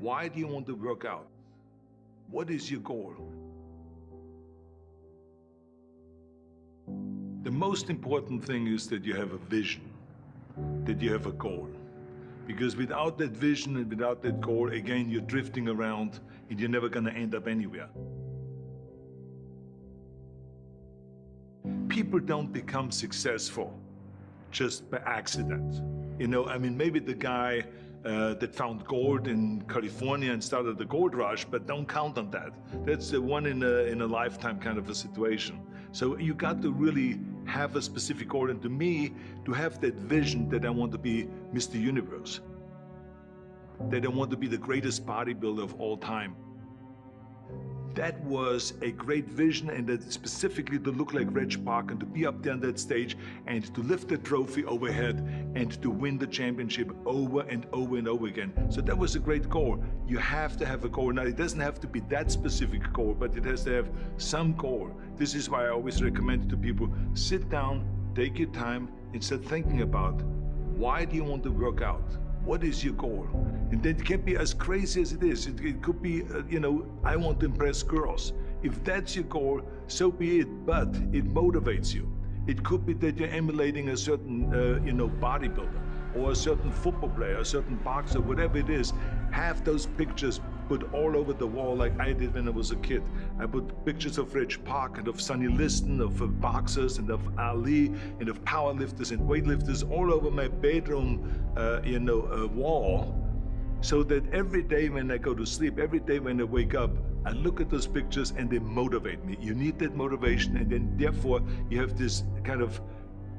Why do you want to work out? What is your goal? The most important thing is that you have a vision, that you have a goal. Because without that vision and without that goal, again, you're drifting around and you're never going to end up anywhere. People don't become successful just by accident. You know, I mean, maybe the guy that found gold in California and started the gold rush, but don't count on that. That's the one in a lifetime kind of a situation. So you got to really have a specific goal, and to me, to have that vision that I want to be Mr. Universe, that I want to be the greatest bodybuilder of all time. That was a great vision, and that specifically to look like Reg Park and to be up there on that stage and to lift the trophy overhead and to win the championship over and over and over again. So that was a great goal. You have to have a goal. Now, it doesn't have to be that specific goal, but it has to have some goal. This is why I always recommend to people, sit down, take your time, and start thinking about, why do you want to work out? What is your goal? And then it can be as crazy as it is. It could be, you know, I want to impress girls. If that's your goal, so be it, but it motivates you. It could be that you're emulating a certain, you know, bodybuilder or a certain football player, a certain boxer, whatever it is. Have those pictures put all over the wall like I did when I was a kid. I put pictures of Reg Park and of Sonny Liston, of boxers and of Ali and of powerlifters and weightlifters all over my bedroom, you know, wall. So that every day when I go to sleep, every day when I wake up, I look at those pictures and they motivate me. You need that motivation, and then therefore you have this kind of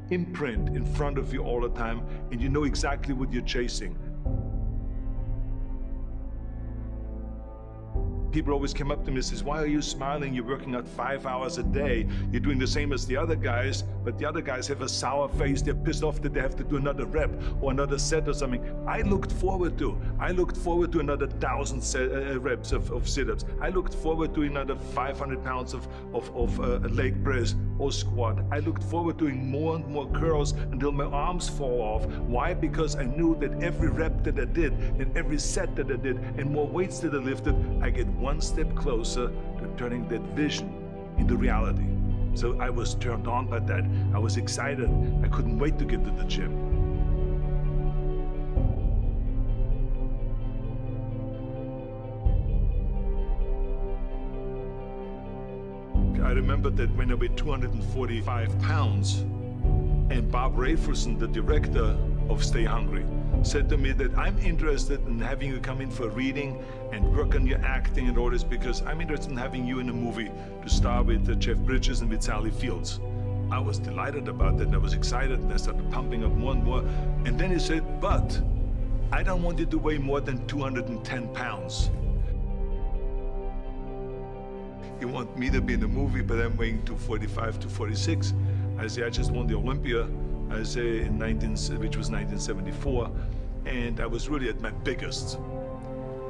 imprint in front of you all the time, and you know exactly what you're chasing. People always come up to me and says, why are you smiling? You're working out 5 hours a day. You're doing the same as the other guys, but the other guys have a sour face. They're pissed off that they have to do another rep or another set or something. I looked forward to another 1,000 reps of sit-ups. I looked forward to another 500 pounds of leg press or squat. I looked forward to doing more and more curls until my arms fall off. Why? Because I knew that every rep that I did and every set that I did and more weights that I lifted, I get one step closer to turning that vision into reality. So I was turned on by that. I was excited. I couldn't wait to get to the gym. I remember that when I weighed 245 pounds, and Bob Rafelson, the director of Stay Hungry, said to me that I'm interested in having you come in for a reading and work on your acting and all this, because I'm interested in having you in a movie to star with Jeff Bridges and with Sally Fields. I was delighted about that, and I was excited, and I started pumping up more and more. And then he said, but I don't want you to weigh more than 210 pounds. You want me to be in the movie, but I'm weighing 245, 246. I say, I just won the Olympia, I say, which was 1974, and I was really at my biggest.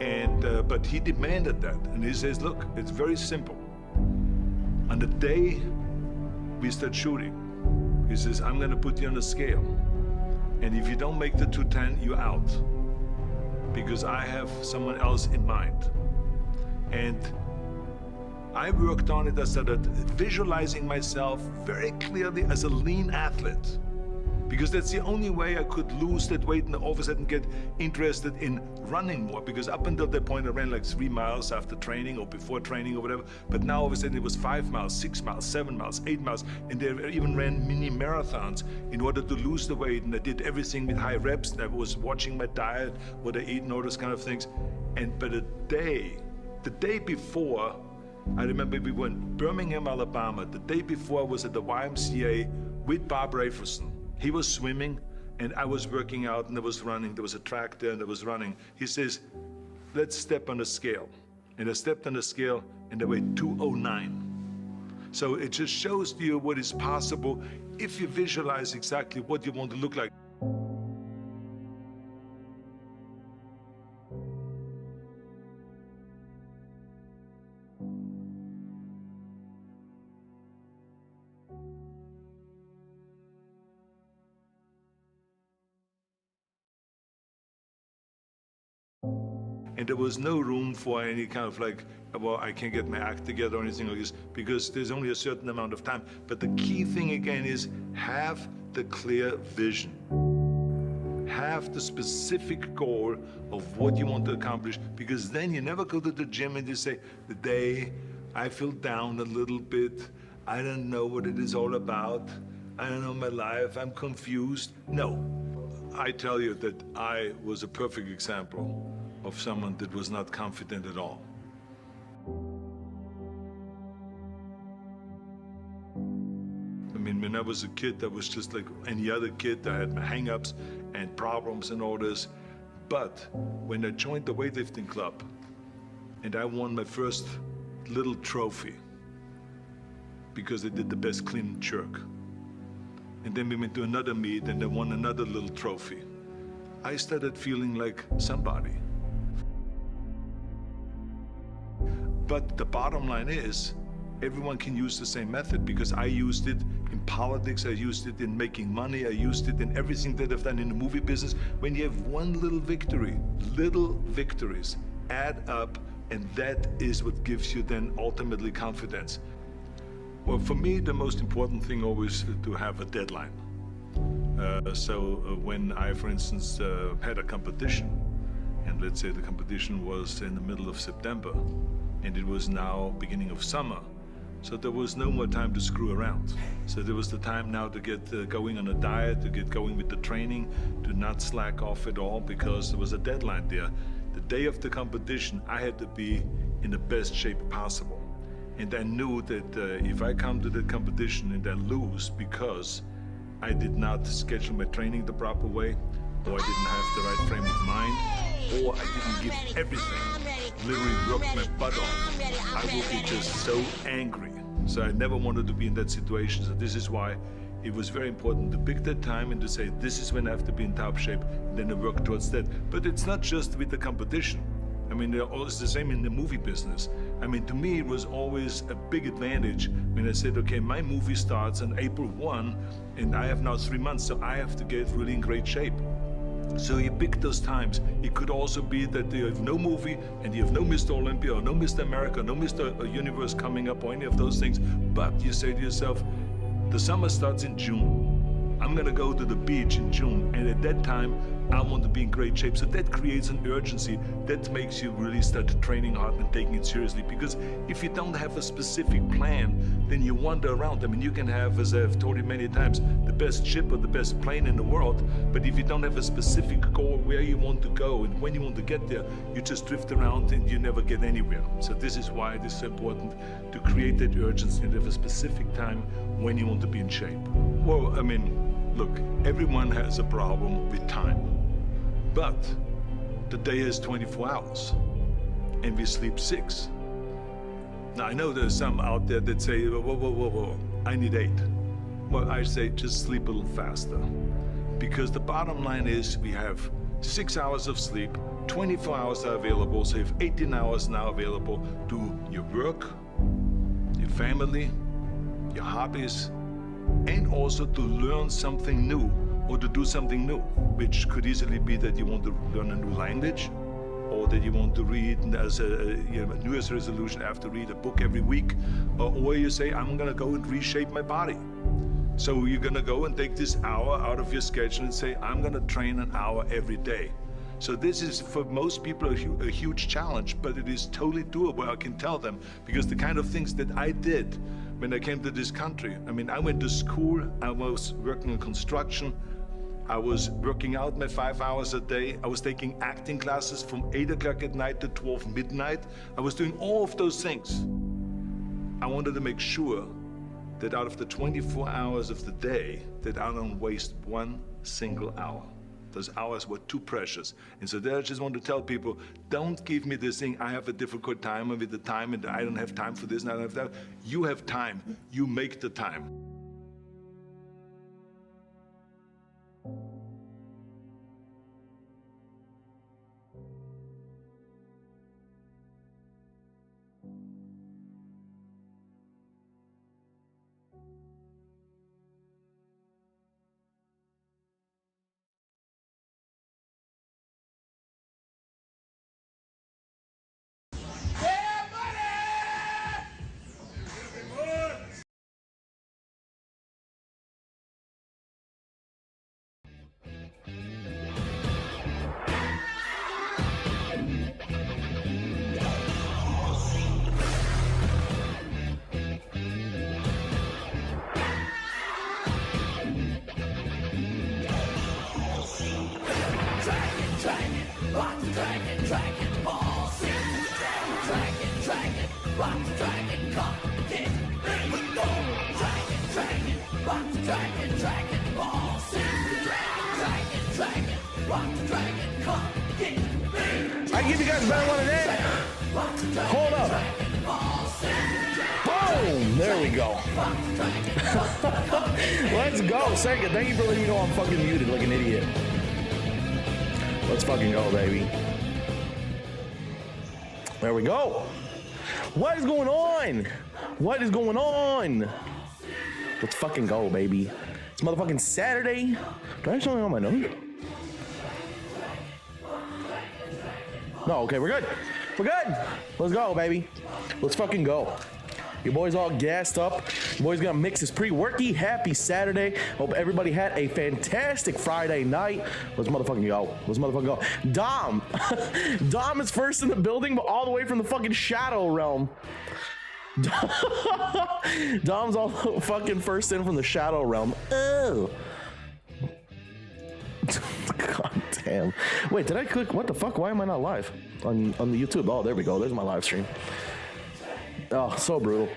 And but he demanded that, and he says, look, it's very simple. On the day we start shooting, he says, I'm gonna put you on a scale, and if you don't make the 210, you're out, because I have someone else in mind. And I worked on it. I started visualizing myself very clearly as a lean athlete, because that's the only way I could lose that weight and all of a sudden get interested in running more, because up until that point I ran like 3 miles after training or before training or whatever, but now all of a sudden it was 5 miles, 6 miles, 7 miles, 8 miles, and they even ran mini marathons in order to lose the weight, and I did everything with high reps, and I was watching my diet, what I eat and all those kind of things. And but the day before, I remember we were in Birmingham, Alabama. The day before I was at the YMCA with Bob Rafelson. He was swimming and I was working out, and I was running. There was a track there and I was running. He says, let's step on the scale. And I stepped on the scale and I weighed 209. So it just shows to you what is possible if you visualize exactly what you want to look like. And there was no room for any kind of like, well, I can't get my act together or anything like this, because there's only a certain amount of time. But the key thing again is have the clear vision. Have the specific goal of what you want to accomplish, because then you never go to the gym and you say, the day I feel down a little bit, I don't know what it is all about, I don't know my life, I'm confused. No, I tell you that I was a perfect example of someone that was not confident at all. I mean, when I was a kid, I was just like any other kid. I had my hang-ups and problems and all this. But when I joined the weightlifting club and I won my first little trophy because I did the best clean and jerk, and then we went to another meet and I won another little trophy, I started feeling like somebody. But the bottom line is, everyone can use the same method, because I used it in politics, I used it in making money, I used it in everything that I've done in the movie business. When you have one little victory, little victories add up, and that is what gives you then ultimately confidence. Well, for me, the most important thing always to have a deadline. When I, for instance, had a competition, and let's say the competition was in the middle of September, and it was now beginning of summer, so there was no more time to screw around. So there was the time now to get going on a diet, to get going with the training, to not slack off at all, because there was a deadline there. The day of the competition, I had to be in the best shape possible. And I knew that if I come to the competition and I lose because I did not schedule my training the proper way, or I didn't have the right frame of mind, or I didn't give everything, literally worked my butt off, I would be just so angry. So I never wanted to be in that situation. So this is why it was very important to pick that time and to say, this is when I have to be in top shape, and then I work towards that. But it's not just with the competition. I mean, it's the same in the movie business. I mean, to me, it was always a big advantage when I said, okay, my movie starts on April 1, and I have now 3 months, so I have to get really in great shape. So you pick those times. It could also be that you have no movie and you have no Mr. Olympia or no Mr. America, no Mr. Universe coming up or any of those things. But you say to yourself, the summer starts in June. I'm gonna go to the beach in June, and at that time, I want to be in great shape. So that creates an urgency that makes you really start training hard and taking it seriously. Because if you don't have a specific plan, then you wander around. I mean, you can have, as I've told you many times, the best ship or the best plane in the world, but if you don't have a specific goal where you want to go and when you want to get there, you just drift around and you never get anywhere. So this is why it is so important to create that urgency and have a specific time when you want to be in shape. Well, I mean, look, everyone has a problem with time. But the day is 24 hours, and we sleep 6. Now, I know there's some out there that say, whoa, I need 8. Well, I say just sleep a little faster. Because the bottom line is we have 6 hours of sleep, 24 hours are available, so you have 18 hours now available to your work, your family, your hobbies, and also to learn something new, or to do something new, which could easily be that you want to learn a new language, or that you want to read as a New Year's resolution, I have to read a book every week, or you say, I'm gonna go and reshape my body. So you're gonna go and take this hour out of your schedule and say, I'm gonna train an hour every day. So this is, for most people, a huge challenge, but it is totally doable, I can tell them, because the kind of things that I did when I came to this country, I mean, I went to school, I was working in construction, I was working out my 5 hours a day, I was taking acting classes from 8 o'clock at night to 12 midnight. I was doing all of those things. I wanted to make sure that out of the 24 hours of the day, that I don't waste one single hour. Those hours were too precious. And so there I just want to tell people, don't give me this thing, I have a difficult time with the time and I don't have time for this and I don't have that. You have time, you make the time. I can give you guys a better one than that. Hold up. Boom! There we go. Let's go. Sega, thank you for letting me know I'm fucking muted like an idiot. Let's fucking go, baby. There we go. What is going on? What is going on? Let's fucking go, baby. It's motherfucking Saturday. Do I have something on my nose? No, okay, we're good. We're good. Let's go, baby. Let's fucking go. Your boy's all gassed up. Your boy's gonna mix his pre-worky. Happy Saturday. Hope everybody had a fantastic Friday night. Let's motherfucking go. Let's motherfucking go. Dom. Dom is first in the building, but all the way from the fucking Shadow Realm. Dom's all fucking first in from the Shadow Realm. Oh. God damn. Wait, did I click? What the fuck? Why am I not live on the YouTube? Oh, there we go. There's my live stream. Oh, so brutal.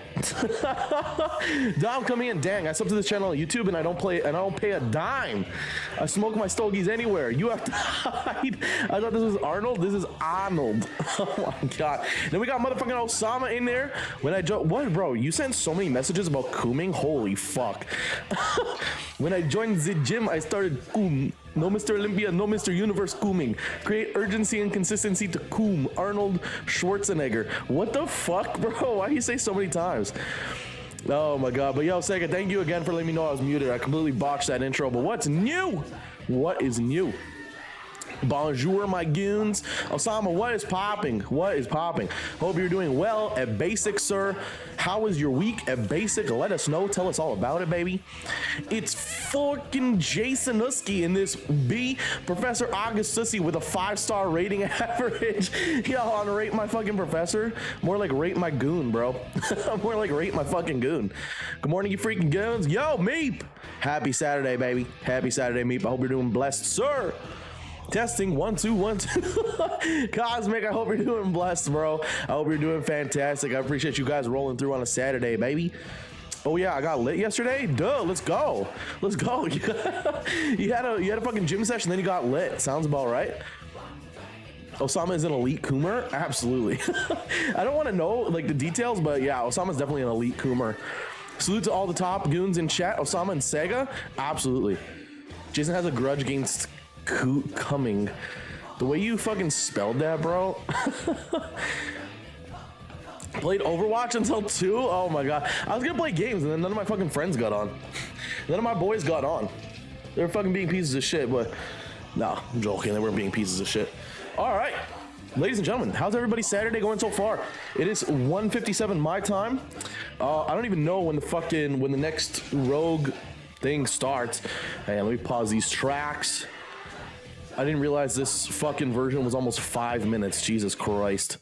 Dom coming in. Dang, I sub to this channel on YouTube and I don't pay a dime. I smoke my stogies anywhere. You have to hide. I thought this was Arnold. This is Arnold. Oh my god. Then we got motherfucking Osama in there. When I what, bro? You sent so many messages about cooming. Holy fuck. When I joined the gym, I started coom. No Mr. Olympia, no Mr. Universe cooming. Create urgency and consistency to coom. Arnold Schwarzenegger. What the fuck, bro? Why do you say so many times? Oh my god. But yo, Sega, thank you again for letting me know I was muted. I completely botched that intro. But what's new? What is new? Bonjour, my goons. Osama, what is popping? What is popping? Hope you're doing well at Basic, sir. How was your week at Basic? Let us know. Tell us all about it, baby. It's fucking Jason Usky in this B. Professor August Sussy with a 5-star rating average. Yo, on Rate My Fucking Professor. More like Rate My Goon, bro. More like Rate My Fucking Goon. Good morning, you freaking goons. Yo, Meep. Happy Saturday, baby. Happy Saturday, Meep. I hope you're doing blessed, sir. Testing 1 2 1 2. Cosmic, I hope you're doing blessed, bro. I hope you're doing fantastic. I appreciate you guys rolling through on a Saturday, baby. Oh yeah, I got lit yesterday. Duh, let's go. Let's go. you had a fucking gym session, then you got lit. Sounds about right. Osama is an elite coomer? Absolutely. I don't want to know like the details, but yeah, Osama's definitely an elite coomer. Salute to all the top goons in chat. Osama and Sega? Absolutely. Jason has a grudge against coming. The way you fucking spelled that, bro. Played Overwatch until 2? Oh my god. I was gonna play games and then none of my fucking friends got on. None of my boys got on. They were fucking being pieces of shit, but nah, I'm joking. They weren't being pieces of shit. Alright. Ladies and gentlemen, how's everybody's Saturday going so far? It is 1:57 my time. I don't even know when the next Rogue thing starts. Hey, let me pause these tracks. I didn't realize this fucking version was almost 5 minutes. Jesus Christ.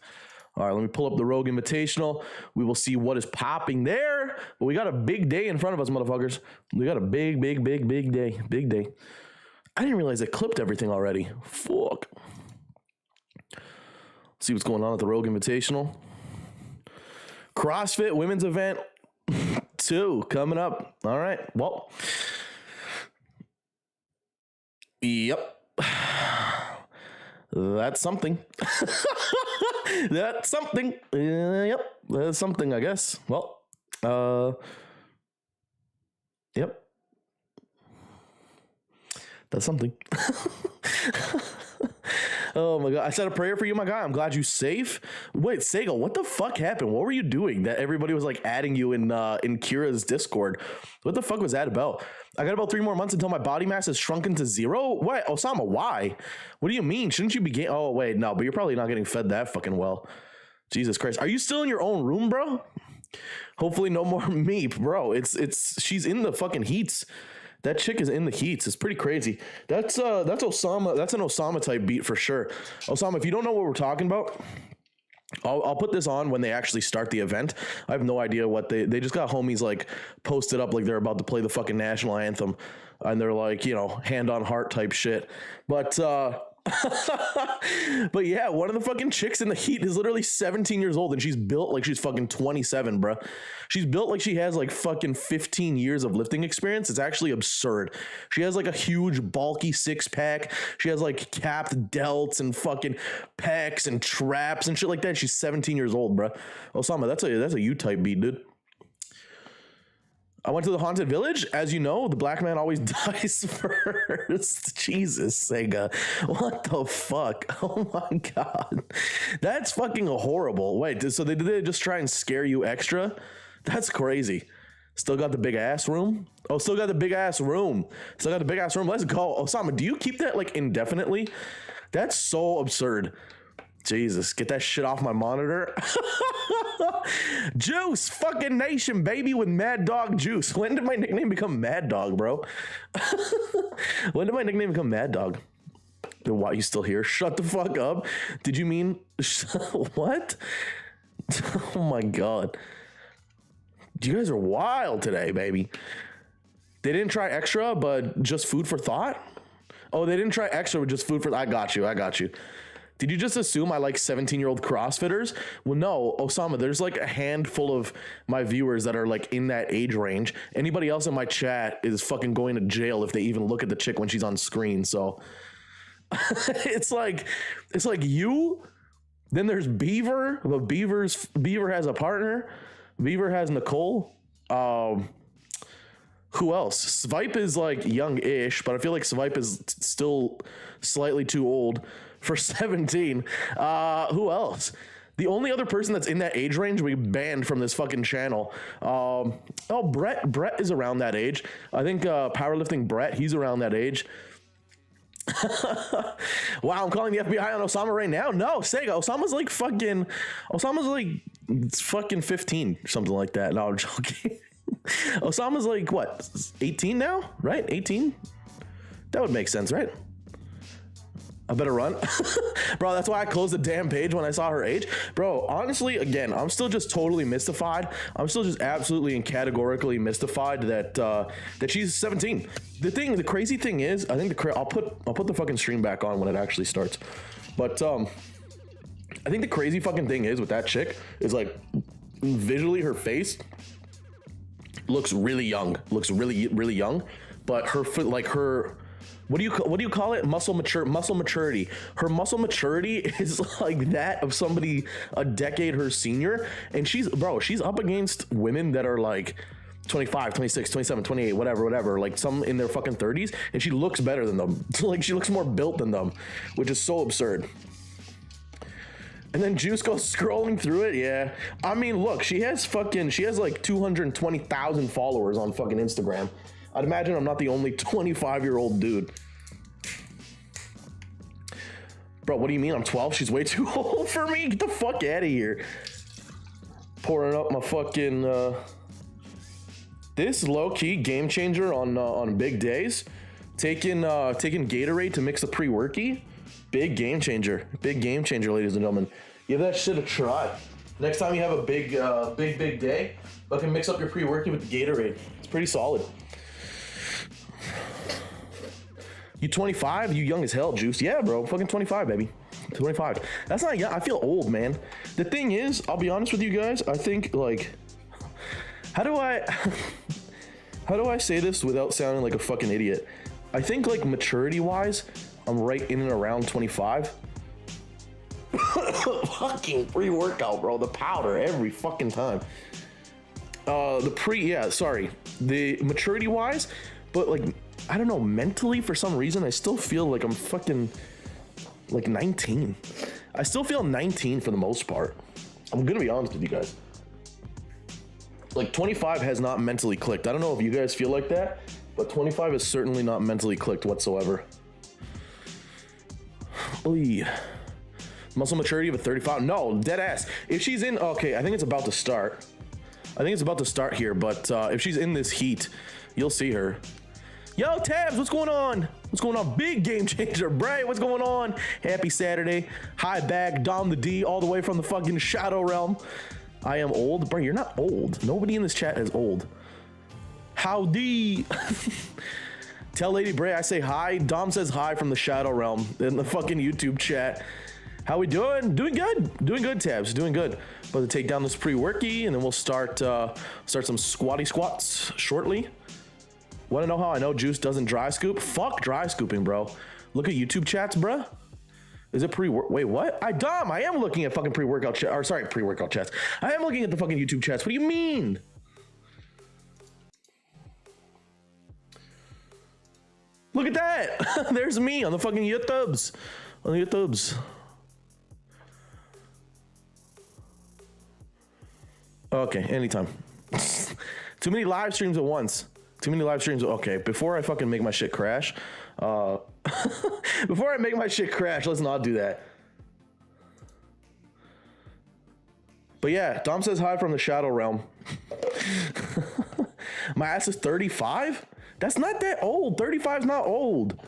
All right, let me pull up the Rogue Invitational. We will see what is popping there. But we got a big day in front of us, motherfuckers. We got a big day. Big day. I didn't realize it clipped everything already. Fuck. See what's going on at the Rogue Invitational. CrossFit women's event 2 coming up. All right, well. Yep. That's something. That's something. Yep. That's something, I guess. Well, yep. That's something. Oh my god. I said a prayer for you, my guy. I'm glad you're safe. Wait, Sega, what the fuck happened? What were you doing that everybody was like adding you in Kira's Discord? What the fuck was that about? I got about 3 more months until my body mass is shrunken to 0. What? Osama, why? What do you mean? Shouldn't you be oh wait, no, but you're probably not getting fed that fucking well. Jesus Christ. Are you still in your own room, bro? Hopefully no more meep, bro. She's in the fucking heats. That chick is in the heats. It's pretty crazy. That's Osama. That's an Osama type beat for sure. Osama, if you don't know what we're talking about, I'll put this on when they actually start the event. I have no idea what they just got homies like posted up like they're about to play the fucking national anthem, and they're like, you know, hand on heart type shit. But But yeah, one of the fucking chicks in the heat is literally 17 years old and she's built like she's fucking 27, bruh. She's built like she has like fucking 15 years of lifting experience. It's actually absurd. She has like a huge bulky six pack. She has like capped delts and fucking pecs and traps and shit like that. She's 17 years old, bruh. Osama, that's a U-type beat, dude. I went to the haunted village. As you know, the black man always dies first. Jesus, Sega. What the fuck? Oh my God. That's fucking horrible. Wait, so did they just try and scare you extra? That's crazy. Still got the big ass room? Oh, still got the big ass room. Still got the big ass room. Let's go. Osama, do you keep that like indefinitely? That's so absurd. Jesus, get that shit off my monitor. Juice, fucking nation, baby, with Mad Dog Juice. When did my nickname become Mad Dog, bro? When did my nickname become Mad Dog? Why you still here? Shut the fuck up. Did you mean what? Oh my God. You guys are wild today, baby. They didn't try extra, but just food for thought? Oh, they didn't try extra with just food for I got you. Did you just assume I like 17-year-old CrossFitters? Well, no, Osama, there's like a handful of my viewers that are like in that age range. Anybody else in my chat is fucking going to jail if they even look at the chick when she's on screen. So it's like you, then there's Beaver, but Beaver has a partner. Beaver has Nicole. Who else? Swipe is like young-ish, but I feel like Swipe is still slightly too old for 17. Who else? The only other person that's in that age range we banned from this fucking channel. Oh, Brett is around that age. I think powerlifting Brett, he's around that age. Wow, I'm calling the FBI on Osama right now. No, Sega, Osama's like 15 or something like that. No, I'm joking. Osama's like what, 18 now, right? 18? That would make sense, right? I better run. Bro, that's why I closed the damn page when I saw her age. Bro, honestly, again, I'm still just totally mystified. I'm still just absolutely and categorically mystified that she's 17. The crazy thing is, I think I'll put the fucking stream back on when it actually starts. But I think the crazy fucking thing is with that chick is like visually her face looks really young. Looks really, really young. But her foot, like her, what do you call it? Muscle maturity. Her muscle maturity is like that of somebody a decade her senior. And she's up against women that are like 25, 26, 27, 28, whatever, like some in their fucking 30s, and she looks better than them. Like she looks more built than them, which is so absurd. And then Juice goes scrolling through it. Yeah. I mean, look, she has like 220,000 followers on fucking Instagram. I'd imagine I'm not the only 25-year-old dude. Bro, what do you mean I'm 12? She's way too old for me. Get the fuck out of here. Pouring up my fucking, this low-key game changer on big days. Taking Gatorade to mix the pre-worky. Big game changer, ladies and gentlemen. Give that shit a try. Next time you have a big day, fucking mix up your pre-worky with the Gatorade. It's pretty solid. You 25? You young as hell, Juice. Yeah, bro. Fucking 25, baby. 25. That's not young. I feel old, man. The thing is, I'll be honest with you guys. I think, like, how do I say this without sounding like a fucking idiot? I think, like, maturity-wise, I'm right in and around 25. Fucking pre-workout, bro. The powder every fucking time. The maturity-wise, but, like, I don't know, mentally, for some reason, I still feel like I'm fucking, like, 19. I still feel 19 for the most part. I'm gonna be honest with you guys. Like, 25 has not mentally clicked. I don't know if you guys feel like that, but 25 is certainly not mentally clicked whatsoever. Oy. Muscle maturity of a 35. No, dead ass. If she's in, okay, I think it's about to start. Here, but if she's in this heat, you'll see her. Yo, Tabs, what's going on? What's going on? Big game changer, Bray. What's going on? Happy Saturday. Hi, back, Dom the D, all the way from the fucking Shadow Realm. I am old. Bro, you're not old. Nobody in this chat is old. Howdy. Tell Lady Bray I say hi. Dom says hi from the Shadow Realm in the fucking YouTube chat. How we doing? Doing good. Doing good, Tabs. Doing good. About to take down this pre-worky, and then we'll start some squatty squats shortly. Want to know how I know Juice doesn't dry scoop? Fuck dry scooping, bro. Look at YouTube chats, bruh. Is it pre-work? Wait, what? I am looking at fucking pre-workout chat. Or sorry, pre-workout chats. I am looking at the fucking YouTube chats. What do you mean? Look at that. There's me on the fucking YouTubes. On the YouTubes. Okay, anytime. Too many live streams at once. Too many live streams. Okay, before I fucking make my shit crash. Before I make my shit crash, let's not do that. But yeah, Dom says hi from the Shadow Realm. My ass is 35? That's not that old. 35 is not old.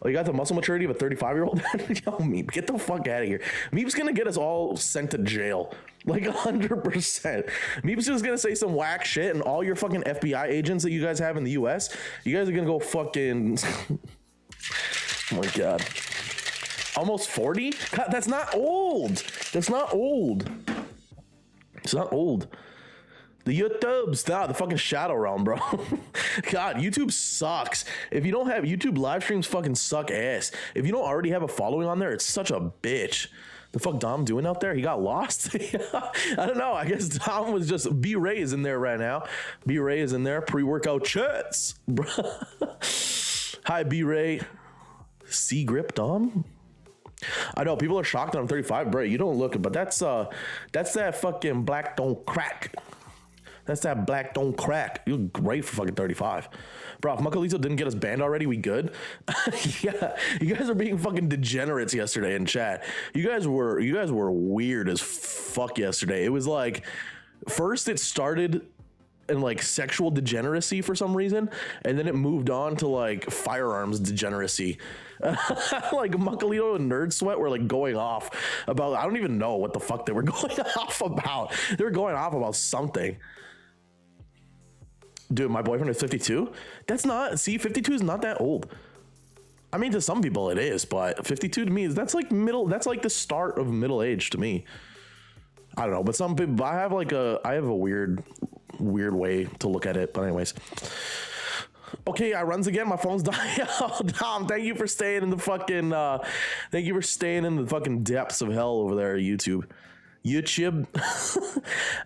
Oh, you got the muscle maturity of a 35-year-old? Yo, Meep, get the fuck out of here. Meep's gonna get us all sent to jail. Like 100%. Meep's just gonna say some whack shit, and all your fucking FBI agents that you guys have in the US, you guys are gonna go fucking... Oh my God. Almost 40? God, that's not old. That's not old. It's not old. The YouTube's the fucking Shadow Realm, bro. God, YouTube sucks. If you don't have YouTube live streams, fucking suck ass. If you don't already have a following on there, it's such a bitch. The fuck Dom doing out there? He got lost? I don't know. I guess Dom was just... B-Ray is in there right now. B-Ray is in there. Pre-workout chats, bro. Hi, B-Ray. C-grip, Dom? I know people are shocked that I'm 35, bro. You don't look it, but that's that fucking black don't crack. That's that black don't crack. You're great for fucking 35. Bro, if Macalito didn't get us banned already, we good? Yeah, you guys are being fucking degenerates yesterday in chat. You guys were weird as fuck yesterday. It was like, first it started in like sexual degeneracy for some reason, and then it moved on to like firearms degeneracy. Like Macalito and Nerd Sweat were like going off about, I don't even know what the fuck they were going off about. They were going off about something. Dude, my boyfriend is 52. That's not, see, 52 is not that old. I mean, to some people it is, but 52 to me, that's like the start of middle age to me. I don't know, but some people, I have a weird way to look at it, but anyways. Okay, I runs again. My phone's dying. Oh, Dom, thank you for staying in the fucking, depths of hell over there, YouTube.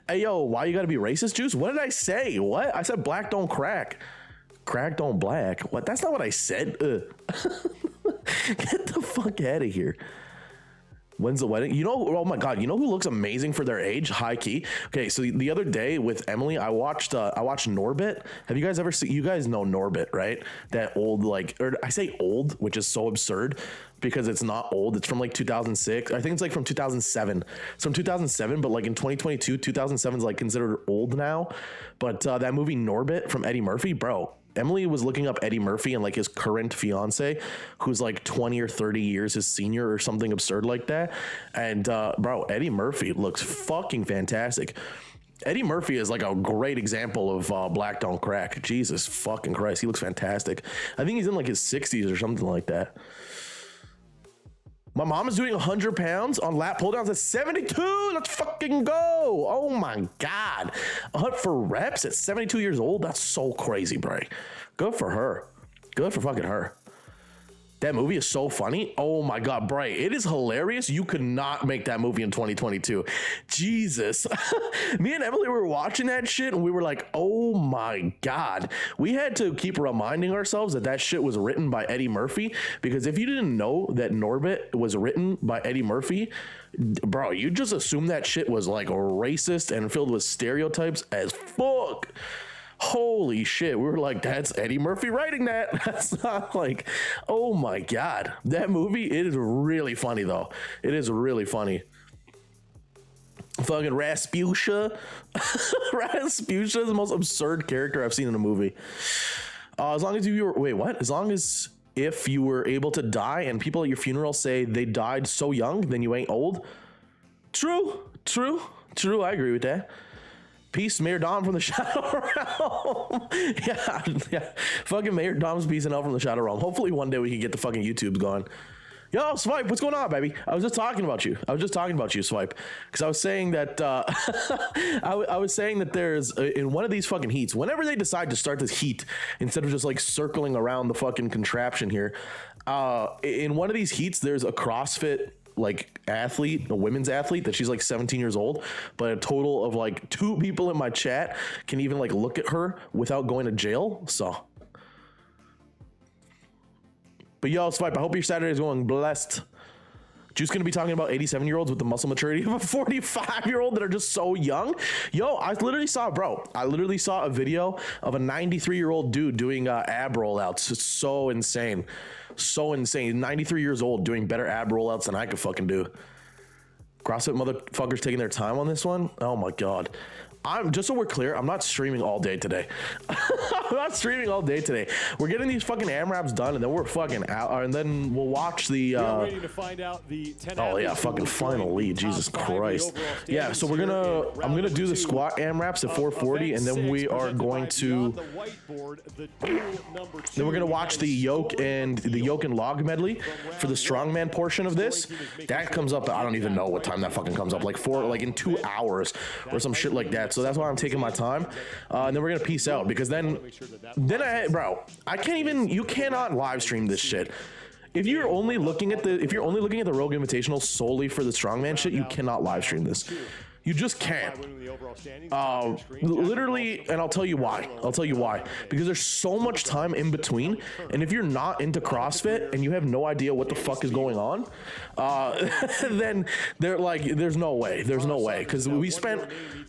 Hey, yo, why you gotta be racist, Juice? What did I say? What? I said black don't crack. Crack don't black. What? That's not what I said. Get the fuck out of here. When's the wedding? You know, oh my God, you know who looks amazing for their age? High key. Okay, so the other day with Emily, I watched Norbit. Have you guys ever seen, you guys know Norbit, right? That old, like, or I say old, which is so absurd because it's not old. It's from like 2006. I think it's like from 2007. It's from 2007, but like in 2022, 2007 is like considered old now. But that movie Norbit from Eddie Murphy, bro. Emily was looking up Eddie Murphy and like his current fiance, who's like 20 or 30 years his senior or something absurd like that. And bro, Eddie Murphy looks fucking fantastic. Eddie Murphy is like a great example of black don't crack. Jesus fucking Christ, he looks fantastic. I think he's in like his 60s or something like that. My mom is doing 100 pounds on lat pull downs at 72. Let's fucking go. Oh my God. For reps at 72 years old. That's so crazy, bro. Good for her. Good for fucking her. That movie is so funny. Oh my God, Bray. It is hilarious. You could not make that movie in 2022. Jesus. Me and Emily were watching that shit and we were like, oh my God. We had to keep reminding ourselves that that shit was written by Eddie Murphy, because if you didn't know that Norbit was written by Eddie Murphy, bro, you just assume that shit was like racist and filled with stereotypes as fuck. Holy shit, we were like, that's Eddie Murphy writing that. That's not like, oh my God. That movie, it is really funny though. It is really funny. Fucking Rasputia. Rasputia is the most absurd character I've seen in a movie. As long as you were, wait, what? As long as if you were able to die and people at your funeral say they died so young, then you ain't old. True, I agree with that. Peace, Mayor Dom from the Shadow Realm. yeah. Fucking Mayor Dom's peacing out from the Shadow Realm. Hopefully one day we can get the fucking YouTubes going. Yo, Swipe, what's going on, baby? I was just talking about you. Swipe. Because I was saying that, I was saying that there's, in one of these fucking heats, whenever they decide to start this heat, instead of just like circling around the fucking contraption here, in one of these heats, there's a CrossFit like athlete, a women's athlete, that she's like 17 years old, but a total of like 2 people in my chat can even like look at her without going to jail, so... But yo, Swipe, I hope your Saturday is going blessed. Juice gonna be talking about 87-year-olds with the muscle maturity of a 45-year-old that are just so young. Yo, I literally saw a video of a 93-year-old dude doing ab rollouts. It's so insane. So insane. 93 years old doing better ab rollouts than I could fucking do. CrossFit motherfuckers taking their time on this one. Oh my God. Just so we're clear, I'm not streaming all day today. We're getting these fucking AMRAPs done, and then we're fucking out, and then we'll watch the waiting to find out the 10 oh yeah, fucking final lead. Jesus Christ. Yeah, so I'm gonna do the squat AMRAPs at 440, and then we are going to we're gonna watch the yoke and log medley for the strongman portion of this. That comes up, I don't even know what time that fucking comes up, like in 2 hours or some shit like that. So that's why I'm taking my time, and then we're gonna peace out, because then I can't even, you cannot live stream this shit. If you're only looking at the Rogue Invitational solely for the strongman shit, you cannot live stream this. You just can't. Literally, and I'll tell you why. Because there's so much time in between, and if you're not into CrossFit and you have no idea what the fuck is going on, then they're like, there's no way. Because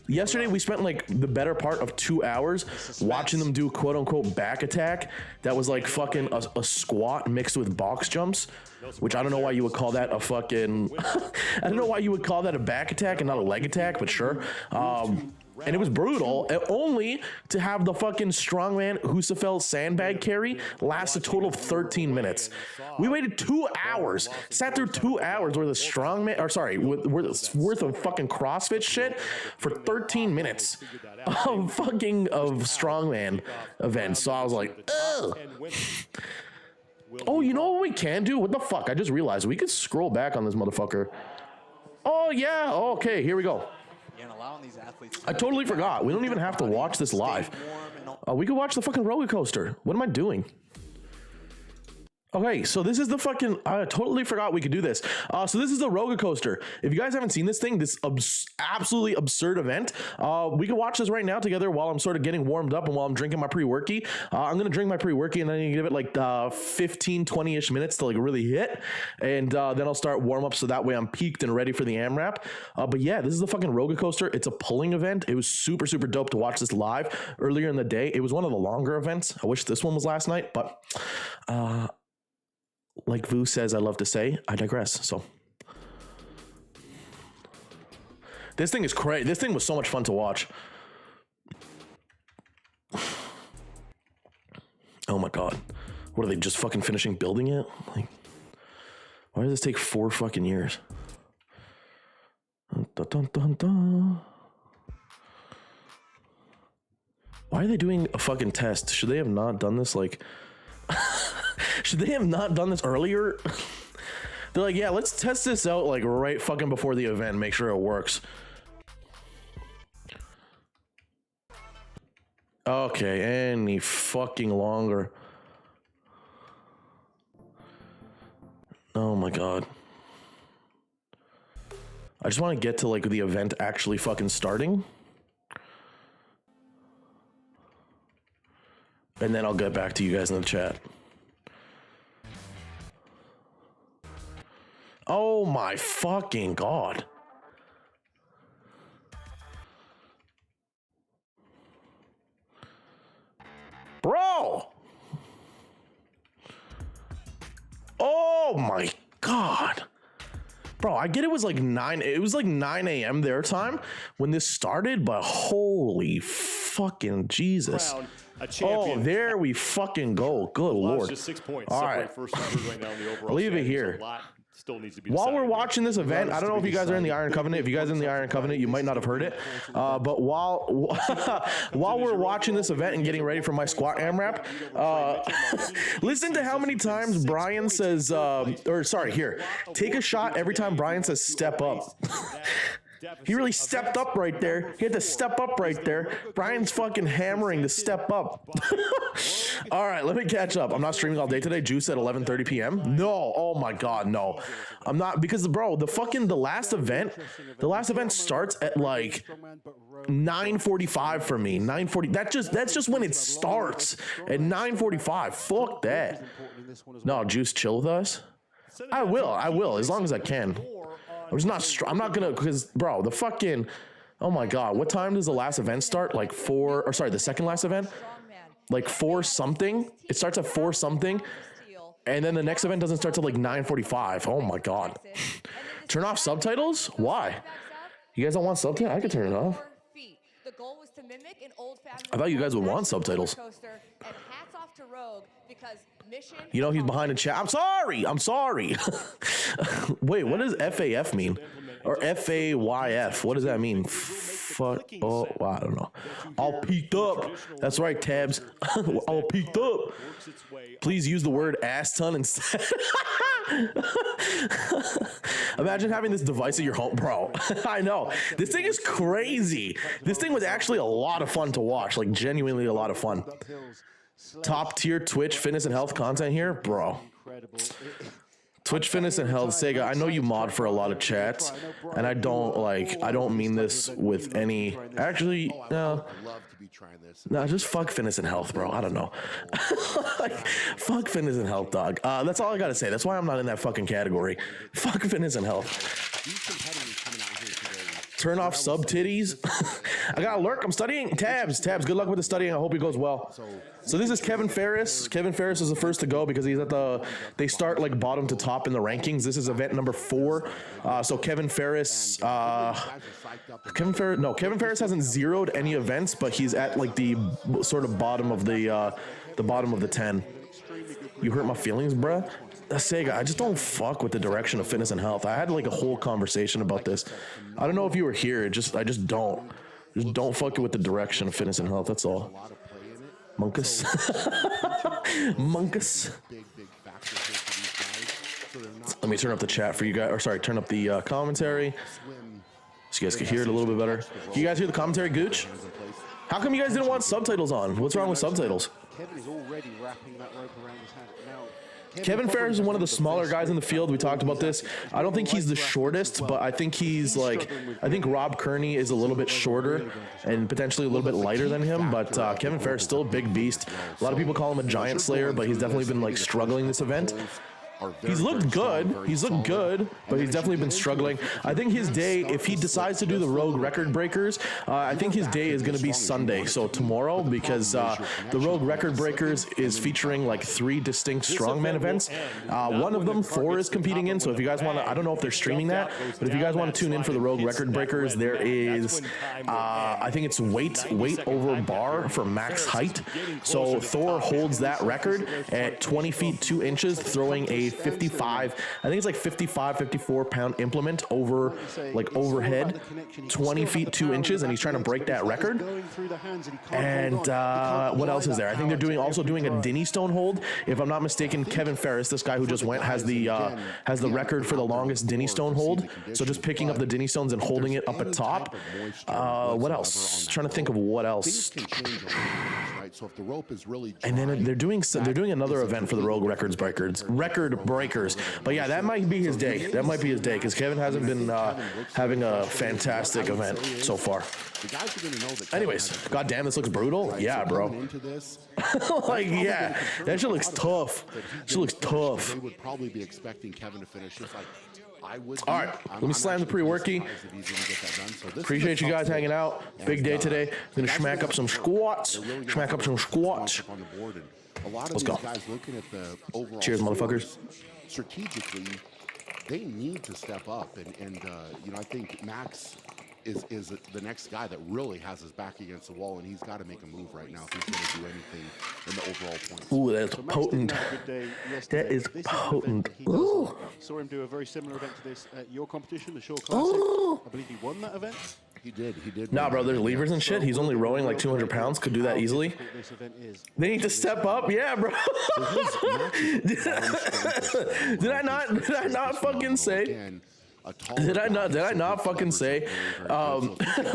yesterday we spent like the better part of 2 hours watching them do quote unquote back attack. That was like fucking a squat mixed with box jumps, which I don't know why you would call that a fucking, I don't know why you would call that a back attack and not a leg attack, but sure. And it was brutal, only to have the fucking strongman Husafel sandbag carry last a total of 13 minutes. We waited 2 hours, sat through 2 hours worth of strongman, or sorry, worth of fucking CrossFit shit for 13 minutes of strongman events. So I was like, ugh. Oh, you know what we can do? What the fuck? I just realized we could scroll back on this motherfucker. Oh yeah, okay, here we go. I totally forgot. We don't even have to watch this live. We could watch the fucking roller coaster. What am I doing? Okay, so this is the fucking, I totally forgot we could do this. So this is the roller coaster. If you guys haven't seen this thing, this absolutely absurd event, we can watch this right now together while I'm sort of getting warmed up and while I'm drinking my pre-worky. I'm gonna drink my pre-worky and then I'm gonna give it like 15-20-ish minutes to like really hit, and then I'll start warm up so that way I'm peaked and ready for the AMRAP. But yeah, this is the fucking roller coaster. It's a pulling event. It was super dope to watch this live earlier in the day. It was one of the longer events. I wish this one was last night, but like Vu says, I love to say, I digress. So this thing is crazy. This thing was so much fun to watch. Oh my God. What are they just fucking finishing building it? Like, why does this take 4 fucking years? Dun, dun, dun, dun. Why are they doing a fucking test? Should they have not done this like... Should they have not done this earlier? They're like, yeah, let's test this out like right fucking before the event, make sure it works. Okay, any fucking longer. Oh my God. I just want to get to like the event actually fucking starting. And then I'll get back to you guys in the chat. Oh my fucking God. Bro. Oh my God. Bro, I get it was like 9 a.m. their time when this started, but holy fucking Jesus. Oh, there we fucking go. Good Lord. Just 6 points. All right. First right now in the overall Leave it here. still needs to be While we're decided. watching this event, I don't know if you guys are in the Iron Covenant. If you guys are in the Iron Covenant, you might not have heard it. But while while we're watching this event and getting ready for my squat AMRAP, listen to how many times Brian says, or sorry, here, take a shot every time Brian says step up. He really stepped up right there. He had to step up right there. Brian's fucking hammering to step up. All right, let me catch up. I'm not streaming all day today. Juice at 11:30 p.m. No, oh my God, no. I'm not, because bro, the last event starts at like 9:45 for me. 9:40. That's just when it starts at 9:45. Fuck that. No, Juice, chill with us. I will, as long as I can. I'm not gonna, because bro, the fucking, oh my God, what time does the last event start? Like the second last event? Like 4 something? It starts at 4 something, and then the next event doesn't start till like 9:45. Oh my God. Turn off subtitles? Why? You guys don't want subtitles? I could turn it off. I thought you guys would want subtitles. You know he's behind the chat. I'm sorry. Wait, what does FAF mean? Or FAYF? What does that mean? Fuck. Oh, well, I don't know. All peaked up. That's right, Tabs. All peaked up. Please use the word ass ton instead. Imagine having this device at your home, bro. I know. This thing is crazy. This thing was actually a lot of fun to watch. Like, genuinely a lot of fun. Top tier Twitch fitness and health content here, bro. Twitch fitness and health, Sega. I know you mod for a lot of chats, and I don't mean this with any. Actually, no. No, just fuck fitness and health, bro. I don't know. Like, fuck fitness and health, dog. That's all I gotta say. That's why I'm not in that fucking category. Fuck fitness and health. Turn off sub titties. I got a lurk. I'm studying. Tabs. Good luck with the studying. I hope it goes well. So this is Kevin Ferris. Kevin Ferris is the first to go because he's at they start like bottom to top in the rankings. This is event number 4. So Kevin Ferris, Kevin Ferris hasn't zeroed any events, but he's at like the sort of bottom of the bottom of the 10. You hurt my feelings, bruh. Sega, I just don't fuck with the direction of fitness and health. I had like a whole conversation about this. I don't know if you were here. I just don't. Just don't fuck with the direction of fitness and health. That's all. Monkus. Monkus. Let me turn up the chat for you guys. Or sorry, turn up the commentary so you guys can hear it a little bit better. Can you guys hear the commentary, Gooch? How come you guys didn't want subtitles on? What's wrong with subtitles? Kevin is already wrapping that rope around his hand. Now, Kevin Ferris is one of the smaller guys in the field. We talked about this. I don't think he's the shortest, but I think he's like, I think Rob Kearney is a little bit shorter and potentially a little bit lighter than him, but Kevin Ferris still a big beast. A lot of people call him a giant slayer, but he's definitely been like struggling this event. He's looked good, but he's definitely been struggling. I think his day, if he decides to do the Rogue Record Breakers, I think his day is going to be Sunday, so tomorrow, because the Rogue Record Breakers is featuring like 3 distinct strongman events. One of them, Thor is competing in, so if you guys want to, I don't know if they're streaming that, but if you guys want to tune in for the Rogue Record Breakers, there is, I think it's weight over bar for max height. So Thor holds that record at 20 feet 2 inches, throwing a 55, I think it's like 54 pound implement over like overhead, 20 feet 2 inches, and he's trying to break that record. And what else is there? I think they're also doing a Dinny Stone hold. If I'm not mistaken, Kevin Ferris, this guy who just went, has the record for the longest Dinny Stone hold. So just picking up the Dinny Stones and holding it up at top. What else? Trying to think of what else. And then they're doing another event for the Rogue Record Breakers. But yeah, that might be his day. That might be his day because Kevin hasn't been having a fantastic event so far. Anyways, goddamn, this looks brutal. Yeah, bro. Like, yeah, that shit looks tough. Shit looks tough. They would probably be expecting Kevin to finish just like I would. All right, let me slam the pre-worky. Appreciate you guys hanging out. Big day today. Gonna smack up some squats. Smack up some squats. Let's go. Cheers, motherfuckers. Strategically, they need to step up, and you know, I think Max is the next guy that really has his back against the wall, and he's got to make a move right now if he's going to do anything in the overall points. Ooh, that's potent. That is potent. Ooh. Saw him do a very similar event to this at your competition, the Shore Classic. I believe he won that event. He did. Nah, bro, there's levers and shit. He's only rowing like 200 pounds. Could do that easily. They need to step up. Yeah, bro. Did I not fucking say? Did I not fucking say?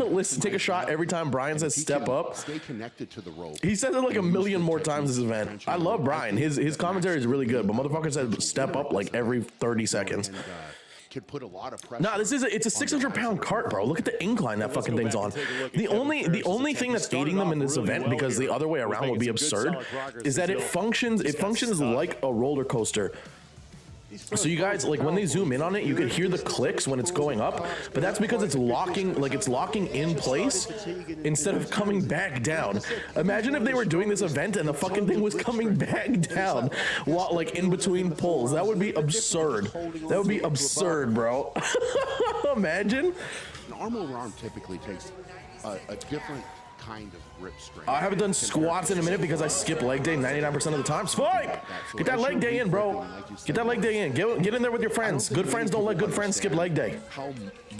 Listen, take a shot every time Brian says step up. Stay connected to the rope. He said it like a million more times this event. I love Brian. His commentary is really good, but motherfucker says step up like every 30 seconds. Could put a lot of pressure. Nah, it's a 600-pound cart, bro. Look at the incline that fucking thing's on. The only thing that's aiding them in this event, because the other way around would be absurd, is that it functions like a roller coaster. So you guys, like when they zoom in on it, you can hear the clicks when it's going up, but that's because it's locking in place instead of coming back down. Imagine if they were doing this event and the fucking thing was coming back down while like in between pulls. That would be absurd. That would be absurd, bro. Imagine. An arm over arm typically takes a different kind of grip strength. I haven't done squats in a minute because I skip leg day 99% of the time. Swipe! Get that leg day in, bro. Get that leg day in. Get in there with your friends. Good friends don't let good friends skip leg day. How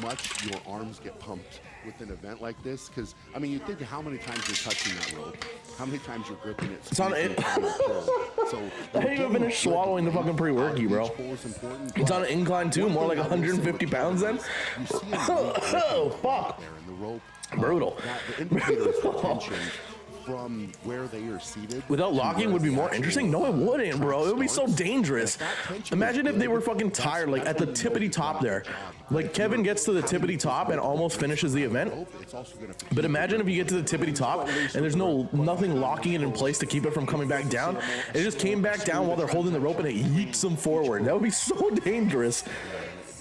much your arms get pumped with an event like this? Because, I mean, you think of how many times you're touching that rope, how many times you're gripping it. It's on it. So I haven't even finished swallowing the fucking pre-worky, bro. It's on an incline too, more like 150 pounds then. Oh, fuck. Brutal. The indicators for tension from where they are seated. Without locking would be more interesting? No, it wouldn't, bro. It would be so dangerous. Imagine if they were fucking tired, like at the tippity top there. Like Kevin gets to the tippity top and almost finishes the event. But imagine if you get to the tippity top and there's nothing locking it in place to keep it from coming back down. It just came back down while they're holding the rope and it yeets them forward. That would be so dangerous.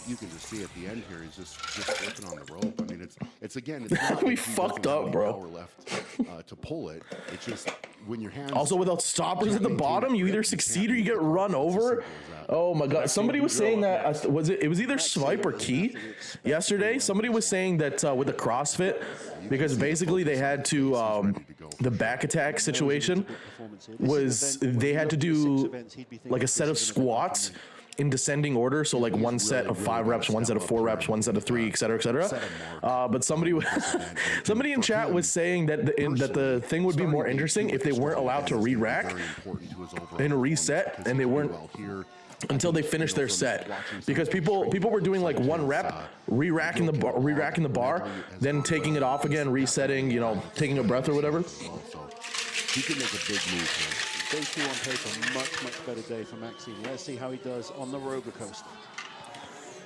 You can just see at the end here, he's just flipping on the rope. I mean, it's again, it's not we fucked up, bro. Power left to pull it. It's just when your hands. Also, without stoppers at the bottom, you either succeed or you get run over. Oh my god! Somebody was saying that it was either Swipe or Key yesterday. Somebody was saying that with the CrossFit, because basically they had to the back attack situation was they had to do like a set of squats in descending order, so like one set of 5 reps, one set of 4 reps, one set of 3, etc., etc. But somebody in chat was saying that the thing would be more interesting if they weren't allowed to re-rack and reset, and they weren't until they finished their set, because people were doing like 1 rep, re-racking the bar, then taking it off again, resetting, you know, taking a breath or whatever. He can make a big move here. Day 2 on paper, much better day for Maxime. Let's see how he does on the roller coaster.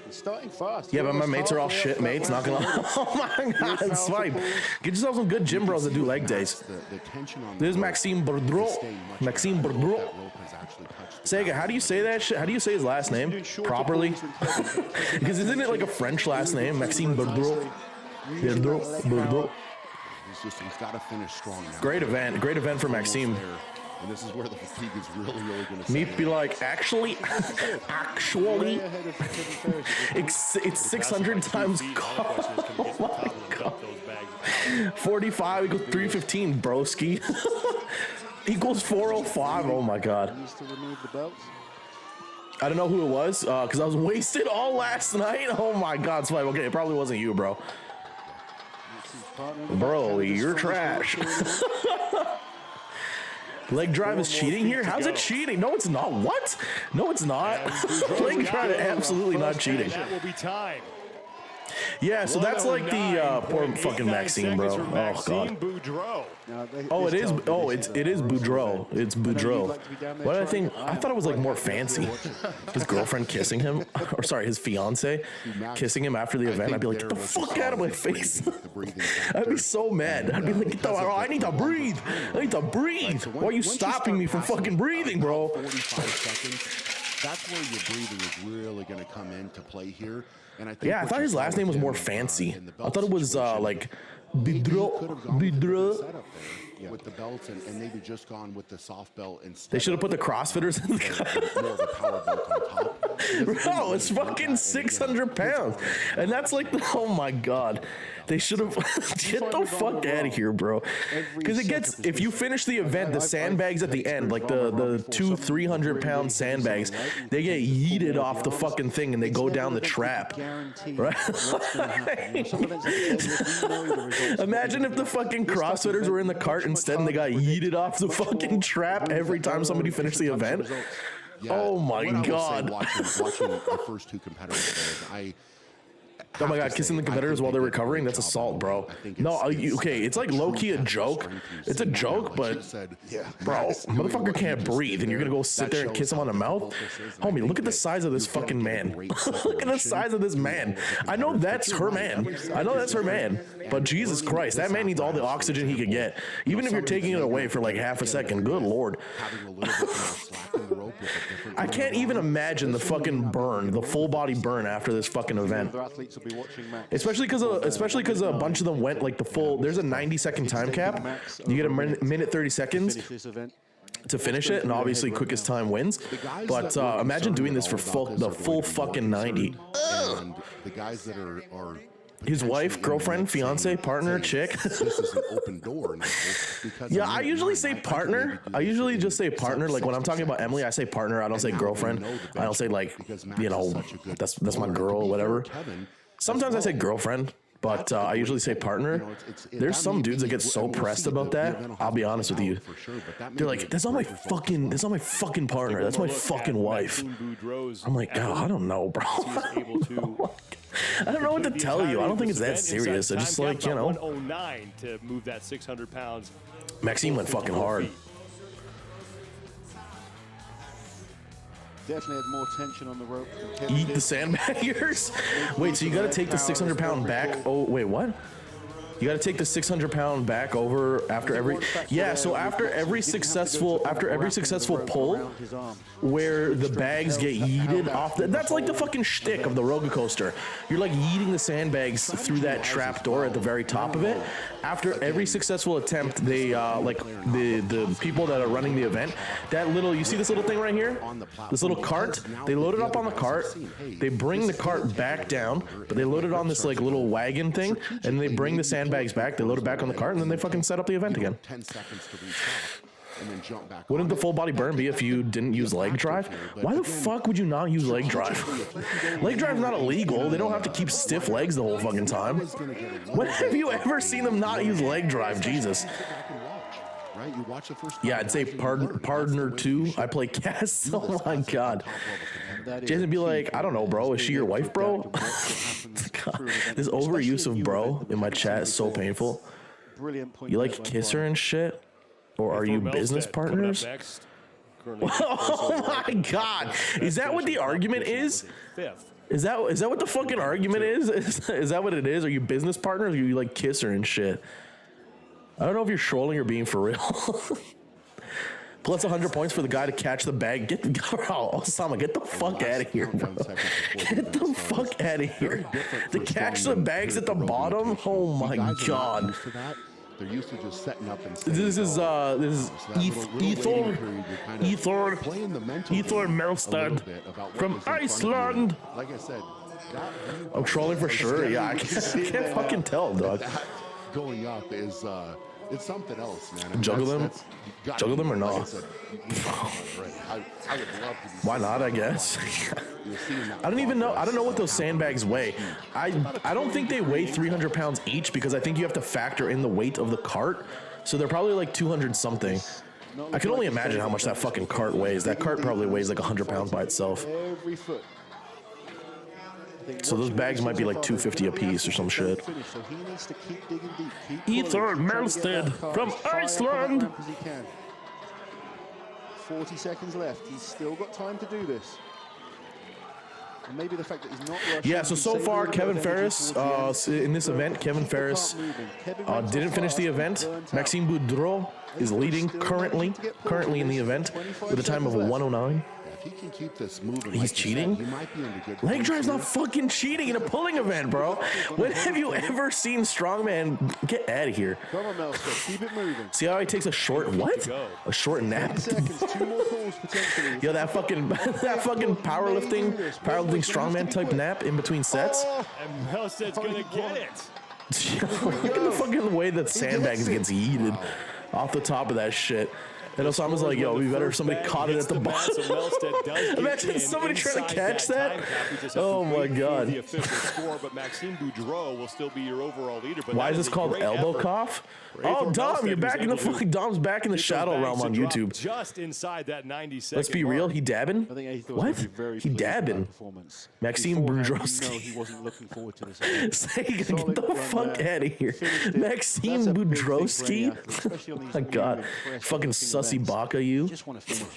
He's starting fast. Yeah, but my mates are all shit mates, not gonna. Oh my god, Swipe. Get yourself some good gym bros that do leg days. This is Maxime Bourdreau. Maxime Bourdreau. Sega, how do you say that shit? How do you say his last name properly? Because isn't it like a French last name? Maxime Bourdreau. Bourdreau. He's got to finish strong now. Great event for Maxime. And this is where the fatigue is really going to me be like, actually, it's 600 times oh my god. 45 equals 315, broski. Equals 405. Oh my god. I don't know who it was, because I was wasted all last night. Oh my god, Swipe. Okay, it probably wasn't you, bro. Bro, you're trash. Leg drive is cheating here? How's it cheating? No, it's not. What? No, it's not. Leg drive is absolutely not cheating. That will be time. Yeah, so that's like the poor fucking Maxime, bro. Oh god. Oh, it is. Oh, it is Boudreau. It's Boudreau. What did I think? I thought it was like more fancy. His girlfriend kissing him, or sorry, his fiance kissing him after the event. I'd be like, get the fuck out of my face. I'd be so mad. I'd be like, get the, I need to breathe. I need to breathe. Why are you stopping me from fucking breathing, bro? 45 seconds. That's where your breathing is really going to come into play here. And I think yeah, I thought his last name was more fancy. I thought it was like Bidro. With the belts and maybe just gone with the soft belt instead. They should have put the CrossFitters in the more of a power belt on top. Bro, it's fucking 600 pounds. And that's like, oh my God. They should have, get the fuck out of here, bro. Because it gets, if you finish the event, the sandbags at the end, like the 300-pound sandbags, they get yeeted off the fucking thing and they go down the trap. Right? Imagine if the fucking CrossFitters were in the cart instead and they got yeeted off the fucking trap every time somebody finished the event. Yeah, oh my what I will say, God. watching the first two competitors, Oh my God, kissing the competitors while they're recovering? That's assault, bro. No, okay, it's like low-key a joke. It's a joke, but, bro, motherfucker can't breathe, and you're gonna go sit there and kiss him on the mouth? Homie, look at the size of this fucking man. Look at the size of this man. I know that's her man. I know that's her man, but Jesus Christ, that man needs all the oxygen he could get. Even if you're taking it away for like half a second, good Lord. I can't even imagine the fucking burn, the full body burn after this fucking event. Especially because a bunch of them went like the full. There's a 90-second time cap. You get a minute 30 seconds to finish it, and obviously quickest time wins. But imagine doing this for the full fucking 90. And the guys that are his wife, girlfriend, fiance, partner, chick. This is an open door now, because yeah, I usually say partner. I usually just say partner. Like when I'm talking about Emily, I say partner. I don't say girlfriend. I don't say like, you know, that's my girl or whatever. Sometimes I say girlfriend, but I usually say partner. There's some dudes that get so pressed about that. I'll be honest with you. They're like, that's not my fucking partner. That's my fucking wife. I'm like, oh, I don't know, bro. I don't know what to tell you. I don't think it's that serious. I just like, you know. 109 to move that 600 pounds. Maxime went fucking hard. Definitely had more tension on the rope. Eat the sandbaggers? Wait, so you gotta take the 600 pound back? Oh, wait, what? You gotta take the 600 pound back over after every, yeah, so after every successful pull where the bags get yeeted off, that's like the fucking shtick of the roller coaster. You're like yeeting the sandbags through that trap door at the very top of it. After every successful attempt, they, like the people that are running the event, that little, you see this little thing right here? This little cart, they load it up on the cart, they bring the cart back down, but they load it on this like little wagon thing, and they bring the sandbags back, they load it back on the cart, and then they fucking set up the event again. 10 seconds to reach off and then jump back. Wouldn't the full body burn be if you didn't use leg drive? Why the fuck would you not use leg drive? Leg drive's not illegal. They don't have to keep stiff legs the whole fucking time. When have you ever seen them not use leg drive? Jesus. Yeah, I'd say partner 2. I play Cass. Oh my God. Jason be like, I don't know, bro. Is she your wife, bro? God, this overuse of bro in my chat is so painful. You like kiss her and shit? Or are you business partners? Oh my God. Is that what the argument is? Is that what the fucking argument is? Is that what it is? Are you business partners or you like kiss her and shit? I don't know if you're trolling or being for real. Plus 100 points for the guy to catch the bag. Get the Osama, get the fuck out of here, bro. Get the fuck out of here. To catch the bags at the bottom? Oh my God. They're used to just setting up and this is Ethor Melstad from Iceland. Like I said, I'm trolling for sure. Yeah, I can't fucking tell, dog. Going up is it's something else, man. Juggle them or not? Why not? I guess. I don't even know. I don't know what those sandbags weigh. I don't think they weigh 300 pounds each because I think you have to factor in the weight of the cart. So they're probably like 200 something. I can only imagine how much that fucking cart weighs. That cart probably weighs like 100 pounds by itself. So those bags might be like 250 a piece or some shit. Ethor Melstead from Iceland. 40 seconds left. He's still got time to do this. And maybe the fact that he's not rushing. Yeah, so far Kevin Ferris in this event, Kevin Ferris didn't finish the event. Maxime Boudreau is leading currently in the event with a time of 109. he can keep this moving, He's cheating? he might be under good Leg drive's not here. fucking cheating in a pulling event, bro. When have you ever seen Strongman get out of here? Come on, Melster, keep it moving. See how he takes a short what? A short nap. 10 seconds, 2 more calls potentially. Yo, that fucking powerlifting strongman type nap in between sets. And Melstead's going to get it. Look at the fucking way that sandbags gets yeeted off the top of that shit. And Osama's like, yo, we better, somebody caught it at the bottom. Imagine somebody trying to catch that. Oh my God. The official score, but Maxime Boudreau will still be your overall leader. But Why is this called elbow cough? Oh, Dom, you're back in the fucking, Dom's back in the shadow realm on YouTube. Just inside that 90-second Let's be real, he dabbing? I think he thought What? he'd be very He pleased with that dabbing? performance. Maxime Beforehand, Boudreau. you know he wasn't looking forward to this. Get Solid the run fuck there. out of here. Finished it. Maxime That's a big thing for any Boudrowski? athlete, especially on these My new God. and fresh Fucking looking sussy events. baka, you. Just want to finish.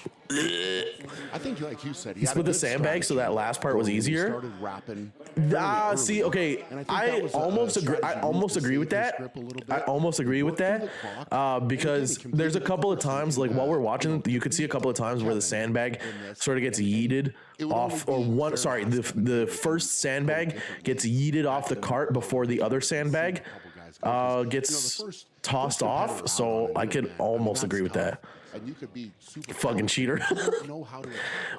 I think, like you said, he He's had a with the good sandbag, so that strategy last part was when he easier. started rapping Ah, early. see, okay, And think I that was a almost agree. I strategy almost to agree with save his that. grip a little I bit. almost agree with Work through that the clock, because and there's a couple of completed times, like while we're watching, you could see a couple of times where the sandbag sort of gets yeeted off, or one. Sorry, the first sandbag gets yeeted off the cart before the other sandbag gets tossed off. So I could almost agree with that. And you could be super Fucking cheater. know how to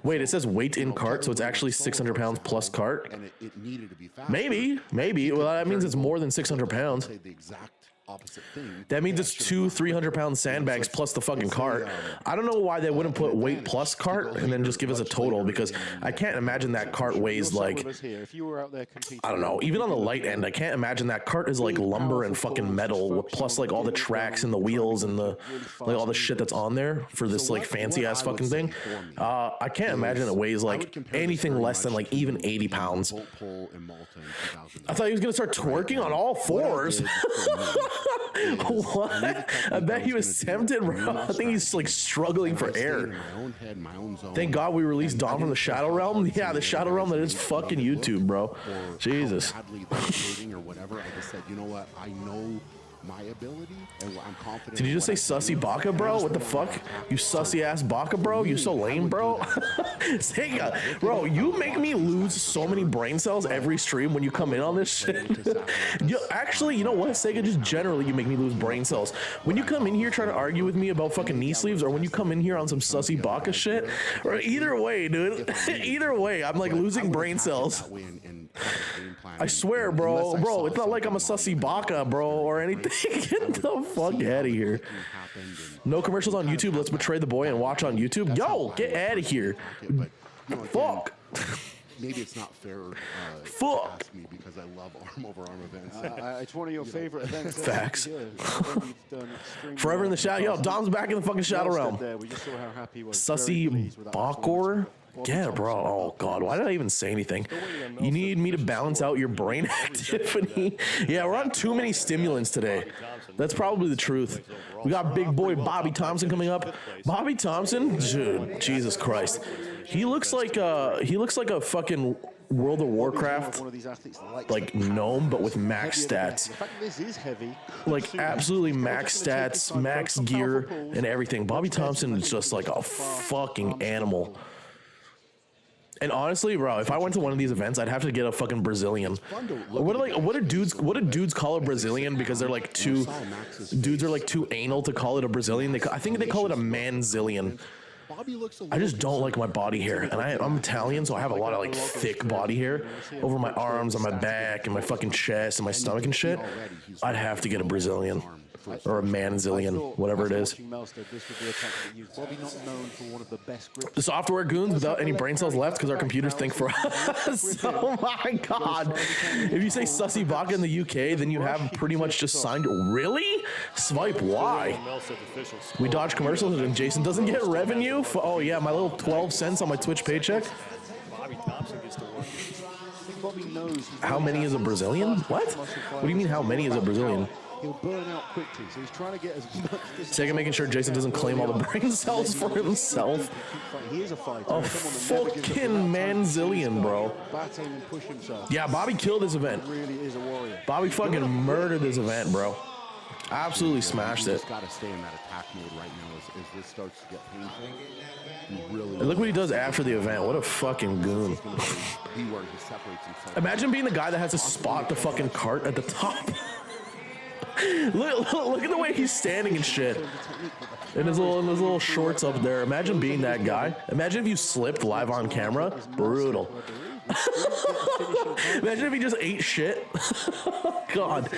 Wait, it says weight in cart, so it's actually 600 pounds plus cart. and it needed to be faster. Maybe. Well, that means it's more than 600 pounds. Say the exact opposite thing. That means it's 2 300-pound sandbags plus the fucking cart. I don't know why they wouldn't put weight plus cart and then just give us a total, because I can't imagine that cart weighs like, If you were out there competing, I don't know, even on the light end, I can't imagine that cart is like lumber and fucking metal, plus like all the tracks and the wheels and the like all the shit that's on there for this like fancy ass fucking thing. I can't imagine it weighs like anything less than like even 80 pounds. I thought he was gonna start twerking on all fours. What? I bet he was tempted, bro. I think he's like struggling for air. Thank God we released Dom from the Shadow Realm. Yeah, the Shadow Realm that is fucking YouTube, bro. Jesus. Or whatever. I just said, you know what? I know my ability, and I'm confident. Did you just say sussy baka, bro? What the fuck? You sussy ass baka, bro? You so lame, bro. Sega, bro, you make me lose so many brain cells every stream when you come in on this shit. Actually, you know what, Sega? Just generally, you make me lose brain cells. When you come in here trying to argue with me about fucking knee sleeves, or when you come in here on some sussy baka shit, or either way, dude. Either way, I'm like losing brain cells. I swear, bro. Bro, it's not like I'm a sussy baka, bro, or anything. Get the fuck out of here. No commercials on YouTube. Let's betray the boy and watch on YouTube. Yo, get out of here. Fuck. Maybe it's not fair. Fuck. Ask me because I love arm-over-arm events. it's one of your favorite events. Facts. Yeah, you've done extremely Forever in the well. shadow. Yo, Dom's back in the fucking Shadow Realm. There, we just saw how happy he was. Sussy Bakor? Yeah, bro. Oh, God. Why did I even say anything? You need me to balance out your brain activity. Yeah, we're on too many stimulants today. That's probably the truth. We got big boy Bobby Thompson coming up. Bobby Thompson? Dude, Jesus Christ. He looks like a fucking World of Warcraft like gnome, but with max stats. The fact that this is heavy, Like absolutely max stats, max gear, and everything. Bobby Thompson is just like a fucking animal. And honestly, bro, if I went to one of these events, I'd have to get a fucking Brazilian. What do dudes call a Brazilian because they're like too dudes are like too anal to call it a Brazilian? I think they call it a manzillion. I just don't like my body hair, and I'm Italian, so I have a lot of like thick body hair over my arms, on my back, and my fucking chest, and my stomach and shit. I'd have to get a Brazilian or a manzillion, whatever it is. The software goons without any brain cells left because our computers think for us. Oh my God! If you say sussy baka in the UK, then you have pretty much just signed. Really? Swipe? Why? We dodge commercials and Jason doesn't get revenue. Oh yeah, my little 12 cents on my Twitch paycheck. How many is a Brazilian? What? What do you mean? How many is a Brazilian? He'll burn out quickly, so he's trying to get as much. Second, making sure Jason doesn't claim all the brain cells for himself. He is a fighter. A fucking manzillion, bro. Batting and push himself. Yeah, Bobby killed this event. He really is a warrior. Bobby fucking murdered this event, bro. Absolutely smashed You it. just got to stay in that attack mode right now as this starts to get painful. You really And look what he does after the event. What a fucking goon. be where he separates himself. Imagine being the guy that has to spot the fucking cart at the top. look at the way he's standing and shit. In his little shorts up there. Imagine being that guy. Imagine if you slipped live on camera. Brutal. Imagine if he just ate shit. God.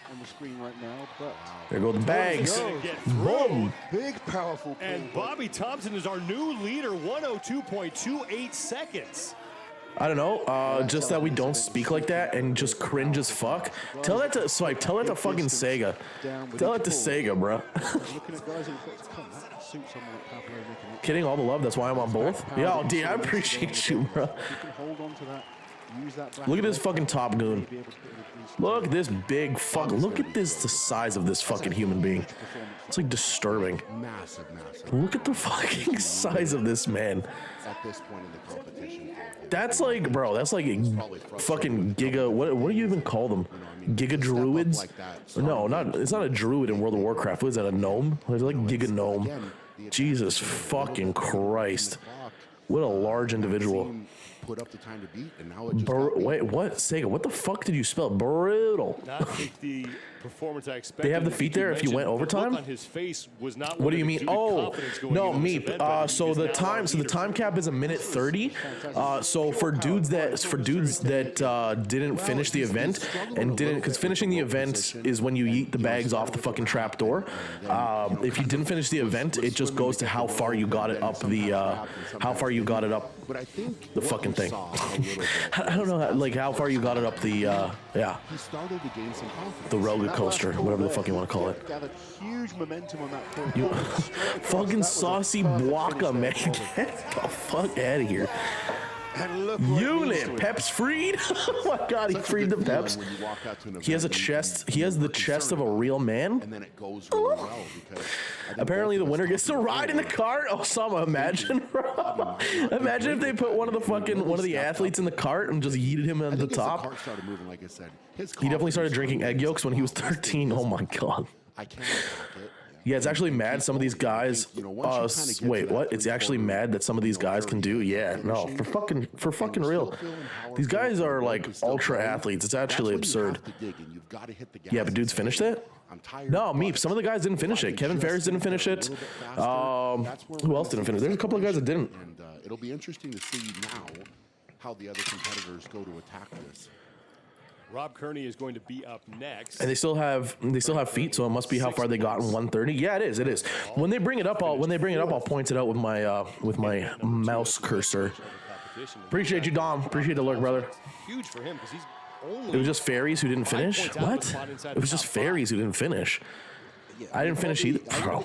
On the screen right now, but There go the bags. Gonna get through. Boom. big, powerful pull. And Bobby Thompson is our new leader, 102.28 seconds. I don't know, just that we don't speak like that and just cringe as fuck. Tell that to Swipe. Tell that to fucking Sega. Tell it to Sega, bro. Looking at guys who've got to come, that suits someone like Pablo making it. Kidding, all the love. That's why I'm on both. Yo, D, I appreciate you, bro. You can hold on to that. Use that back Look at this leg, fucking top goon. be able to put it in these- Look at this big fuck. Look at this, the size of this fucking human being. It's like disturbing. Massive, massive. Look at the fucking size of this man. At this point in the competition. That's like, bro, that's like fucking giga, what do you even call them? Giga druids? No, it's not a druid in World of Warcraft. What is that, a gnome? It's like giga gnome. Jesus fucking Christ. What a large individual. Put up the time to beat, and now it just Wait, what? Sega, what the fuck did you spell? Brutal. Not the performance I expected. They have the feet there if you went mentioned the overtime? look on his face was not What do you one of mean? exuded Oh, confidence going no, into this Meep. event, but So he is the now time, our so the leader. time cap is a minute 30. So for dudes that didn't finish the event and didn't, because finishing the event is when you eat the bags off the fucking trap door. If you didn't finish the event, it just goes to how far you got it up But I think the what fucking we thing. saw a little bit I don't know, like how far you got it up the yeah, he started to gain some confidence. the roller coaster, whatever the fuck you want to call it. Gathered huge momentum on that pull. You Straight across. fucking That was a saucy perfect Bwaka, man. finish there. Get the fuck out of here. And look what it means to Unit, him. Peps freed. Oh my god, he Such a freed the good feeling Peps. when you walk out to an He has a event and chest. He has the chest of a real man. and then it goes really well because I think Apparently, the both of us winner gets to talked ride in the about cart. Osama, imagine, bro. Imagine if they put one of the athletes in the cart and just yeeted him I at the think as top. cart started moving, like I said, his He definitely started confidence drinking egg yolks when he was 13. Oh my god. I can't help it. Yeah, it's actually mad some of these guys. Wait, what? It's actually mad that some of these guys can do. Yeah, no, for fucking real. These guys are like ultra athletes. It's actually absurd. Yeah, but dudes finished it? No, Meep. Some of the guys didn't finish it. Kevin Ferris didn't finish it. Who else didn't finish? There's a couple of guys that didn't. And it'll be interesting to see now how the other competitors go to attack this. Rob Kearney is going to be up next. And they still have feet, so it must be how far they got in 130. Yeah, it is. It is. When they bring it up, I'll point it out with my mouse cursor. Appreciate you, Dom. Appreciate the lurk, brother. Huge for him because he's only. It was just fairies who didn't finish. What? It was just fairies who didn't finish. I didn't finish either. Bro.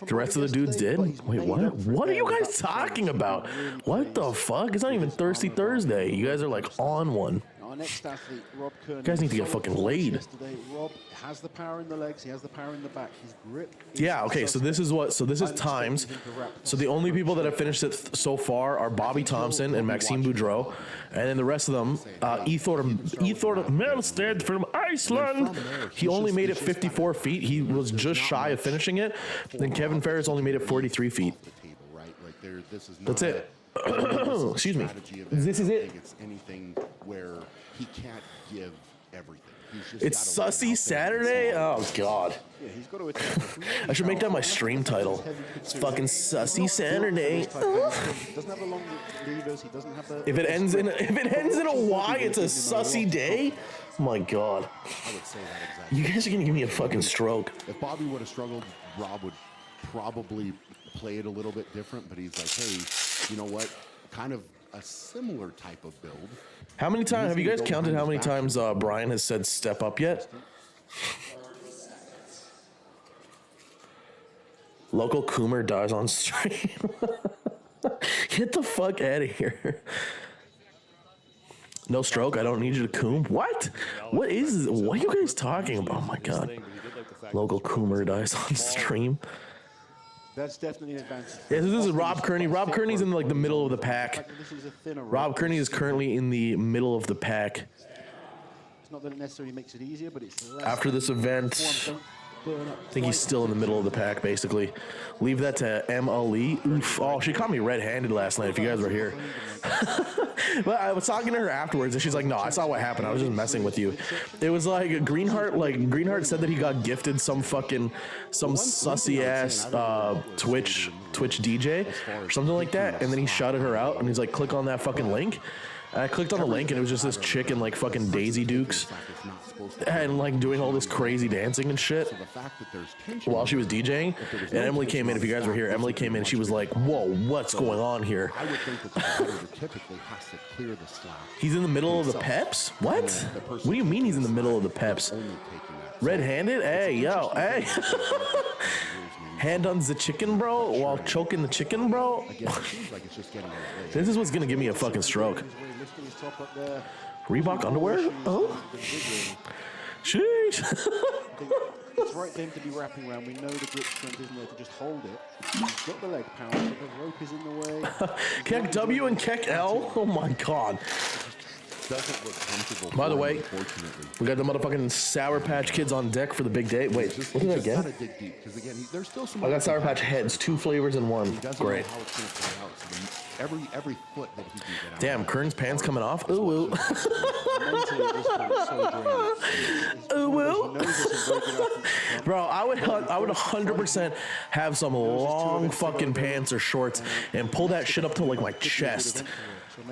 The rest of the dudes did? Wait, what? What are you guys talking about? What the fuck? It's not even Thirsty Thursday. You guys are like on one. Our next athlete, Rob Kearney. You guys need to get solid fucking performance laid. Yesterday. Rob has the power in the legs. He has the power in the back. His grip. Is Yeah, okay, so this is times. So the only people that have finished it so far are Bobby Thompson and Maxime Boudreau. And then the rest of them, Ethor Melstead from Iceland. He only made it 54 feet. He was just shy of finishing it. Then Kevin Ferris only made it 43 feet. That's it. Excuse me. This is it. It's anything where he can't give everything. It's Sussy Saturday? Oh, God. Yeah, he's got to attack. I should make that my stream title. It's fucking Sussy Saturday. Doesn't have the long levers. He doesn't have the. If it ends in a Y, it's a sussy day? Oh my God. I would say that exactly. You guys are gonna give me a fucking stroke. If Bobby would have struggled, Rob would probably play it a little bit different, but he's like, hey, you know what? Kind of a similar type of build. How many times have you guys counted how many times Brian has said step up yet? Local Coomer dies on stream. Get the fuck out of here. No stroke, I don't need you to coom. What? What is this? What are you guys talking about? Oh my God. Local Coomer dies on stream. That's definitely an advantage. Yeah, this is Rob Kearney. Rob Kearney's in like the middle of the pack. This is a thinner Rob Kearney is currently in the middle of the pack. Not that it necessarily makes it easier, but it's less After this event, forms don't burn up I think he's still in the middle of the pack, basically. Leave that to MLE. Oof. Oh, she caught me red-handed last night, if you guys were here. But I was talking to her afterwards, and she's like, no, I saw what happened. I was just messing with you. It was like Greenheart said that he got gifted some sussy-ass Twitch DJ or something like that, and then he shouted her out, and he's like, click on that fucking link. And I clicked on the link, and it was just this chick in like fucking Daisy Dukes and like doing all this crazy dancing and shit while she was DJing. And Emily came in. If you guys were here, Emily came in. She was like, "Whoa, what's going on here?" I would think that the competitor typically has to clear the slack. He's in the middle of the peps? What? What do you mean he's in the middle of the peps? Red-handed? Hey, yo, hey. Hand on the chicken, bro, while choking the chicken, bro. This is what's gonna give me a fucking stroke. Reebok underwear? Oh. Sheesh. It's right for him to be wrapping around. We know the grip strength isn't there to just hold it. He's got the leg power, but the rope is in the way. Keck W and Keck L? Oh my god. Doesn't look comfortable. By the way, we got the motherfucking Sour Patch Kids on deck for the big day. Wait, look at that again. Dig deep, because again, there's still some. I got Sour Patch Heads, 2 flavors in 1. Great. How it's gonna play out. So every foot that he can get out. Damn, Kern's pants coming off. Ooh, ooh. Ooh, ooh. Bro, I would 100% have some long fucking pants or shorts and pull that shit up to like my chest.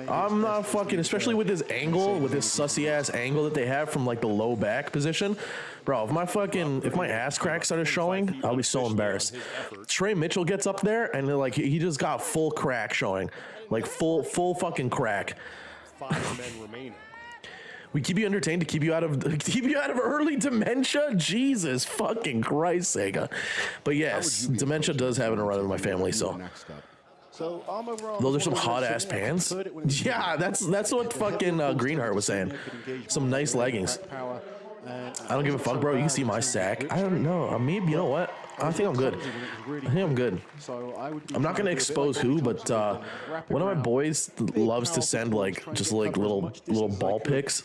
I'm not fucking, especially with this angle, with this sussy ass angle that they have from like the low back position. Bro, if my ass crack started showing, I'll be so embarrassed. Trey Mitchell gets up there and like he just got full crack showing, like full fucking crack. 5 men remaining. We keep you entertained to keep you out of early dementia. Jesus fucking Christ, Sega. But yes, dementia does happen around in my family, so. So Those are some hot ass pants. Yeah, that's what fucking Greenheart was saying. Some nice leggings. I don't give a fuck, bro. You can see my sack. I don't know. Maybe, you know what? I think I'm good. I think I'm good. I'm not gonna expose who, but one of my boys loves to send like just like little ball pics.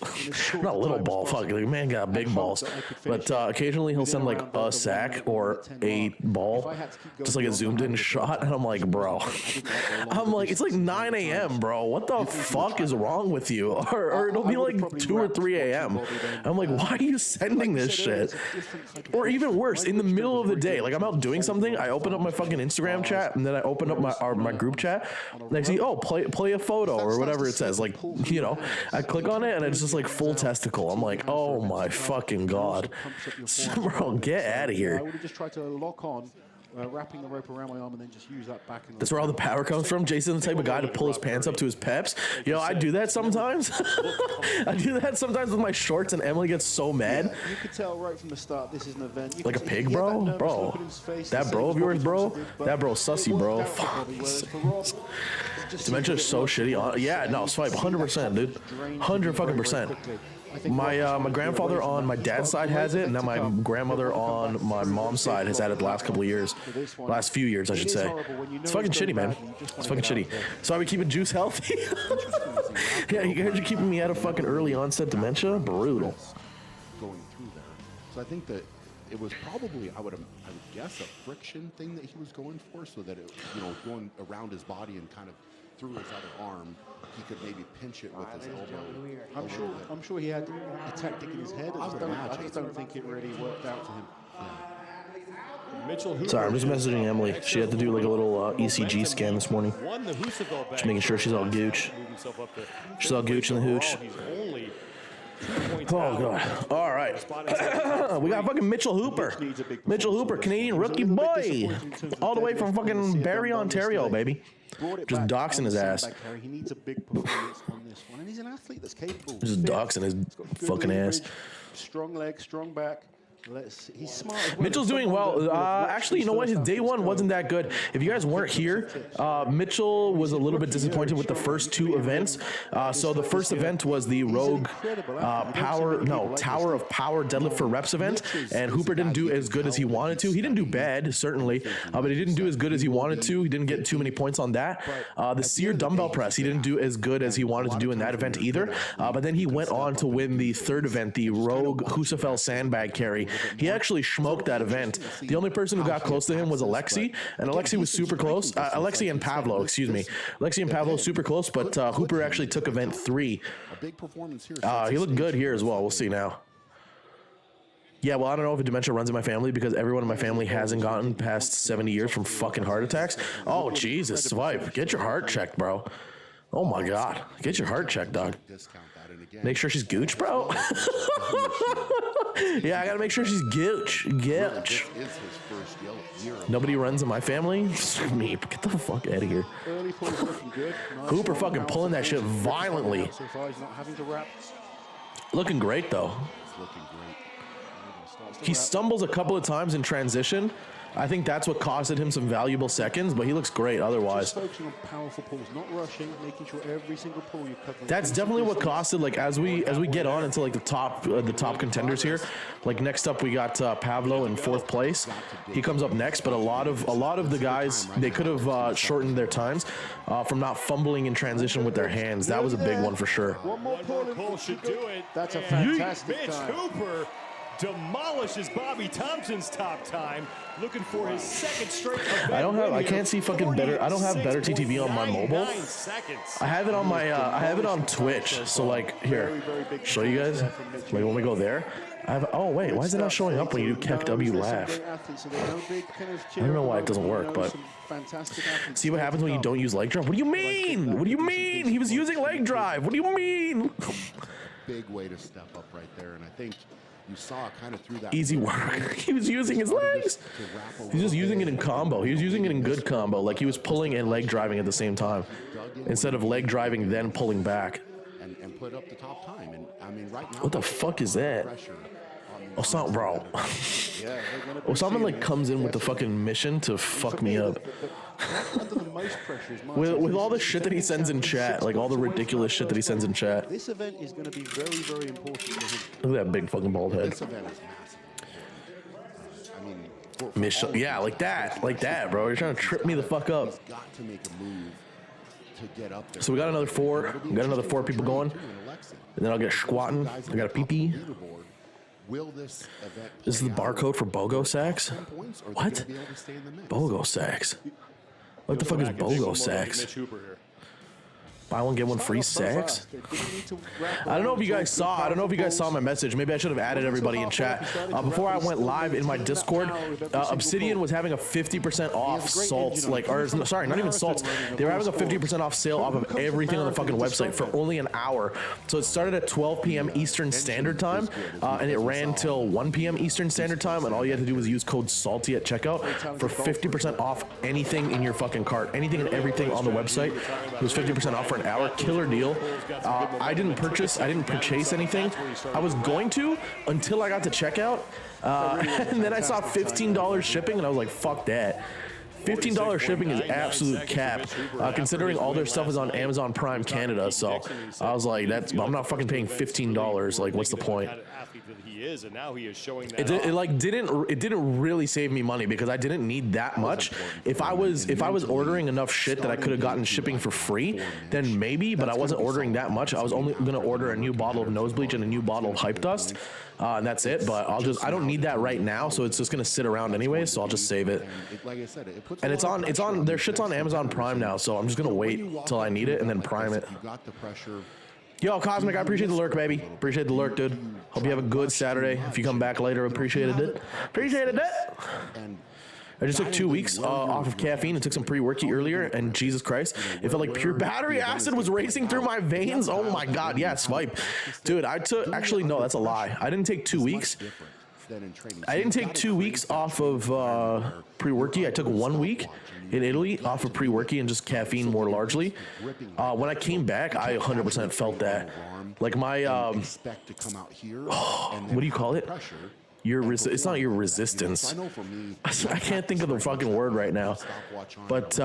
Not little ball, fuck. Like, man got big balls. But occasionally he'll send like a sack or a ball, just like a zoomed in shot, and I'm like, bro. I'm like, it's like 9 a.m., bro. What the fuck is wrong with you? Or it'll be like 2 or 3 a.m. I'm like, why are you sending this shit? Or even worse, in the middle of the day. Like I'm out doing something, I open up my fucking Instagram chat, and then I open up my group chat, and I see, oh, play a photo or whatever it says. Like, you know, I click on it, and it's just like full testicle. I'm like, oh my fucking god, bro, get out of here. I would have just tried to lock on, wrapping the rope around my arm, and then just use that back. That's where all the power comes from. Jason's the type of guy to pull his pants up to his peps. You know, I do that sometimes. I do that sometimes with my shorts, and Emily gets so mad. Yeah, you could tell right from the start this is an event. Like a pig, bro? Bro. That bro of yours, bro? That bro sussy, bro. Dementia is so shitty. Yeah, no, swipe 100%, dude. 100%. My grandfather on my dad's side has it, and now my grandmother on my mom's side has had it the last couple of years. Last few years, I should say. It's fucking shitty, man. It's fucking shitty. So I would keep it juice healthy. Yeah, you guys are keeping me out of fucking early onset dementia? Brutal. Going through there. So I think that it was probably, I would guess, a friction thing that he was going for, so that it, you know, going around his body and kind of through his other arm, he could maybe pinch it with his elbow. I'm sure he had a tactic in his head. I just don't think it really worked out for him. Sorry, I'm just messaging Emily. She had to do like a little ECG scan this morning. Just making sure she's all gooch. She's all gooch in the hooch. Oh god. All right. We got fucking Mitchell Hooper. Mitchell Hooper, Canadian rookie boy, all the way from fucking Barrie, Ontario, baby. Just doxing his ass. He needs a big performance on this one, and he's an athlete that's capable. Just doxing his fucking ass. Strong leg, strong back. He's smart as well. Mitchell's doing well. Actually, you know what? His day one wasn't that good. If you guys weren't here, Mitchell was a little bit disappointed with the first two events. So the first event was the Rogue Tower of Power Deadlift for Reps event, and Hooper didn't do as good as he wanted to. He didn't do bad, certainly, but he didn't do as good as he wanted to. He didn't get too many points on that. The Sear dumbbell press, he didn't do as good as he wanted to do in that event either. But then he went on to win the third event, the Rogue Husafel sandbag carry. He actually smoked that event. The only person who got close to him was Alexi, and Alexi was super close. Alexi and Pavlo, excuse me. Alexi and Pavlo super close, but Hooper actually took event 3. He looked good here as well. We'll see now. Yeah, well, I don't know if dementia runs in my family because everyone in my family hasn't gotten past 70 years from fucking heart attacks. Oh, Jesus, Swipe. Get your heart checked, bro. Oh, my God. Get your heart checked, dog. Make sure she's gooch, bro. Yeah, I gotta make sure she's gooch. Gooch. Nobody runs in my family? Me. Get the fuck out of here. Hooper fucking pulling that shit violently. Looking great, though. He stumbles a couple of times in transition. I think that's what costed him some valuable seconds, but he looks great otherwise. Just focusing on powerful pulls, not rushing, making sure every single pull you're covering. That's definitely what costed. Like as we get on into like the top contenders here. Like next up we got Pavlo in 4th place. He comes up next, but a lot of the guys, they could have shortened their times from not fumbling in transition with their hands. That was a big one for sure. One more pull should do it. That's a fantastic Mitch time. Hooper demolishes Bobby Thompson's top time, looking for his second straight event. I can't see fucking better. I don't have better TTV on my mobile. I have it on my I have it on Twitch. So like here, show you guys. Like when we go there, I have. Oh wait, why is it not showing up when you do Keck W laugh? I don't know why it doesn't work, but see what happens when you don't use leg drive. What do you mean? What do you mean? He was using leg drive. What do you mean? Big way to step up right there, and I think you saw kind of through that easy work. He was using his legs. He's just using it in combo. He was using it in good combo. Like he was pulling and leg driving at the same time, instead of leg driving then pulling back. and put up the top time. And I mean, right now, What the fuck is that? Osama, bro. Osama like comes in with the fucking mission to fuck me up. With all the shit that he sends in chat, like all the ridiculous shit that he sends in chat. This event is going to be very, very important for him. Look at that big fucking bald head. This event is massive. I mean, Mission, yeah, like that, bro. You're trying to trip me the fuck up. he's got to make a move to get up there. So we got another 4. We got another 4 people going, and then I'll get squatting. I got a pee-pee. Will this event This is the barcode for BOGO sacks. What? BOGO sacks. What the fuck is BOGO sacks? Buy one get one free sacks. I don't know if you guys saw. I don't know if you guys saw my message. Maybe I should have added everybody in chat. Before I went live in my Discord, Obsidian was having a 50% off salts. Like, or sorry, not even salts. They were having a 50% off sale off of everything on the fucking website for only an hour. So it started at 12 p.m. Eastern Standard Time, and it ran till 1 p.m. Eastern Standard Time. And all you had to do was use code SALTY at checkout for 50% off anything in your fucking cart, anything and everything on the website. It was 50% off for an hour. Killer deal. I didn't purchase anything. I was going to until I got to checkout, and then I saw $15 shipping, and I was like, fuck that. $15 shipping is absolute cap, considering all their stuff is on Amazon Prime Canada. So I was like, I'm not fucking paying $15. Like, what's the point? And now he is showing that it didn't really save me money because I didn't need that much. If I was ordering enough shit that I could have gotten shipping for free, then maybe, but I wasn't ordering that much. I was only gonna order a new bottle of nose bleach and a new bottle of Hype Dust, and that's it. But I don't need that right now, so it's just gonna sit around anyway, so I'll just save it. And it's on their shit's on Amazon Prime now, so I'm just gonna wait till I need it and then prime it. Yo, Cosmic, I appreciate the lurk, baby. Appreciate the lurk, dude. Hope you have a good Saturday. If you come back later, appreciated it. Appreciated it. I just took 2 weeks off of caffeine and took some pre-worky earlier, and Jesus Christ, it felt like pure battery acid was racing through my veins. Oh my God, yeah, swipe. Dude, actually, no, that's a lie. I didn't take 2 weeks. I didn't take 2 weeks off of pre-worky. I took 1 week in Italy off of pre-worky and just caffeine more largely. When I came back, I 100% felt that. Like my, what do you call it? it's not your resistance. I know for me, I can't think of the fucking word right now. But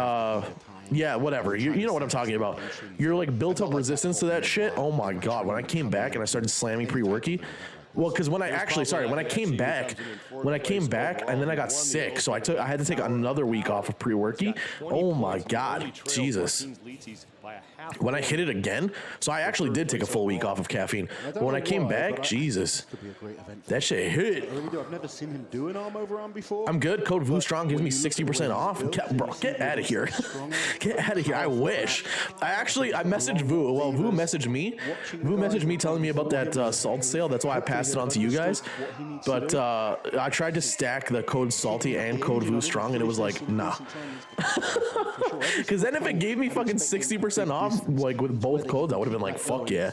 yeah, whatever. You know what I'm talking about. You're like built up resistance to that shit. Oh my god, when I came back and I started slamming pre-worky. Well, because when I came back and then I got sick, so I had to take another week off of pre-worky. Oh my god, Jesus. When I hit it again, so I actually did take a full week off of caffeine. But when I came back, Jesus, that shit hit. I've never seen him do an arm over arm before. I'm good. Code VooStrong gives me 60% off. Bro, get out of here. Get out of here. I wish. I messaged Voo. Well, Voo messaged me. Voo messaged me telling me about that salt sale. That's why I passed it on to you guys. But I tried to stack the code Salty and code VooStrong, and it was like, nah. Because then if it gave me fucking 60% off, like with both codes, I would have been like, fuck yeah.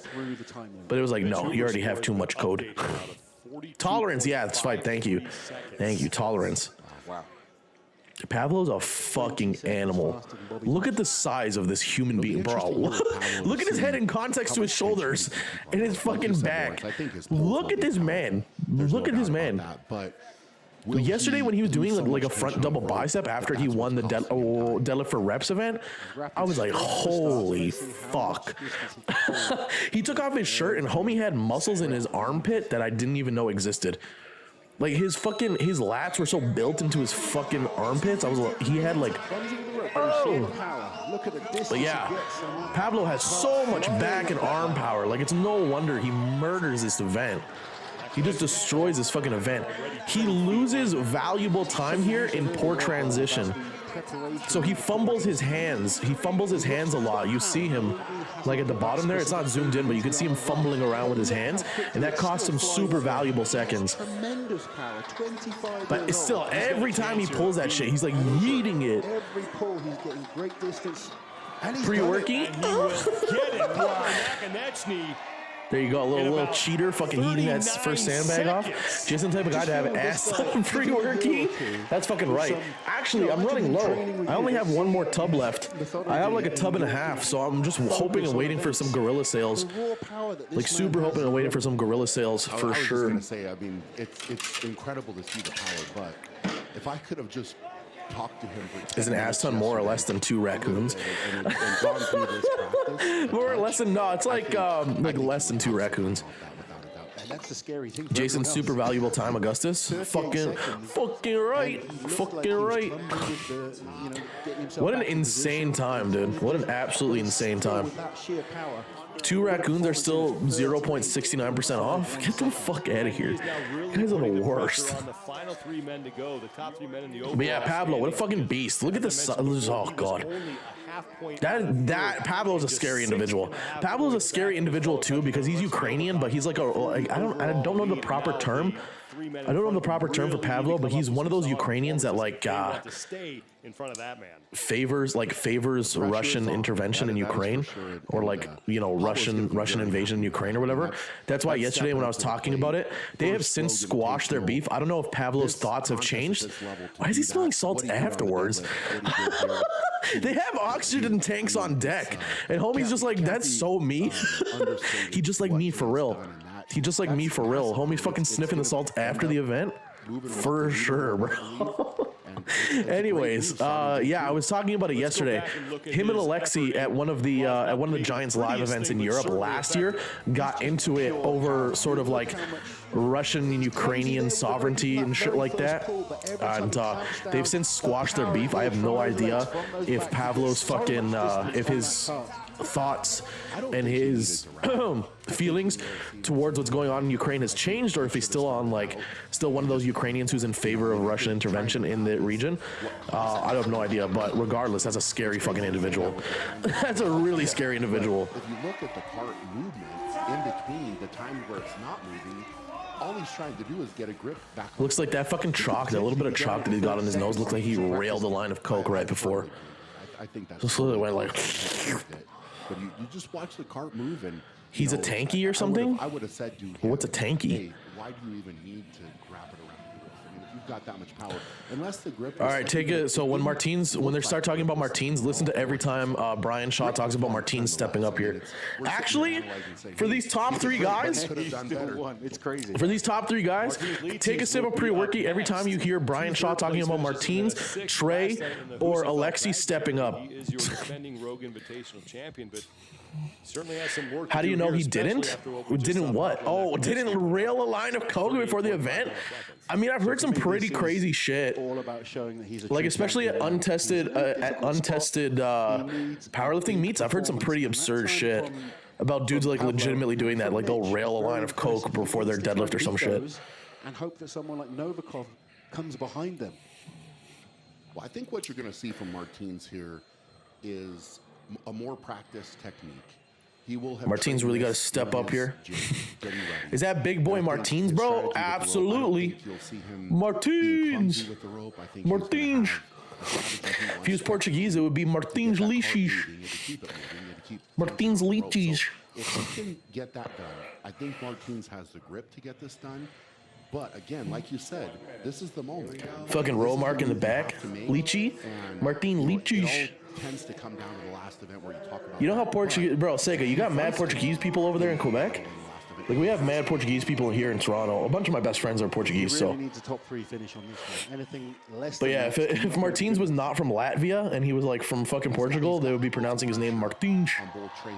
But it was like, no, you already have too much code. Tolerance, yeah, it's fine. Thank you. Thank you, tolerance. Pablo's a fucking animal. Look at the size of this human being, bro. Look at his head in context to his shoulders and his fucking back. Look at this man. Look at this man. Yesterday when he was doing like a front double bicep after he won the deadlift for reps event, I was like, holy fuck. He took off his shirt and homie had muscles in his armpit that I didn't even know existed. Like his lats were so built into his fucking armpits. He had like, but yeah, Pablo has so much back and arm power. Like it's no wonder he murders this event. He just destroys this fucking event. He loses valuable time here in poor transition. So he fumbles his hands. He fumbles his hands a lot. You see him like at the bottom there. It's not zoomed in, but you can see him fumbling around with his hands, and that costs him super valuable seconds. But it's still, every time he pulls that shit, he's like yeeting it. Every pull, he's getting great distance. Pre-worky. There you go, a little cheater fucking eating that first sandbag off. Just the type of guy to have ass pre-worky. That's fucking right. Actually, I'm running low. I only have one more tub left. I have like a tub and a half, so I'm just hoping and waiting for some gorilla sales. Like super hoping and waiting for some gorilla sales for sure. I was just gonna say, I mean, it's incredible to see the power, but if I could have just talk to him for is an ass ton more or less than 2 raccoons? and gone through this practice, more or less than, no, it's like less than 2 raccoons. And that's the scary thing. Jason, super valuable time, Augustus. Fucking right. Fucking right. What an insane time, dude. What an absolutely insane time. 2 raccoons are still 0.69% off. Get the fuck out of here. You guys are the worst. But yeah, Pablo, what a fucking beast. Look at this. Oh, God. That Pablo's a scary individual. Pablo's a scary individual, too, because he's Ukrainian, but he's like I don't know the proper term. I don't know the proper term for Pablo, but he's one of those Ukrainians that like favors Russian intervention in Ukraine, or like, you know, Russian invasion in Ukraine or whatever. That's why yesterday when I was talking about it, they have since squashed their beef. I don't know if Pablo's thoughts have changed. Why is he smelling salt afterwards? They have oxygen tanks on deck, and homie's just like, that's so me. He just like me for real. He just like me for real. Homie's fucking sniffing the salt after the event. For sure, bro. Anyways, yeah, I was talking about it yesterday. Him and Alexei at one of the Giants live events in Europe last year got into it over sort of like Russian and Ukrainian sovereignty and shit like that. And they've since squashed their beef. I have no idea if Pablo's fucking if his thoughts and his feelings towards what's going on in Ukraine has changed, or if he's still on still one of those Ukrainians who's in favor of Russian intervention in the region. I have no idea, but regardless, that's a scary fucking individual. That's a really scary individual. If you look at the cart movements in between the time where it's not moving, all he's trying to do is get a grip back. Looks like that fucking chalk, that little bit of chalk that he got on his nose, looked like he railed a line of coke right before. I think that's just literally went like. But you just watch the cart move, and he's a tanky or something. I would have said to him, what's a tanky? Hey, why do you even need to wrap it around? I mean, if you've got that much power. Unless the grip. All right, take it. So when they start talking about Martins, listen to every time Brian Shaw talks about Martins stepping up here. Actually, for these top 3 guys, It's crazy. for these top 3 guys, take a sip of pre-worky every time you hear Brian Shaw talking about Martins, Trey, or Alexi stepping up. He is your defending Rogue Invitational champion, but certainly has some work. How do you know he didn't? Didn't what? Oh, didn't rail a line of coke before the event? I mean, I've heard some pretty crazy shit. All about showing that he's a Like, true especially at champion. untested powerlifting meets, I've heard some pretty absurd shit about dudes like legitimately doing that. Like, they'll rail a line of coke before their deadlift or some shit. And hope that someone like Novikov comes behind them. Well, I think what you're going to see from Martins here is a more practiced technique. He will have Martins really got to step up here. Is that big boy Martins, bro? Absolutely. Martins. Martins. If he was Portuguese, it would be Martins Lichis. Martins Lichis. If he can get that done, I think Martins has the grip to get this done. But again, like you said, this is the moment. Fucking roll mark in the back. Lychee. Martin Lichis. Tends to come down to the last event where you talk about. You know how Portuguese, bro, Sega, you got mad Portuguese people over there in Quebec? Like, we have mad Portuguese people here in Toronto. A bunch of my best friends are Portuguese, He so. really needs a top 3 finish on this one. Anything less But than yeah, that, if Martins was not from Latvia and he was like from fucking Portugal, they would be pronouncing his name Martins. On both Trey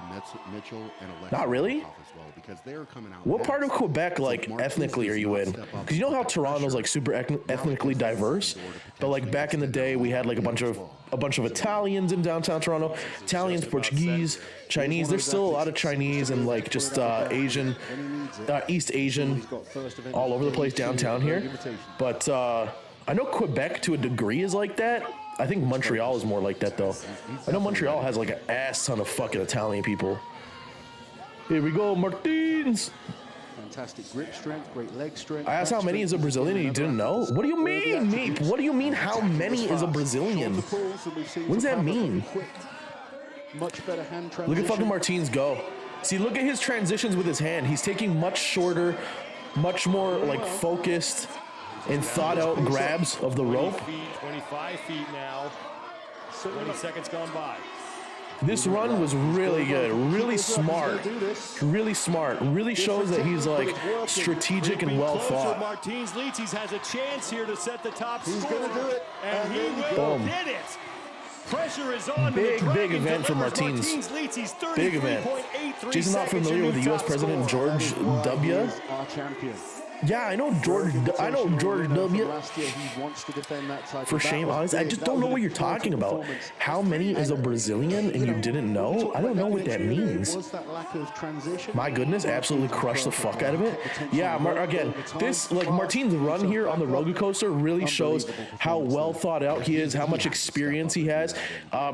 Mitchell and Alexis Not really? as well, because they're coming out. What part of Quebec, like, ethnically are you in? Because you know how Toronto's like super ethnically diverse, but like back in the day, we had like a bunch of Italians in downtown Toronto, Italians, Portuguese, Chinese. There's still a lot of Chinese and like just Asian, East Asian, all over the place downtown here. But I know Quebec to a degree is like that. I think Montreal is more like that though. I know Montreal has like an ass ton of fucking Italian people. Here we go, Martins. fantastic grip strength, great leg strength. I asked how many is a Brazilian and you didn't know? What do you mean, Meep? What do you mean how many is a Brazilian? What does that mean? Much better hand transition. Look at fucking Martins go. See, look at his transitions with his hand. He's taking much shorter, much more like focused and thought out grabs of the rope. 25 feet now. 20 seconds gone by. This run was really good, really smart, really smart. Really shows that he's like strategic and well thought. Martins Lichis has a chance here to set the top score. He's gonna do it, and he will Boom. get it. Pressure is on. Big event for Martins. Big event. Jason's not familiar with the U.S. President George W. Our champion. Yeah, I know George. I know George W. Last year, he wants to defend that title. For shame, honestly, I just don't know what you're talking about. How many is a Brazilian and you didn't know? I don't know what that means. Was that lack of transition? My goodness, absolutely crushed the fuck out of it. Yeah, again, this, like, Martin's run here on the roller coaster really shows how well thought out he is, how much experience he has.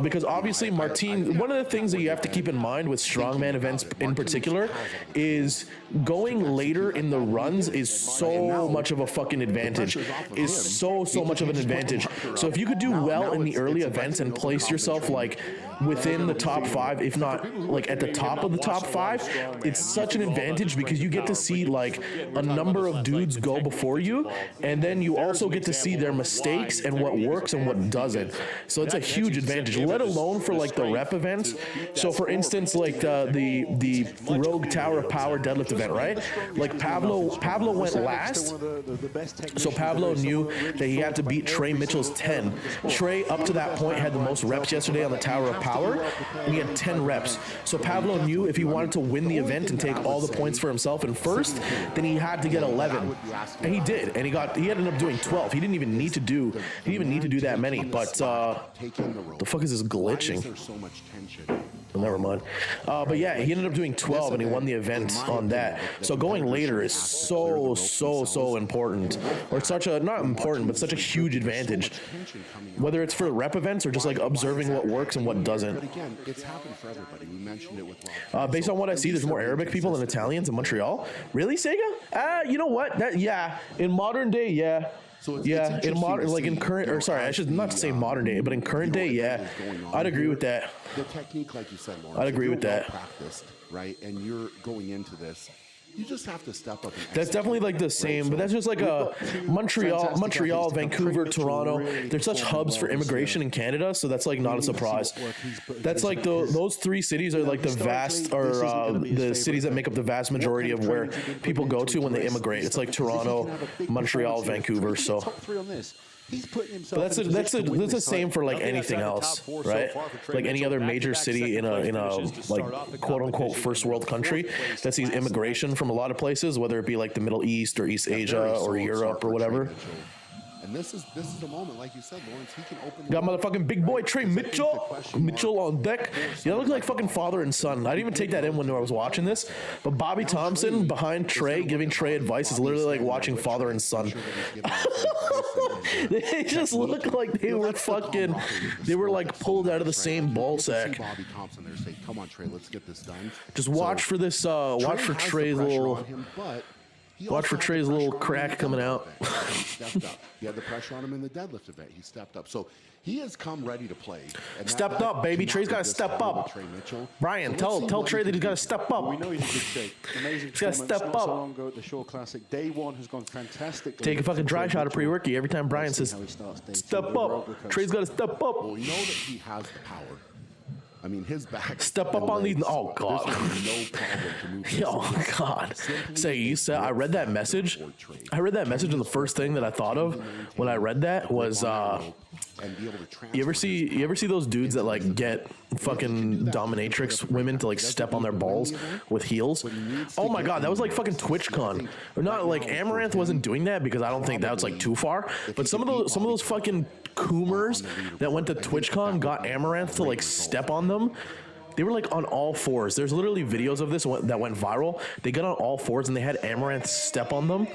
Because obviously, Martin, one of the things that you have to keep in mind with strongman events in particular is going later in the runs is so much of a fucking advantage. Is so much of an advantage. So if you could do well in the early events and place yourself like within the top 5, if not like at the top of the top 5, it's such an advantage because you get to see like a number of dudes go before you, and then you also get to see their mistakes and what works and what doesn't. So it's a huge advantage, let alone for like the rep events. So for instance, like the Rogue Tower of Power deadlift event, right? Like Pablo went last, so Pablo knew that he had to beat Trey Mitchell's 10. Trey, up to that point, had the most reps yesterday on the Tower of Power, and he had 10 reps. So Pablo knew if he wanted to win the event and take all the points for himself in first, then he had to get 11, and he did, and he ended up doing 12. He didn't even need to do that many. But the fuck is this glitching? Never mind. But yeah, he ended up doing 12 and he won the event on that. So going later is so important. Or such a, not important, but such a huge advantage. Whether it's for rep events or just like observing what works and what doesn't. But again, it's happened for everybody. We mentioned it with Rob. Based on what I see, there's more Arabic people than Italians in Montreal. Really, Sega? You know what? Yeah, in modern day, yeah. So it's Yeah, in modern, like in see, current, you know, or sorry, I should not say modern day, but in current day, yeah, I'd agree with that. The technique, like you said, Lawrence, I'd agree if with you're that. well practiced, right? And you're going into this, You just have to step up. And That's definitely like the same, but that's just like a Montreal, Vancouver, Toronto. They're such hubs for immigration in Canada, so that's like not a surprise. That's like those three cities are like the the cities that make up the vast majority of where people go to when they immigrate. It's like Toronto, Montreal, Vancouver. So. He's putting himself. But that's the same for like anything else, right? Like any other major city in a like quote unquote first world country that sees immigration from a lot of places, whether it be like the Middle East or East Asia or Europe or whatever. And this is a moment, like you said, Lawrence. He can open. Got motherfucking big boy Trey Mitchell. Mitchell on deck. Yeah, they look like fucking father and son. I didn't even take that in when I was watching this. But Bobby Thompson behind Trey, giving Trey advice, is literally like watching father and son. They just look like they were fucking. They were like pulled out of the same ball sack. Bobby Thompson there say, "Come on, Trey, let's get this done." Just watch for this. Watch for Trey's little. Watch for Trey's little crack coming out. He stepped up. He had the pressure on him in the deadlift event. He stepped up. So he has come ready to play. And stepped up, baby. Trey's got to step up. Brian, tell Trey that he's got to step up. We know he's a good shape. Amazing he's got to step up. Not so long ago at the Shore Classic. Day one has gone fantastic. Take a fucking dry shot of pre-worky every time Brian says, step up. Trey's got to step up. Well, we know that he has the power. I mean, his back. Step up on these. Oh God. No problem to move. Oh God. Say you said I read that message. I read that message, and the first thing that I thought of when I read that was, you ever see those dudes that like get fucking dominatrix women to like step on their balls with heels? Oh my God, that was like fucking TwitchCon. Or not like Amaranth wasn't doing that because I don't think that was like too far. But some of those fucking coomers that went to TwitchCon got Amaranth to like step on them. They were like on all fours. There's literally videos of this that went viral. They got on all fours and they had Amaranth step on them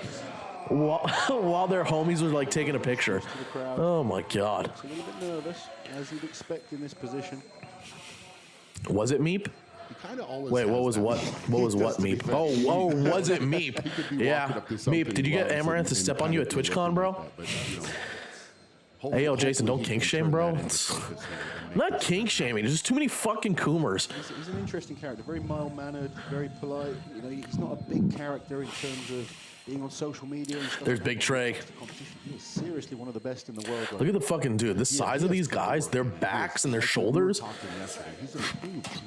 while their homies were like taking a picture. Oh my God. He's a little bit nervous, as you'd expect in this position. Was it Meep? Wait, what was what? What was what, Meep? Oh, was it Meep? Yeah, Meep. Did you get Amaranth to step on you at TwitchCon, bro? Hey, yo, Jason, don't kink shame, bro. Not kink shaming. There's just too many fucking coomers. He's an interesting character. Very mild-mannered, very polite. You know, he's not a big character in terms of being on social media and stuff. There's Big Trey. He is seriously one of the best in the world. Look at the fucking dude. The size of these guys, their backs and their shoulders.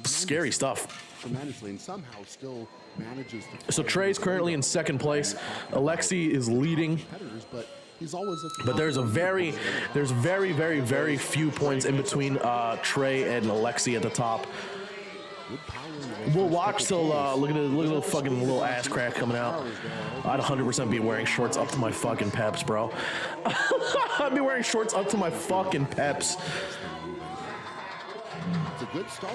Scary stuff. Tremendously, and somehow still manages to. So Trey's currently in second place. Alexi is leading. But there's very, very few points in between Trey and Alexi at the top. We'll watch till look at the fucking little ass crack coming out. I'd 100% be wearing shorts up to my fucking peps, bro. I'd be wearing shorts up to my fucking peps. It's a good start.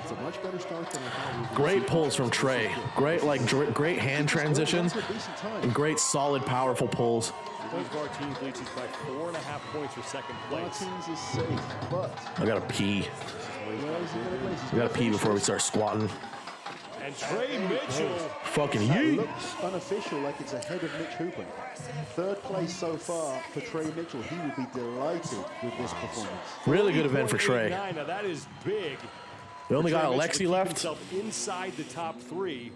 It's a much better start than I thought. Great pulls from Trey. Great hand transitions. And great, solid, powerful pulls. Those Martins leads by 4.5 points for second place. Martins is safe, but I gotta pee. We gotta pee before we start squatting. And Trey Mitchell. Fucking that yeet. looks unofficial, like it's ahead of Mitch Hooper. Third place so far for Trey Mitchell. He would be delighted with this performance. Really good event for Trey. Now that is big. We only got Alexi left. Himself inside the top three.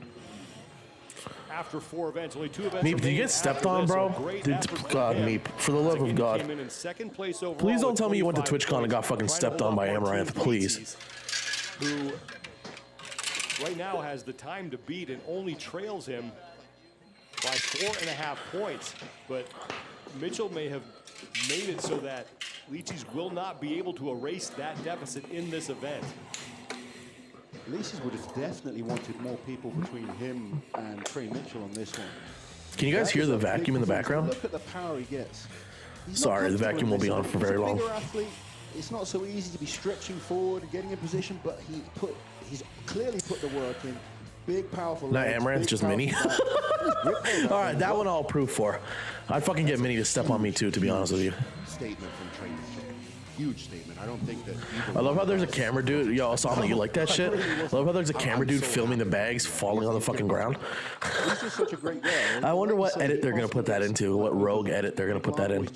After 4 events, only 2 events. Meep, did you get stepped on, bro? God, Meep, for the love of God. Please don't tell me you went to TwitchCon and got fucking stepped on by Amaranth, please. Who right now has the time to beat and only trails him by 4.5 points. But Mitchell may have made it so that Leachy's will not be able to erase that deficit in this event. Leachy's would have definitely wanted more people between him and Trey Mitchell on this one. Can you guys hear the vacuum in the background? Look at the power he gets. Sorry, the vacuum won't be on for very long. Athlete. It's not so easy to be stretching forward and getting in position, but he's clearly put the work in. Big, powerful. Not Amaranth, just Mini. All right, that one I'll approve for. I'd fucking get Mini to step on me too, to be honest with you. Statement from Trey Mitchell. Huge statement. I don't think that. I love how there's a camera dude. Yo, Osama, you like that shit? I love how there's a camera dude filming the bags falling on the fucking ground. He's just such a great guy. I wonder what edit they're gonna put that into. What rogue edit they're gonna put that in.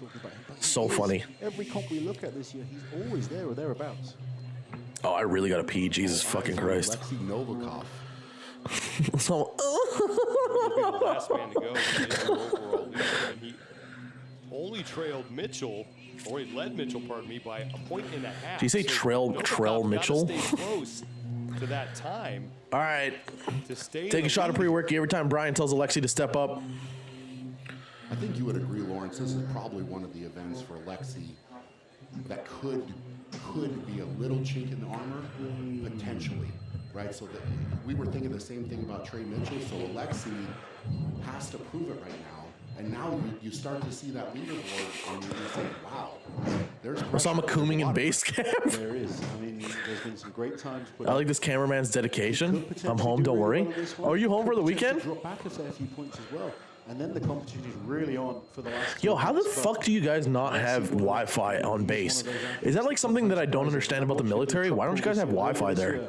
So funny. Every comp we look at this year, he's always there or thereabouts. Oh, I really gotta pee. Jesus fucking Christ. Alexei Novikov. So, He'd be the last man to go in the overall lead, and he only trailed Mitchell, or he led Mitchell, pardon me, by 1.5 points. Did you say Trell Mitchell? Stay close to that time. all right. To stay Take a shot of pre-work every time Brian tells Alexi to step up. I think you would agree, Lawrence. This is probably one of the events for Alexi that could be a little chink in the armor, potentially, right? So that we were thinking the same thing about Trey Mitchell. So Alexi has to prove it right now, and now you start to see that leaderboard, and you say, "Wow, there's." Osama Kooming in base camp. There is. I mean, there's been some great times. I like this cameraman's dedication. I'm home, don't worry. Oh, are you home for the weekend? Drop back a fair few points as well. And then the competition is really on for the last. Yo, how the fuck do you guys not have Wi-Fi on base? Is that like something that I don't understand about the military? Why don't you guys have Wi-Fi there?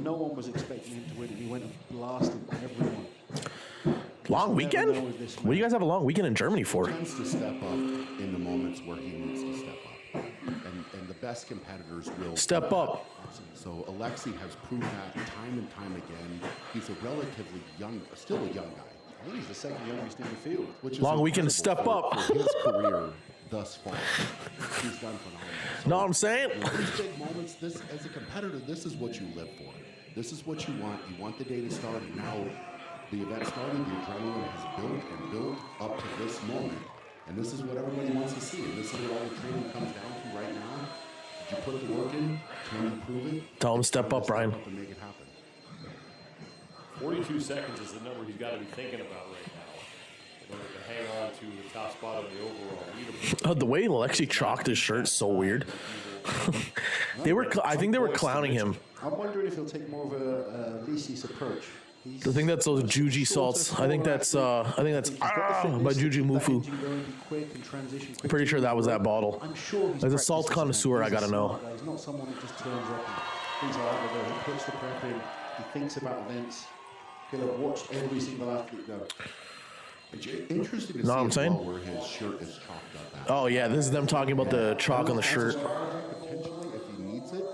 No one was expecting him to win, and he went and blasted everyone. Long weekend? What do you guys have a long weekend in Germany for? He tends to step up in the moments where he needs to step up, and the best competitors will Step up. So Alexi has proved that time and time again. He's a relatively young, still a young guy. I think he's the second youngest in the field. Which is Long weekend, incredible step up. for his career thus far. He's done phenomenal. So Know what I'm saying? these big moments, this as a competitor, this is what you live for. This is what you want. You want the day to start, and now the event started. The adrenaline has built and built up to this moment, and this is what everybody wants to see. And this is what all the training comes down to right now. Did you put the work in? Can you prove it? Tell him step up, Brian. And make it happen. 42 seconds is the number he's got to be thinking about right now in order to hang on to the top spot of the overall leaderboard. The way Alexi chalked his shirt is so weird. I think they were clowning him. I'm wondering if he'll take more of a Lisis approach. I think that's those Juji salts. I think that's by Juji Mufu. I'm pretty sure that was that bottle. I'm sure As a salt connoisseur, I gotta know. He's not someone who just turns up and things are out there. He puts the prep in. He thinks about events. He'll have watched every single athlete go. It's interesting to see Know what I'm saying? as well where his shirt is chalked up at. Oh yeah, this is them talking about the chalk on the shirt. Potentially, if he needs it,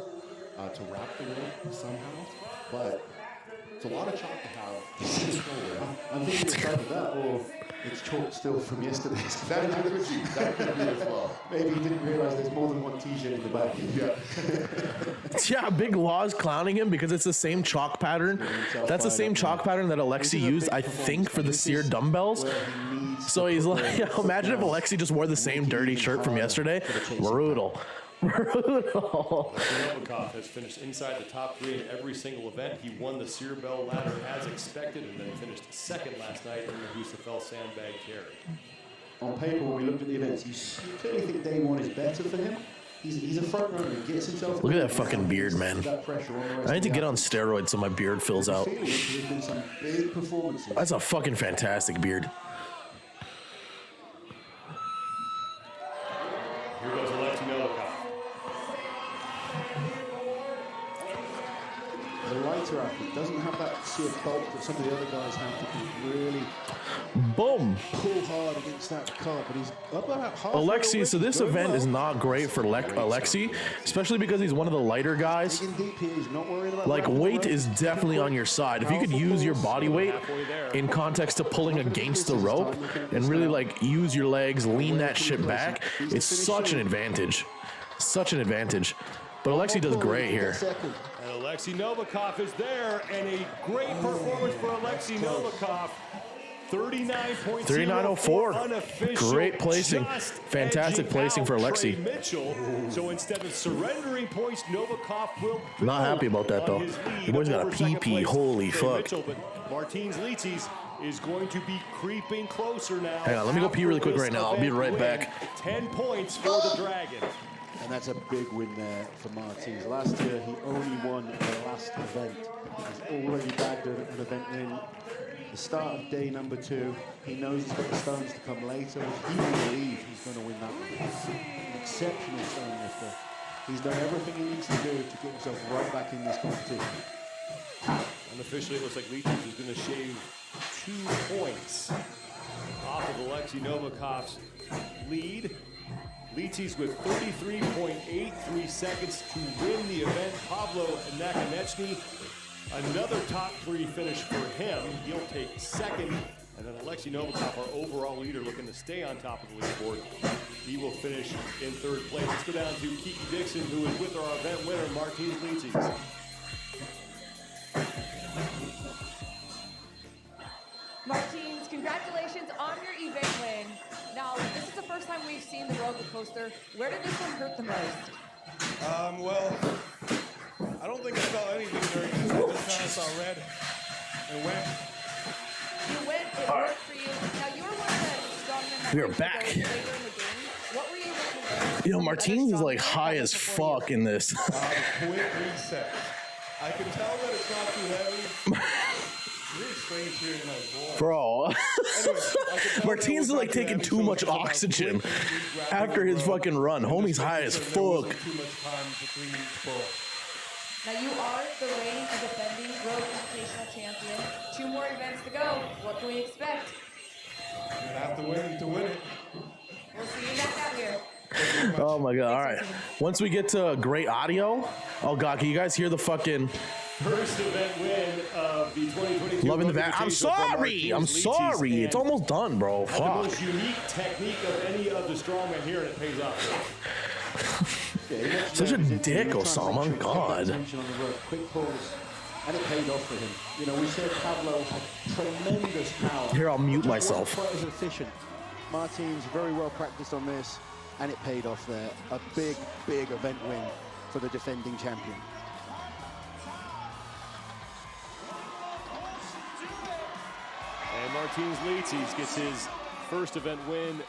to wrap the rope somehow. But it's a lot of chalk to have. I'm thinking it's either that or it's chalk still from yesterday. That could be as well. Maybe he didn't realize there's more than one t-shirt in the back. Yeah. Yeah, Big Law's clowning him because it's the same chalk pattern. That's the same chalk pattern that Alexi used, I think, for the seared dumbbells. So he's like, imagine if Alexi just wore the same dirty shirt from yesterday. Brutal. Brutal. Novakov has finished inside the top 3 in every single event. He won the Sear Bell ladder as expected, and then finished second last night in the Husafel sandbag carry. On paper, when we looked at the events, you clearly think day one is better for him. He's a front runner. He gets himself. Look at that fucking beard, man. I need to get on steroids so my beard fills out. There's been some big performances. That's a fucking fantastic beard. Here goes Alexi Novakov. The lighter athlete doesn't have that sheer bulk that some of the other guys have to really Boom. pull hard against that car, but he's up about half. Alexi, so this event is not great for Alexi, especially because he's one of the lighter guys. Digging deep here, he's not worried about Like, wrapping weight around. is definitely on your side. If you could use your body weight in context to pulling against the rope and really like use your legs, lean that shit back, it's such an advantage. Such an advantage. But Alexi does great here. And Alexi Novakov is there, and a great performance for Alexi Novakov. 39.04 39.04. unofficial. Great placing. Just Fantastic edging placing out for Trey Alexi. Mitchell. So instead of surrendering points, Novakov will Not happy about that, though. on his lead Your boy's got a over second PP. place Holy Trey fuck. Mitchell, but Martins Litis is going to be creeping closer now. Hang on, let me go pee really quick right now. I'll be right back. 10 points for the Dragon. And that's a big win there for Martins. Last year, he only won the last event. He's already bagged an event win. The start of day number 2, he knows he's got the stones to come later. He will believe he's going to win that one. An exceptional stone lifter. He's done everything he needs to do to get himself right back in this competition. Unofficially, it looks like Litis is going to shave 2 points off of Alexi Novakov's lead. Litis with 33.83 seconds to win the event. Pablo Nakonechny Another top 3 finish for him. He'll take second. And then Alexei Novikov, our overall leader, looking to stay on top of the leaderboard. He will finish in 3rd place. Let's go down to Kiki Dixon, who is with our event winner, Martine Litzes. Martins, congratulations on your event win. Now, this is the first time we've seen the roller coaster. Where did this one hurt the most? Well, I don't think I felt anything during this. I just kind of saw red and went. You went, it worked for you. Now, you were one of the strongmen that We are went back. later in the game. What were you able to learn? You know, Martins is like high as fuck in this. Quick reset. I can tell that it's not too heavy. It's really strange hearing my voice. Bro. Anyway, I can tell Martins is that like it's not taking heavy, too so much it's about oxygen quick and rapid after his row. fucking run. And Homie's just high making as sure there wasn't fuck. too much time between each pull. Now, you are the reigning and defending Road Invitational champion. 2 more events to go. What can we expect? You have to win to win it. We'll see you back out here. Oh my god. All right. Once we get to great audio. Oh god, can you guys hear the fucking First event win of the 2022 loving the Road back? I'm Invitational from sorry. I'm Martins sorry. Litzes, It's and almost done, bro. the Fuck. most unique technique of any of the strongmen here, and it pays off. Such a dick, Osama. God. On the road, quick pulls, and it paid off for him. You know, we said Pablo had tremendous power. Here, I'll mute Just myself. wasn't quite as efficient. Martin's very well practiced on this, and it paid off there. A big, big event win for the defending champion. And Martins Litzes gets his first event win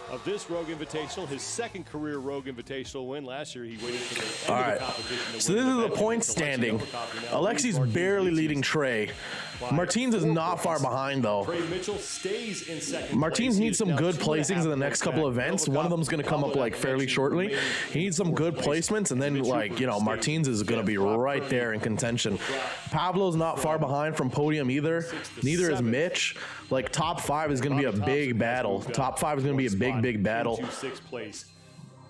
of this Rogue Invitational, his 2nd career Rogue Invitational win. Last year, he waited for the end All of right. the competition to So win this is the event. point It's Alexei standing. Novikov who now Alexei's leads Martins barely Litzes leading Trey. by Martins is 4 not far points. behind though. Trey Mitchell stays in 2nd Martins place. He needs is some now good 2.5 placings in the next points couple back. events. One of them's going to come up like fairly shortly. He needs some good placements, and then like, you know, Martins is going to be right there in contention. Pablo's not far behind from podium either. Neither is Mitch. Like top 5 is going to be a big battle. Top 5 is going to be a big, big battle. Into 6th place,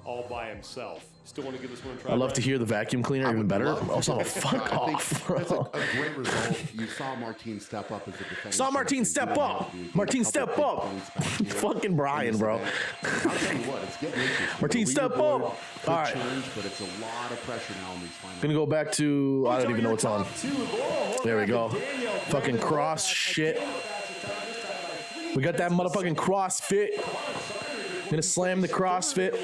all by himself. Still want to give this one a try. I'd love to hear the vacuum cleaner even better. love- Also, fuck I think off. That's a great result. You saw Martin step up as a defender. Saw Martin step up. Martin step up. Fucking Brian, bro. I'll tell you what, it's getting interesting. Martin, The step leaderboard up. could All right. change, but it's a lot of pressure now in these finals. Gonna go back to, I don't even know what's on. There we go. Fucking cross shit. We got that motherfucking CrossFit. Gonna slam the CrossFit.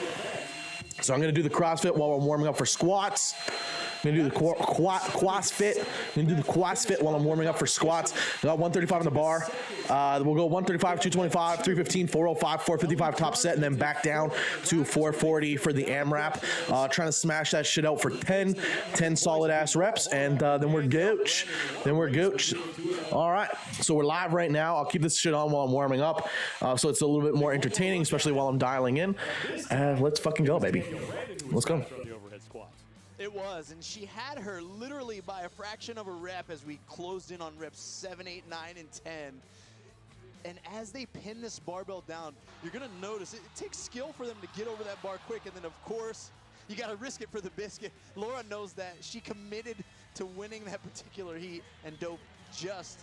So I'm gonna do the CrossFit while I'm warming up for squats. I'm gonna do the CrossFit. I'm gonna do the CrossFit while I'm warming up for squats. I got 135 on the bar. We'll go 135, 225, 315, 405, 455 top set, and then back down to 440 for the AMRAP. Trying to smash that shit out for 10 solid ass reps, and then we're gooch. All right, so we're live right now. I'll keep this shit on while I'm warming up, so it's a little bit more entertaining, especially while I'm dialing in. Let's fucking go, baby. Let's go. It was, and she had her literally by a fraction of a rep as we closed in on reps 7, 8, 9, and 10. And as they pin this barbell down, you're gonna notice it takes skill for them to get over that bar quick, and then of course, you gotta risk it for the biscuit. Laura knows that. She committed to winning that particular heat and dove just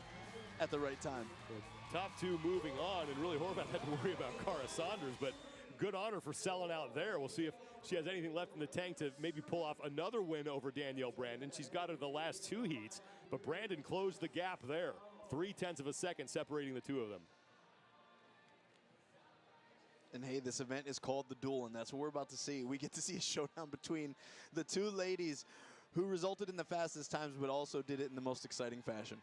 at the right time. Top 2 moving on, and really Horvath had to worry about Cara Saunders, but good on her for selling out there. We'll see if she has anything left in the tank to maybe pull off another win over Danielle Brandon. She's got her the last 2 heats, but Brandon closed the gap there. 0.3 of a second separating the 2 of them. And hey, this event is called The Duel, and that's what we're about to see. We get to see a showdown between the 2 ladies who resulted in the fastest times, but also did it in the most exciting fashion.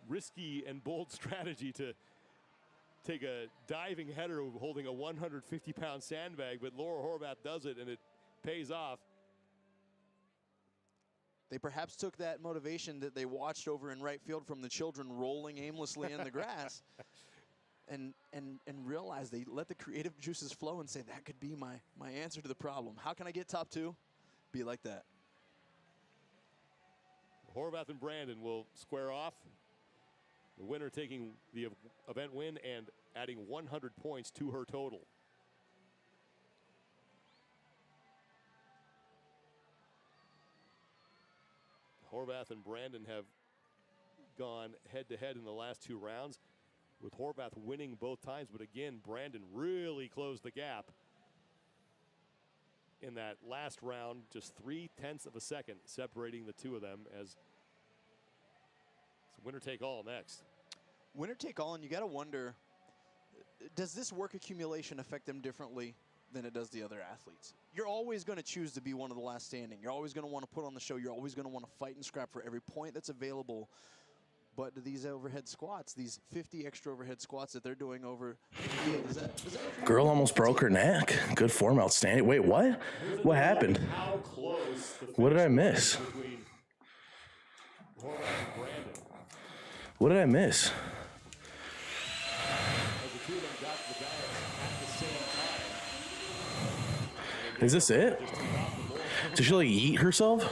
Risky and bold strategy to take a diving header holding a 150-pound sandbag, but Laura Horvath does it, and it pays off. They perhaps took that motivation that they watched over in right field from the children rolling aimlessly in the grass and realized they let the creative juices flow and say, that could be my answer to the problem. How can I get top 2? Be like that. Horvath and Brandon will square off. The winner taking the event win and adding 100 points to her total. Horvath and Brandon have gone head-to-head in the last 2 rounds, with Horvath winning both times. But again, Brandon really closed the gap in that last round, just 0.3 of a second separating the two of them, as it's winner take all next. Winner take all, and you got to wonder, does this work accumulation affect them differently than it does the other athletes? You're always going to choose to be one of the last standing. You're always going to want to put on the show. You're always going to want to fight and scrap for every point that's available. But these overhead squats, these 50 extra overhead squats that they're doing over, is that Girl almost broke her neck. Good form, outstanding. Wait, what? What happened? How close the What did I miss? between Horvath and Brandon. What did I miss? As the two of them got to the balance at the same time. Is this it? Did she like eat herself?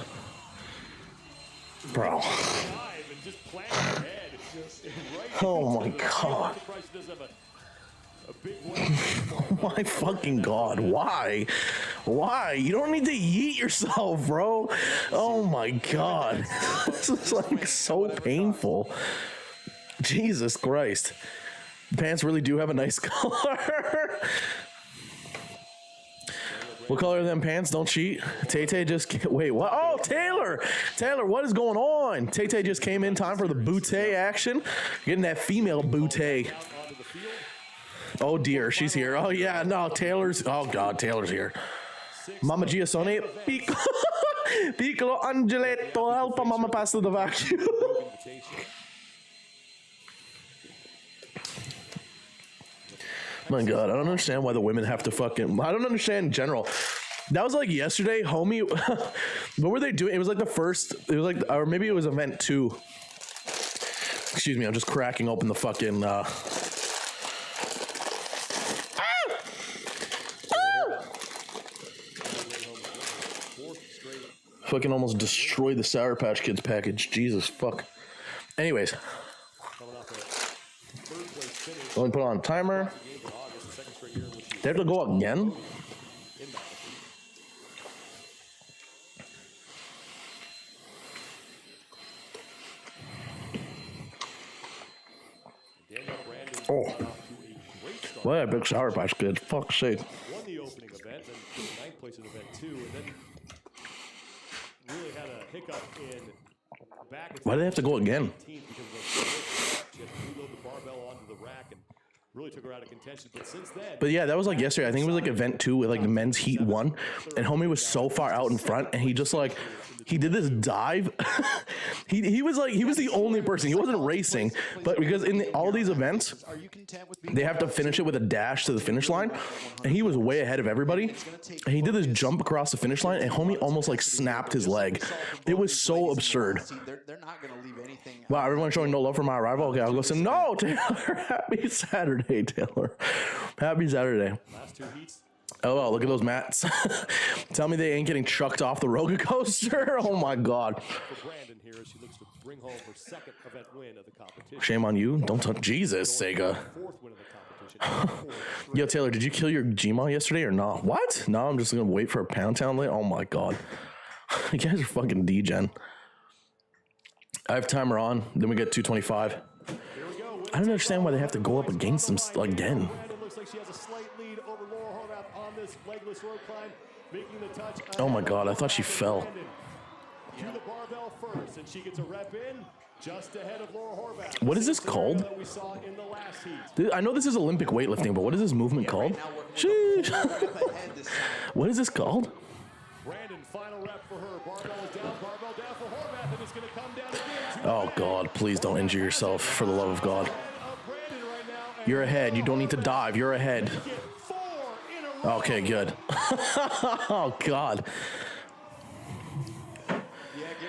Bro. Dive and just plant her head right Oh into my the God. field. Surprised she doesn't have a big one. Oh my fucking God. Why? Why? You don't need to eat yourself, bro. Oh my God. This is like so painful. Jesus Christ. Pants really do have a nice color. What color are them pants? Don't cheat. Tay-Tay just... Wait, what? Oh, Taylor! Taylor, what is going on? Tay-Tay just came in time for the bootay action. Getting that female bootay. Oh, dear. She's here. Oh, yeah. No, Taylor's... Oh, God. Taylor's here. Mama Giasone. Piccolo Angeletto. Help a mama pass to the vacuum. My God, I don't understand why the women have to fucking... I don't understand in general. That was like yesterday, homie. What were they doing? It was like the first... It was like... Or maybe it was event 2. Excuse me, I'm just cracking open the fucking... Fucking almost destroyed the Sour Patch Kids package. Jesus, fuck. Anyways. Let me put on a timer. They have to go again? Oh. Well, yeah, big Sour Patch Kids. Fuck's sake. Won the opening event, then took 9th place in event 2, and then really had a hiccup in back. Why do they have to go again? Because of she had to reload the barbell onto the rack and really took her out of contention. But since then... But yeah, that was like yesterday. I think it was like event 2 with like the men's heat 1. And homie was so far out in front and he just like... He did this dive. he was the only person. He wasn't racing, but because in all these events, they have to finish it with a dash to the finish line, and he was way ahead of everybody. And he did this jump across the finish line, and homie almost like snapped his leg. It was so absurd. Wow, everyone's showing no love for my arrival. Okay, I'll go say no, Taylor. Happy Saturday, Taylor. Happy Saturday. Last 2 heats. Oh, well, look at those mats. Tell me they ain't getting chucked off the roller coaster. Oh, my God. For Brandon here, as she looks to bring home her 2nd event win of the competition. Shame on you. Don't touch Jesus, Sega. 4th win of the competition. Yo, Taylor, did you kill your Gmail yesterday or not? What? No, I'm just going to wait for a Pound Town late. Oh, my God. You guys are fucking degen. I have timer on. Then we get 225. I don't understand why they have to go up against them again. Looks like she has a slight lead over Laura Horvath on this legless rope climb, making the touch. Oh my God, I thought she fell. To the barbell first, and she gets a rep in just ahead of Laura Horvath. What is this called? That we saw in the last heat. I know this is Olympic weightlifting, but what is this movement called? Sheesh. What is this called? Brandon, final rep for her. Barbell is down for Horvath, and it's going to come down again. Oh God, please don't injure yourself for the love of God. You're ahead. You don't need to dive. You're ahead. Okay, good. Oh God.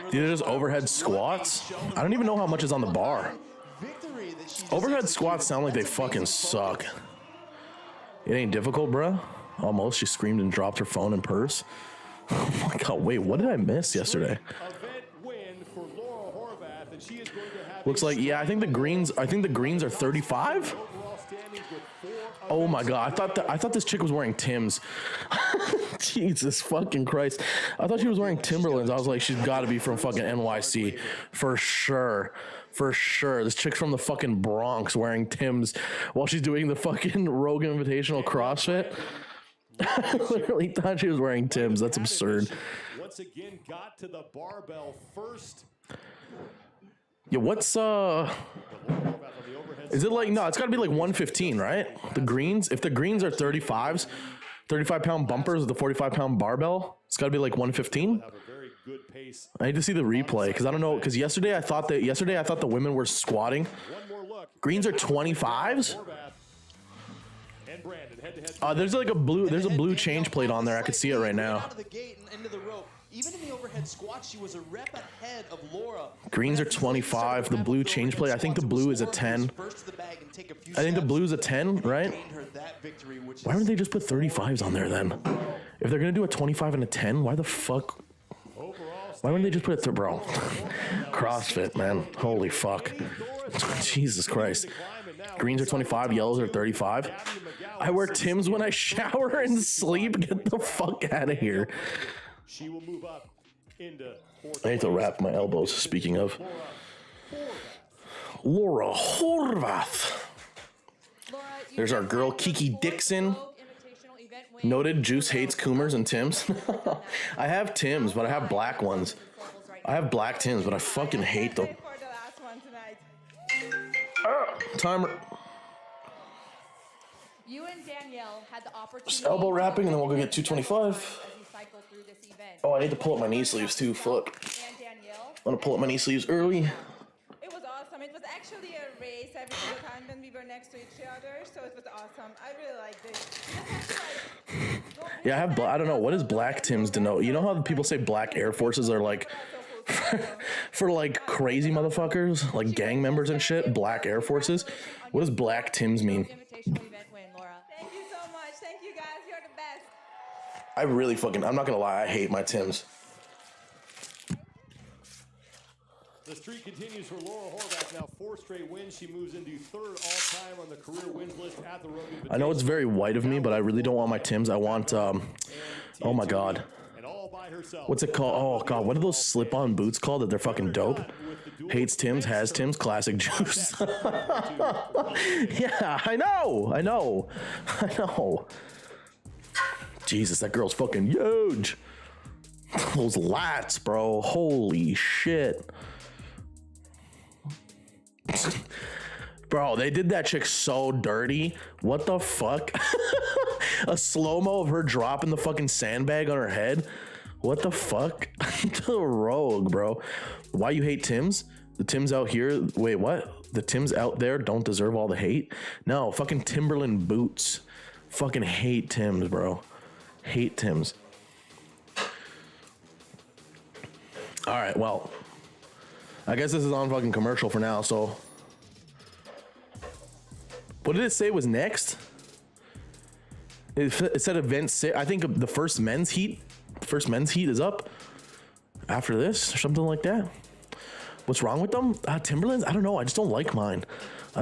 These are just overhead squats. I don't even know how much is on the bar. Overhead squats sound like they fucking suck. It ain't difficult, bro. Almost. She screamed and dropped her phone and purse. Oh my God. Wait, what did I miss yesterday? Looks like, yeah, I think the greens are 35. standings with 4 Oh my events god, I thought this chick was wearing Tim's. Jesus fucking Christ. I thought she was wearing Timberlands. I was like, she's gotta be from fucking NYC. For sure. For sure. This chick's from the fucking Bronx wearing Tim's while she's doing the fucking Rogan Invitational CrossFit. I literally thought she was wearing Tim's. That's absurd. Once again got to the barbell first. Yeah, what's is it like, no, it's gotta be like 115, right? The greens, if the greens are 35s, 35-pound bumpers with the 45-pound barbell, it's gotta be like 115. Have a very good pace. I need to see the replay because I don't know, because yesterday I thought the women were squatting. One more look. Greens are 25s. And Brandon head-to-head. There's like a blue change plate on there. I could see it right now. Out of the gate and into the rope. Even in the overhead squat, she was a rep ahead of Laura. Greens are 25. The blue change plate, I think the blue is a 10. I think the blue is a 10, right? Why wouldn't they just put 35s on there then? If they're gonna do a 25 and a 10, why the fuck? Why wouldn't they just put it through, bro? CrossFit, man. Holy fuck. Jesus Christ. Greens are 25, yellows are 35. I wear Tim's when I shower and sleep. Get the fuck out of here. She will move up into I need to wrap my elbows, speaking of. Laura Horvath. There's our girl Kiki Dixon. Noted Juice hates Coomers and Tim's. I have Tim's, but I have black ones. I have black Tim's, but I fucking hate them. Timer. You and Danielle had the opportunity. Just elbow wrapping, and then we'll go get 225. Oh, I need to pull up my knee sleeves too. Fuck. And Danielle. I'm gonna pull up my knee sleeves early. It was awesome. It was actually a race every single time when we were next to each other, so it was awesome. I really liked it. Yeah, I have. I don't know, what does black Tim's denote? You know how people say black Air Forces are like for like crazy motherfuckers, like gang members and shit? Black Air Forces. What does black Tim's mean? Thank you so much. Thank you guys. You're the best. I really fucking. I'm not gonna lie. I hate my Tim's. The streak continues for Laura Horvath. Now 4 straight wins. She moves into 3rd all-time on the career wins list at the Rogan. I know it's very white of me, but I really don't want my Tim's. I want. Oh my god. And all by herself. What's it called? Oh god, what are those slip-on boots called that they're fucking dope? Hates Tim's, has Tim's, classic Juice. Yeah, I know. Jesus, that girl's fucking huge. Those lats, bro. Holy shit. Bro, they did that chick so dirty. What the fuck? A slow-mo of her dropping the fucking sandbag on her head. What the fuck? The rogue, bro. Why you hate Tim's? The Tim's out here. Wait, what? The Tim's out there don't deserve all the hate? No, fucking Timberland boots. Fucking hate Tim's, bro. Hate Tim's. All right, well, I guess this is on fucking commercial for now, so. What did it say was next? It said event 6. I think the first men's heat is up after this or something like that. What's wrong with them? Timberlands? I don't know. I just don't like mine. I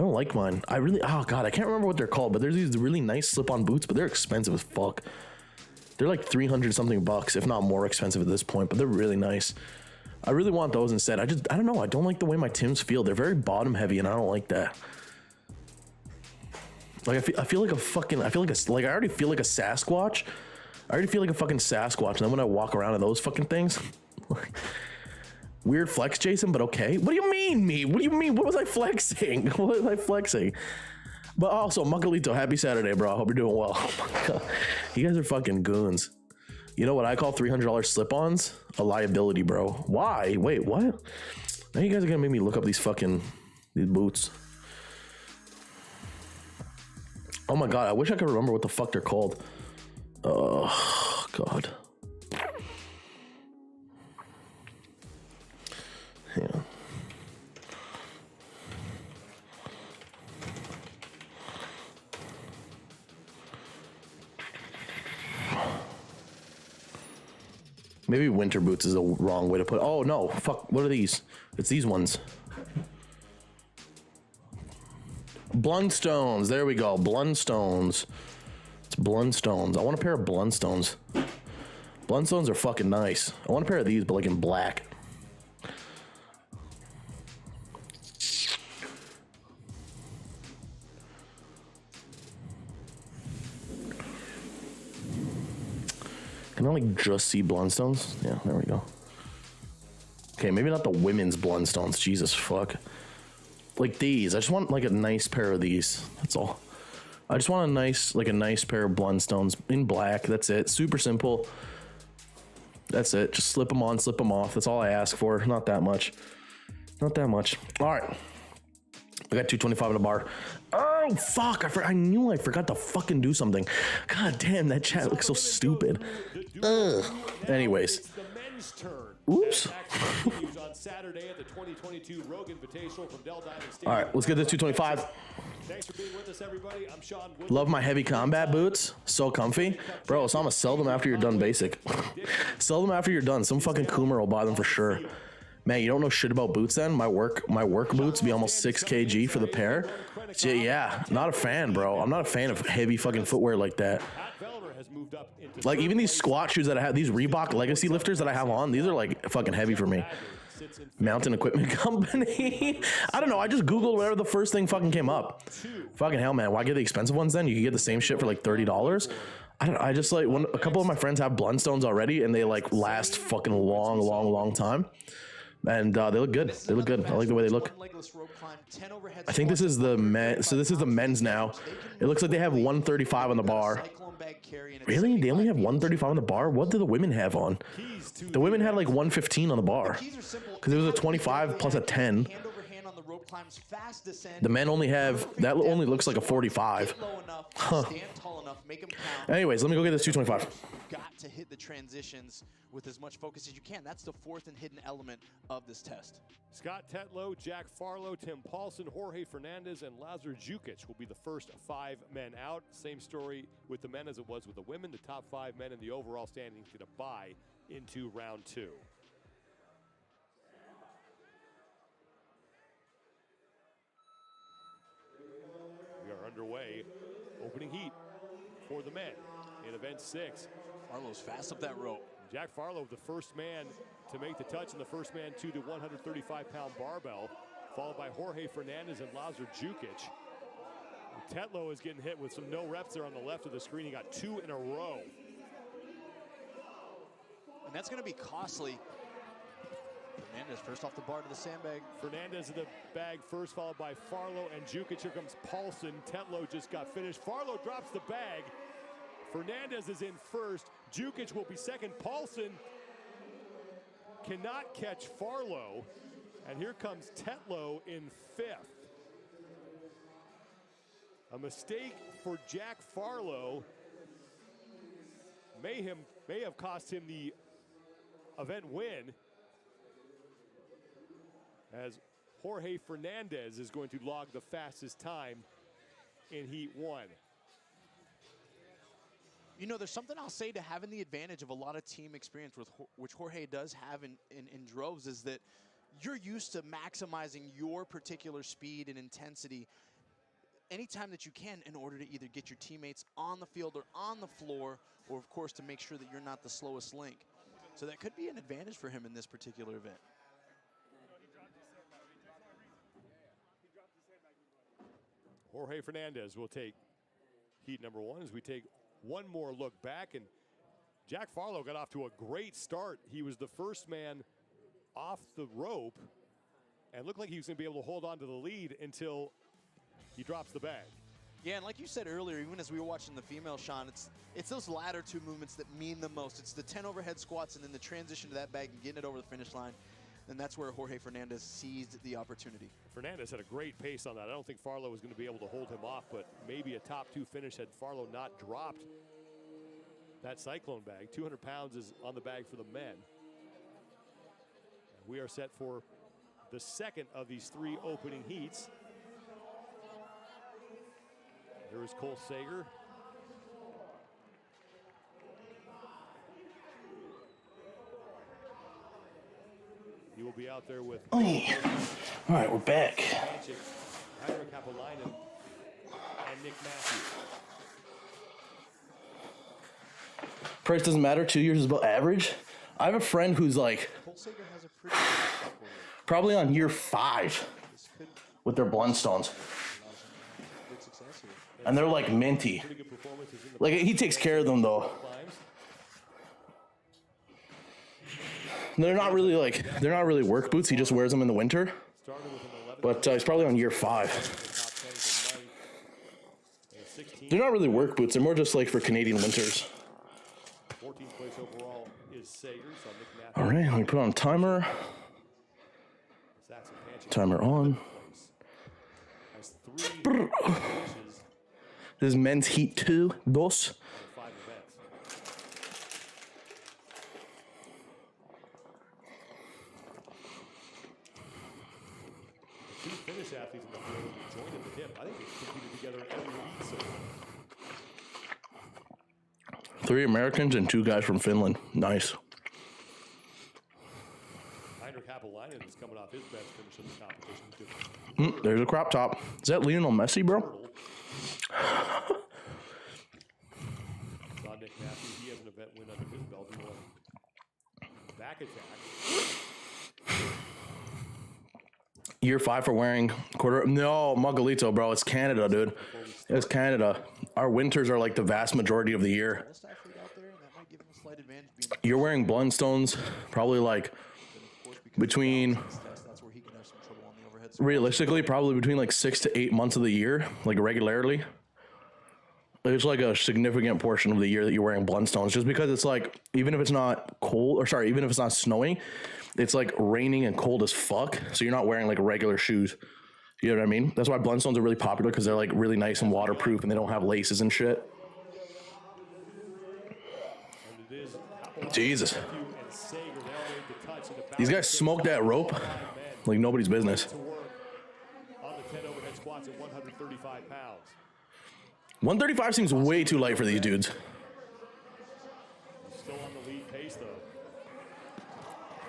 really, oh God, I can't remember what they're called, but there's these really nice slip-on boots, but they're expensive as fuck. They're like 300 something bucks, if not more expensive at this point, but they're really nice. I really want those instead. I don't know. I don't like the way my Timbs feel. They're very bottom heavy, and I don't like that. Like I feel like a fucking. I already feel like a Sasquatch. I already feel like a fucking Sasquatch. And then when I walk around in those fucking things, weird flex, Jason. But okay. What do you mean, me? What do you mean? What was I flexing? What was I flexing? But also, Makalito, happy Saturday, bro. I hope you're doing well. Oh my God. You guys are fucking goons. You know what I call $300 slip-ons? A liability, bro. Why? Wait, what? Now you guys are gonna make me look up these boots. Oh my God, I wish I could remember what the fuck they're called. Oh, God. Hang on. Maybe winter boots is the wrong way to put it. Oh no, fuck, what are these? It's these ones. Blundstones. There we go. Blundstones. It's Blundstones. I want a pair of Blundstones. Blundstones are fucking nice. I want a pair of these, but like in black. Can I like just see Blundstones? Yeah, there we go. Okay, maybe not the women's Blundstones. Jesus fuck. Like these. I just want like a nice pair of these. That's all. I just want a nice pair of Blundstones in black. That's it. Super simple. That's it. Just slip them on, slip them off. That's all I ask for. Not that much. Not that much. All right. I got 225 in the bar. Oh, fuck. I knew I forgot to fucking do something. God damn, that chat looks so stupid. Ugh. Anyways. Oops. On Saturday at the 2022 Rogue Invitational from Dell Diamond Stadium. All right, let's get this 225. Thanks for being with us, everybody. I'm Sean Woodley. Love my heavy combat boots. So comfy. Bro, Osama, sell them after you're done basic. Sell them after you're done. Some fucking Coomer will buy them for sure. Man, you don't know shit about boots then? My work boots be almost 6 kg for the pair. Yeah, not a fan, bro. I'm not a fan of heavy fucking footwear like that. Like even these squat shoes that I have, these Reebok Legacy lifters that I have on, these are like fucking heavy for me. Mountain Equipment Company. I don't know. I just Googled whatever the first thing fucking came up. Fucking hell, man. Why get the expensive ones then? You can get the same shit for like $30. I just like a couple of my friends have Blundstones already and they like last fucking long time. And they look good. They look good. I like the way they look. I think this is the men. So this is the men's now. It looks like they have 135 on the bar. Really? They only have 135 on the bar? What do the women have on? The women had like 115 on the bar. Because it was a 25 plus a 10. The men only have, that only looks like a 45. Huh. Anyways, let me go get this 225. Got to hit the transitions with as much focus as you can. That's the fourth and hidden element of this test. Scott Tetlow, Jack Farlow, Tim Paulson, Jorge Fernandez, and Lazar Jukic will be the first 5 men out. Same story with the men as it was with the women. The top 5 men in the overall standings going to bye into round 2. We are underway. Opening heat for the men in event 6. Farlow's fast up that rope. Jack Farlow, the first man to make the touch and the first man to the 135-pound barbell, followed by Jorge Fernandez and Lazar Jukic. Tetlow is getting hit with some no reps there on the left of the screen. He got 2 in a row. And that's going to be costly. Fernandez first off the bar to the sandbag. Fernandez in the bag first, followed by Farlow and Jukic. Here comes Paulson. Tetlow just got finished. Farlow drops the bag. Fernandez is in first. Jukic will be second. Paulson cannot catch Farlow. And here comes Tetlow in 5th. A mistake for Jack Farlow may have cost him the event win, as Jorge Fernandez is going to log the fastest time in Heat 1. You know, there's something I'll say to having the advantage of a lot of team experience, which Jorge does have in droves, is that you're used to maximizing your particular speed and intensity anytime that you can in order to either get your teammates on the field or on the floor, or of course to make sure that you're not the slowest link. So that could be an advantage for him in this particular event. Jorge Fernandez will take heat number 1 as we take one more look back. And Jack Farlow got off to a great start. He was the first man off the rope and looked like he was going to be able to hold on to the lead until he drops the bag. Yeah, and like you said earlier, even as we were watching the female, Sean, it's those latter 2 movements that mean the most. It's the 10 overhead squats and then the transition to that bag and getting it over the finish line. And that's where Jorge Fernandez seized the opportunity. Fernandez had a great pace on that. I don't think Farlow was going to be able to hold him off, but maybe a top 2 finish had Farlow not dropped that Cyclone bag. 200 pounds is on the bag for the men. We are set for the second of these 3 opening heats. There is Cole Sager. He will be out there with. Oh. All right, we're back. Nick Matthews. Price doesn't matter. 2 years is about average. I have a friend who's like Cole Sager has a pretty good record. probably on year 5 This could with their Blundstones, allow some good success here. and they're like minty. Pretty good performances in the Like he takes care of them though. climbs. They're not really work boots. He just wears them in the winter. Started with an 11 But he's probably on year 5. top 10 is a 9 and a 16. They're not really work boots. They're more just like for Canadian winters. 14th place overall is Sager. So Nick Matthews. All right, let me put on timer. Saxon Panchik Timer on. has 3 finishes This is men's heat 2. Dos. in 5 events. The 2 Finnish athletes in the field who joined at the hip. I think they competed together in every heat so far. 3 Americans and 2 guys from Finland. Nice. Heinrich Happelainen is coming off his best finish in the competition. There's a crop top. Is that Lionel Messi, bro? Saw Nick Matthews. He has an event win under his belt. He won back attack. Year 5 for wearing quarter. No, Miguelito, bro. It's Canada, dude. It's Canada. Our winters are like the vast majority of the year. Best athlete out there, and that might give him a slight advantage being You're wearing Blundstones probably like of course because between, of this test, that's where he can have some trouble on the overhead. realistically, probably between like 6 to 8 months of the year, like regularly. It's like a significant portion of the year that you're wearing Blundstones, just because it's like, even if it's not cold, or sorry, even if it's not snowing, it's like raining and cold as fuck. So you're not wearing like regular shoes. You know what I mean? That's why Blundstones are really popular, because they're like really nice and waterproof and they don't have laces and shit. And it is Jesus. Matthew and Sager. They all made the touch. And the These guys smoked that rope like nobody's business. to work on the 10 overhead squats at 135 pounds. 135 seems way too light for these dudes. Still on the lead pace, though.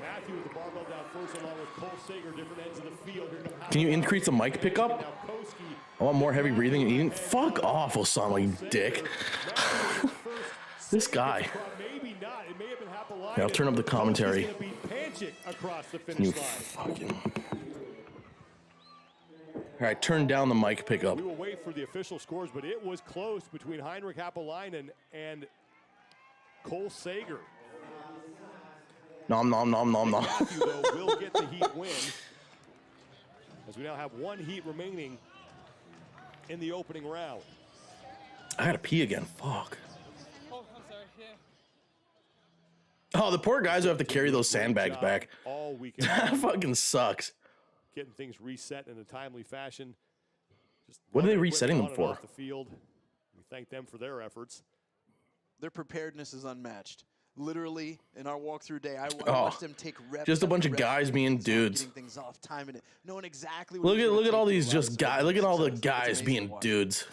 Matthew with the barbell down first, along with Cole Sager, different ends of the field. Here come Can you increase the mic pickup? Now Koski. I want more heavy breathing and eating. Fuck off, Osama, you dick. This guy. Maybe not. It may have been Happelainen. Yeah, I'll turn up the commentary. Koski's gonna beat Panchik across the finish You line. fucking. All right, turn down the mic pickup. We will wait for the official scores, but it was close between Heinrich Happelainen and Cole Sager. Nom nom nom nom nom. Matthew, though, will get the heat win, as we now have 1 heat remaining in the opening round. I gotta pee again. Fuck. Oh, I'm sorry. Yeah. Oh, the poor guys who have to carry those sandbags back. All weekend, That fucking sucks. getting things reset in a timely fashion. Just What are they running resetting them equipment on and for? off the field. We thank them for their efforts. Their preparedness is unmatched. Literally, in our walkthrough day, I Oh, watched them take reps. just a after bunch of reps, guys getting being things off, dudes. Getting things off, timing it, knowing exactly what Look at all these just guys. guys. Look at all the guys being dudes.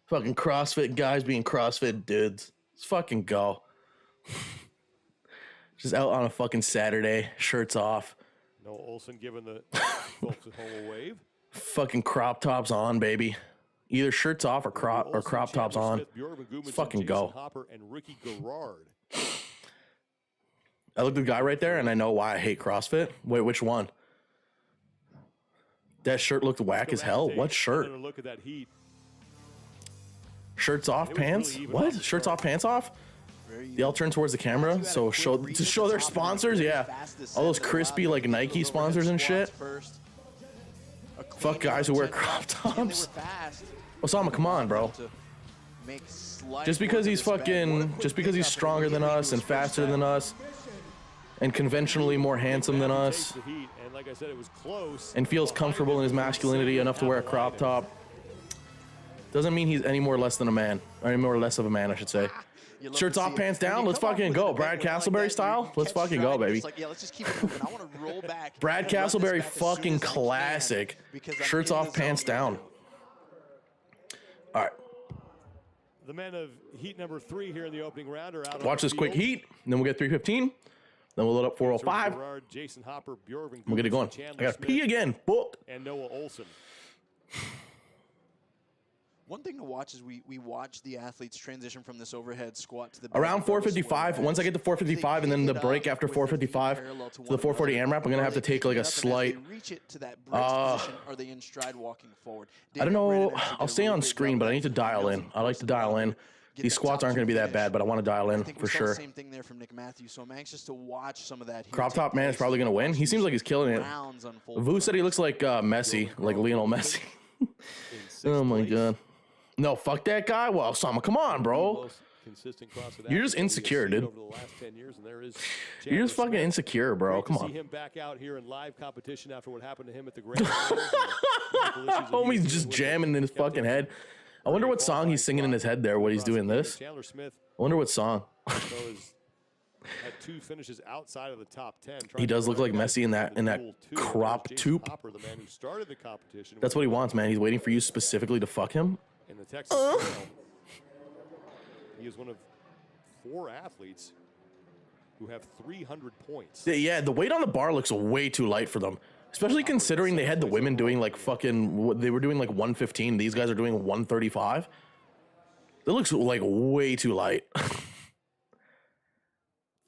Fucking CrossFit guys being CrossFit dudes. Let's fucking go. Just out on a fucking Saturday, shirts off, Noah Olson giving the folks at home a wave. fucking crop tops on, baby. Either shirts off or crop tops on. Let's fucking go. Hopper and Ricky Garrard. I look at the guy right there and I know why I hate CrossFit. Wait, which one? That shirt looked whack as hell. What shirt? Another look at that heat. Shirts off, It was pants? really even What? off the Shirts start. off, pants off? They all turn towards the camera, so to show their sponsors, yeah. All those crispy like Nike sponsors and shit. Fuck guys who wear crop tops. Osama, come on, bro. Just because he's stronger than us and faster than us and conventionally more handsome than us The heat, and like I said, it was close. and feels comfortable in his masculinity enough to wear a crop top doesn't mean he's any more or less than a man, or any more or less of a man, I should say. Shirts off, pants down. Let's fucking go, Brad Castleberry style. Let's fucking go, baby. Let's just keep it moving. I want to roll back. Brad and run this Castleberry, back as soon fucking as I can, classic. because I'm Shirts in the off, pants zone. down. All right, The men of heat number 3 here in the opening round are out. watch this quick heat, and then we'll get 315. Then we'll load up 405. Gerard, Jason Hopper, Bjorvin, We'll get it going. I gotta pee again. Book. and Noah Olson. One thing to watch is we watch the athletes transition from this overhead squat to the Around 455. Once I get to 455 and then the break after 455 to the 440 AMRAP, I'm gonna have to take like a slight. Reach it to that bridge position. Are they in stride walking forward? I don't know. I'll stay on screen, but I need to dial in. I like to dial in. These squats aren't going to be that bad, but I want to dial in for sure. Same thing there from Nick Matthews, so I'm anxious to watch some of that. Crop top man is probably going to win. He seems like he's killing it. Vu said he looks like Messi, like Lionel Messi. Oh my god. No, fuck that guy. Well, Osama, come on, bro. You're just insecure, dude. You're just fucking insecure, bro. Come on. See him back out here in live competition after what happened to him at the Grand. Homie's just jamming in his fucking head. I wonder what song he's singing in his head there. What he's doing this. I wonder what song. Had 2 finishes outside of the top 10. He does look like Messi in that crop top. That's what he wants, man. He's waiting for you specifically to fuck him. In the Texas Trail, he is one of 4 athletes who have 300 points. Yeah, the weight on the bar looks way too light for them. Especially considering they had the women doing like fucking, they were doing like 115. These guys are doing 135. It looks like way too light.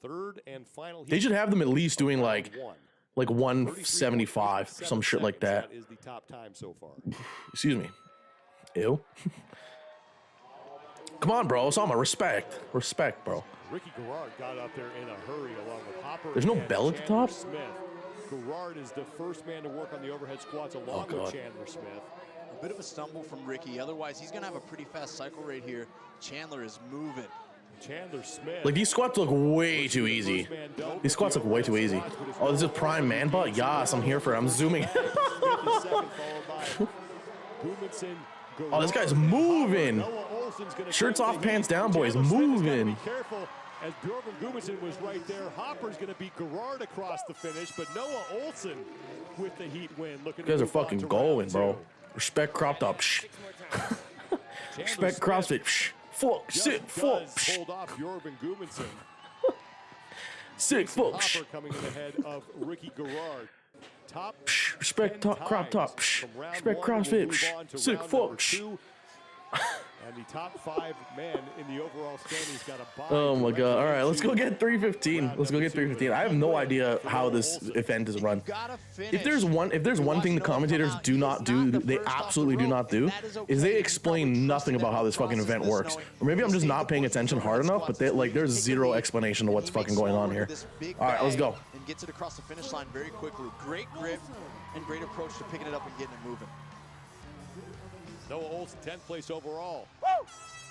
Third and final. They should have them at least doing like 175, some shit like that. That is the top time so far. Excuse me. Ew. Come on, bro. Osama, respect. Respect, bro. Ricky Garrard got up there in a hurry along with Hopper. There's no bell at the top? Smith. Garrard is the first man to work on the overhead squats along with Chandler Smith. A bit of a stumble from Ricky. Otherwise, he's going to have a pretty fast cycle rate here. Chandler is moving. Chandler Smith. Like, these squats look way too easy. These squats look way too easy. Oh, this is prime man butt? Yas, I'm here for it. I'm zooming. Oh, this guy's moving. Shirts off, pants down, boys. Moving. As Bjorgvin Gudmundsson was right there, Hopper's going to beat Garrard across the finish, but Noah Olsen with the heat win. You guys are fucking going, bro. Respect crop top. Respect CrossFit. Fuck, sit, fuck. Hold off Bjorgvin Gudmundsson. Sick, fuck. Hopper coming in ahead of Ricky Garrard. Top respect crop top. Respect CrossFit. Sick, fuck. And the top 5 men in the overall standings got a bye. Oh my god. All right, let's go get 315. Let's go get 315. I have no idea how this event is run. If there's one thing the commentators do not do, they absolutely do not do, is they explain nothing about how this fucking event works. Or maybe I'm just not paying attention hard enough, but there's zero explanation to what's fucking going on here. All right, let's go. And gets it across the finish line very quickly. Great grip and great approach to picking it up and getting it moving. Noah Olsen, 10th place overall.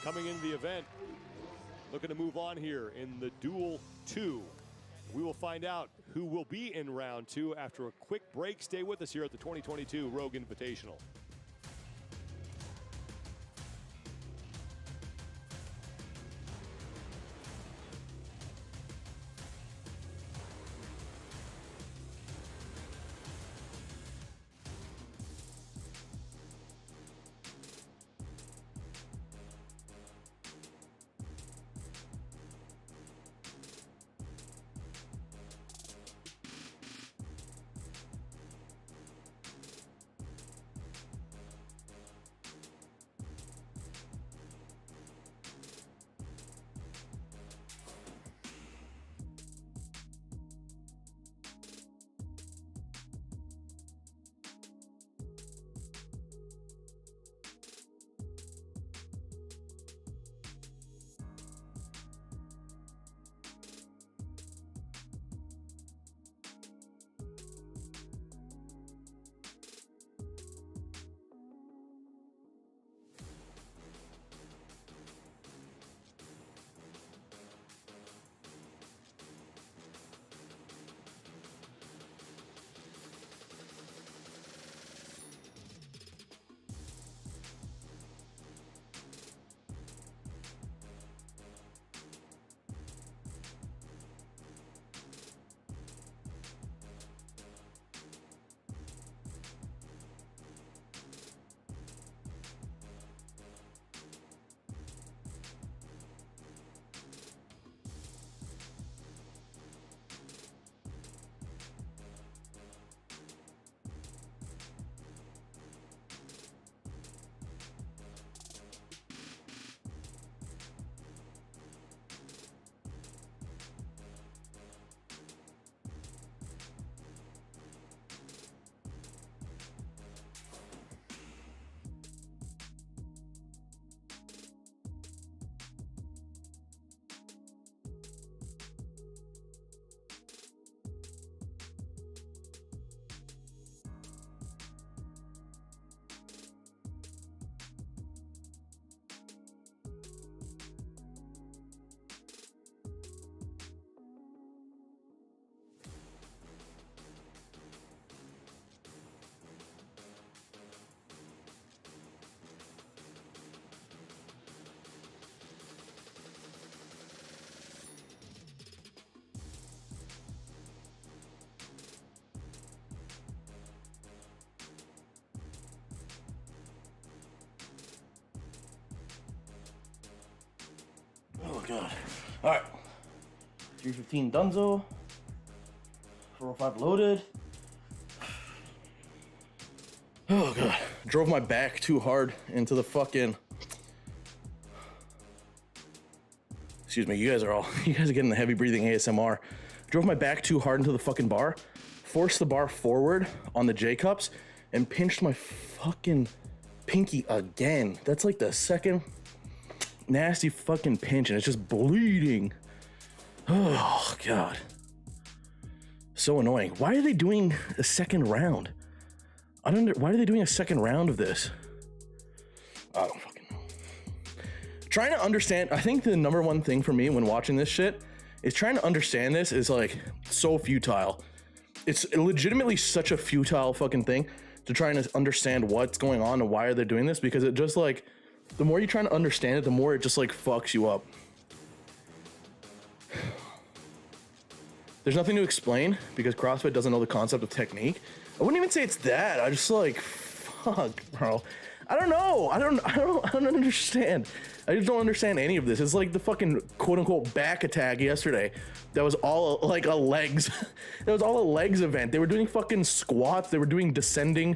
Coming into the event, looking to move on here in the Duel 2. We will find out who will be in round 2 after a quick break. Stay with us here at the 2022 Rogue Invitational. God. All right. 315 Dunzo. 405 loaded. Oh God. Drove my back too hard into the fucking. Excuse me, you guys are getting the heavy breathing ASMR. Drove my back too hard into the fucking bar, forced the bar forward on the J cups, and pinched my fucking pinky again. That's like the second nasty fucking pinch, and it's just bleeding. Oh God. So annoying. Why are they doing a second round? Why are they doing a second round of this? I don't fucking know. Trying to understand, I think the number one thing for me when watching this shit is trying to understand this is like so futile. It's legitimately such a futile fucking thing to try and understand what's going on and why are they doing this, because it just like, the more you're trying to understand it, the more it just like fucks you up. There's nothing to explain because CrossFit doesn't know the concept of technique. I wouldn't even say it's that. I just like, fuck, bro. I don't know. I don't understand. I just don't understand any of this. It's like the fucking quote unquote back attack yesterday. That was all like a legs. That was all a legs event. They were doing fucking squats. They were doing descending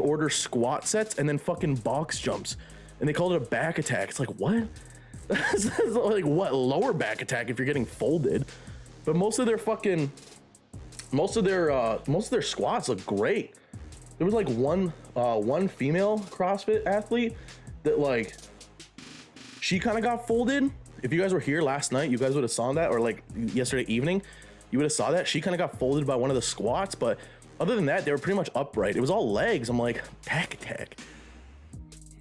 order squat sets and then fucking box jumps. And they called it a back attack. It's like, what? Like what? Lower back attack if you're getting folded. But most of their squats look great. There was like one female CrossFit athlete that like, she kind of got folded. If you guys were here last night, you guys would have saw that, or like yesterday evening, you would have saw that. She kind of got folded by one of the squats, but other than that, they were pretty much upright. It was all legs. I'm like, back attack.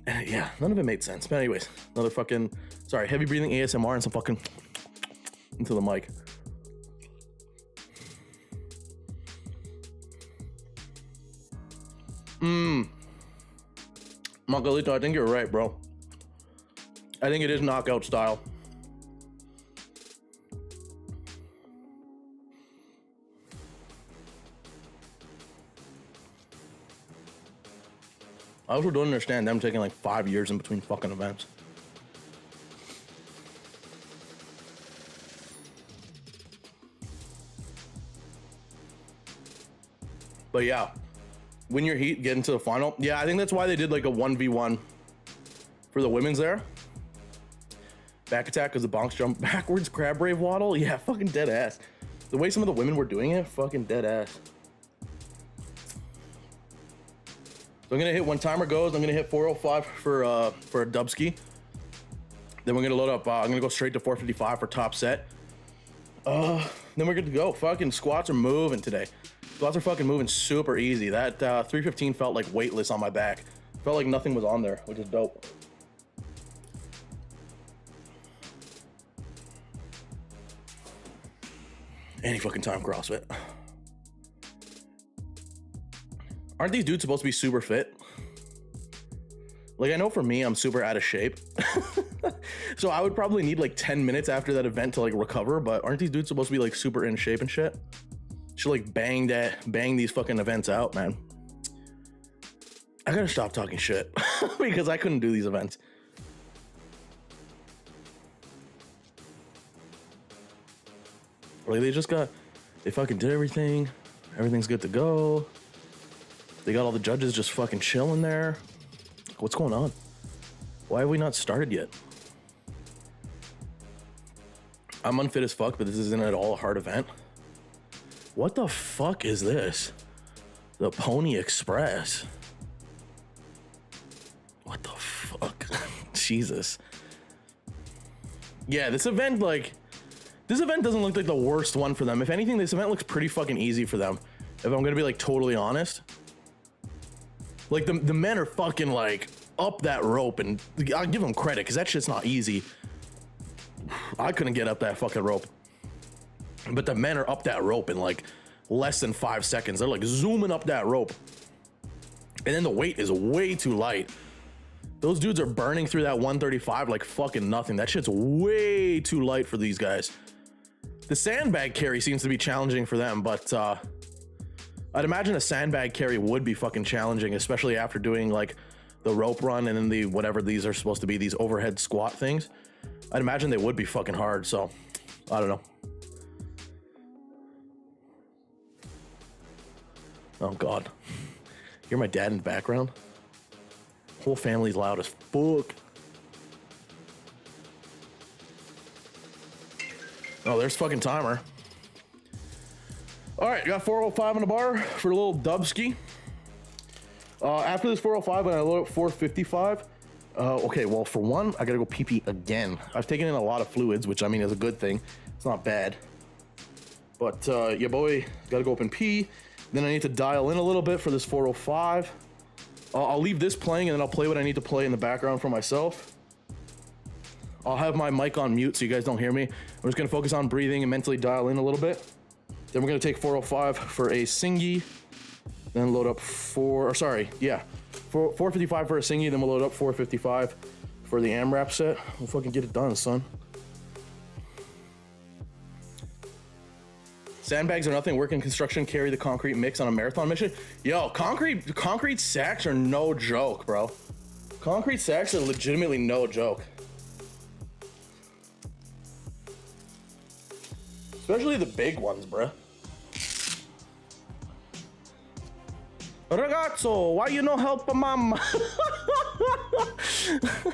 And yeah, none of it made sense. But anyways, another fucking, sorry, heavy breathing ASMR and some fucking into the mic. Margalito, I think you're right, bro. I think it is knockout style. I also don't understand them taking like 5 years in between fucking events. But yeah, when your Heat get into the final, yeah, I think that's why they did like a 1v1 for the women's there. Back attack because the bonks jump backwards, crab rave waddle. Yeah, fucking dead ass. The way some of the women were doing it, fucking dead ass. So I'm gonna hit when timer goes. I'm gonna hit 405 for a Dubski. Then we're gonna load up. I'm gonna go straight to 455 for top set. Then we're good to go. Fucking squats are moving today. Squats are fucking moving super easy. That 315 felt like weightless on my back. Felt like nothing was on there, which is dope. Any fucking time CrossFit. Aren't these dudes supposed to be super fit? Like, I know for me, I'm super out of shape. So I would probably need like 10 minutes after that event to like recover, but aren't these dudes supposed to be like super in shape and shit? Should like bang these fucking events out, man. I gotta stop talking shit because I couldn't do these events. Like they fucking did everything. Everything's good to go. They got all the judges just fucking chilling there. What's going on? Why have we not started yet? I'm unfit as fuck, but this isn't at all a hard event. What the fuck is this? The Pony Express. What the fuck? Jesus. Yeah, this event doesn't look like the worst one for them. If anything, this event looks pretty fucking easy for them. If I'm gonna be like totally honest. Like the men are fucking like up that rope, and I'll give them credit because that shit's not easy. I couldn't get up that fucking rope. But the men are up that rope in like less than 5 seconds. They're like zooming up that rope. And then the weight is way too light. Those dudes are burning through that 135 like fucking nothing. That shit's way too light for these guys. The sandbag carry seems to be challenging for them, but I'd imagine a sandbag carry would be fucking challenging, especially after doing like the rope run and then the whatever these are supposed to be, these overhead squat things. I'd imagine they would be fucking hard, so I don't know. Oh God. Hear my dad in the background? Whole family's loud as fuck. Oh, there's fucking timer. All right, got 405 on the bar for a little dubski. After this 405, when I load up 455, okay, well, for one, I gotta go pee-pee again. I've taken in a lot of fluids, which I mean is a good thing. It's not bad. But yeah, boy, gotta go up and pee. Then I need to dial in a little bit for this 405. I'll leave this playing and then I'll play what I need to play in the background for myself. I'll have my mic on mute so you guys don't hear me. I'm just gonna focus on breathing and mentally dial in a little bit. Then we're gonna take 405 for a singy. Then load up 455 for a singy. Then we'll load up 455 for the AMRAP set. We'll fucking get it done, son. Sandbags are nothing. Work in construction, carry the concrete mix on a marathon mission. Yo, concrete sacks are no joke, bro. Concrete sacks are legitimately no joke. Especially the big ones, bruh. Ragazzo, why you no help a mama?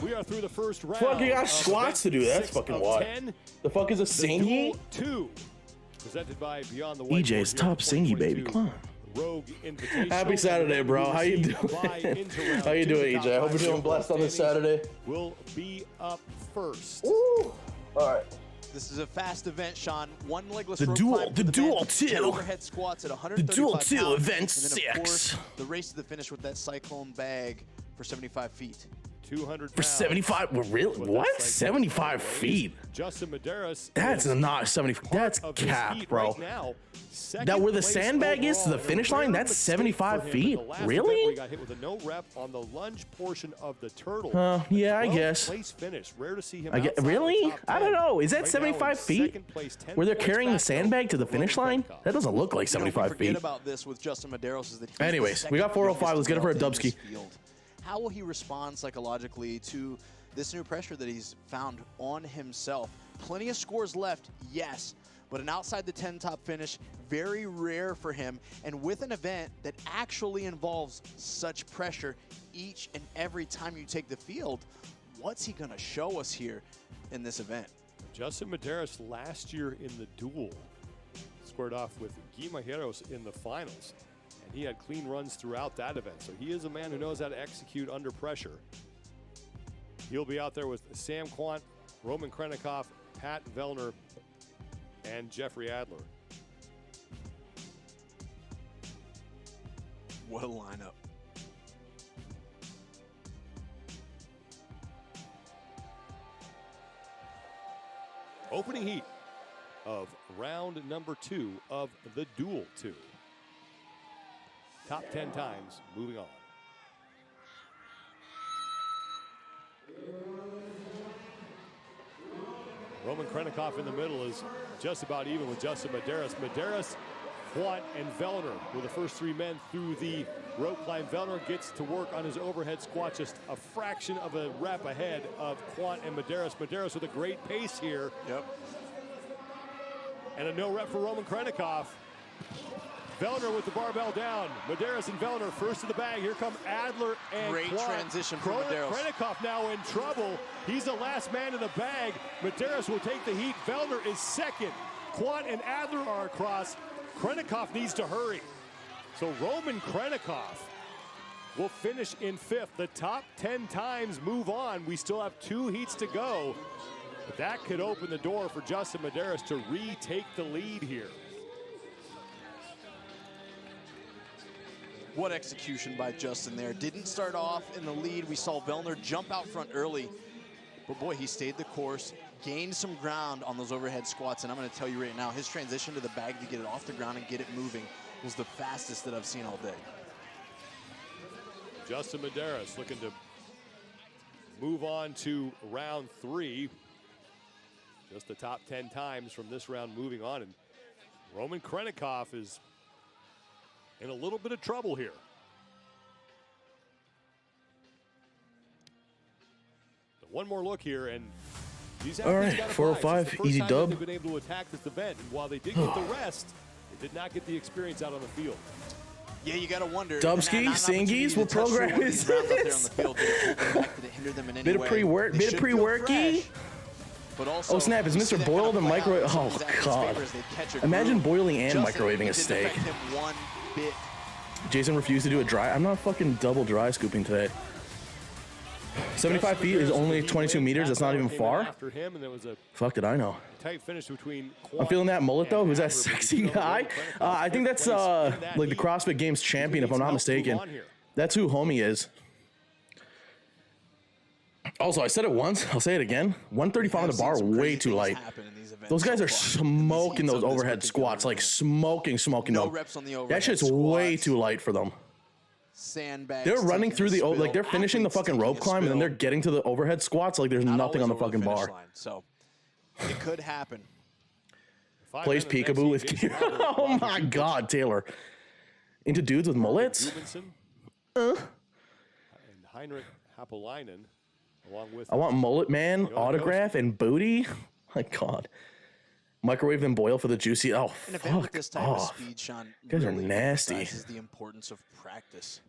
We are through the first round. Fuck, you got squats to do. That's fucking why. The fuck is a singy? 2, presented by Beyond the Whiteboard EJ's here top at singy, baby. 2022 Come on. Rogue Invitational. Happy Saturday, bro. How you doing? How you doing, EJ? I hope you're doing blessed on this Saturday. Will be up first. Woo! All right. This is a fast event, Sean. One legless The rope duel- climb the for duel men, two. 10 overhead squats at 135 duel two, pounds, event and then, of 6. course, the race to the finish with that cyclone bag for 75 feet. 200 For 75, well, really? What? 75 feet? Justin Medeiros. That's not 70. That's cap, bro. That where the sandbag is to the finish line, that's 75 feet? Really? We got hit with a no rep on the lunge portion of the turtle. Yeah, I guess. Place finish. Rare to see him Really? I don't know. Is that 75 feet? Where they're carrying the sandbag to the finish line? That doesn't look like 75 feet. About this with Justin Medeiros is that Anyways, we got 405. Let's get it for a dubski. How will he respond psychologically to this new pressure that he's found on himself? Plenty of scores left, yes, but an outside the 10 top finish, very rare for him. And with an event that actually involves such pressure each and every time you take the field, what's he gonna show us here in this event? Justin Medeiros last year in the duel squared off with Guy Majeros in the finals. And he had clean runs throughout that event. So he is a man who knows how to execute under pressure. He'll be out there with Sam Quant, Roman Krennikov, Pat Vellner, and Jeffrey Adler. What a lineup. Opening heat of round number 2 of the Duel 2. Top 10 times, moving on. Roman Krennikov in the middle is just about even with Justin Medeiros. Medeiros, Quant, and Vellner were the first 3 men through the rope climb. Vellner gets to work on his overhead squat, just a fraction of a rep ahead of Quant and Medeiros. Medeiros with a great pace here. Yep. And a no rep for Roman Krennikov. Vellner with the barbell down. Medeiros and Vellner first to the bag. Here come Adler and Great Quant. transition from Medeiros. Krennikov now in trouble. He's the last man in the bag. Medeiros will take the heat. Vellner is second. Quant and Adler are across. Krennikov needs to hurry. So Roman Krennikov will finish in 5th. The top 10 times move on. We still have 2 heats to go. But that could open the door for Justin Medeiros to retake the lead here. What execution by Justin there. Didn't start off in the lead. We saw Vellner jump out front early. But boy, he stayed the course, gained some ground on those overhead squats. And I'm going to tell you right now, his transition to the bag to get it off the ground and get it moving was the fastest that I've seen all day. Justin Medeiros looking to move on to round 3. Just the top 10 times from this round moving on. And Roman Krennikov is in a little bit of trouble here. One more look here, and these All right, athletes got a 405, prize. It's the first easy time dub. that they've been able to attack this event, and while they did get the rest, they did not get the experience out on the field. Yeah, you got to wonder. Dubski, Singies, what program is this? Bit of pre-worky. But also, Oh snap, is Mr. Boiled and microwave? Oh god. Imagine boiling and microwaving a steak. Jason refused to do it dry. I'm not fucking double dry scooping today. 75 feet is only 22 meters. That's not even far. Fuck did I know. Tight finish between I'm feeling that mullet though. Who's that sexy guy? I think that's like the CrossFit Games champion, if I'm not mistaken. That's who homie is. Also, I said it once. I'll say it again. 135 on the bar, way too light. Those guys are smoking those overhead squats, like smoking them. That shit's way too light for them. They're running through the like they're finishing the fucking rope climb and then they're getting to the overhead squats like there's nothing on the fucking bar. So it could happen. Plays peekaboo with gear. Oh my god, Taylor. Into dudes with mullets? And Heinrich Hapalainen, along with I want mullet man autograph and booty. My god. Microwave then boil for the juicy. Oh, An event with fuck this type off. of speed, Sean, You guys are really nasty. emphasizes the importance of practice.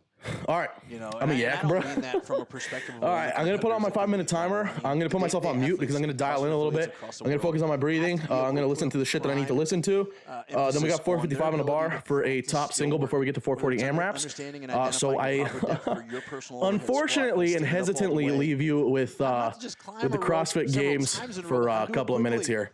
All right. You know, I'm a and yak, I bro. don't mean that from a perspective of All right, I'm gonna put on my 5-minute timer. I'm gonna put myself on mute because I'm gonna dial in a little bit. I'm gonna focus on my breathing. I'm gonna listen to the shit that I need to listen to. Then we got 455 on the bar for a top single before we get to 440 AMRAPs. So I unfortunately and hesitantly leave you with the CrossFit Games for a couple of minutes here.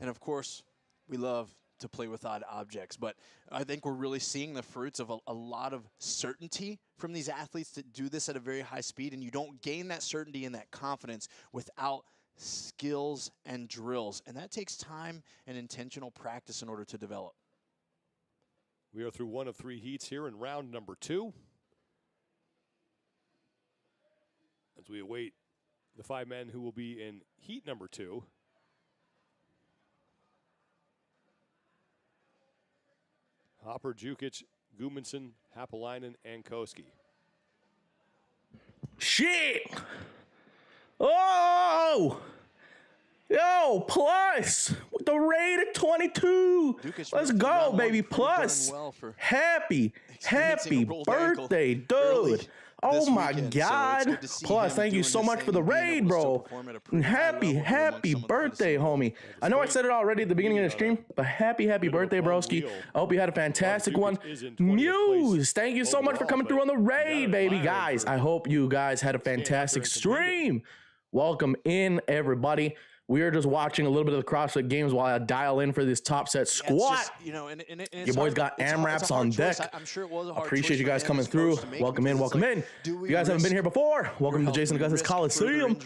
And of course, we love to play with odd objects, but I think we're really seeing the fruits of a lot of certainty from these athletes that do this at a very high speed, and you don't gain that certainty and that confidence without skills and drills, and that takes time and intentional practice in order to develop. We are through 1 of 3 heats here in round number 2. As we await the 5 men who will be in heat number 2. Hopper, Jukic, Gudmundsson, Hapalainen, and Koski. Shit! Oh! Yo, plus! With the rate of 22! Let's go, baby, plus! Happy birthday, dude! Oh my god! Plus, thank you so much for the raid, bro! And happy birthday, homie! I know I said it already at the beginning of the stream, but happy birthday, broski! I hope you had a fantastic one. Muse, thank you so much for coming through on the raid, baby, guys! I hope you guys had a fantastic stream. Welcome in, everybody. We are just watching a little bit of the CrossFit Games while I dial in for this top set squat. Just, you know, and your boys got AMRAPs on deck. I'm sure it was a hard Appreciate you guys coming through. Welcome in, welcome in. If you guys haven't been here before, welcome to Jason Gus's Coliseum,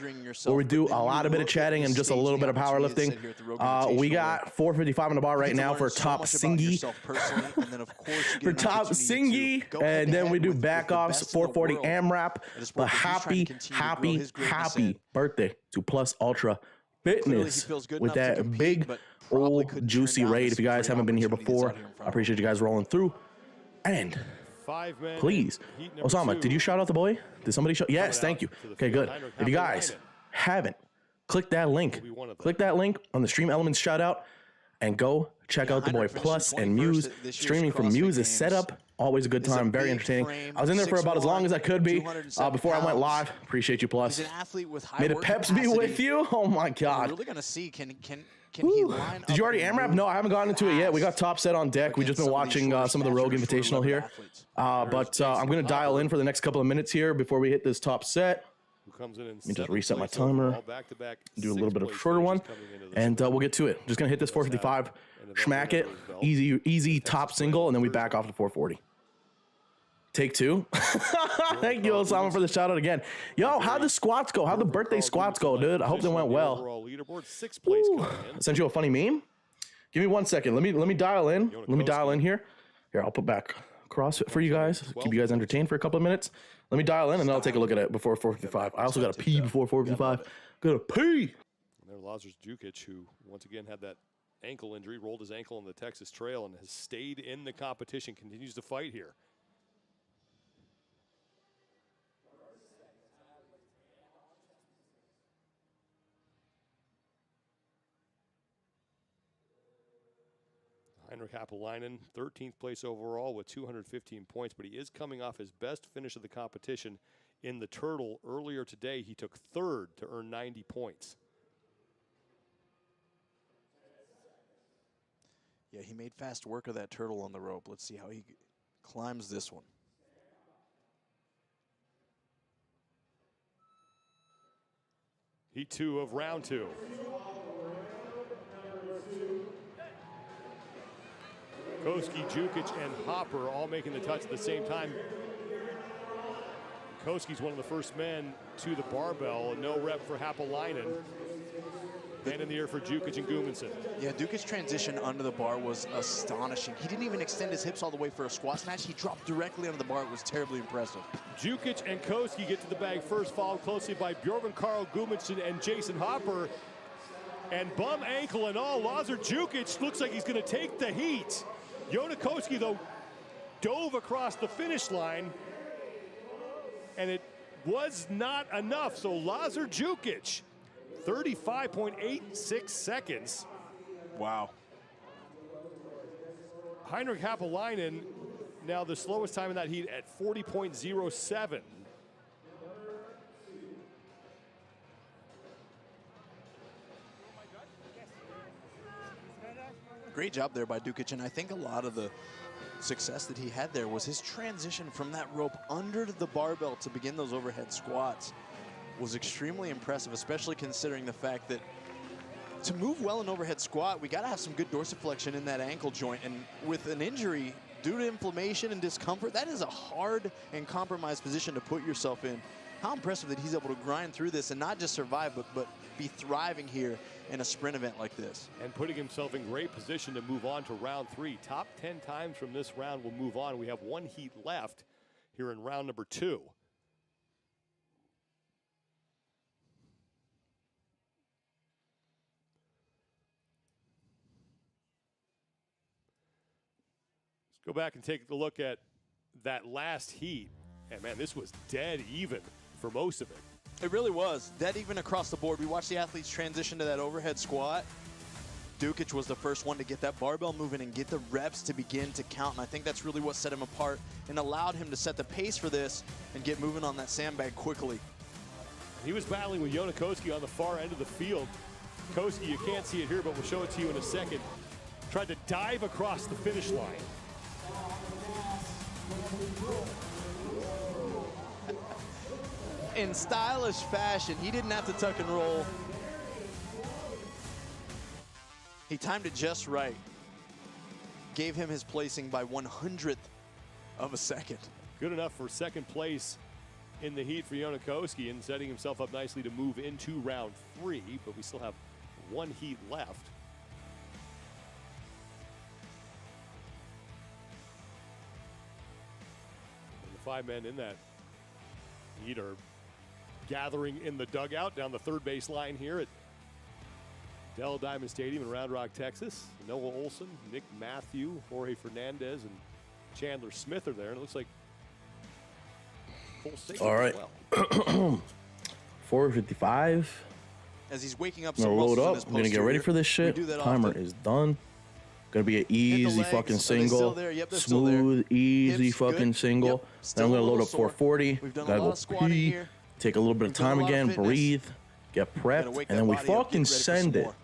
where we do a lot of bit of chatting and just a little bit of powerlifting. We got 455 on the bar right now for top singy. For top singy, and then we do back offs, 440 AMRAP. But happy birthday to Plus Ultra Fitness with that big old juicy raid. If you guys haven't been here before, I appreciate you guys rolling through. And please, Osama, did you shout out the boy? Did somebody shout? Yes, thank you. Okay, good. If you guys haven't, click that link. Click that link on the Stream Elements shout out and go check out the boy Plus and Muse. Streaming from Muse is set up. Always a good time, very entertaining. I was in there for about as long as I could be before I went live. Appreciate you, Plus. May the peps be with you. Oh my God. We're really gonna see can he line Did you already AMRAP? No, I haven't gotten into it yet. We got top set on deck. We've just been watching some of the Rogue Invitational here. But I'm going to dial in for the next couple of minutes here before we hit this top set. Let me just reset my timer. Do a little bit of a shorter one. And we'll get to it. Just going to hit this 455. Schmack it. Easy top single. And then we back off to 440. Take 2. Thank you, Osama, for the shout out again. Yo, how'd the squats go? How'd the birthday squats go, dude? I hope they went well. Ooh, I sent you a funny meme. Give me 1 second. Let me dial in. Let me dial in here. Here, I'll put back CrossFit for you guys. Keep you guys entertained for a couple of minutes. Let me dial in and then I'll take a look at it before 455. I also got to pee before 455. Gotta pee. And there, Lazarus Jukic, who once again had that ankle injury, rolled his ankle on the Texas Trail and has stayed in the competition, continues to fight here. Heinrich Happelainen, 13th place overall with 215 points, but he is coming off his best finish of the competition in the Turtle. Earlier today, he took 3rd to earn 90 points. Yeah, he made fast work of that Turtle on the rope. Let's see how he climbs this one. Heat 2 of round 2. Koski, Jukic, and Hopper all making the touch at the same time. Koski's one of the first men to the barbell. No rep for Happelainen. Hand in the air for Jukic and Gumanson. Yeah, Dukic's transition under the bar was astonishing. He didn't even extend his hips all the way for a squat snatch. He dropped directly under the bar. It was terribly impressive. Jukic and Koski get to the bag first, followed closely by Bjorn Karl Gumanson and Jason Hopper. And bum, ankle, and all, Lazar Jukic looks like he's going to take the heat. Koski, though, dove across the finish line, and it was not enough. So Lazar Jukic, 35.86 seconds. Wow. Heinrich Happelainen, now the slowest time in that heat at 40.07. Great job there by Dukic, and I think a lot of the success that he had there was his transition from that rope under the barbell to begin those overhead squats was extremely impressive, especially considering the fact that to move well in overhead squat, we got to have some good dorsiflexion in that ankle joint, and with an injury due to inflammation and discomfort, that is a hard and compromised position to put yourself in. How impressive that he's able to grind through this and not just survive, but be thriving here in a sprint event like this. And putting himself in great position to move on to round 3. Top 10 times from this round will move on. We have 1 heat left here in round number 2. Let's go back and take a look at that last heat. And man, this was dead even for most of it. It really was. Dead even across the board. We watched the athletes transition to that overhead squat. Dukic was the first one to get that barbell moving and get the reps to begin to count. And I think that's really what set him apart and allowed him to set the pace for this and get moving on that sandbag quickly. He was battling with Koski on the far end of the field. Koski, you can't see it here, but we'll show it to you in a second. Tried to dive across the finish line. In stylish fashion, he didn't have to tuck and roll. He timed it just right. Gave him his placing by 100th of a second. Good enough for second place in the heat for Koski and setting himself up nicely to move into round 3, but we still have 1 heat left. And the 5 men in that heat are gathering in the dugout down the third base line here at Dell Diamond Stadium in Round Rock, Texas. Noah Olson, Nick Matthew, Jorge Fernandez, and Chandler Smith are there. And it looks like Cole Sager all right. well. 4:55. As he's waking up I'm some gonna load muscles in up. his I'm gonna get ready posterior. for this shit. We do that Timer often. is done. Gonna be an easy legs. fucking Are they still single. there? Yep, they're still there. Smooth, easy Hips, fucking good. single. Yep, Then still I'm a gonna load little up sore. 440. We've done a Gotta lot go of squatting pee. here. Take a little bit of We've done a time lot of again. fitness. Breathe. Get prepped, wake and that then we body up, get fucking ready for send some it. more.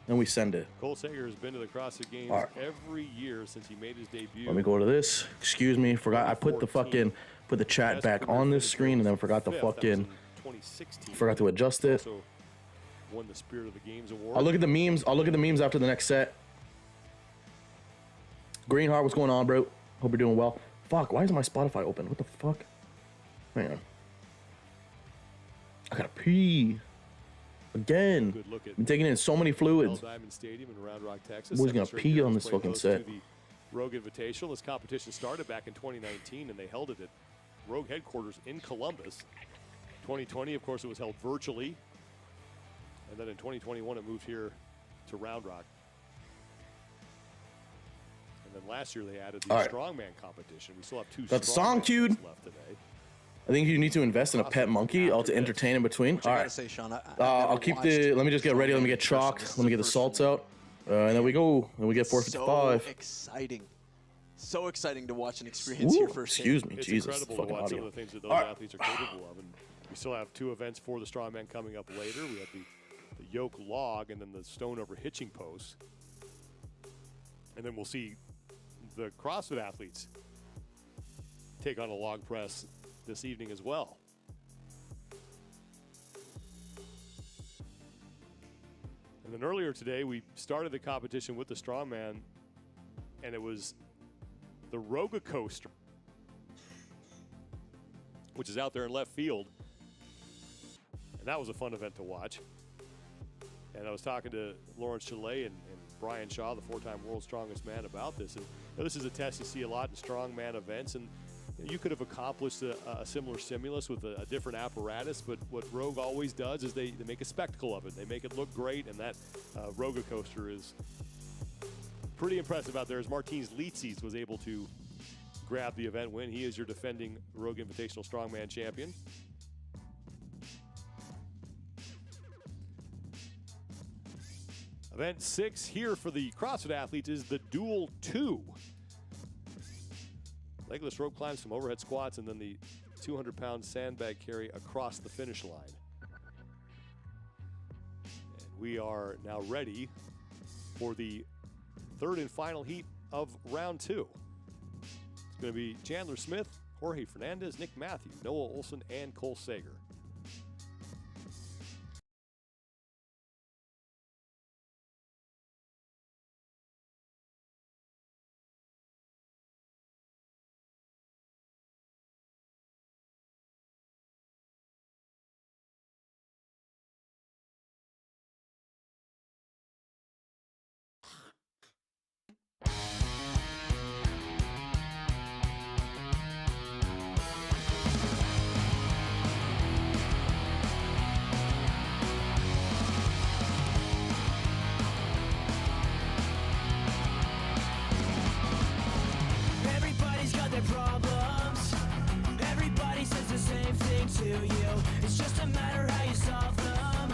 Then we send it. Cole Sager has been to the CrossFit Games All right. every year since he made his debut. Let me go to this. Excuse me. Forgot. I put the fucking the chat Best back career on this finisher screen, and then was forgot to fifth. That was fucking in 2016. forgot to adjust it. Also won the Spirit of the Games award. I'll look at the memes. I'll look at the memes after the next set. Greenheart, what's going on, bro? Hope you're doing well. Fuck, why is my Spotify open? What the fuck? Man. I gotta pee. Again. Good look at I'm taking in so many fluids. Dell Diamond Stadium in Round Rock, Texas. Boy's gonna Second straight pee year on he's this played fucking host set. to the Rogue Invitational. This competition started back in 2019, and they held it at Rogue headquarters in Columbus. 2020, of course, it was held virtually. And then in 2021, it moved here to Round Rock. And then last year, they added the All right. Strongman competition. We still have 2 Got the song Strongman queued. events left today. I think you need to invest in a pet monkey, all to entertain in between. I All gotta right. say, Sean, I'll keep the. Let me just get ready. Let me get Strongman in person. chalk. This is Let me the get the first salts one. out. And then we go, and we get 455. So exciting. So exciting to watch and experience here firsthand. Excuse me, It's Jesus. incredible to Fucking watch some audio. of the things that those athletes are capable of. And we still have 2 events for the strongman coming up later. We have the yoke log and then the stone over hitching post. And then we'll see the CrossFit athletes take on a log press this evening as well. And then earlier today, we started the competition with the strongman, and it was the Roga Coaster, which is out there in left field. And that was a fun event to watch. And I was talking to Lawrence Chalet and Brian Shaw, the 4-time world's strongest man, about this. And this is a test you see a lot in strongman events. And you could have accomplished a similar stimulus with a different apparatus, but what Rogue always does is they make a spectacle of it. They make it look great, and that Roga Coaster is pretty impressive out there as Martins Litzis was able to grab the event win. He is your defending Rogue Invitational Strongman champion. Event 6 here for the CrossFit athletes is the Dual 2. Legless rope climbs, some overhead squats, and then the 200-pound sandbag carry across the finish line. And we are now ready for the 3rd and final heat of round 2. It's going to be Chandler Smith, Jorge Fernandez, Nick Matthew, Noah Olson, and Cole Sager. Everybody's got their problems. Everybody says the same thing to you. It's just a matter how you solve them.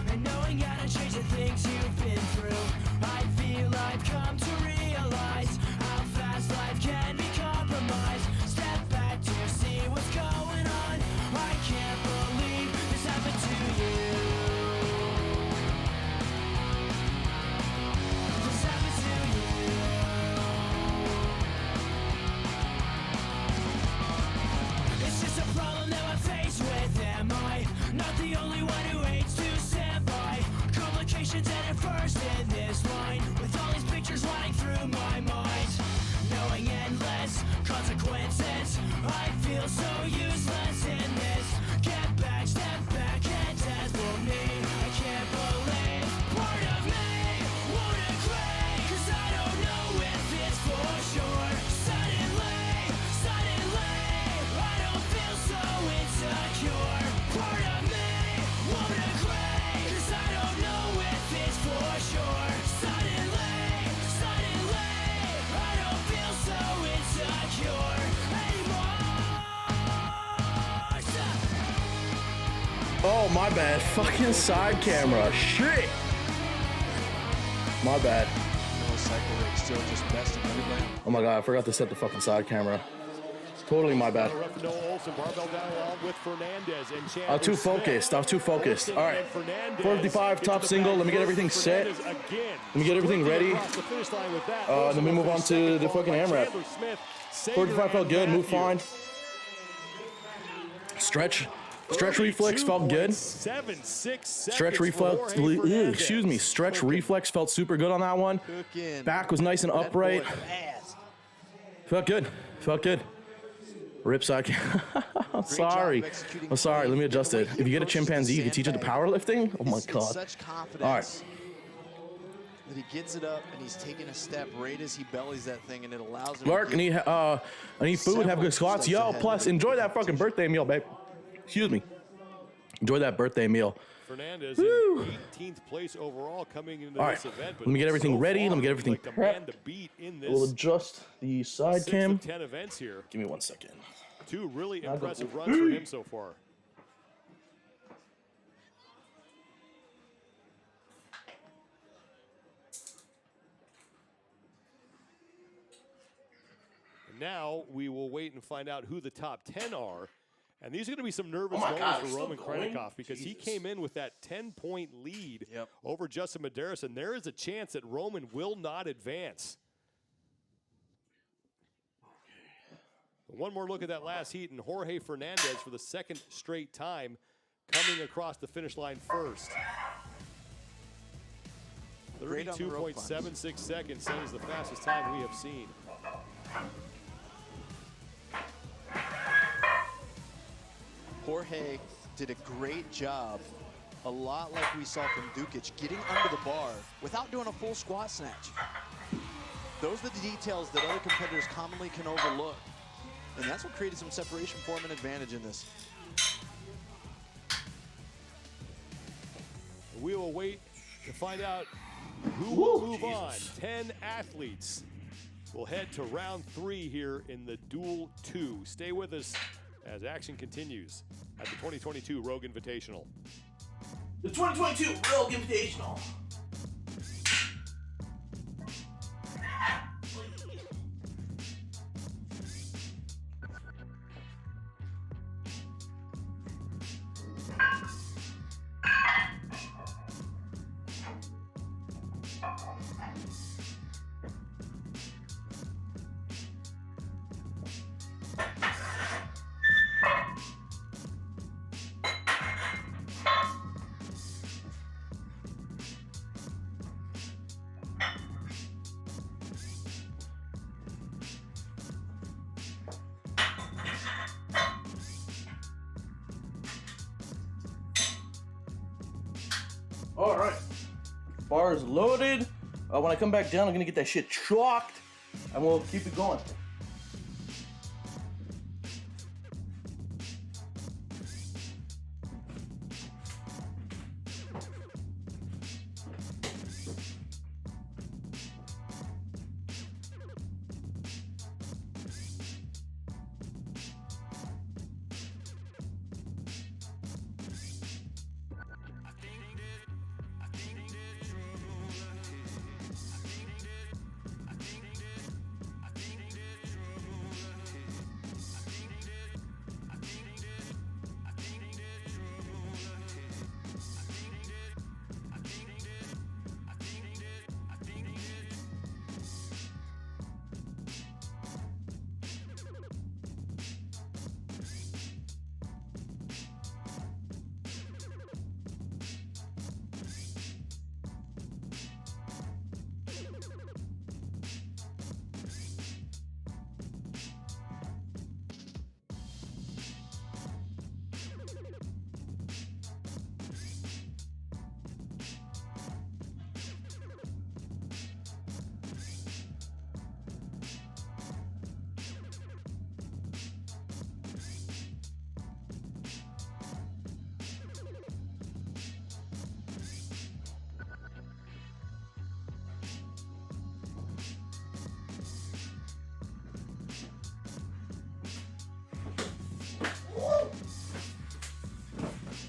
And knowing how to change the things you've been through. I feel I've come to realize how fast life can be compromised. Step back to see what's going on. I can't believe this happened to you. This happened to you. It's just a problem that I'm faced with. Am I not the only one who hates to stand by? Complications at first in this line, with all these pictures running through my mind, knowing endless consequences. I feel so useless in this. Get back, step back, and death for me. I can't believe part of me won't agree, 'cause I don't know if it's for sure. Suddenly, I don't feel so insecure. Part of me won't agree, 'cause I don't know if it's for sure. Suddenly, I don't feel so insecure anymore. Oh, my bad. Fucking side camera. Shit. My bad. No cycle rate, still just besting everybody. Oh my god, I forgot to set the fucking side camera. Totally my bad. Ref Noah Olson, barbell down along with Fernandez and Chandler I was too Smith. focused. I was too focused. Olson All right. and Fernandez 455 top into the single. back. Let me get everything set. Fernandez again. Let me get everything Sprinting ready. across the finish line with that. Then Olson we move will on finish to second, the followed fucking by AMRAP. Chandler Smith, Sager, 45 felt and good. Move Matthew. fine. Stretch reflex felt good. 32.76 Stretch seconds reflex. for Jorge Fernandez. Excuse me. Stretch reflex felt super good on that one. Cooking. Back was nice and That upright. boy fast. Felt good. Felt good. Rip side. I'm sorry. executing I'm sorry. clean. Let me adjust The way it. he If you get a approaches the chimpanzee, you can teach it the sandbag powerlifting. Oh my It's god. such confidence. All right. That he gets it up and he's taking a step right as he bellies that thing, and it allows him Mark, to get I need food. Have good squats. steps Yo, ahead plus of enjoy that the fucking birthday meal, babe. Excuse me. Enjoy that birthday meal. Fernandez Woo. in 18th place overall coming into All this right. event. Let me get everything ready. Let me get everything like the man prepped. to beat in We'll this adjust the side 6 cam. of 10 events here. Give me 1 second. 2 really go. impressive runs for him so far. now we will wait and find out who the top 10 are. And these are going to be some nervous Oh my moments God, for it's still Roman going? Krennikov because he Jesus. came in with that 10-point lead Yep. over Justin Medeiros, and there is a chance that Roman will not advance. One more look at that last heat, and Jorge Fernandez for the second straight time coming across the finish line first. Great on the rope climb. 32.76 seconds, that is the fastest time we have seen. Jorge did a great job, a lot like we saw from Dukic, getting under the bar without doing a full squat snatch. Those are the details that other competitors commonly can overlook. And that's what created some separation for him, an advantage in this. We will wait to find out who will move on. 10 athletes will head to round 3 here in the Duel 2. Stay with us as action continues at the 2022 Rogue Invitational. The 2022 Rogue Invitational. All right, bar is loaded. When I come back down, I'm gonna get that shit chalked, and we'll keep it going.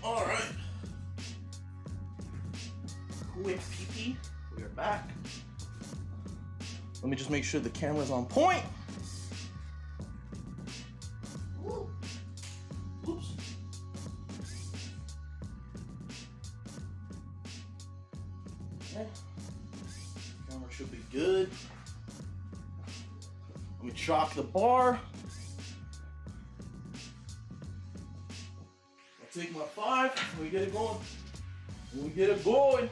All right. Quick pee-pee. We are back. Let me just make sure the camera's on point. Ooh. Oops. Okay. Camera should be good. Let me chalk the bar. Take my 5, and we get it going. We get it going.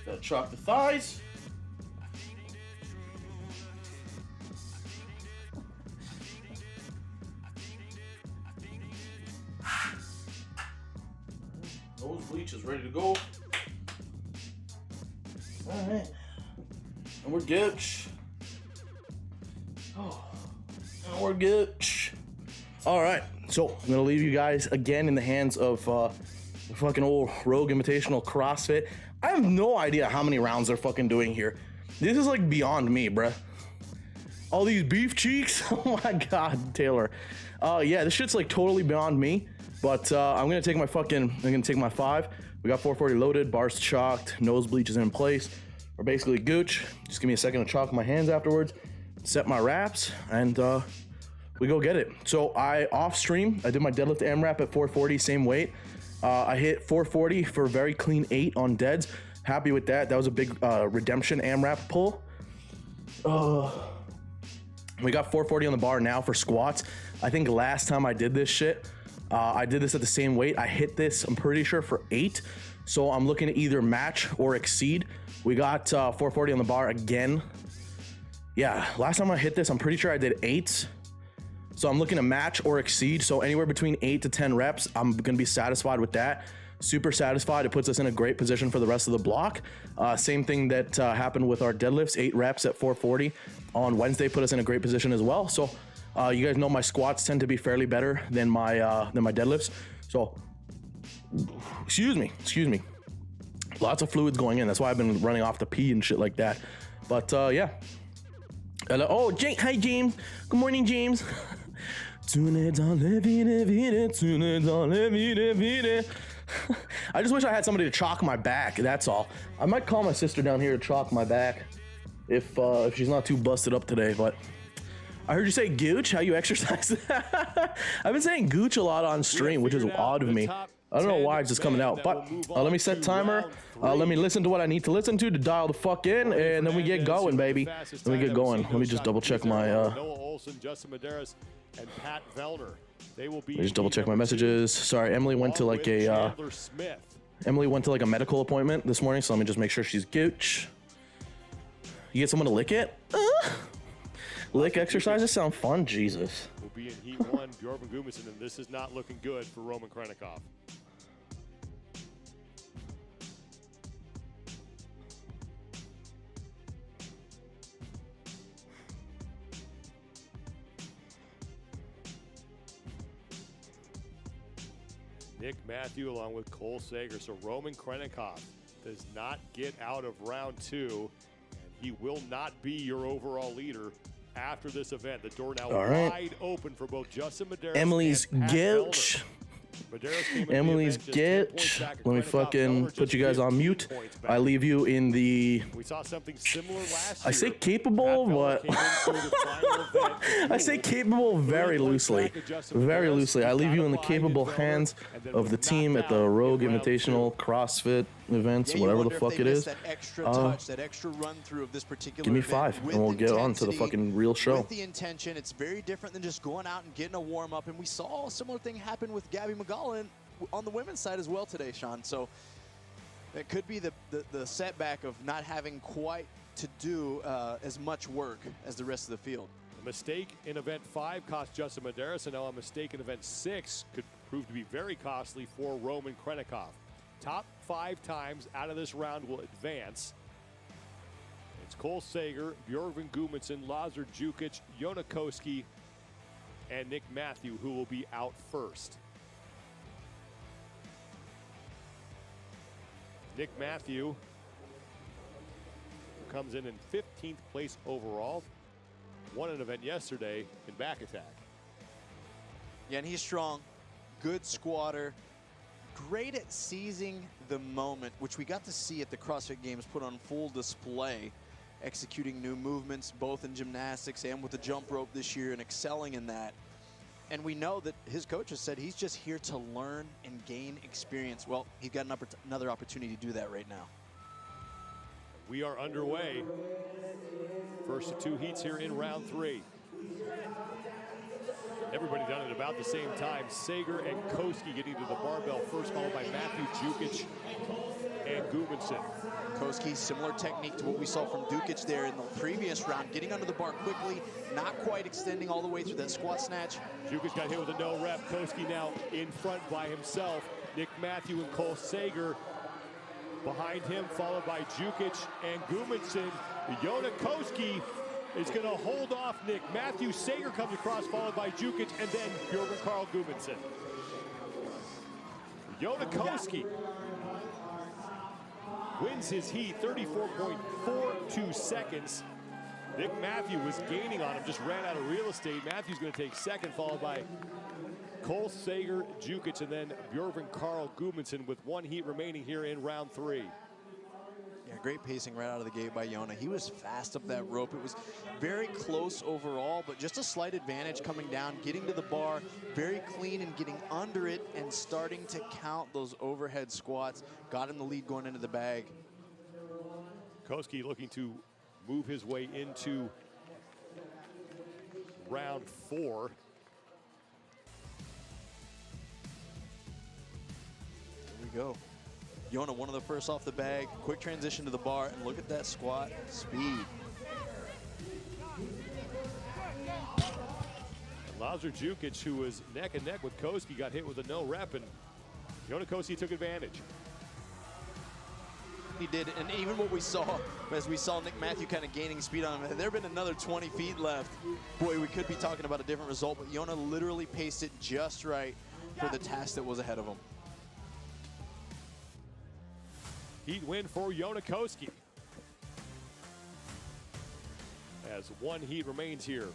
Gotta chalk the thighs. Nose bleach is ready to go. All right, and we're good. Oh. more good. All right, so I'm gonna leave you guys again in the hands of fucking old Rogue Invitational CrossFit. I have no idea how many rounds they're fucking doing here. This is like beyond me, bruh. All these beef cheeks. Oh my God, Taylor. Yeah, this shit's like totally beyond me. But I'm gonna take my 5. We got 440 loaded, bars chalked, nose bleach is in place. We're basically gooch. Just give me a second to chalk my hands afterwards, set my wraps, and we go get it. So off stream, I did my deadlift AMRAP at 440, same weight. I hit 440 for a very clean 8 on deads. Happy with that. That was a big redemption AMRAP pull. We got 440 on the bar now for squats. I think last time I did this shit, I did this at the same weight. I hit this, I'm pretty sure, for 8. So I'm looking to either match or exceed. We got 440 on the bar again. Yeah, last time I hit this, I'm pretty sure I did 8. So I'm looking to match or exceed. So anywhere between 8 to 10 reps, I'm gonna be satisfied with that. Super satisfied. It puts us in a great position for the rest of the block. Same thing that happened with our deadlifts. 8 reps at 440 on Wednesday put us in a great position as well. So you guys know my squats tend to be fairly better than my deadlifts. So excuse me. Lots of fluids going in. That's why I've been running off the pee and shit like that. But yeah. Oh, hi James. Good morning, James. I just wish I had somebody to chalk my back, that's all. I might call my sister down here to chalk my back if she's not too busted up today, but I heard you say gooch, how you exercise. I've been saying gooch a lot on stream, which is odd of me. I don't know why it's just coming out, but let me set timer. Let me listen to what I need to listen to dial the fuck in, and then we get going, baby. Let me get going. Let me just double check my Noah Olson, Justin Medeiros, and Pat Vellner. They will be. Let me just double check my messages. Sorry, Emily went to like a medical appointment this morning, so let me just make sure she's gooch. You get someone to lick it? Lick exercises sound fun, Jesus. Will be in Heat 1, Bjorn Gudmundsson, and this is not looking good for Roman Krennikov. Nick Matthew along with Cole Sager. So Roman Krennikov does not get out of round 2, and he will not be your overall leader after this event. The door now wide open for both Justin Medeiros Emily's and Pat gooch. Emily's gooch. Let me fucking put you guys on mute. I leave you in the. We saw something similar last year. I say capable, but I say capable very loosely. Very loosely. I leave you in the capable hands of the team at the Rogue Invitational CrossFit events, whatever the fuck it is. That extra touch, that extra run through of this particular give me event 5, and we'll get on to the fucking real show. With the intention, it's very different than just going out and getting a warm up. And we saw a similar thing happen with Gabby McGowan on the women's side as well today, Sean. So it could be the setback of not having quite to do as much work as the rest of the field. A mistake in event 5 cost Justin Medeiros, and now a mistake in event 6 could prove to be very costly for Roman Krennikov. Top 5 times out of this round will advance. It's Cole Sager, Bjorn Gudmundsson, Lazar Jukic, Jona Koski, and Nick Matthew, who will be out first. Nick Matthew comes in 15th place overall. Won an event yesterday in back attack. Yeah, and he's strong, good squatter, great at seizing the moment, which we got to see at the CrossFit Games put on full display, executing new movements both in gymnastics and with the jump rope this year and excelling in that. And we know that his coach has said he's just here to learn and gain experience. Well, he's got another opportunity to do that right now. We are underway. First of 2 heats here in round 3. Everybody done it about the same time. Sager and Koski getting to the barbell first, followed by Matthew, Jukic, and Gudmundsson. Koski, similar technique to what we saw from Dukic there in the previous round, getting under the bar quickly, not quite extending all the way through that squat snatch. Jukic got hit with a no rep. Koski now in front by himself. Nick Matthew and Cole Sager behind him, followed by Jukic and Gudmundsson. Jona Koski is going to hold off Nick Matthew. Sager comes across, followed by Jukic, and then Bjorn Karl Gudmundsson. Jonakoski wins his heat, 34.42 seconds. Nick Matthew was gaining on him, just ran out of real estate. Matthew's going to take second, followed by Cole Sager, Jukic, and then Bjorn Karl Gudmundsson with one heat remaining here in round 3. Yeah, great pacing right out of the gate by Jona. He was fast up that rope. It was very close overall, but just a slight advantage coming down, getting to the bar, very clean and getting under it and starting to count those overhead squats. Got in the lead going into the bag. Koski looking to move his way into round 4. Here we go. Jona, one of the first off the bag, quick transition to the bar, and look at that squat speed. Lazar Jukic, who was neck and neck with Koski, got hit with a no rep, and Jonakoski took advantage. He did, and even what we saw, as we saw Nick Matthew kind of gaining speed on him, had there been another 20 feet left, boy, we could be talking about a different result, but Jona literally paced it just right for the task that was ahead of him. Heat win for Jonakoski. As one heat remains here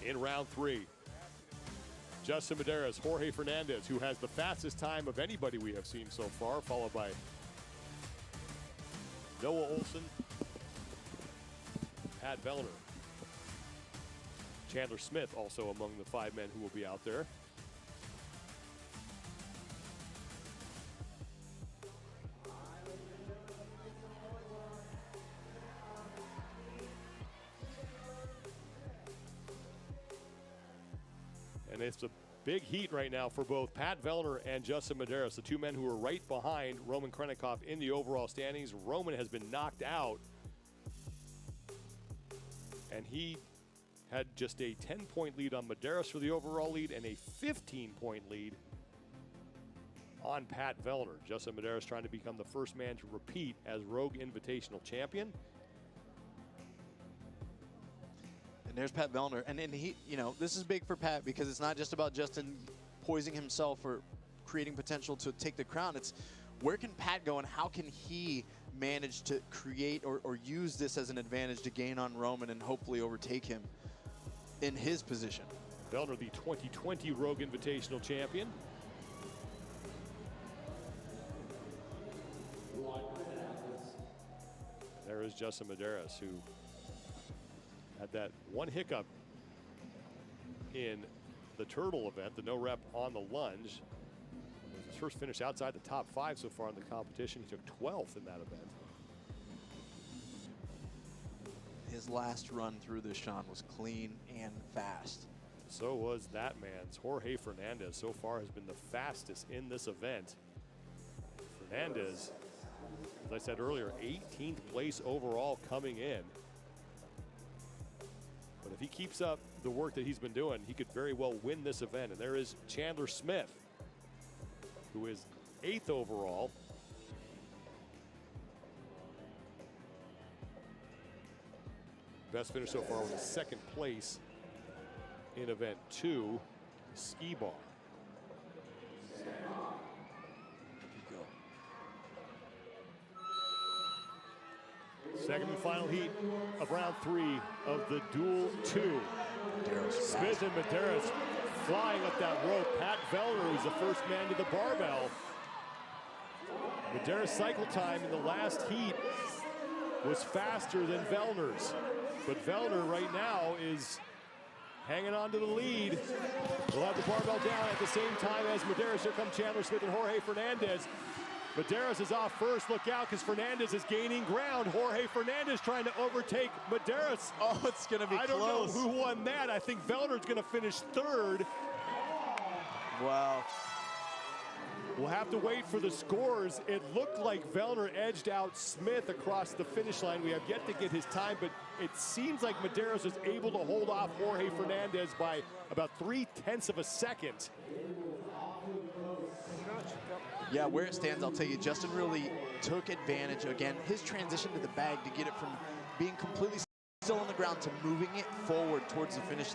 in round 3. Justin Medeiros, Jorge Fernandez, who has the fastest time of anybody we have seen so far, followed by Noah Olson, Pat Vellner. Chandler Smith also among the 5 men who will be out there. And it's a big heat right now for both Pat Vellner and Justin Medeiros, the 2 men who are right behind Roman Krennikov in the overall standings. Roman has been knocked out, and he had just a 10-point lead on Medeiros for the overall lead and a 15-point lead on Pat Vellner. Justin Medeiros trying to become the first man to repeat as Rogue Invitational champion. And there's Pat Vellner, and he, you know, this is big for Pat because it's not just about Justin poising himself or creating potential to take the crown. It's where can Pat go and how can he manage to create or use this as an advantage to gain on Roman and hopefully overtake him in his position. Vellner, the 2020 Rogue Invitational champion. There is Justin Medeiros, who had that one hiccup in the turtle event, the no rep on the lunge. It was his first finish outside the top 5 so far in the competition. He took 12th in that event. His last run through this, Sean, was clean and fast. So was that man's. Jorge Fernandez so far has been the fastest in this event. Fernandez, as I said earlier, 18th place overall coming in. But if he keeps up the work that he's been doing, he could very well win this event. And there is Chandler Smith, who is 8th overall. Best finish so far was a 2nd place in event 2, ski bar. Second and final heat of round 3 of the duel 2. Smith and Medeiros flying up that rope. Pat Vellner, who's the first man to the barbell. Medeiros' cycle time in the last heat was faster than Vellner's. But Vellner right now is hanging on to the lead. We'll have the barbell down at the same time as Medeiros. Here come Chandler Smith and Jorge Fernandez. Medeiros is off first. Look out, because Fernandez is gaining ground. Jorge Fernandez trying to overtake Medeiros. Oh, it's going to be close. I don't know who won that. I think Vellner's going to finish 3rd. Wow. We'll have to wait for the scores. It looked like Vellner edged out Smith across the finish line. We have yet to get his time, but it seems like Medeiros is able to hold off Jorge Fernandez by about 0.3 of a second. Yeah, where it stands, I'll tell you, Justin really took advantage. Again, his transition to the bag to get it from being completely still on the ground to moving it forward towards the finish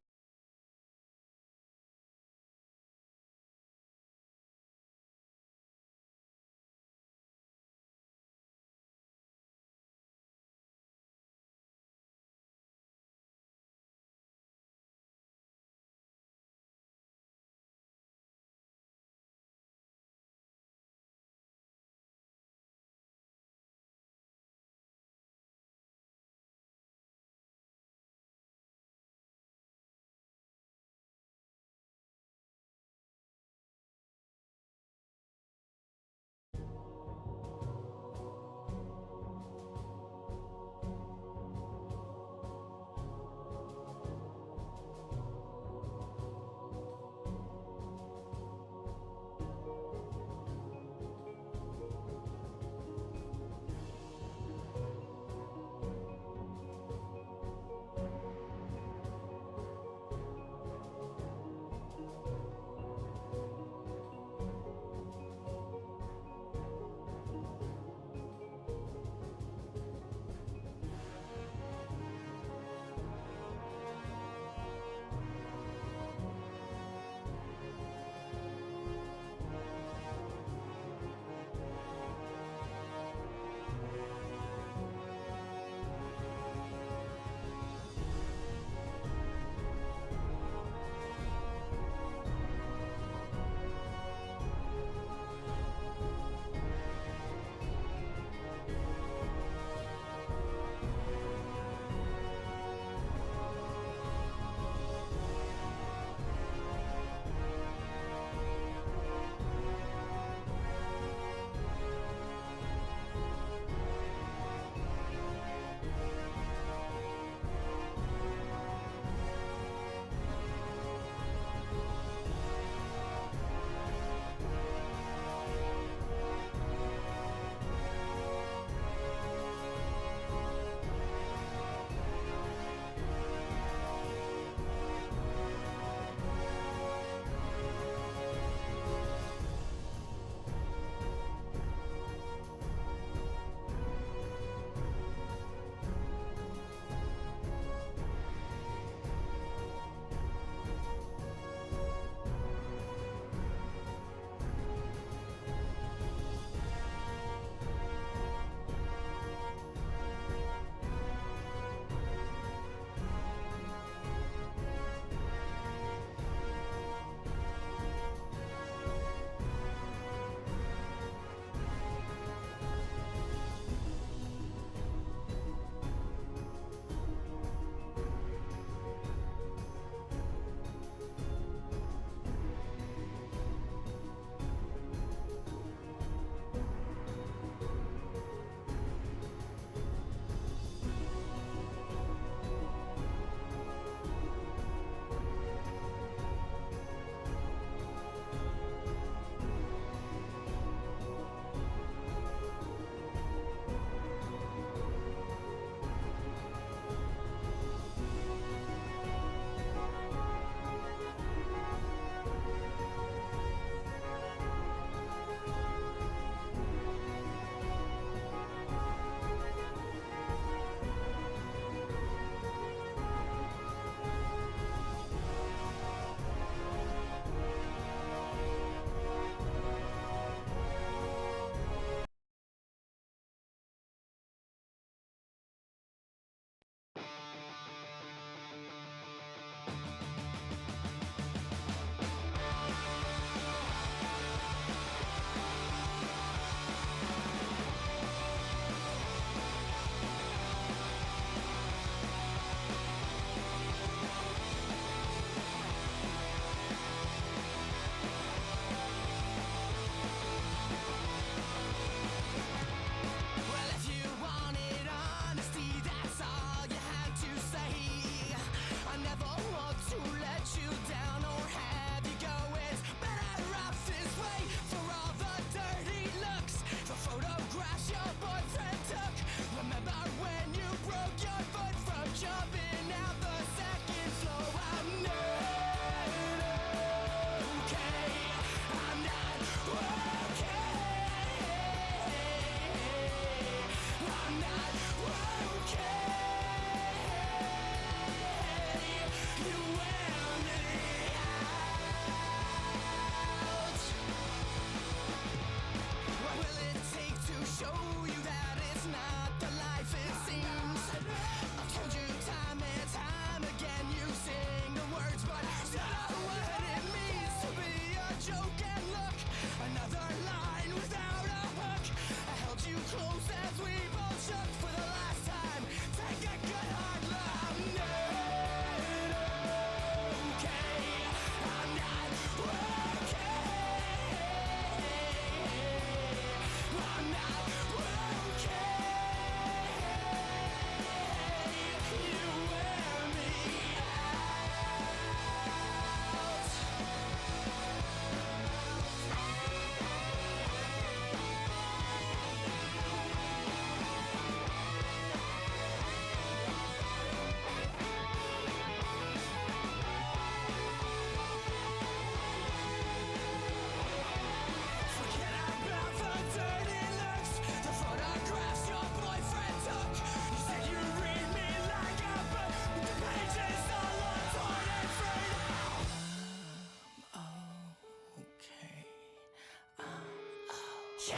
I'm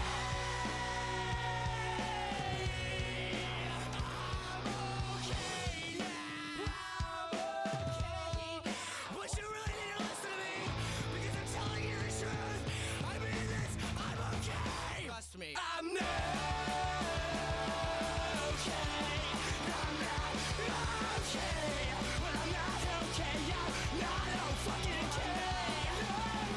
not okay. I'm not okay. Well, I'm not okay. I'm not fucking okay. I'm not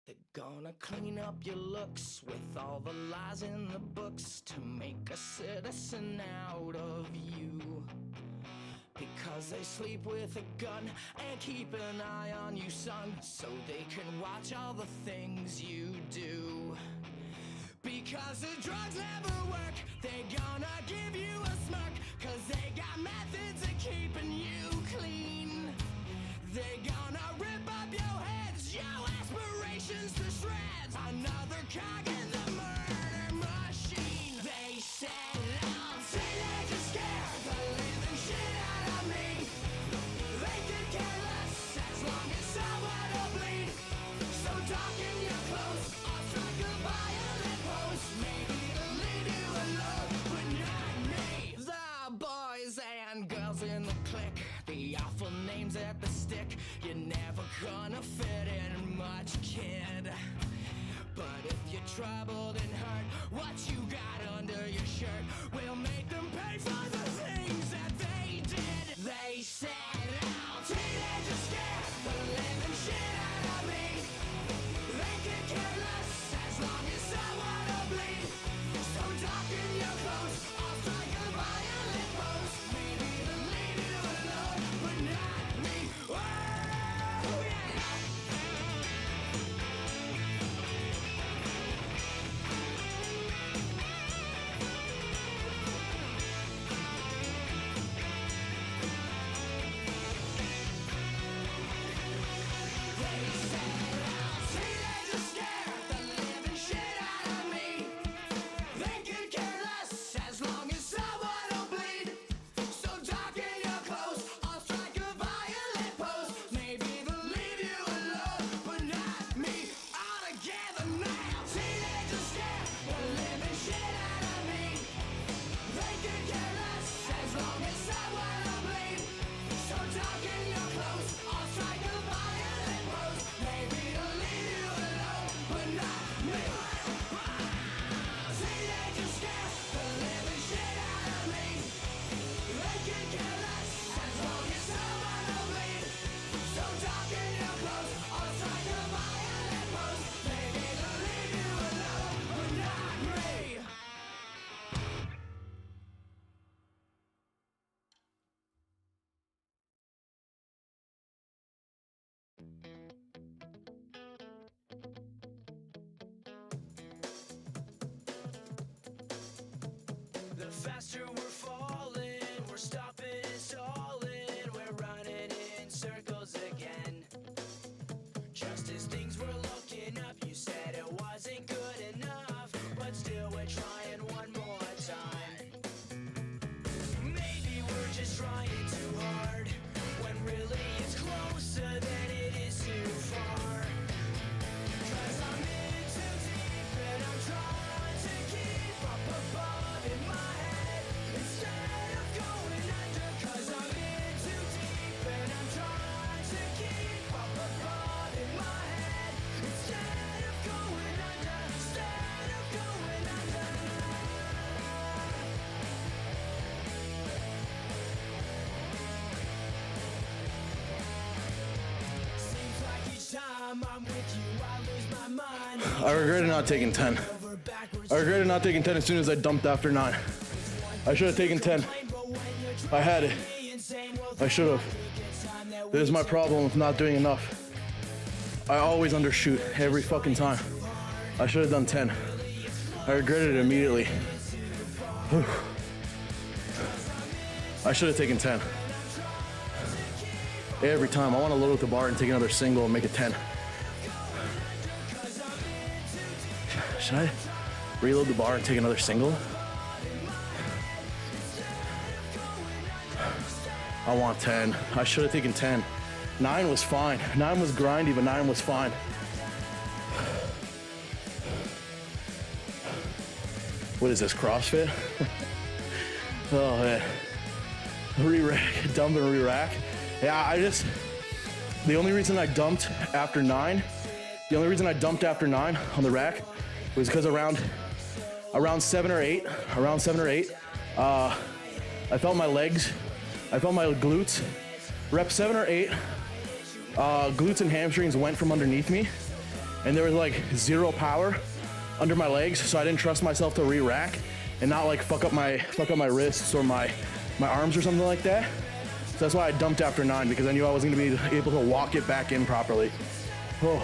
They're gonna clean up your looks with all the lies in the books to make a citizen out of you. Because they sleep with a gun and keep an eye on you, son, so they can watch all the things you do. Because the drugs never work, they gonna give you a smirk, cause they got methods of keeping you clean. They gonna rip up your heads, your aspirations to shreds. Another cog in the murder machine. They said I'm teenagers scared the living shit out of me. They could care less as long as someone will bleed. So darken your clothes or strike a violent pose. Maybe they'll leave you alone, but not me. The boys and girls in the clique, the awful names at the stick. You're never gonna fit in much, kid. But if you're troubled and hurt, what you got under your shirt will make them pay for the things that they did. They said I'm teenagers scared the living shit out of me. They could care less as long as someone will bleed. So darken your clothes or strike a violent pose. Maybe they'll leave you alone, but not me. Oh, yeah. Teenagers scared the living shit out of me. They could care less as long as someone will bleed. So darken your clothes or strike a violent pose. Maybe they'll leave you alone, but not me. All together now. Teenagers scared the living shit out of me. They could care less as long as someone will bleed. So darken your clothes or strike a violent pose. Maybe they'll leave you alone, but not me. Teenagers scared the living shit out of me. They could care less as long as someone will bleed. So darken your clothes or strike a violent pose. Maybe they'll leave you alone, but not me. The faster we're falling, we're stopping and stalling, we're running in circles again. Just as things were looking up, you said it wasn't good enough, but still we're trying one more time. Maybe we're just trying too hard, when really it's closer than it is too far. 'Cause I'm in too deep and I'm trying to keep up above in my head instead of going under. 'Cause I'm in too deep and I'm trying to keep up above in my head instead of going under. Instead of going under. Seems like each time I'm with you, I lose my mind. I regretted not taking 10. I regretted not taking 10 as soon as I dumped after 9. I should have taken 10. I had it. I should have. This is my problem with not doing enough. I always undershoot every fucking time. I should have done 10. I regretted it immediately. Whew. I should have taken 10. Every time. I want to load up the bar and take another single and make it 10. Should I reload the bar and take another single? I want 10. I should have taken 10. 9 was fine. 9 was grindy, but 9 was fine. What is this, CrossFit? Oh man. Re-rack, dump and re-rack. Yeah, the only reason I dumped after 9 on the rack was because around 7 or 8, I felt my legs, I felt my glutes. Rep 7 or 8, glutes and hamstrings went from underneath me, and there was like zero power under my legs, so I didn't trust myself to re-rack and not like fuck up my wrists or my arms or something like that. So that's why I dumped after 9, because I knew I wasn't gonna be able to walk it back in properly. Oh,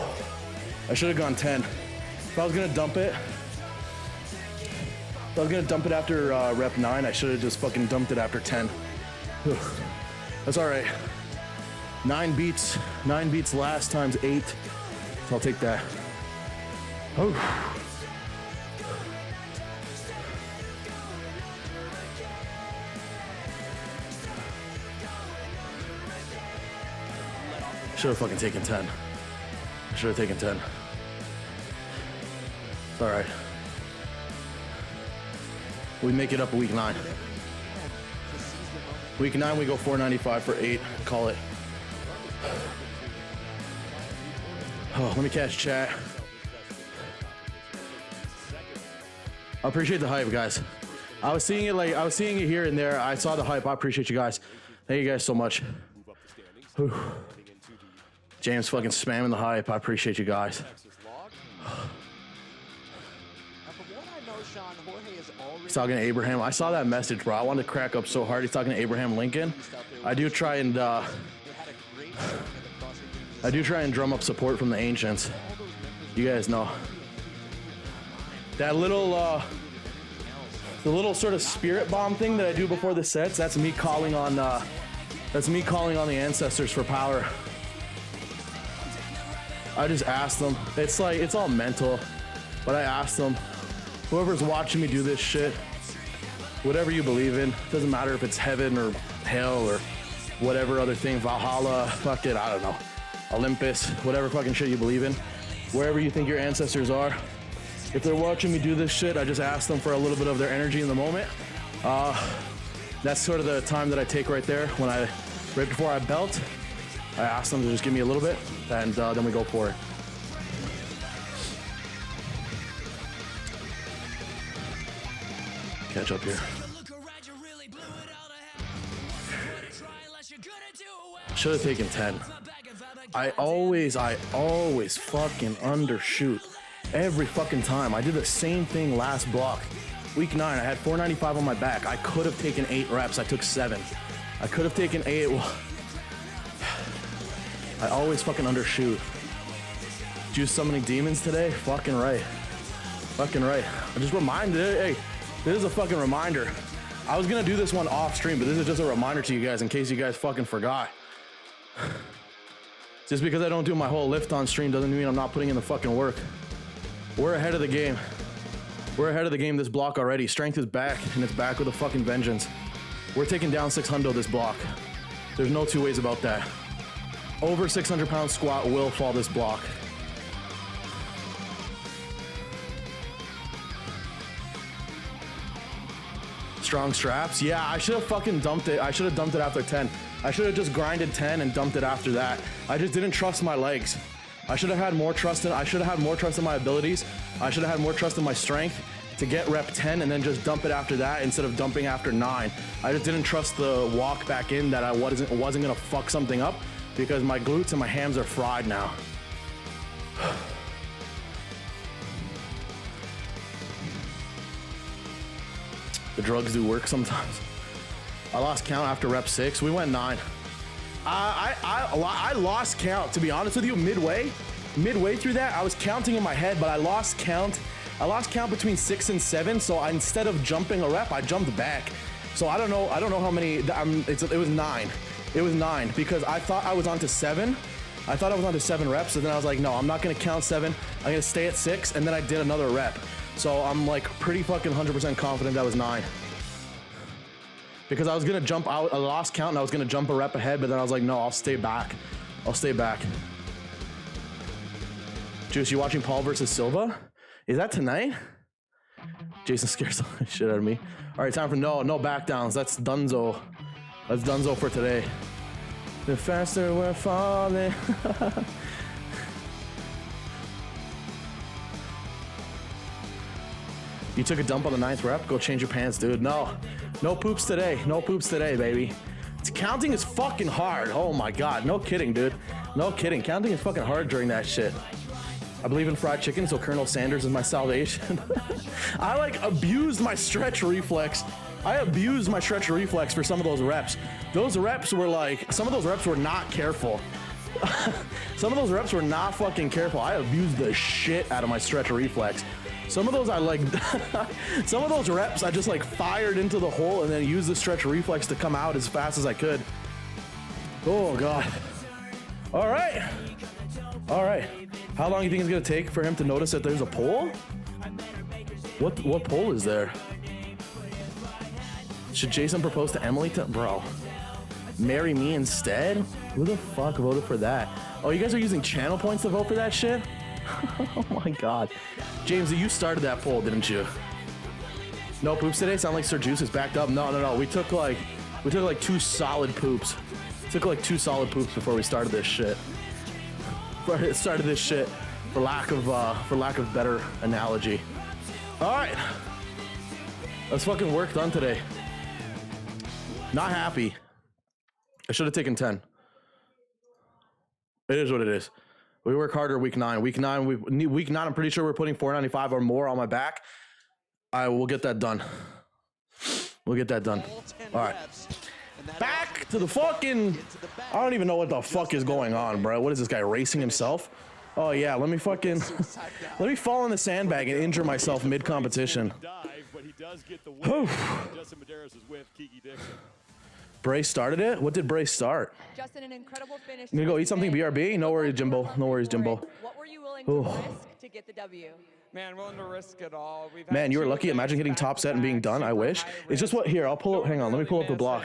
I should have gone 10. If I was gonna dump it after rep 9, I should have just fucking dumped it after 10. Whew. That's all right. 9 beats last times 8. So I'll take that. Oh. Should have fucking taken 10. I should have taken 10. It's all right. We make it up week 9. Week 9, we go 495 for 8. Call it. Oh, let me catch chat. I appreciate the hype, guys. I was seeing it here and there. I saw the hype. I appreciate you guys. Thank you guys so much. Whew. James fucking spamming the hype. I appreciate you guys. He's talking to Abraham. I saw that message, bro. I wanted to crack up so hard. He's talking to Abraham Lincoln. I do try and drum up support from the ancients. You guys know. That little the little sort of spirit bomb thing that I do before the sets, that's me calling on the ancestors for power. I just asked them. It's like, it's all mental, but I asked them, whoever's watching me do this shit, whatever you believe in, doesn't matter if it's heaven or hell or whatever other thing, Valhalla, fuck it, I don't know, Olympus, whatever fucking shit you believe in, wherever you think your ancestors are, if they're watching me do this shit, I just ask them for a little bit of their energy in the moment. That's sort of the time that I take right there when right before I belt, I ask them to just give me a little bit, and then we go for it. Catch up here. Should have taken 10. I always fucking undershoot. Every fucking time. I did the same thing last block. Week 9, I had 495 on my back. I could have taken 8 reps. I took 7. I could have taken 8. I always fucking undershoot. Juice summoning demons today? Fucking right. Fucking right. I just reminded it. Hey, this is a fucking reminder. I was gonna do this one off stream, but this is just a reminder to you guys in case you guys fucking forgot. Just because I don't do my whole lift on stream doesn't mean I'm not putting in the fucking work. We're ahead of the game. We're ahead of the game this block already. Strength is back, and it's back with a fucking vengeance. We're taking down 600 this block. There's no two ways about that. Over 600 pound squat will fall this block. Strong straps. Yeah, I should have fucking dumped it. I should have dumped it after 10. I should have just grinded 10 and dumped it after that. I just didn't trust my legs. I should have had more trust in my abilities. I should have had more trust in my strength to get rep 10 and then just dump it after that instead of dumping after 9. I just didn't trust the walk back in that I wasn't gonna fuck something up because my glutes and my hams are fried now. The drugs do work sometimes. I lost count after rep 6. We went 9. I lost count, to be honest with you, midway through that. I was counting in my head, but I lost count. I lost count between 6 and 7. So instead of jumping a rep, I jumped back. So I don't know how many. It was 9. It was 9 because I thought I was on to 7, I thought I was on to 7 reps, and then I was like, no, I'm not gonna count 7. I'm gonna stay at 6, and then I did another rep. So I'm like pretty fucking 100% confident that was 9. Because I was gonna jump out, I lost count, and I was gonna jump a rep ahead, but then I was like, no, I'll stay back. I'll stay back. Juice, you watching Paul versus Silva? Is that tonight? Jason scares the shit out of me. All right, time for no back downs. That's Dunzo. That's Dunzo for today. The faster we're falling. You took a dump on the 9th rep? Go change your pants, dude. No poops today. No poops today, baby. Counting is fucking hard. Oh my God, no kidding, dude. No kidding. Counting is fucking hard during that shit. I believe in fried chicken, so Colonel Sanders is my salvation. I like abused my stretch reflex. I abused my stretch reflex for some of those reps. Those reps were like, some of those reps were not careful. Some of those reps were not fucking careful. I abused the shit out of my stretch reflex. Some of those I like, some of those reps I just like fired into the hole and then used the stretch reflex to come out as fast as I could. Oh God. All right. All right. How long do you think it's gonna take for him to notice that there's a pole? What pole is there? Should Jason propose to Emily? Bro, marry me instead? Who the fuck voted for that? Oh, you guys are using channel points to vote for that shit? Oh my God. James, you started that poll, didn't you? No poops today? Sound like Sir Juice is backed up? No. We took like 2 solid poops. Took like 2 solid poops before we started this shit. Started this shit for lack of better analogy. All right. That's fucking work done today. Not happy. I should have taken 10. It is what it is. We work harder week 9. Week 9, I'm pretty sure we're putting 495 or more on my back. I will get that done. We'll get that done. All right. Back to the fucking... I don't even know what the fuck is going on, bro. What is this guy, racing himself? Oh, yeah, let me fucking... let me fall in the sandbag and injure myself mid-competition. Brace started it? What did Brace start? Justin, an incredible finish. You gonna go eat something, BRB? No worries, Jimbo. No worries, Jimbo. What were you willing to risk to get the W? Man, willing to risk it all. Man, you were lucky. Imagine getting top set and being done. I wish. It's just what here. I'll pull up. Hang on. Let me pull up the block.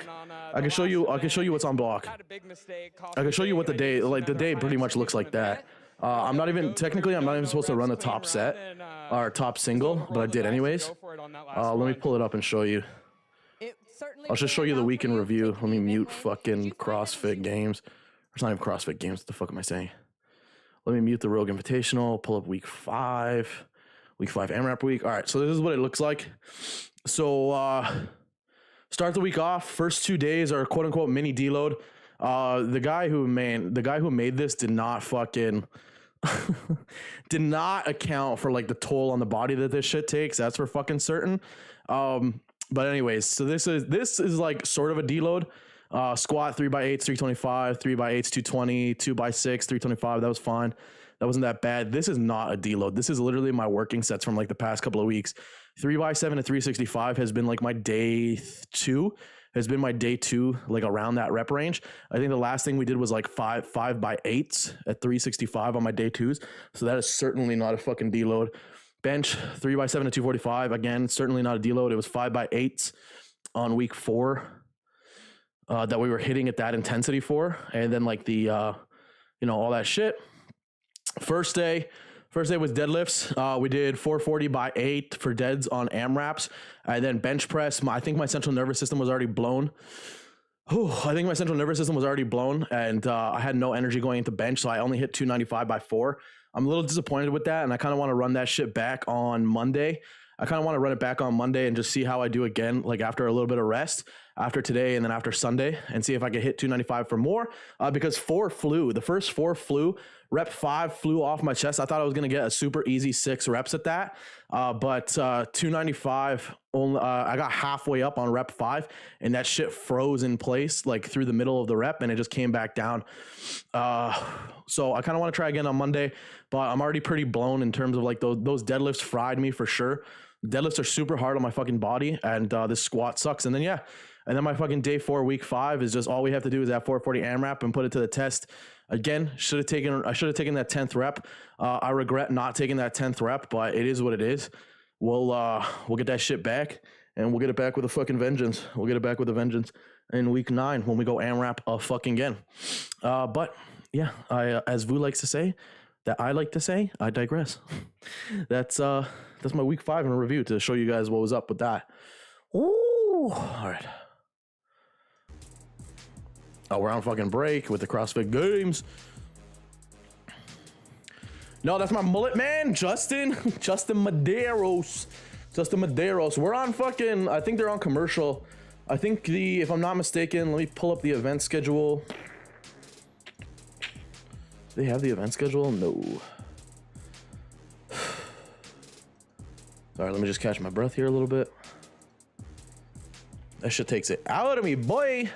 I can show you what's on block. I can show you what the day, like the day pretty much looks like that. I'm not even supposed to run the top set or top single, but I did anyways. Let me pull it up and show you. I'll just show you the week in review. Let me mute fucking CrossFit Games. It's not even CrossFit Games. What the fuck am I saying? Let me mute the Rogue Invitational. Pull up week 5. Week 5 AMRAP week. All right, so this is what it looks like. So start the week off. First 2 days are quote unquote mini deload. The guy who made this did not fucking did not account for like the toll on the body that this shit takes. That's for fucking certain. But anyways, so this is like sort of a deload. Squat 3x8s 325, 3x8s 220, 2x6 325. That was fine. That wasn't that bad. This is not a deload. This is literally my working sets from like the past couple of weeks. 3x7 to 365 has been like my day 2. Has been my day 2, like around that rep range. I think the last thing we did was like 5x8s at 365 on my day 2s. So that is certainly not a fucking deload. Bench 3x7 to 245. Again, certainly not a deload. It was 5x8s on week 4 that we were hitting at that intensity for. And then like the, all that shit. First day was deadlifts. We did 440 by 8 for deads on AMRAPs. And then bench press. I think my central nervous system was already blown. And I had no energy going into bench, so I only hit 295 by 4. I'm a little disappointed with that, and I kind of want to run that shit back on Monday. I kind of want to run it back on Monday and just see how I do again, like after a little bit of rest, after today and then after Sunday, and see if I can hit 295 for more, because 4 flew. The first 4 flew. Rep 5 flew off my chest. I thought I was going to get a super easy 6 reps at that, but 295, only, I got halfway up on rep 5, and that shit froze in place like through the middle of the rep, and it just came back down. So I kind of want to try again on Monday, but I'm already pretty blown in terms of like those deadlifts fried me for sure. Deadlifts are super hard on my fucking body, and this squat sucks. And then my fucking day 4, week 5 is just all we have to do is that 440 AMRAP and put it to the test. Again, I should have taken that 10th rep. I regret not taking that 10th rep, but it is what it is. We'll get that shit back, and we'll get it back with a fucking vengeance. We'll get it back with a vengeance in week 9 when we go AMRAP fucking again. But yeah, as Vu likes to say, that I like to say, I digress. That's my week 5 in a review to show you guys what was up with that. Ooh, all right. Oh, we're on fucking break with the CrossFit Games. No, that's my mullet man, Justin Medeiros. Justin Medeiros. We're on fucking, I think they're on commercial. I think if I'm not mistaken, let me pull up the event schedule. Do they have the event schedule? No. Sorry, let me just catch my breath here a little bit. That shit takes it out of me, boy.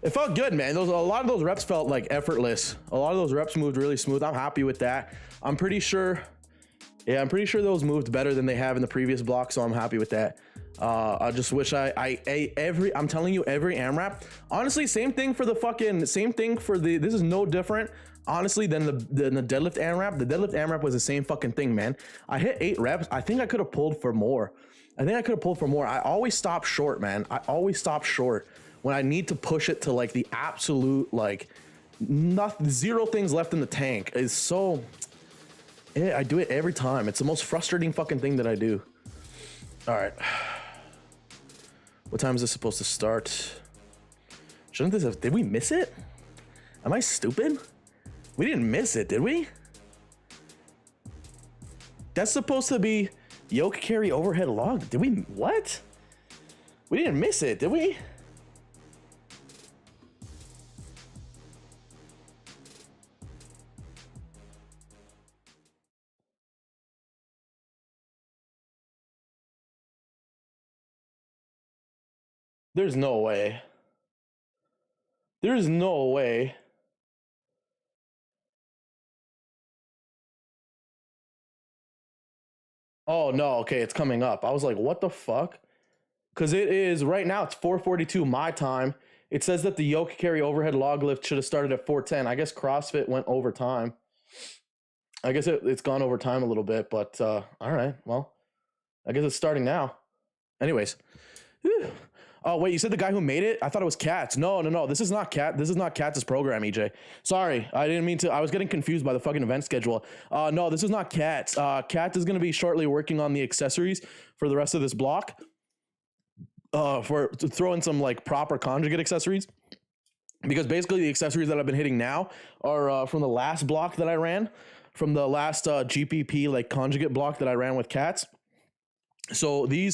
It felt good, man. A lot of those reps felt like effortless. A lot of those reps moved really smooth. I'm happy with that. I'm pretty sure those moved better than they have in the previous block, so I'm happy with that. I just wish I'm telling you, every AMRAP, honestly, same thing for the, this is no different, honestly, than the deadlift AMRAP. The deadlift AMRAP was the same fucking thing, man. I hit 8 reps. I think I could have pulled for more. I always stop short, man. I always stop short when I need to push it to like the absolute, like, zero things left in the tank. It's so, I do it every time. It's the most frustrating fucking thing that I do. All right. What time is this supposed to start? Shouldn't this have, did we miss it? Am I stupid? We didn't miss it, did we? That's supposed to be yoke carry overhead log. Did we, what? We didn't miss it, did we? There's no way. There's no way. Oh, no. Okay, it's coming up. I was like, what the fuck? Because it is, right now, it's 4:42 my time. It says that the yoke carry overhead log lift should have started at 4:10. I guess CrossFit went over time. I guess it's gone over time a little bit, but all right. Well, I guess it's starting now. Anyways. Whew. Oh, wait, you said the guy who made it? I thought it was Cats. No. This is not Cat. This is not Cats' program, EJ. Sorry, I didn't mean to. I was getting confused by the fucking event schedule. No, this is not Cats. Cats is going to be shortly working on the accessories for the rest of this block. To throw in some like proper conjugate accessories. Because basically the accessories that I've been hitting now are from the last block that I ran. From the last GPP like conjugate block that I ran with Cats. So the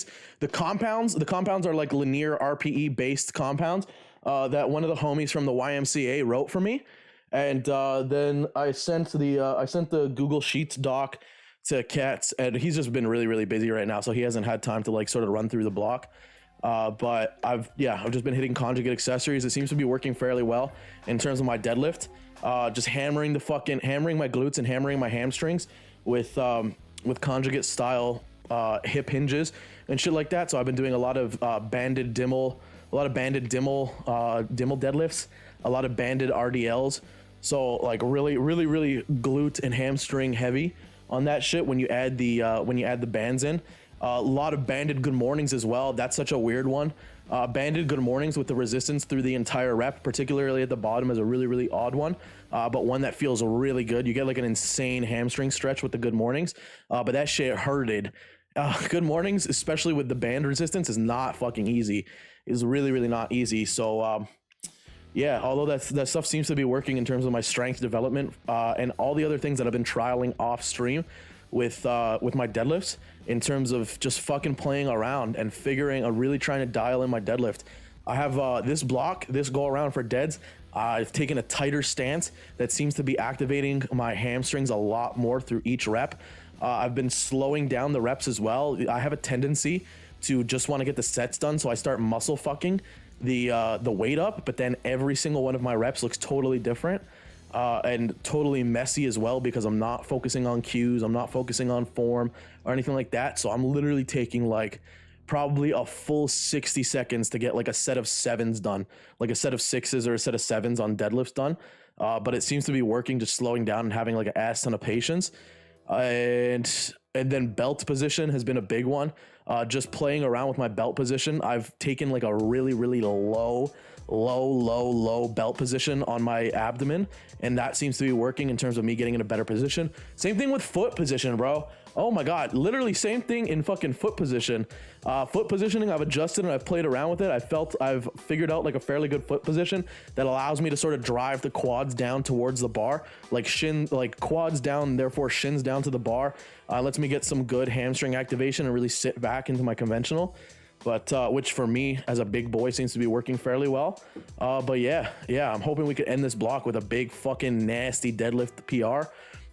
compounds are like linear RPE based compounds that one of the homies from the YMCA wrote for me, and then I sent the Google Sheets doc to Cats, and he's just been really busy right now, so he hasn't had time to like sort of run through the block. But I've just been hitting conjugate accessories. It seems to be working fairly well in terms of my deadlift. Just hammering my glutes and hammering my hamstrings with conjugate style hip hinges and shit like that. So I've been doing a lot of banded Dimmel deadlifts, a lot of banded RDLs. So like really glute and hamstring heavy on that shit when you add the bands in. A lot of banded good mornings as well. That's such a weird one. Banded good mornings with the resistance through the entire rep, particularly at the bottom, is a really odd one, but one that feels really good. You get like an insane hamstring stretch with the good mornings, but that shit hurted. Good mornings, especially with the band resistance, is not fucking easy. Is really not easy. So yeah, although that stuff seems to be working in terms of my strength development and all the other things that I've been trialing off stream with my deadlifts, in terms of just fucking playing around and really trying to dial in my deadlift. I have this go around for deads. I've taken a tighter stance that seems to be activating my hamstrings a lot more through each rep. I've been slowing down the reps as well. I have a tendency to just want to get the sets done, so I start muscle fucking the weight up, but then every single one of my reps looks totally different and totally messy as well, because I'm not focusing on cues, I'm not focusing on form or anything like that. So I'm literally taking like probably a full 60 seconds to get like a set of sevens done, like a set of sixes or a set of sevens on deadlifts done. but it seems to be working, just slowing down and having like an ass ton of patience. And then belt position has been a big one. Just playing around with my belt position, I've taken like a really low belt position on my abdomen, and that seems to be working in terms of me getting in a better position. Same thing with foot position, bro. Oh my god, literally same thing in fucking foot position. Foot positioning, I've adjusted and I've played around with it. I've figured out like a fairly good foot position that allows me to sort of drive the quads down towards the bar, like quads down, therefore shins down to the bar. Lets me get some good hamstring activation and really sit back into my conventional. But which for me as a big boy seems to be working fairly well. But yeah, I'm hoping we could end this block with a big fucking nasty deadlift PR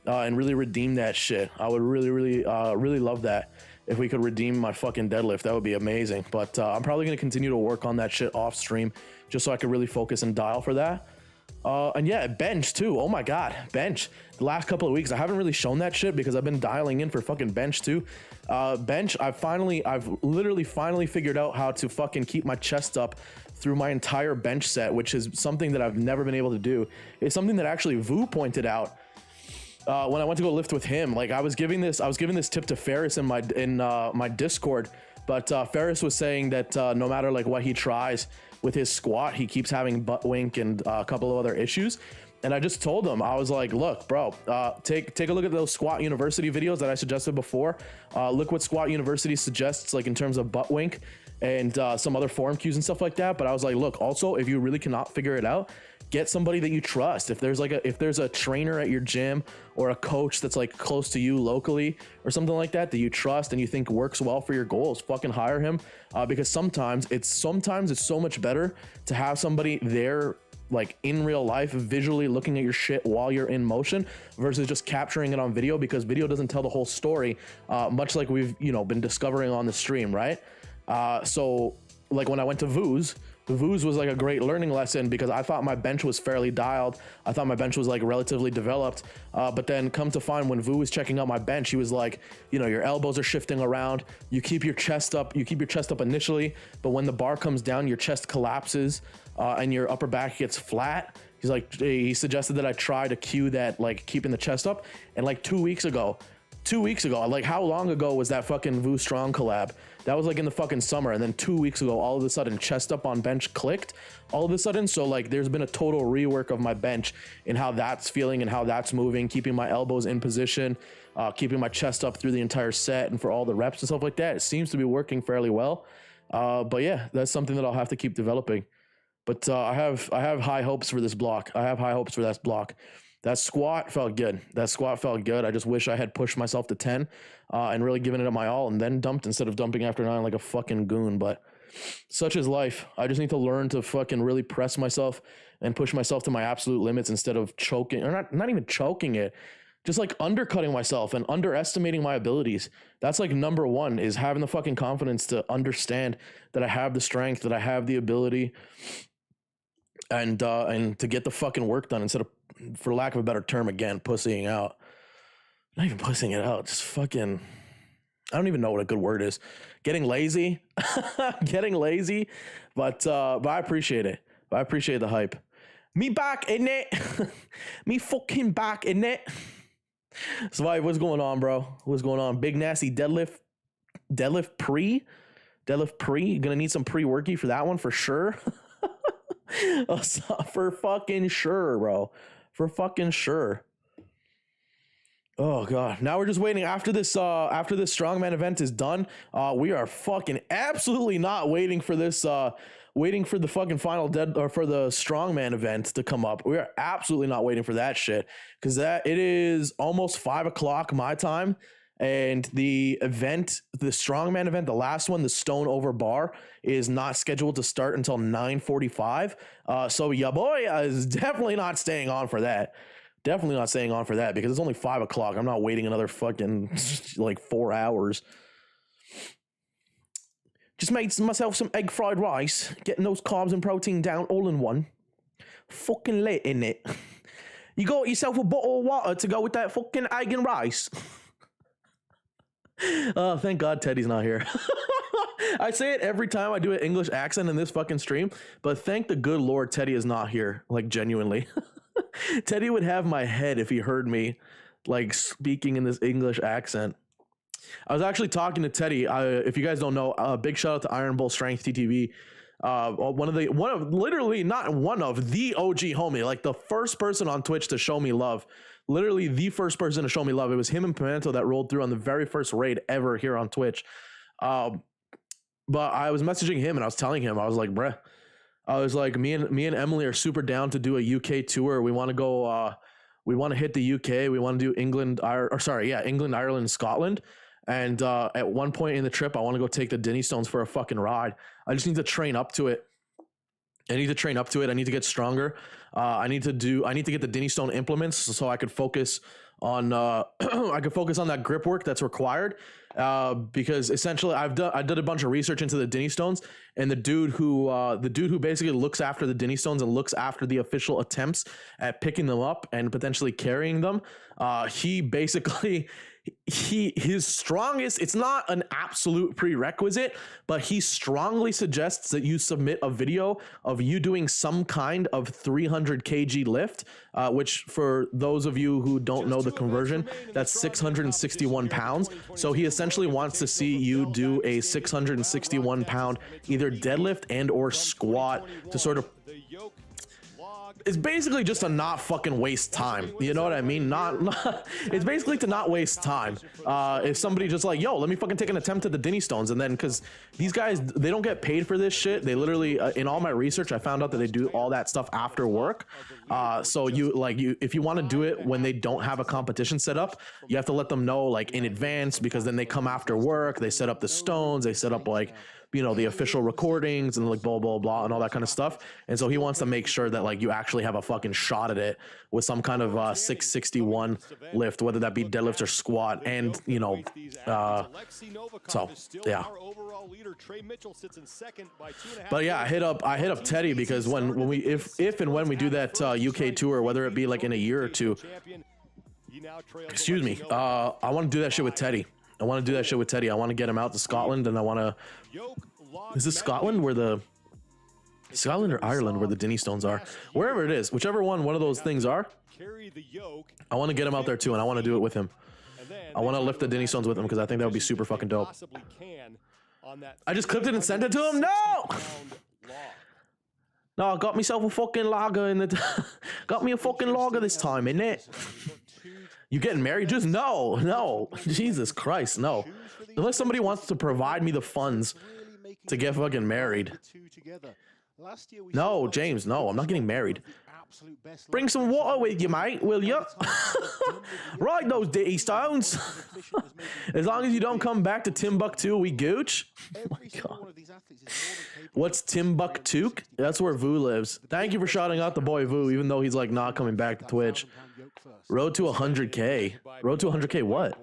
and really redeem that shit. I would really love that if we could redeem my fucking deadlift. That would be amazing. But I'm probably gonna continue to work on that shit off stream just so I could really focus and dial for that. And yeah, bench too. Oh my god, bench. The last couple of weeks I haven't really shown that shit because I've been dialing in for fucking bench too. Bench, I've literally finally figured out how to fucking keep my chest up through my entire bench set, which is something that I've never been able to do. It's something that actually Vu pointed out when I went to go lift with him. Like I was giving this tip to Ferris in my Discord, but Ferris was saying that no matter like what he tries with his squat, he keeps having butt wink and a couple of other issues. And I just told him, I was like, look, bro, take a look at those Squat University videos that I suggested before. Look what Squat University suggests, like in terms of butt wink and some other form cues and stuff like that. But I was like, look, also, if you really cannot figure it out, get somebody that you trust. If there's a trainer at your gym or a coach that's like close to you locally or something like that you trust and you think works well for your goals, fucking hire him. Because sometimes it's so much better to have somebody there, like in real life, visually looking at your shit while you're in motion versus just capturing it on video, because video doesn't tell the whole story, much like we've been discovering on the stream, right? So like when I went to Vu's was like a great learning lesson because I thought my bench was fairly dialed. I thought my bench was like relatively developed, but then come to find when Vu was checking out my bench, he was like, your elbows are shifting around. You keep your chest up initially, but when the bar comes down, your chest collapses and your upper back gets flat. He's like, he suggested that I try to cue that, like keeping the chest up. And like 2 weeks ago, like how long ago was that fucking Vu Strong collab? That was like in the fucking summer, and then 2 weeks ago, all of a sudden, chest up on bench clicked all of a sudden. So like there's been a total rework of my bench and how that's feeling and how that's moving, keeping my elbows in position, keeping my chest up through the entire set and for all the reps and stuff like that. It seems to be working fairly well. But yeah, that's something that I'll have to keep developing. But I have high hopes for this block. I have high hopes for that block. That squat felt good. I just wish I had pushed myself to 10 and really given it my all and then dumped instead of dumping after 9 like a fucking goon. But such is life. I just need to learn to fucking really press myself and push myself to my absolute limits instead of choking, or not even choking it, just like undercutting myself and underestimating my abilities. That's like number one, is having the fucking confidence to understand that I have the strength, that I have the ability, and to get the fucking work done instead of, for lack of a better term, again, pussying out. Not even pussying it out, just fucking, I don't even know what a good word is. Getting lazy. Getting lazy. But I appreciate it. I appreciate the hype. Me back in it. Me fucking back in it. So what's going on, bro? What's going on? Big nasty deadlift pre. Gonna need some pre-worky for that one for sure. For fucking sure, bro. For fucking sure. Oh god. Now we're just waiting after this strongman event is done. We are fucking absolutely not waiting for this waiting for the fucking final for the strongman event to come up. We are absolutely not waiting for that shit, because it is almost 5 o'clock my time. And the strongman event, the last one, the stone over bar, is not scheduled to start until 9:45. So ya boy is definitely not staying on for that. Definitely not staying on for that, because it's only 5 o'clock. I'm not waiting another fucking like 4 hours. Just made myself some egg fried rice, getting those carbs and protein down all in one. Fucking lit, in it. You got yourself a bottle of water to go with that fucking egg and rice. Oh, thank God Teddy's not here. I say it every time I do an English accent in this fucking stream, but thank the good Lord Teddy is not here, like genuinely. Teddy would have my head if he heard me like speaking in this English accent. I was actually talking to Teddy. If you guys don't know, big shout out to Iron Bull Strength TTV. Literally not one of the OG homie, like the first person on Twitch to show me love. Literally the first person to show me love. It was him and Pimento that rolled through on the very first raid ever here on Twitch. But I was messaging him and I was telling him, I was like, bruh, I was like, me and Emily are super down to do a UK tour. We want to go, we want to hit the UK. We want to do England, England, Ireland, Scotland. And at one point in the trip, I want to go take the Dinny Stones for a fucking ride. I just need to train up to it. I need to get stronger. I need to get the Dinny Stone implements so I could focus on that grip work that's required. Because essentially I did a bunch of research into the Dinny Stones, and the dude who basically looks after the Dinny Stones and looks after the official attempts at picking them up and potentially carrying them, his strongest, it's not an absolute prerequisite, but he strongly suggests that you submit a video of you doing some kind of 300 kg lift, which for those of you who don't know the conversion, that's 661 pounds. So he essentially wants to see you do a 661 pound either deadlift and or squat to sort of, it's basically just to not fucking waste time. You know what I mean? It's basically to not waste time. If somebody just like, yo, let me fucking take an attempt at the Dinny Stones, and then, because these guys, they don't get paid for this shit. They literally, in all my research, I found out that they do all that stuff after work. So if you want to do it when they don't have a competition set up, you have to let them know like in advance, because then they come after work, they set up the stones, they set up like, you know, the official recordings and like blah, blah, blah, and all that kind of stuff. And so he wants to make sure that like you actually have a fucking shot at it with some kind of 661 lift, whether that be deadlift or squat. And, you know, so yeah. But yeah, I hit up Teddy because when we, if and when we do that UK tour, whether it be like in a year or two, excuse me, I want to do that shit with Teddy. I want to do that shit with Teddy. I want to get him out to Scotland, and I want to. Is this Scotland where the Scotland or Ireland where the Dinny Stones are? Wherever it is, whichever one of those things are. I want to get him out there too, and I want to do it with him. I want to lift the Dinny Stones with him because I think that would be super fucking dope. I just clipped it and sent it to him. No, I got myself a fucking lager in the. Got me a fucking lager this time, innit? You getting married? Just no. Jesus Christ, no. Unless somebody wants to provide me the funds to get fucking married. No, James, no, I'm not getting married. Bring some water with you, mate, will you? Right, those Dinny Stones. As long as you don't come back to Timbuktu, we gooch. Oh my God. What's Timbuktu? That's where Vu lives. Thank you for shouting out the boy Vu, even though he's like not coming back to Twitch. Road to 100K. Road to 100K what?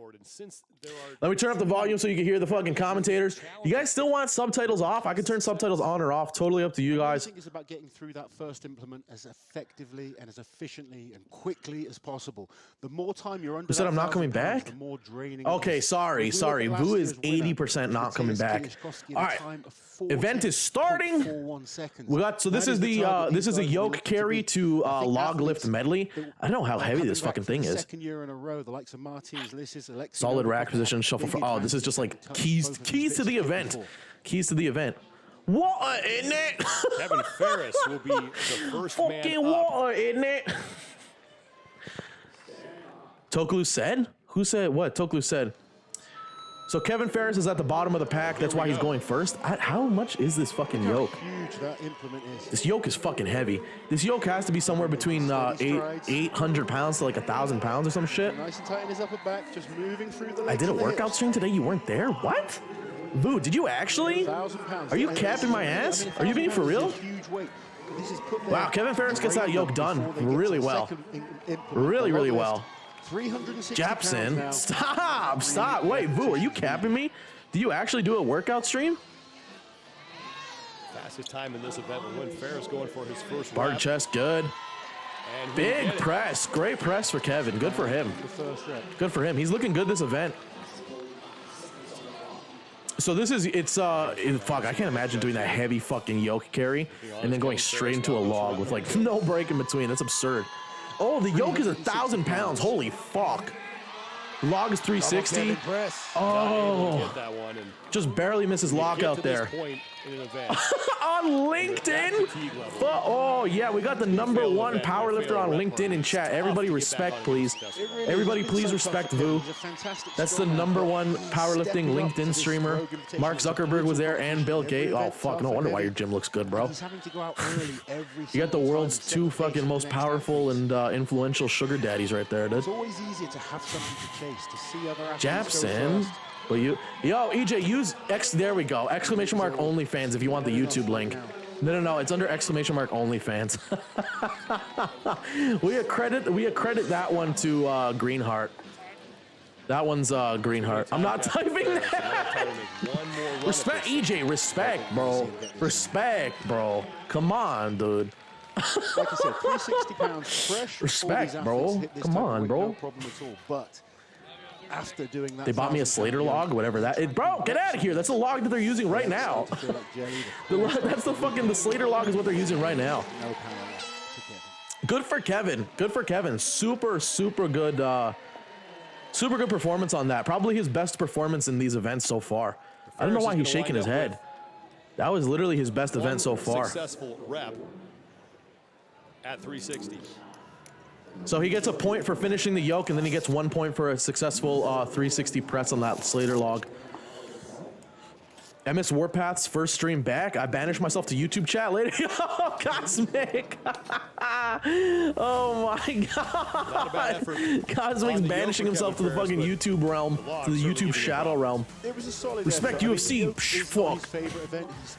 Let me turn up the volume so you can hear the fucking commentators. You guys still want subtitles off? I can turn subtitles on or off. Totally up to you guys. I think it's about getting through that first implement as effectively and as efficiently and quickly as possible. The more time you're under, who said I'm not coming back? The more draining. Okay, sorry. Vu is 80% not coming back. All right. Event is starting. We got, so this is a yoke carry to log lift medley. I don't know how heavy this fucking thing is. Second year in a row, the likes of Martins, Lissis, Alexi, solid rack position, shuffle for, oh, this is just like keys to the event. Keys to the event. Water, isn't it? Kevin Ferris will be the first man fucking up. Water, isn't it? Toklu said? Who said what? Toklu said. So Kevin Ferris is at the bottom of the pack. That's why he's going first. How much is this fucking yoke? Huge that implement is. This yoke is fucking heavy. This yoke has to be somewhere between 800 pounds to like 1,000 pounds or some shit. Nice and tight in his upper back, just moving through the legs. I did a workout stream today. You weren't there. What? Vu, did you actually? Are you capping my ass? Are you being for real? Wow, Kevin Ferris gets that yoke done really well. Really, really well. Japson, stop. Wait, Vu, are you capping me? Do you actually do a workout stream? Fastest time in this event will win. Ferris going for his first bar rep. chest, good. Big press, great press for Kevin. Good for him. Good for him. He's looking good this event. So this is, fuck, I can't imagine doing that heavy fucking yoke carry and then going straight into a log with like no break in between. That's absurd. Oh, the yoke is 1,000 pounds. Holy fuck. Log is 360. Oh, Get that one and just barely misses lockout there. point in an event. On LinkedIn? Oh, yeah, we got the #1 powerlifter on LinkedIn in chat. Everybody respect, please. Everybody please respect Vu. That's the #1 powerlifting LinkedIn streamer. Mark Zuckerberg was there and Bill Gates. Oh, fuck, no wonder why your gym looks good, bro. You got the world's 2 fucking most powerful and influential sugar daddies right there, dude. It's always easier to have something to chase, to see other athletes Japson. go first. Well, yo, EJ, use there we go. Exclamation mark OnlyFans if you want the YouTube link. No, it's under exclamation mark OnlyFans. we accredit that one to Greenheart. That one's Greenheart. I'm not typing that. Respect, EJ, respect, bro. Respect, bro. Come on, dude. Like I said, 360 pounds fresh. Respect, bro. Come on, bro. No problem at all. But after doing that, they bought me a Slater log, whatever that is. Bro, get out of here. That's the log that they're using right now. That's the Slater log is what they're using right now. Good for Kevin. Good for Kevin. Super good performance on that. Probably his best performance in these events so far. I don't know why he's shaking his head. That was literally his best event so far. Successful rep at 360. So he gets a point for finishing the yoke, and then he gets 1 point for a successful 360 press on that Slater log. MS Warpath's first stream back. I banished myself to YouTube chat later. Oh, Cosmic. Oh my God. Cosmic's banishing himself to the fucking YouTube realm, to the YouTube shadow realm. Respect UFC. Fuck.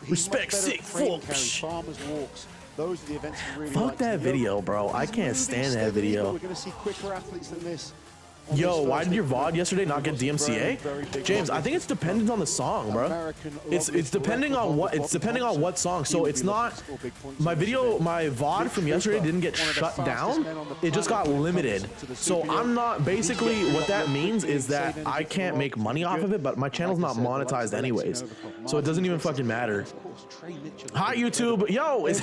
Respect sick. Fuck. Those are the events we really Fuck like that video, bro. I can't stand that video. We're going to see quicker athletes than this. Yo, why did your VOD yesterday not get DMCA? James, I think it's dependent on the song, bro. It's depending on what song. So it's not my VOD from yesterday didn't get shut down. It just got limited. So I'm not basically what that means is that I can't make money off of it, but my channel's not monetized anyways. So it doesn't even fucking matter. Hi YouTube. Yo, is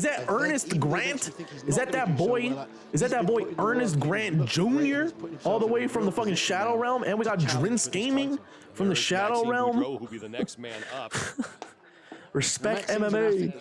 that Ernest Grant? Is that boy? Is that boy Ernest Grant Jr.? All the way from the fucking Shadow Realm, and we got Drinks Gaming from the Shadow Realm. Who'll be the next man up. Respect MMA.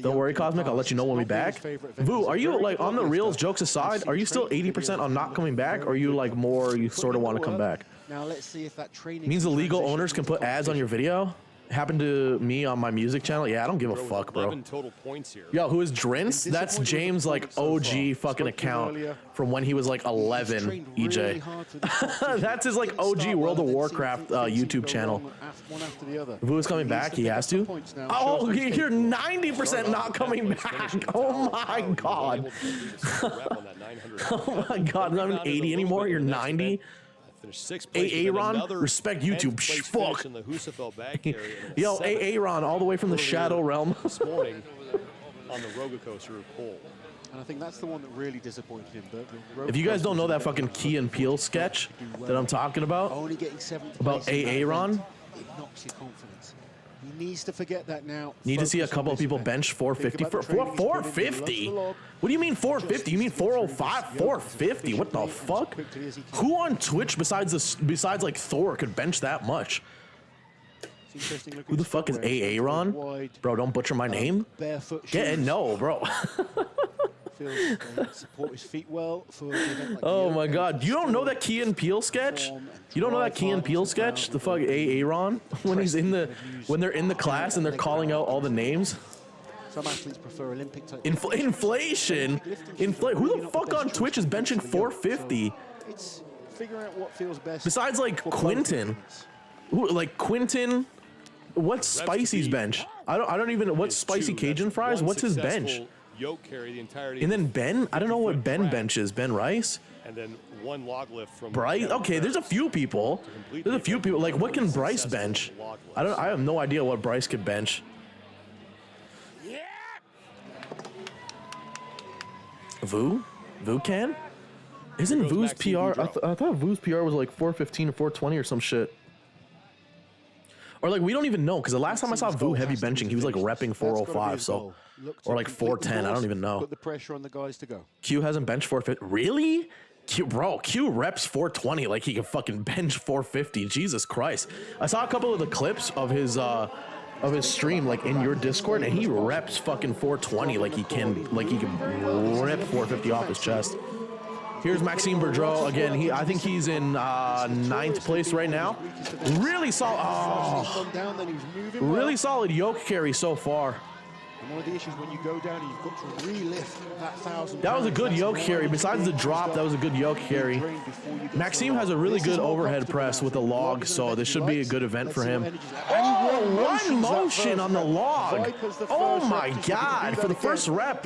Don't worry, Cosmic. I'll let you know when we back. Vu, are you like on the reels? Jokes aside, are you still 80% on not coming back, or are you like more? You sort of want to come back? Now let's see if that training Means the legal owners can put ads on your video. Happened to me on my music channel. Yeah, I don't give a fuck, bro. 11 total points here. Yo, who is Drinks? That's James' like OG fucking account from when he was like 11. EJ. That's his like OG World of Warcraft YouTube channel. Vu is coming back. He has to. Oh, you're 90% not coming back. Oh my god. Oh my god. Not even 80 anymore. You're 90. Aaron, respect YouTube. Fuck. Yo, Aaron, all the way from the Shadow Realm. This morning on the Rogacoaster pole. And I think that's the one that really disappointed him. If you guys don't know that fucking Key and Peele sketch that I'm talking about, about Aaron, it knocks your confidence. He needs to forget that now. Need to see a couple of people bench 450 for 450. What do you mean 450? You mean 405? 450? What the fuck? Who on Twitch besides like Thor could bench that much? Who the fuck is Aaron? Bro, don't butcher my name. Get it? No, bro. Support his feet well for an event like oh my god, you don't know that Key and Peele sketch? You don't know that Key and Peele sketch? The fuck Aaron when he's in the they're in the class and they're calling out all the names? Some athletes prefer Olympic type inflation. Who the fuck on Twitch is benching 450? It's figuring out what feels best. Besides like Quentin. Who, like Quentin, what's Spicy's bench? I don't even what's Spicy Cajun fries? What's his bench? Yoke carry the entirety. And then Ben, I don't know what Ben benches. Ben Rice. And then one log lift from Bryce. Okay, there's a few people. There's a few people. Like, what can Bryce bench? I have no idea what Bryce could bench. Yeah. Vu can? Isn't Vu's PR? I thought Vu's PR was like 415 or 420 or some shit. Or like we don't even know because the last time I saw Vu heavy benching, he was like repping 405, so or like 410. I don't even know. Put the pressure on the guys to go. Q hasn't benched 450. Really? Q reps 420 like he can fucking bench 450. Jesus Christ. I saw a couple of the clips of his stream like in your Discord, and he reps fucking 420 like he can rip 450 off his chest. Here's Maxime Boudreau again. I think he's in 9th place right now. Really solid. Oh, really solid yoke carry so far. And one of the issues when you go down, you've got to relift that 1,000. That was a good yoke carry. Besides the drop, that was a good yoke carry. Maxime has a really good overhead press with a log, so this should be a good event for him. Oh, one motion on the log. Oh my God, for the first rep.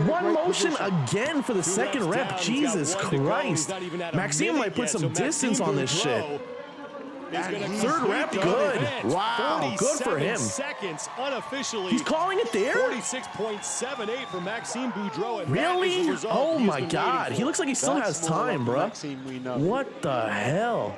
One motion again for the second rep. Jesus Christ. Maxime might put some distance on this shit. Third rep, good. Wow, good for him. Seconds unofficially. He's calling it there? 46.78 for Maxime Boudreau. Really? Oh my God. He looks like he still has time, bro. What the hell?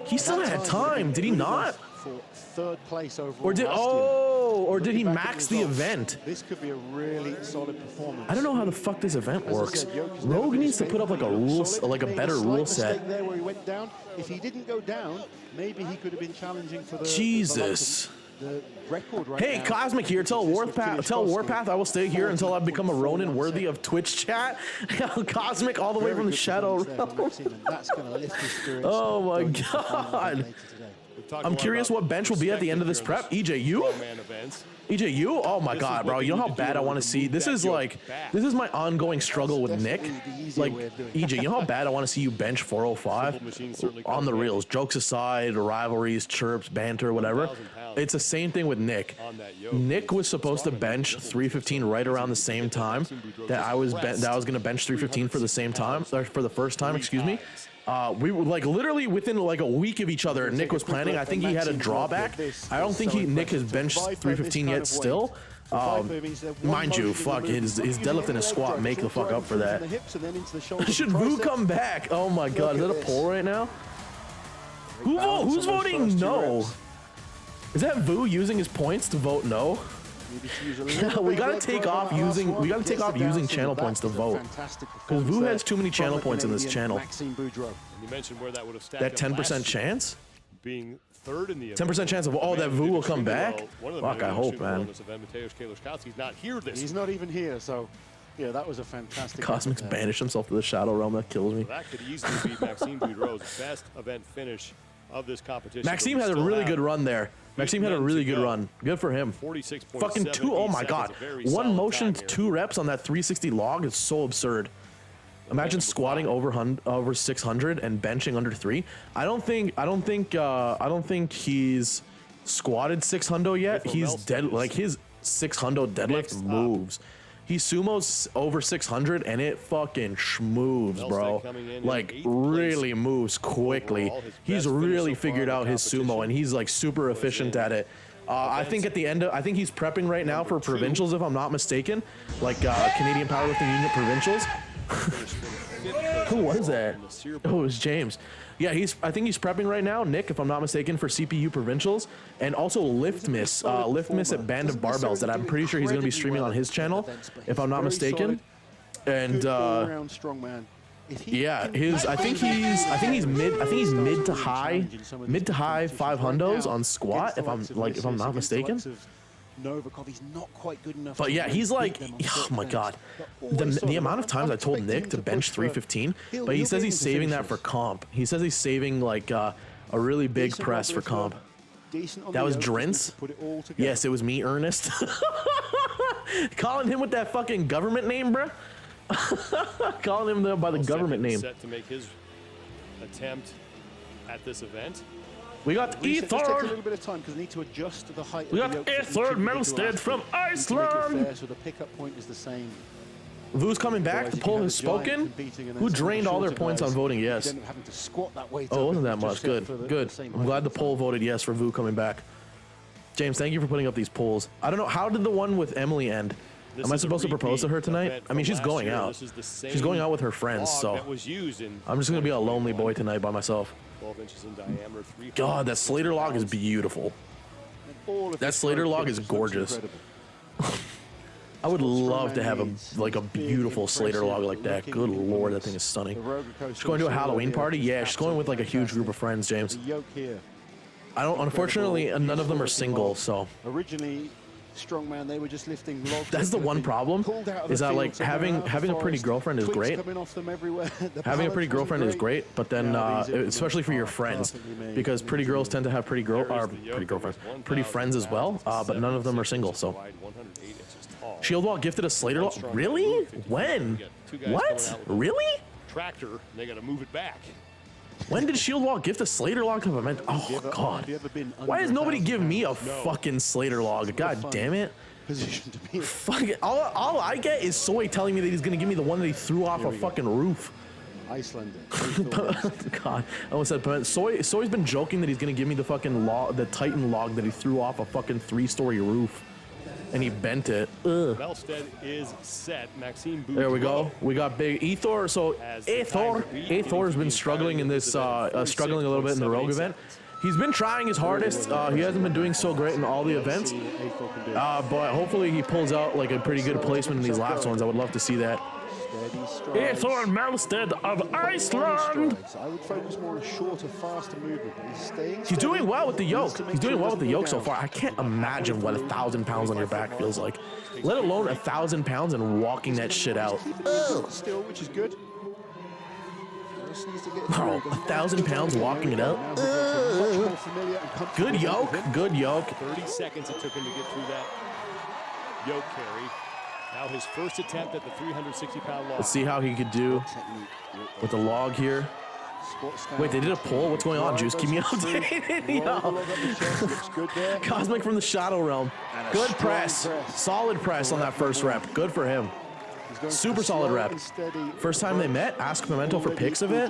He still had time. Did he not? For third place overall. Or did he max the event? This could be a really solid performance. I don't know how the fuck this event works. Rogue needs to put up like a better rule set. There where he went down. If he didn't go down, maybe he could have been challenging for the Jesus. The record right hey, now. Cosmic here. Tell Warpath I will stay here until I become a Ronin worthy of Twitch chat. Cosmic all the way from the Shadow Realm. Oh my God. I'm curious what bench will be at the end of this prep. EJU? EJU? Oh my God, bro. You know how bad I want to see? This is my ongoing struggle with Nick. Like, EJ, you know how bad I want to see you bench 405? On the reels. Jokes aside, rivalries, chirps, banter, whatever. It's the same thing with Nick. Nick was supposed to bench 315 right around the same time that I was going to bench 315 for the same time, or for the first time, excuse me. We were like literally within like a week of each other. Nick was planning. I think he had a drawback. I don't think Nick has benched 315 yet still. Mind you, fuck, his deadlift and his squat make the fuck up for that. Should Vu come back? Oh my God, is that a poll right now? Who's voting no? Is that Vu using his points to vote no? we gotta take off using channel points to vote, because Vu has too many channel points in this channel. You mentioned where that would have stacked that 10% chance? Being third in the 10% chance of that Vu will come back? Fuck, I hope, man. He's not here He's not even here, so yeah, that was a fantastic. Cosmic's banished himself to the Shadow Realm. That kills me. That could easily be Maxime Boudreau's best event finish of this competition. Maxime had a really good run there. Maxime had a really good run. Good for him. Fucking two. Oh my God. One motion, 2 reps on that 360 log is so absurd. Imagine squatting over 600 and benching under 3. I don't think he's squatted 600 yet. He's dead. Like his 600 deadlift moves. He sumos over 600 and it fucking schmoves, bro. Like really moves quickly. He's really figured out his sumo and he's like super efficient at it. I think at the end, I think he's prepping right now for provincials, if I'm not mistaken, like Canadian Powerlifting Union provincials. Who was that? Oh, it was James. Yeah, I think he's prepping right now, Nick, if I'm not mistaken, for CPU provincials, and also Lift Miss at Band of Barbells that I'm pretty sure he's going to be streaming on his channel, if I'm not mistaken. And yeah, I think he's mid to high 500s on squat, if I'm not mistaken. He's not quite good enough. But yeah, he's like, oh my God, the amount of times I told Nick to bench 315, but he says he's saving that for comp. He says he's saving like a really big press for comp. That was Drince? Yes, it was me, Ernest. Calling him with that fucking government name, bruh. Calling him by the government name. Set to make his attempt at this event. We got Just take a E3rd. little bit of time because we need to adjust the height. We got E3rd Melstead from Iceland. So the pickup point is the same. Vu's coming back. The poll has spoken. Who drained all their points on voting yes? Oh, it wasn't that much. Good, good. I'm glad the poll voted yes for Vu coming back. James, thank you for putting up these polls. I don't know, how did the one with Emily end? Am I supposed to propose to her tonight? I mean, she's going out. She's going out with her friends, so I'm just gonna be a lonely boy tonight by myself. 12 inches in diameter. God, that Slater log is beautiful. That Slater log is gorgeous. I would love to have a beautiful Slater log like that. Good lord, that thing is stunning. She's going to a Halloween party? Yeah, she's going with like a huge group of friends, James. I don't, unfortunately, none of them are single, so. Originally, Strongman, they were just lifting logs. That's the one problem, is that like having a pretty girlfriend is great. Having a pretty girlfriend is great, but then especially for your friends, because pretty girls tend to have pretty girlfriends, pretty friends as well, but none of them are single, so. Shield Wall gifted a Slater log? Really? When? What? Really? Tractor, they got to move it back. When did Shield Wall gift a Slater log to event? Oh, God. Why does nobody give me a fucking Slater log? God damn it. Fuck it. All I get is Soy telling me that he's going to give me the one that he threw off a fucking roof. Icelander. God, I almost said Piment. Soy's been joking that he's going to give me the fucking the Titan log that he threw off a fucking 3-story roof. And he bent it. Ugh. Melstead is set. Maxime Boudreau. There we go. We got big Ethor. So Ethor has been struggling in this, struggling a little bit in the Rogue event. He's been trying his hardest. He hasn't been doing so great in all the events. But hopefully he pulls out like a pretty good placement in these last ones. I would love to see that. Ethor Melstead of Iceland. I would focus more on a shorter, faster movement, but he's staying. He's doing well with the yoke. He's doing well with the yoke so far. I can't imagine what 1,000 pounds on your back feels like. Let alone 1,000 pounds and walking that shit out. Still, which is good. Oh, 1,000 pounds walking it out. Good yoke. Good yoke. 30 seconds it took him to get through that yoke carry. Now his first attempt at the 360-pound log. Let's see how he could do with the log here. Wait, they did a pull? What's going on, Juice? Keep me updated. Yo. Cosmic from the Shadow Realm. Good press. Solid press on that first rep. Good for him. Super solid rep. First time they met, ask Pimento for pics of it.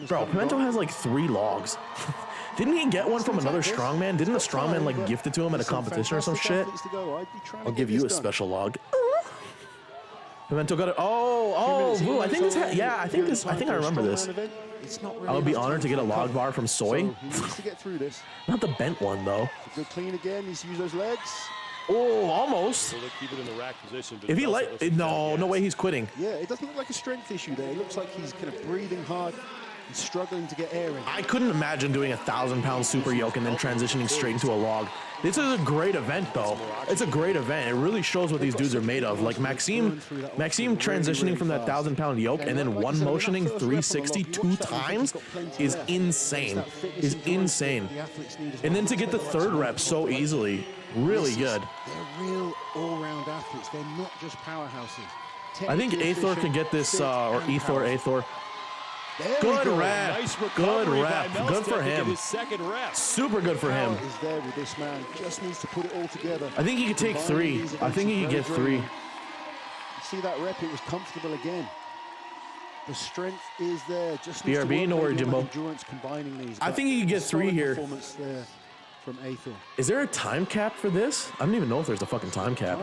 Bro, Pimento has like 3 logs. Didn't he get one from another strongman? Didn't the strongman like gift it to him at a competition or some shit? I'll give you a special log. Pimento got it. Ooh, I think this. I think I remember this. I would be honored to get a log bar from Soy. He needs to get through this. Not the bent one though. Good clean again. Needs to use those legs. Oh, almost. So they keep it in the rack position. If he no way he's quitting. Yeah, it doesn't look like a strength issue there. It looks like he's kind of breathing hard. He's struggling to get air in. I couldn't imagine doing 1,000-pound super yoke and then transitioning straight into a log. This is a great event, though. It's a great event. It really shows what these dudes are made of. Like Maxime transitioning from that 1,000-pound yoke and then one motioning 360 2 times is insane. Is insane. And then to get the third rep so easily, really good. They're real all-round athletes. They're not just powerhouses. I think Aethor can get this, or Aethor. Good rep. Nice Good recovery rep. by Good for Melstead to get him. his second rep. Super good for him. Is there with this man. Just needs to put it all together. I think he could take 3. I think he could get 3. You see that rep? It was comfortable again. The strength is there. Just needs BRB, to no work worry, on Jimbo. endurance combining these. I think he could get 3 here. Performance there from Aethor. Is there a time cap for this? I don't even know if there's a fucking time cap.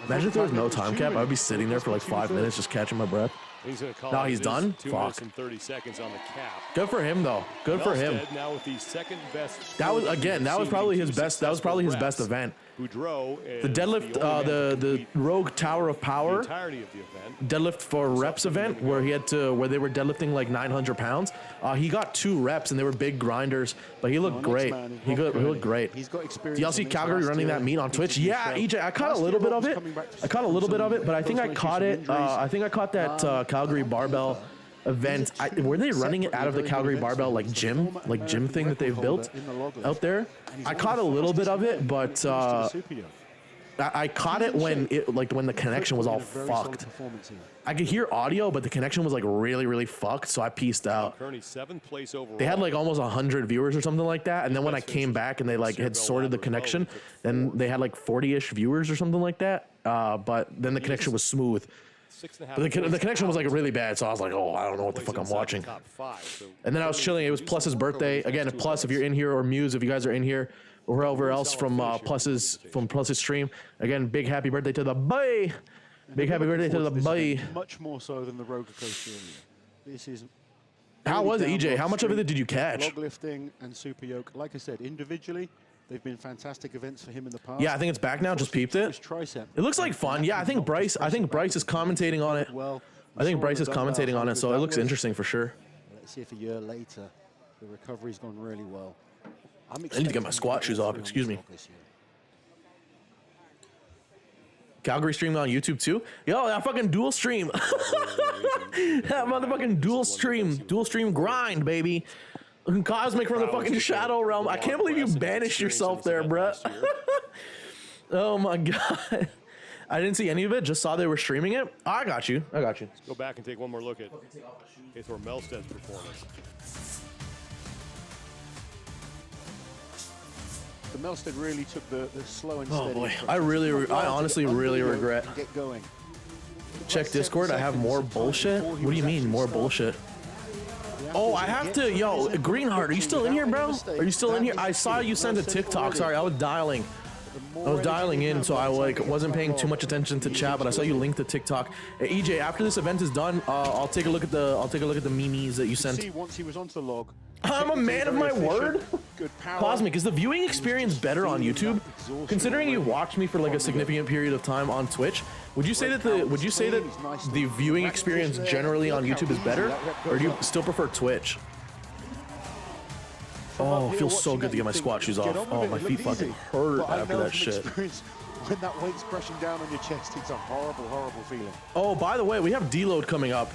Imagine if there was no time cap. I'd be sitting there for like 5 minutes just catching my breath. He's gonna call No, it he's his done? 2 Fuck. minutes and 30 seconds on the cap. Good for him though. Good for him. Melstead now with the second best. That was again. That was probably his best. That was probably his best event. Boudreau The deadlift, the Rogue Tower of Power. the entirety of the event. Deadlift for reps event where they were deadlifting like 900 pounds. He got 2 reps and they were big grinders, but he looked great. He looked great. He's got experience. Do y'all see Calgary running that meet on Twitch? Yeah, EJ, I caught a little bit of it. But I think I caught it. I think I caught that Calgary barbell event. Were they running it out of the Calgary barbell like gym thing that they've built out there? I caught a little bit of it, but I caught it when the connection was all fucked. I could hear audio, but the connection was like really, really fucked, so I pieced out. Kearney 7th place overall. They had like almost 100 viewers or something like that, and then when I came back and they like had sorted the connection, then they had like 40-ish viewers or something like that. But then the connection was smooth. But the connection was like really bad, so I was like, oh, I don't know what the fuck I'm watching. And then I was chilling. It was Plus's birthday. Again, Plus, if you're in here, or Muse, if you guys are in here, or wherever else from Plus's stream. Again, big happy birthday to the boy. Big happy birthday to the boy. Much more so than the roller coaster. This is How was it, Down EJ? log How much of it street, did you catch? Log lifting and super yoke. Like I said, individually, they've been fantastic events for him in the past. Yeah, I think it's back now. Just peeped it. Tricep. It looks like fun. Yeah, I think Bryce is commentating on it. Well, I think Bryce is commentating on it, so it looks interesting for sure. Let's see if a year later the recovery's gone really well. I need to get my squat shoes off. Excuse me. Calgary streamed on YouTube too. Yo, that fucking dual stream. That motherfucking dual stream grind, baby. Cosmic from the fucking Shadow Realm. I can't believe you banished yourself there, bruh. Oh my god. I didn't see any of it, just saw they were streaming it. Oh, I got you. Let's go back and take one more look at Hathor Melsted's performance. The Melsted really took the slow and steady. Oh boy, approach. I honestly really regret. Get going. Check Discord. I have more bullshit. What do you mean more bullshit? Oh, I have to. Yo, Greenheart, are you still in here, bro? Are you still in here? I saw you send a TikTok. Sorry, I was dialing. In, so I wasn't paying too much attention to chat, but I saw you link the TikTok. Hey, EJ, after this event is done, I'll take a look at the memes that you sent. See, once he was onto the log. I'm a man of my word. Good power. Cosmic, is the viewing experience better on YouTube? Considering you watched me for like a significant period of time on Twitch, would you say that the viewing experience generally on YouTube is better, or do you still prefer Twitch? Oh, it feels so good to get my squat shoes off. Oh, my feet fucking hurt after that shit. When that weight's crushing down on your chest, it's a horrible, horrible feeling. Oh, by the way, we have deload coming up.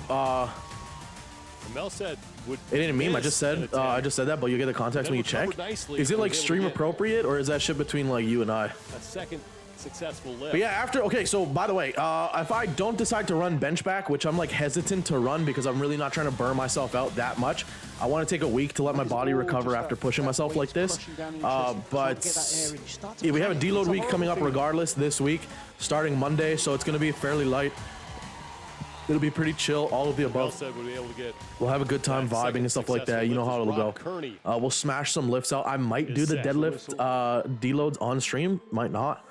Mel said would. It didn't meme. I just said that, but you get the context when you check. Is it like stream appropriate, or is that shit between like you and I? A second successful lift. But yeah, okay, so by the way, if I don't decide to run bench back, which I'm like hesitant to run because I'm really not trying to burn myself out that much, I want to take a week to let my body recover after pushing myself like this. But yeah, we have a deload week coming up regardless this week, starting Monday, so it's going to be fairly light. It'll be pretty chill, all of the above. We'll have a good time vibing and stuff like that. You know how it'll go. We'll smash some lifts out. I might do the deadlift deloads on stream, might not.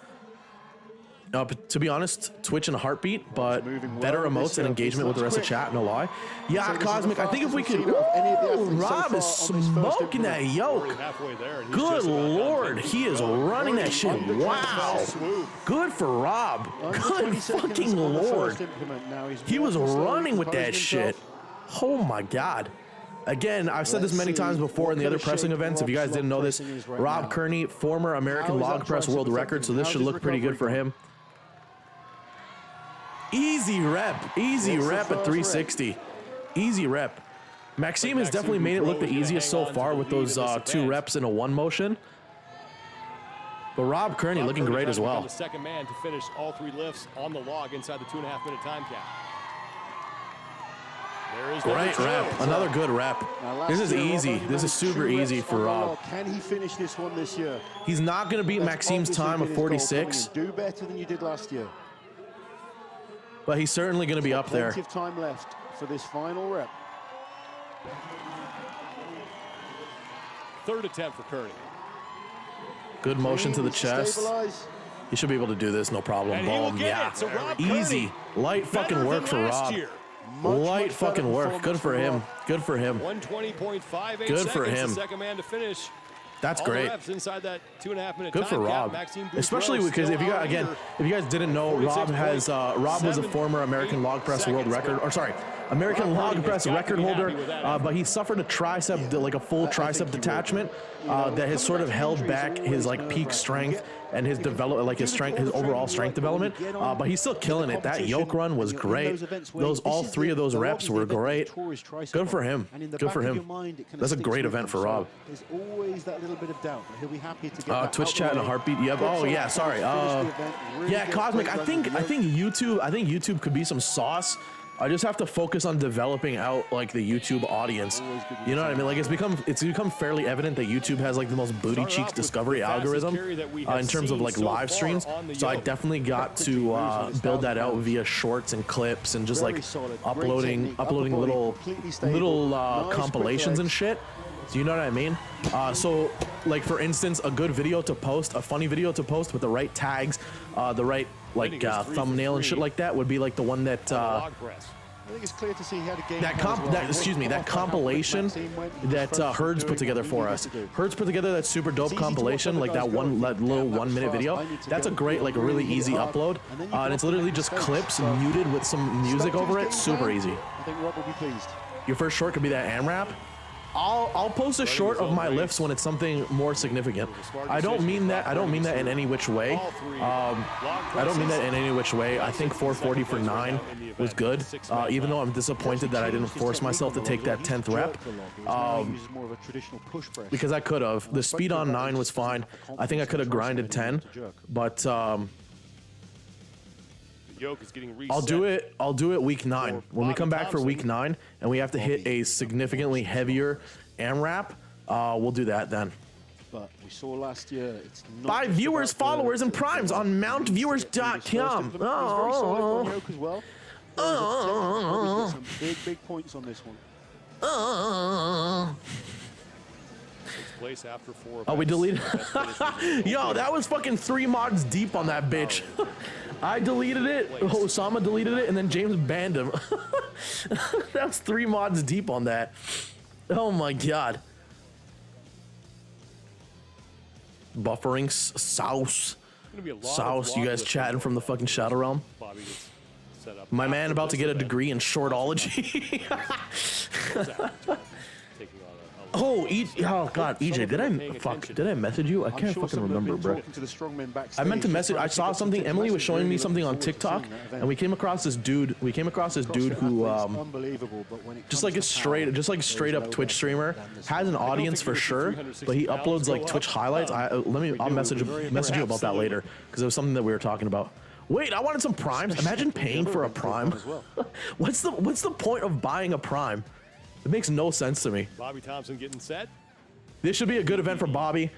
To be honest, Twitch in a heartbeat, but better emotes and engagement with the rest of chat, no lie. Yeah, Cosmic, I think if we could... Ooh, Rob is smoking that yoke. Good lord, he is running that shit. Wow. Good for Rob. Good fucking lord. He was running with that shit. Oh my god. Again, I've said this many times before in the other pressing events. If you guys didn't know this, Rob Kearney, former American log press world record, so this should look pretty good for him. Easy rep at 360. Easy rep. Maxime has definitely made it look the easiest so far with those 2 reps in a 1 motion. But Rob Kearney looking great as well. The second man to finish all 3 lifts on the log inside the 2.5-minute time cap. Great rep. Another good rep. This is easy. This is super easy for Rob. Can he finish this one this year? He's not going to beat Maxime's time of 46. Do better than you did last year. But he's certainly going to be up there. Plenty of time left for this final rep. 3rd attempt for Kearney. Good motion to the chest. He should be able to do this, no problem. Boom, yeah. So easy. Light fucking work for Rob. Light fucking work. Good for him. Good for him. 120.58 Good for him. The second man to finish. That's great. Inside that 2.5-minute good for Rob, especially because if you guys didn't know, Rob was a former American log press world record, or sorry, American log press record holder, but he suffered a tricep, like a full tricep detachment, that has sort of held back his like peak strength and his his overall strength development. But he's still killing it. That yoke run was great. All 3 of those reps were great. Good for him. Good for him. That's a great event for Rob. There's always that little bit of doubt, but he'll be happy to get Twitch chat in a heartbeat. Yep. Oh yeah. Sorry. Yeah, Cosmic. I think YouTube could be some sauce. I just have to focus on developing out like the YouTube audience. You know what I mean? Like it's become fairly evident that YouTube has like the most booty cheeks discovery algorithm in terms of like live streams. So I definitely got to build that out via shorts and clips and just like uploading little compilations and shit. Do you know what I mean? So like for instance, a good video to post, a funny video to post with the right tags, the right like thumbnail and shit like that would be like the one that I think it's clear to see he had a game That plan as well. He excuse me, wasn't that off by how quick compilation Maxime went. He was that focused on Herds doing put together what he for needed us. to do. Herds put together that super dope easy to watch compilation, other like guys that go. one, that little That was 1 minute fast. video. I need to That's a go great, like, really really hit easy hard. upload, And then you and can it's often literally make just mistakes. clips So muted with some music respect to over his it. game Super plan. easy. I think Rob will be pleased. Your first short could be that AMRAP. I'll post a short of my lifts when it's something more significant. I don't mean that in any which way. I don't mean that in any which way. I think 440 for 9 was good. Even though I'm disappointed that I didn't force myself to take that 10th rep. Because I could have. The speed on 9 was fine. I think I could have grinded 10, but Yoke is getting reset. I'll do it week 9. When we come back for week 9 and we have to hit a significantly heavier AMRAP, we'll do that then. But we saw last year, it's not 5 just viewers, about followers, and the primes on mountviewers.com. He's very solid on Yoke as well. Get some big points on this one. Place after 4 Oh, we events. deleted. Yo, that was fucking 3 mods deep on that bitch. I deleted it. Osama deleted it, and then James banned him. That's 3 mods deep on that. Oh my god. Buffering sauce. Sauce. You guys chatting from the fucking Shadow Realm? Bobby gets set up. My man about to get a degree in shortology. Oh, oh god, EJ, did I message you? I can't fucking remember, bro. I meant to message. I saw something. Emily was showing me something on TikTok, and we came across this dude. Who, just like straight up Twitch streamer, has an audience for sure, but he uploads like Twitch highlights. I'll message you about that later because it was something that we were talking about. Wait, I wanted some primes. Imagine paying for a prime. What's the point of buying a prime? It makes no sense to me. Bobby Thompson getting set. This should be a good event for Bobby.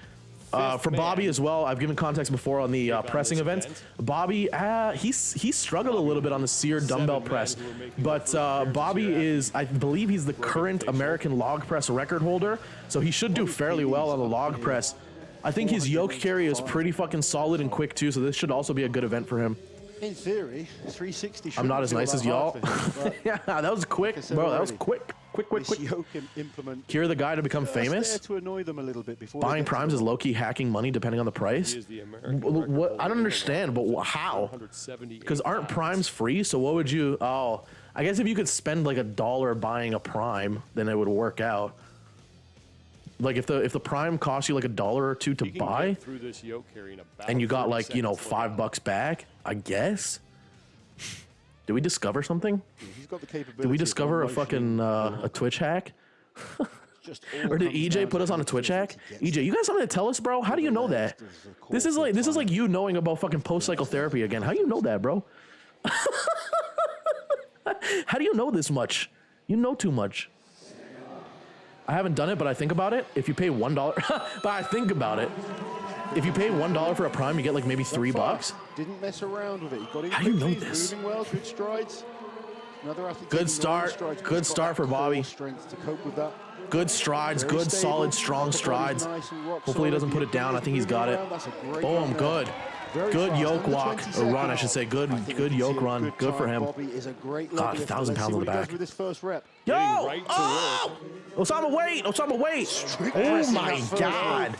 For Bobby as well, I've given context before on the pressing events. Bobby, he struggled a little bit on the sear dumbbell press, but Bobby is, I believe he's the current American log press record holder, so he should do fairly well on the log press. I think his yoke carry is pretty fucking solid and quick too, so this should also be a good event for him. In theory, 360. I'm not as nice as y'all. Yeah, that was quick, bro. That was quick. Quick. Cure the guy to become famous. To annoy them a little bit before buying primes is low-key hacking money depending on the price. What? I don't understand, but how? Because aren't primes free? So what would you? Oh, I guess if you could spend like $1 buying a prime, then it would work out. Like if the prime costs you like $1 or $2 to buy, and you got like, you know, $5 back, I guess. Did we discover something? He's got the capability. Did we discover a fucking a Twitch hack? Or did EJ put us on a Twitch hack? EJ, you got something to tell us, bro? How do you know that? This is like you knowing about fucking post-cycle therapy again. How do you know that, bro? How do you know this much? You know too much. I haven't done it, but I think about it. If you pay $1, but I think about it. If you pay $1 for a prime, you get like maybe $3. Didn't mess around with it. He got in. How do you know this? Moving well, good strides. Another athlete. Good start. Good start for Bobby. Strength to cope with that. Good strides. Good, solid, strong strides. Hopefully he doesn't put it down. I think he's got it. Boom. Good. Good yoke walk or run, I should say. Good yoke run. Good for him. God, 1,000 pounds on the back. Yo! Oh! Osama, wait! Osama, wait! Oh my God!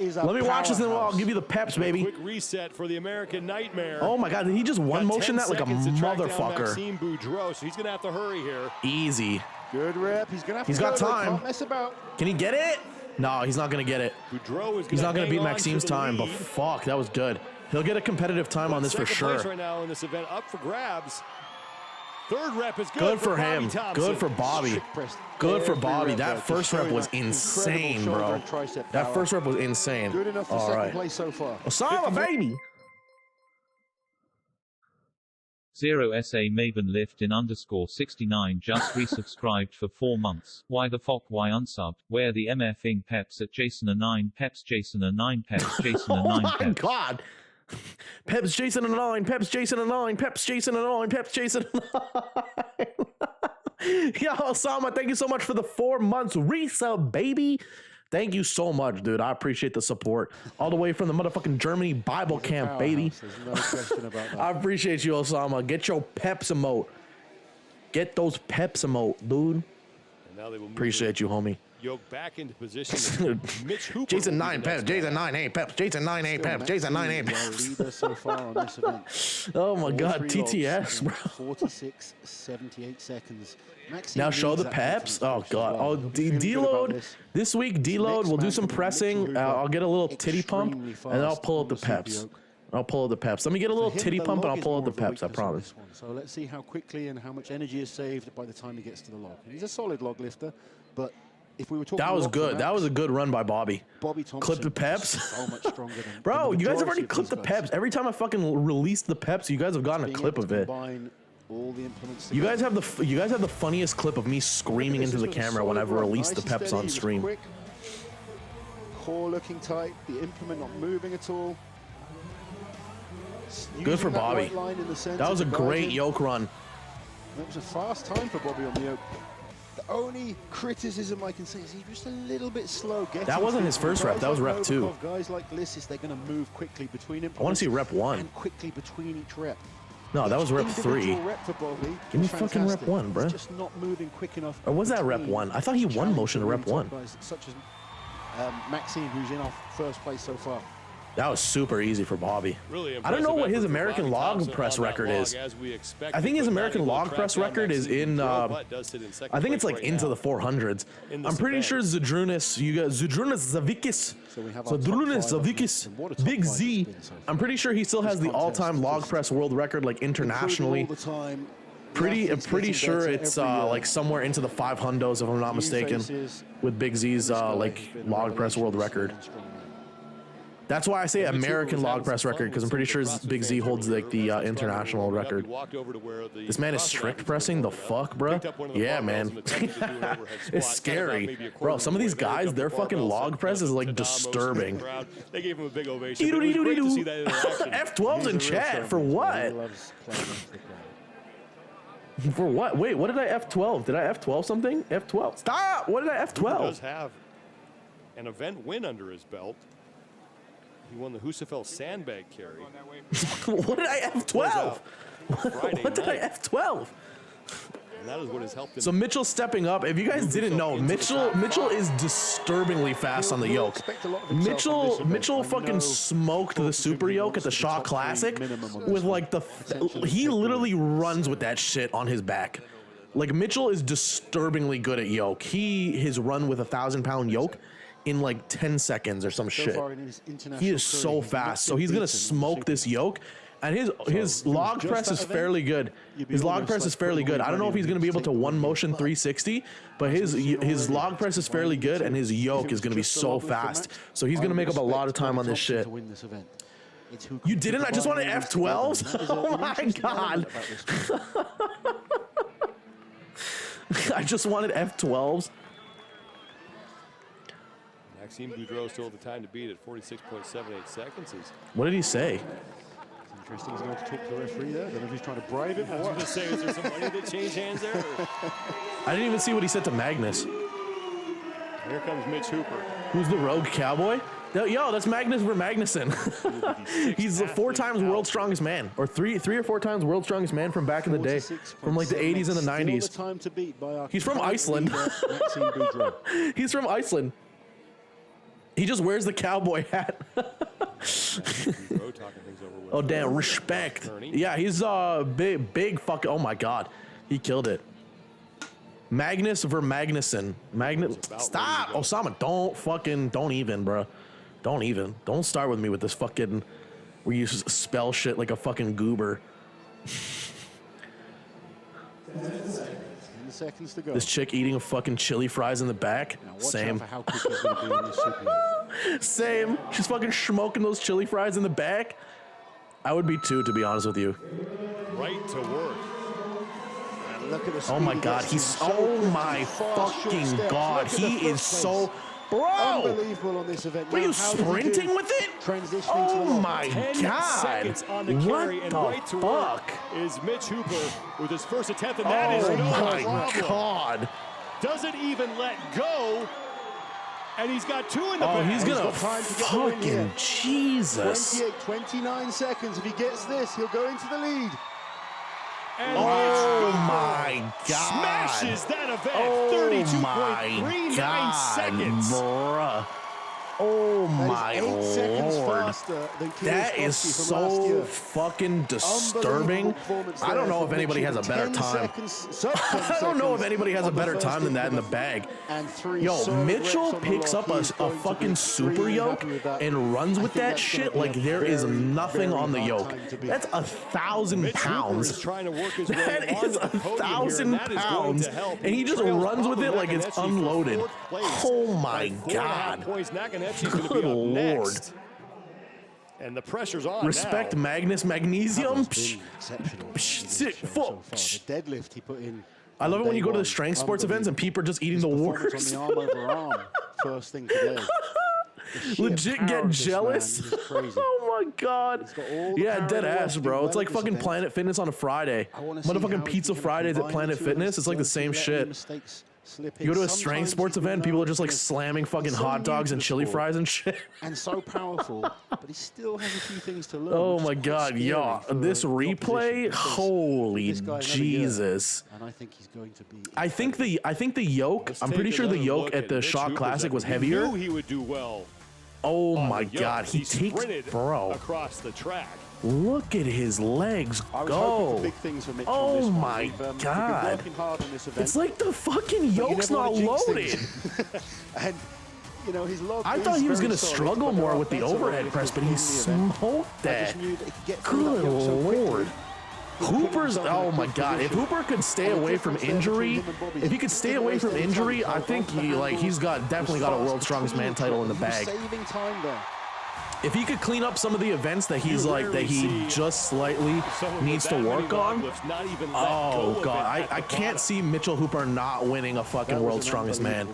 Let me watch this and I'll give you the peps, baby. Quick reset for the American Nightmare. Oh my God! Did he just one motion that like a motherfucker? Maxime Boudreau, so he's gonna have to hurry here. Easy. Good rep. He's gonna have to. He's got time. Can't mess about. Can he get it? No, he's not gonna get it. He's not gonna beat Maxime's time, but fuck, that was good. He'll get a competitive time on this for sure. Right now in this event, up for grabs. Third rep is good. Good for him. Good for Bobby. Good for Bobby. That first rep was insane, bro. That first rep was insane. Good enough for second place so far. Osama, baby. 0SA Maven Lift in _69 just resubscribed for 4 months. Why the fuck? Why unsubbed? Where the MFing peps at Jason A9 peps Jason A9 peps Jason A9 peps. Oh my God. Peps Jason A9 peps Jason A9 peps Jason A9 peps Jason A9. Yo, Osama, thank you so much for the 4 months resub, baby. Thank you so much, dude. I appreciate the support. All the way from the motherfucking Germany Bible camp, baby. There's no question about that. I appreciate you, Osama. Get your peps emote. Get those peps emote, dude. And now they will move Appreciate you, homie. Yoke back into position. Mitch Hooper. Jason 9 peps. Jason 9 8 peps. Jason 9 8 peps. Jason 9 8 peps. Leader so far on this event. Oh my All God, three logs TTS, in bro. 46.78 seconds. Maxine Now show leads the that peps. confidence Oh push as God. well. Oh, He'll be feeling good about deload this week. Deload. We'll do some pressing. I'll get a little titty pump, and then I'll pull out the peps. I'll pull out the peps. Let me get a little titty pump, and I'll pull out the peps. I promise. So let's see how quickly and how much energy is saved by the time he gets to the log. He's a solid log lifter, but if we were talking, That was log good. for That was a Max, good run by Bobby. Bobby Thompson Clip the peps. is so much stronger than Bro, the you guys have majority already of clipped the these guys. peps. Every time I fucking release the peps, you guys have gotten a Being clip able of to it. combine all the implements You guys together. have the funniest clip of me screaming into the camera whenever I release the peps on stream. Quick. Core looking tight, the implement not moving at all. Good for Using that Bobby. right line in the center That was a to guide great him. yoke run. That was a fast time for Bobby on the yoke. The only criticism I can say is he's just a little bit slow getting. That wasn't his first rep, that was rep 2. Guys like Lissis, they're going to move quickly between implements. I want to see rep 1. And quickly between each rep. No, that was rep 3. Individual rep for Bobby Give me was fucking rep fantastic. 1, bruh. He's just not moving quick enough. Or was that rep between 1? I thought he to won challenge motion to the rep really 1. top guys, such as Maxine, who's in our first place so far. That was super easy for Bobby. Really I don't know what impressive his effort for American Bobby log Thompson press on that record log, is. as we expected, I think his but now American he will log track press down record is Maxine in. Boudreaux, but does sit in second I think it's place like right into now the 400s. in this I'm pretty event. sure Zudrunas, you got Zudrunas Zavikis. So we have our top Zudrunas five, Zavikis. and what a top Big five Z. it's been so far. I'm pretty sure he still has the This contest all-time log just press world record, like internationally. Improving all the time. The I'm athlete's pretty getting sure better it's every year. like somewhere into the 500s, if I'm not New mistaken, faces. with Big Z's This guy like has been a log press revelation world this record. year in Strongman. That's why I say Mitch Hooper American was log having press some record, fun because I'm with pretty some sure of the Big Z CrossFit holds like the fans international earlier. record. He walked over to where the This man is CrossFit strict athletes pressing. were The warming up, fuck, bro? picked up one of the Yeah, barbells man. and attempted to do an overhead It's squat, kind of about scary, maybe a bro. quarter Some of these of the way there, guys, jumped their the fucking barbell, log set press is like the Dom motion in the disturbing. crowd. They gave him a big ovation. But it was great to see that interaction. F12's in He's a real chat for showman. He what? loves playing against the crowd. For what? Wait, what did I F12? Did I F12 something? F12. Stop! What did I Hooper F12? does have an event win under his belt. He won the Husafel sandbag carry. What did I F12? Friday What did I night. F12? And that is what has helped him. So Mitchell's stepping up. If you guys didn't know, Mitchell is disturbingly fast on the He'll yoke. expect a lot of himself from this event. Mitchell I fucking know smoked the Thornton super really yoke wants at the to be Shaw top three Classic minimum on this with one. like Essentially he take literally the lead. runs with that shit on his back. Like Mitchell is disturbingly good at yoke. His run with a 1,000-pound yoke in like 10 seconds or some So shit. far in his international He is career, so he's fast. not So he's gonna beaten on the smoke super this yoke. And his if it log was press just is that fairly event, good. you'd be His log almost press like is fairly putting good. I don't know money if he's on going to be him able to to take one the motion lead. 360, but his log press is fairly good, and his yoke is going to be so fast. So he's going to make up a lot of time on this shit. To win this event. It's who You can didn't? I just combine wanted all these together, F12s? and that is Oh an my interesting God. element about this one. I just wanted F12s. Maxime Boudreaux still the time to beat at 46.78 seconds. What did he say? Interesting. He's going to talk to the referee there. I don't know if he's trying to bribe him I or was going to what. say, is there some money that changed hands there? Or- I didn't even see what he said to Magnus. Here comes Mitch Hooper. Who's the rogue cowboy? Yo, that's Magnus Magnuson. He's the 4 times world's strongest man, or three or 4 times world's strongest man from back in the day, from like the 80s and the 90s. Still the time to beat by our He's from current Iceland. leader, Maxime Boudreaux. He's from Iceland. He just wears the cowboy hat. Boudreaux talking things over with Oh damn, respect. Yeah, he's big fucking. Oh my god, he killed it. Magnus Magnuson. Stop, Osama. Don't even, bro. Don't start with me with this fucking where you spell shit like a fucking goober. 10 seconds to go. This chick eating fucking chili fries in the back. Now watch Same. out for how quick he's going to be on this super. Same. She's fucking smoking those chili fries in the back. I would be too, to be honest with you. right to work. And look at the Oh my speed god, he he's. gets to. So Oh quick, my fast, short fucking steps. god. Look at the He is first so. place. Bro! Unbelievable on this event. Were Now, you how did he do? sprinting with it? Transitioning to Oh the log. my 10 god. seconds on the carry, What and the right to fuck? work is Mitch Hooper with his first attempt, and that is Oh no my problem. god. Doesn't even let go, and he's got 2 in the Oh, bag. he's gonna got time to get the win here. fucking Jesus. 28, 29 seconds. If he gets this, he'll go into the lead. And Oh my God. smashes that event. Oh 32.39 seconds. Bruh. Oh my 8 seconds Lord. faster than That is Kiełkowski from last so year. fucking disturbing. I don't know if anybody has a better time. I don't know if anybody has a better time than that in the bag. Yo, Mitchell picks up a fucking super yoke and runs with that shit like there is nothing on the yoke. That's 1,000 pounds. That is 1,000 pounds, and he just runs with it like it's unloaded. Oh my God. Good Lord. And the pressure's on Respect now. Magnus Magnesium. The deadlift he put in. I love it when you go to the strength sports events and people are just eating the Performance worst. on the arm over arm first thing today. Legit get jealous. Oh my God. Yeah, dead ass, bro. It's like fucking Planet Fitness on a Friday. Motherfucking Pizza Fridays at Planet Fitness. It's like the same shit. You go to a strength sports event, people are just like slamming fucking hot dogs and chili fries and shit. And so powerful, but he still has a few things to learn. Oh my God, yeah. This replay, holy Jesus. And I think he's going to be. I think the yoke, I'm pretty sure the yoke at the Shock Classic was heavier. Knew he would do well. Oh on my the yoke. God, he takes, sprinted bro. across the track. Look at his legs I was hoping go. for big things for Mitch on Oh this one. my We've been God. working hard on this event. It's like the fucking But you yoke's never not wanna jinx loaded. things. And you know his log I is thought he was very gonna solid, struggle but there more are with the better overhead ways press, to but he win the event. smoked I that. just knew that he could get through that Good yoke so quickly. Lord. Hooper's, oh my God, if Hooper could stay away from injury, if he could stay away from injury, I think he's definitely got a World's Strongest Man title in the bag. Saving time there. If he could clean up some of the events that he just slightly needs to work on. Oh God, I can't see Mitchell Hooper not winning a fucking World's Strongest Man.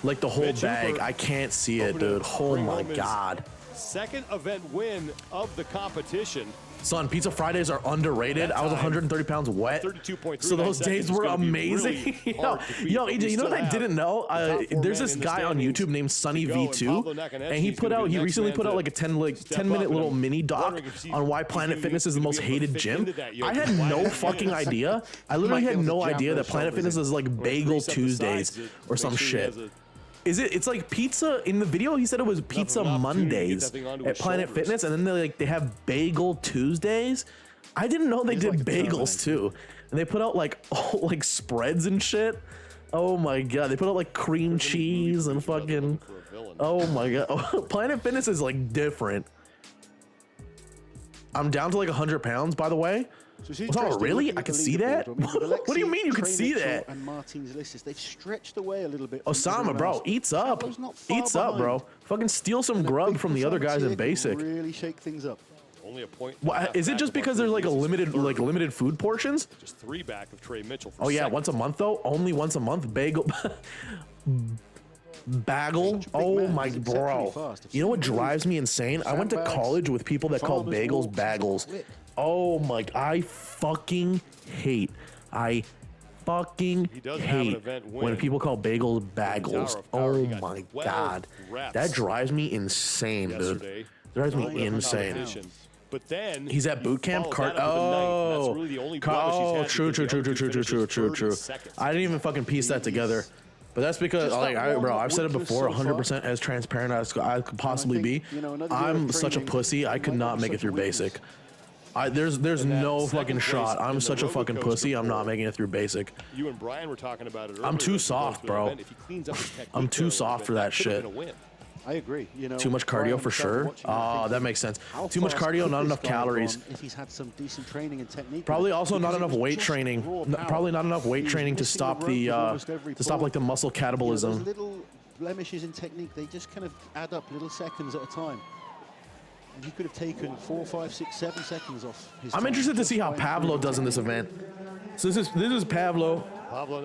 Like the whole bag, I can't see it, dude. Oh my God. Second event win of the competition. Son, Pizza Fridays are underrated. I was 130 pounds wet. 32.39 So those days were seconds is gonna be amazing. really hard to beat, yo, but EJ, we you know what still I have didn't know? the top four There's men this in the guy on standings YouTube named Sunny to go, and V2, Pablo Nakanetsi and he is gonna be the next recently man put out to like a 10 step minute up, little and mini doc wondering if on why Planet Fitness is the most hated gym. I had no fucking idea. I literally had no idea that Planet Fitness is like Bagel Tuesdays or some shit. It's like pizza in the video. He said it was Pizza Mondays at Planet Fitness, and then they have Bagel Tuesdays. I didn't know they did bagels too, and they put out like spreads and shit. Oh my God, they put out like cream cheese and fucking. Oh my God, Planet Fitness is like different. I'm down to like 100 pounds, by the way. Oh, really? I can see that? What do you mean you can see that? And Martin's list, they've stretched away a little bit. Osama, bro, eats up. Eats up, bro. Fucking steal some grub from the other guys in basic. Really shake things up. Only a point. What, is it just because there's like a limited food portions? Just 3 back of Trey Mitchell. Oh yeah, once a month though. Only once a month. Bagel. Bagel. Oh my bro. You know what drives me insane? I went to college with people that called bagels bagels. Oh my, I fucking hate. I fucking hate when people call bagels bagels. Oh my God. That drives me insane, dude. Drives me insane. But then he's at boot camp. True. I didn't even fucking piece that together. But that's because, bro, I've said it before, 100% as transparent as I could possibly be. I'm such a pussy. I could not make it through basic. There's no fucking shot. I'm such a fucking pussy. I'm not making it through basic. You and Brian were talking about it. I'm too soft, bro. I'm too soft for that shit. I agree. You know, too much cardio for sure. Oh, that makes sense. Too much cardio, not enough calories. If he's had some decent training and technique. Probably also not enough weight training. Probably not enough weight training to stop the like the muscle catabolism. Those little blemishes in technique, they just kind of add up little seconds at a time. And he could have taken 4, 5, 6, 7 seconds off his time. I'm interested to see how Pablo does in this event. So this is Pablo.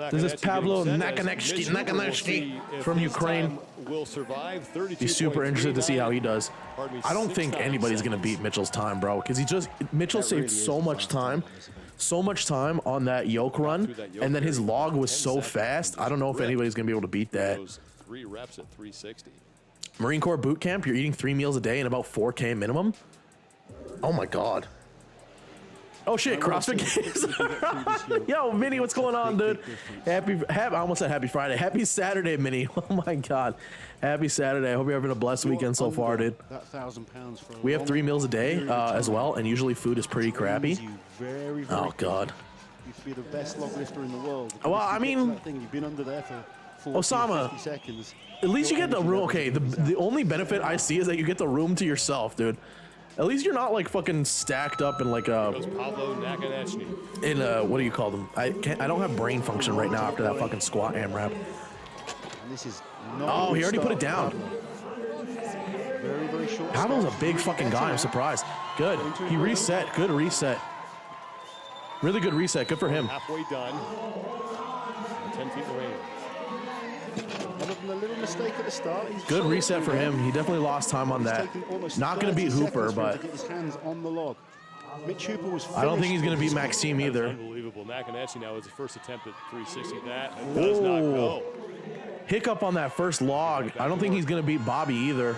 This is Pablo Nakanetsi from Ukraine. Will survive. He's super interested to see how he does. I don't think anybody's gonna beat Mitchell's time, bro, because Mitchell saved so much time on that yoke run, and then his log was so fast. I don't know if anybody's gonna be able to beat that. 3 reps at 360. Marine Corps boot camp, you're eating 3 meals a day and about 4K minimum. Oh my God. Oh shit, CrossFit Games. Yo, Minnie, what's going on, dude? Happy, I almost said happy Friday. Happy Saturday, Minnie. Oh my God. Happy Saturday. I hope you're having a blessed weekend so far, dude. That £1,000 for We have 3 meals a day as well, and usually food is pretty crappy. Very, Oh God. You could be the best log lifter in the world. Well, I mean, you've been under there for 40, Osama, 50 seconds. at least you get the room. Okay, the only benefit I see is that you get the room to yourself, dude. At least you're not like fucking stacked up in like a. In what do you call them? I don't have brain function right now after that fucking squat AMRAP. And this is Oh, he already put it down. Very, very short. Pavel's a big fucking guy. I'm surprised. Good. He reset. Good reset. Really good reset. Good for him. Halfway done. 10 feet remaining. Other than a little mistake at the start. Good reset for him. He definitely lost time on that. Not going to beat Hooper, but get his hands on the log. Mitch Hooper was I don't think he's going to beat Maxime either. Unbelievable. Nakanishi now is the first attempt at 360. That does not go. Hiccup on that first log. I don't think he's going to beat Bobby either.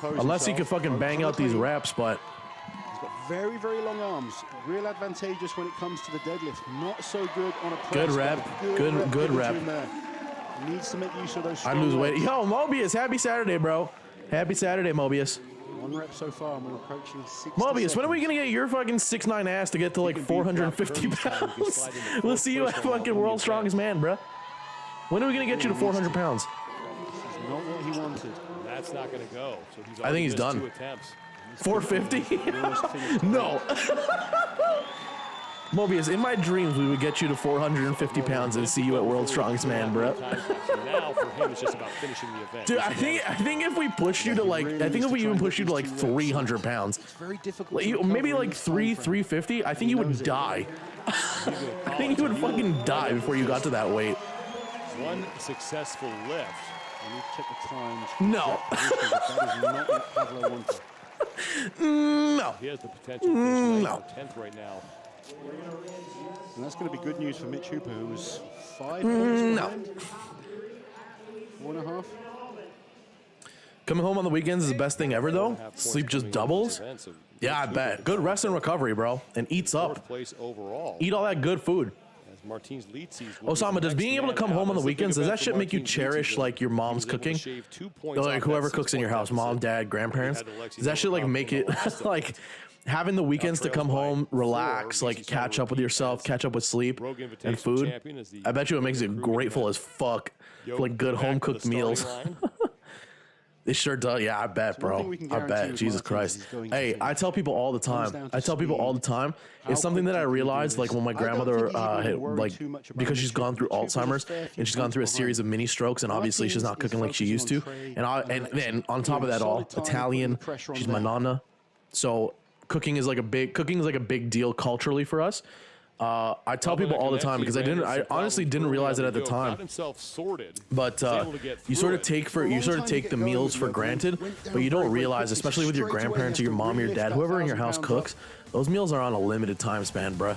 Unless he could fucking bang out these reps, but. He's got very, very long arms. Real advantageous when it comes to the deadlift. Not so good on a press. Good rep. Good rep. Needs to make use of those I lose weight. Yo, Mobius, happy Saturday, bro. Happy Saturday, Mobius. 1 rep so far, and we're approaching 60 Mobius, when are we gonna get your fucking 6'9" ass to get to like 450 pounds? We'll see you at fucking World's Strongest Man, bro. When are we gonna get you to 400 pounds? This is not what he wanted. That's not going to go. So he's I think he's done. 2 attempts. 450? No. Mobius, in my dreams, we would get you to 450 pounds and see you at World's Strongest Man, bro. Now for him, it's just about finishing the event. Dude, I think if we push you to like, I think if we even push you to like 300 pounds, Very difficult. maybe like 350, I think you would die. I think you would fucking die before you got to that weight. One successful lift. I need to check the times. No. That is not what Pablo wanted. No. He has the potential to finish No. 10th right now. And that's going to be good news for Mitch Hooper, who was 5 points No. behind. 4.5. Coming home on the weekends is the best thing ever, though. Sleep just doubles. Yeah, I bet. Good rest and recovery, bro. And eats up. Place overall. Eat all that good food. As Martins lead sees Osama, does being able to come home on the weekends, does that shit make you cherish like your mom's cooking? Like whoever cooks in your house, mom, dad, grandparents? Does that shit like make it like having the weekends to come home, relax, like catch up with yourself, catch up with sleep and food? I bet you it makes it grateful as fuck for like good home cooked meals. It sure does. Yeah, I bet, bro. I bet. Jesus Christ. Hey, I tell people all the time. It's something that I realized, like when my grandmother, like, because she's gone through Alzheimer's and she's gone through a series of mini strokes, and obviously she's not cooking like she used to. And then on top of that all, Italian. She's my nonna. So cooking is like a big deal culturally for us. I tell people all the time because I honestly didn't realize it at the time. But you sort of take the meals for granted, but you don't realize, especially with your grandparents or your mom or your dad, whoever in your house cooks, those meals are on a limited time span, bruh.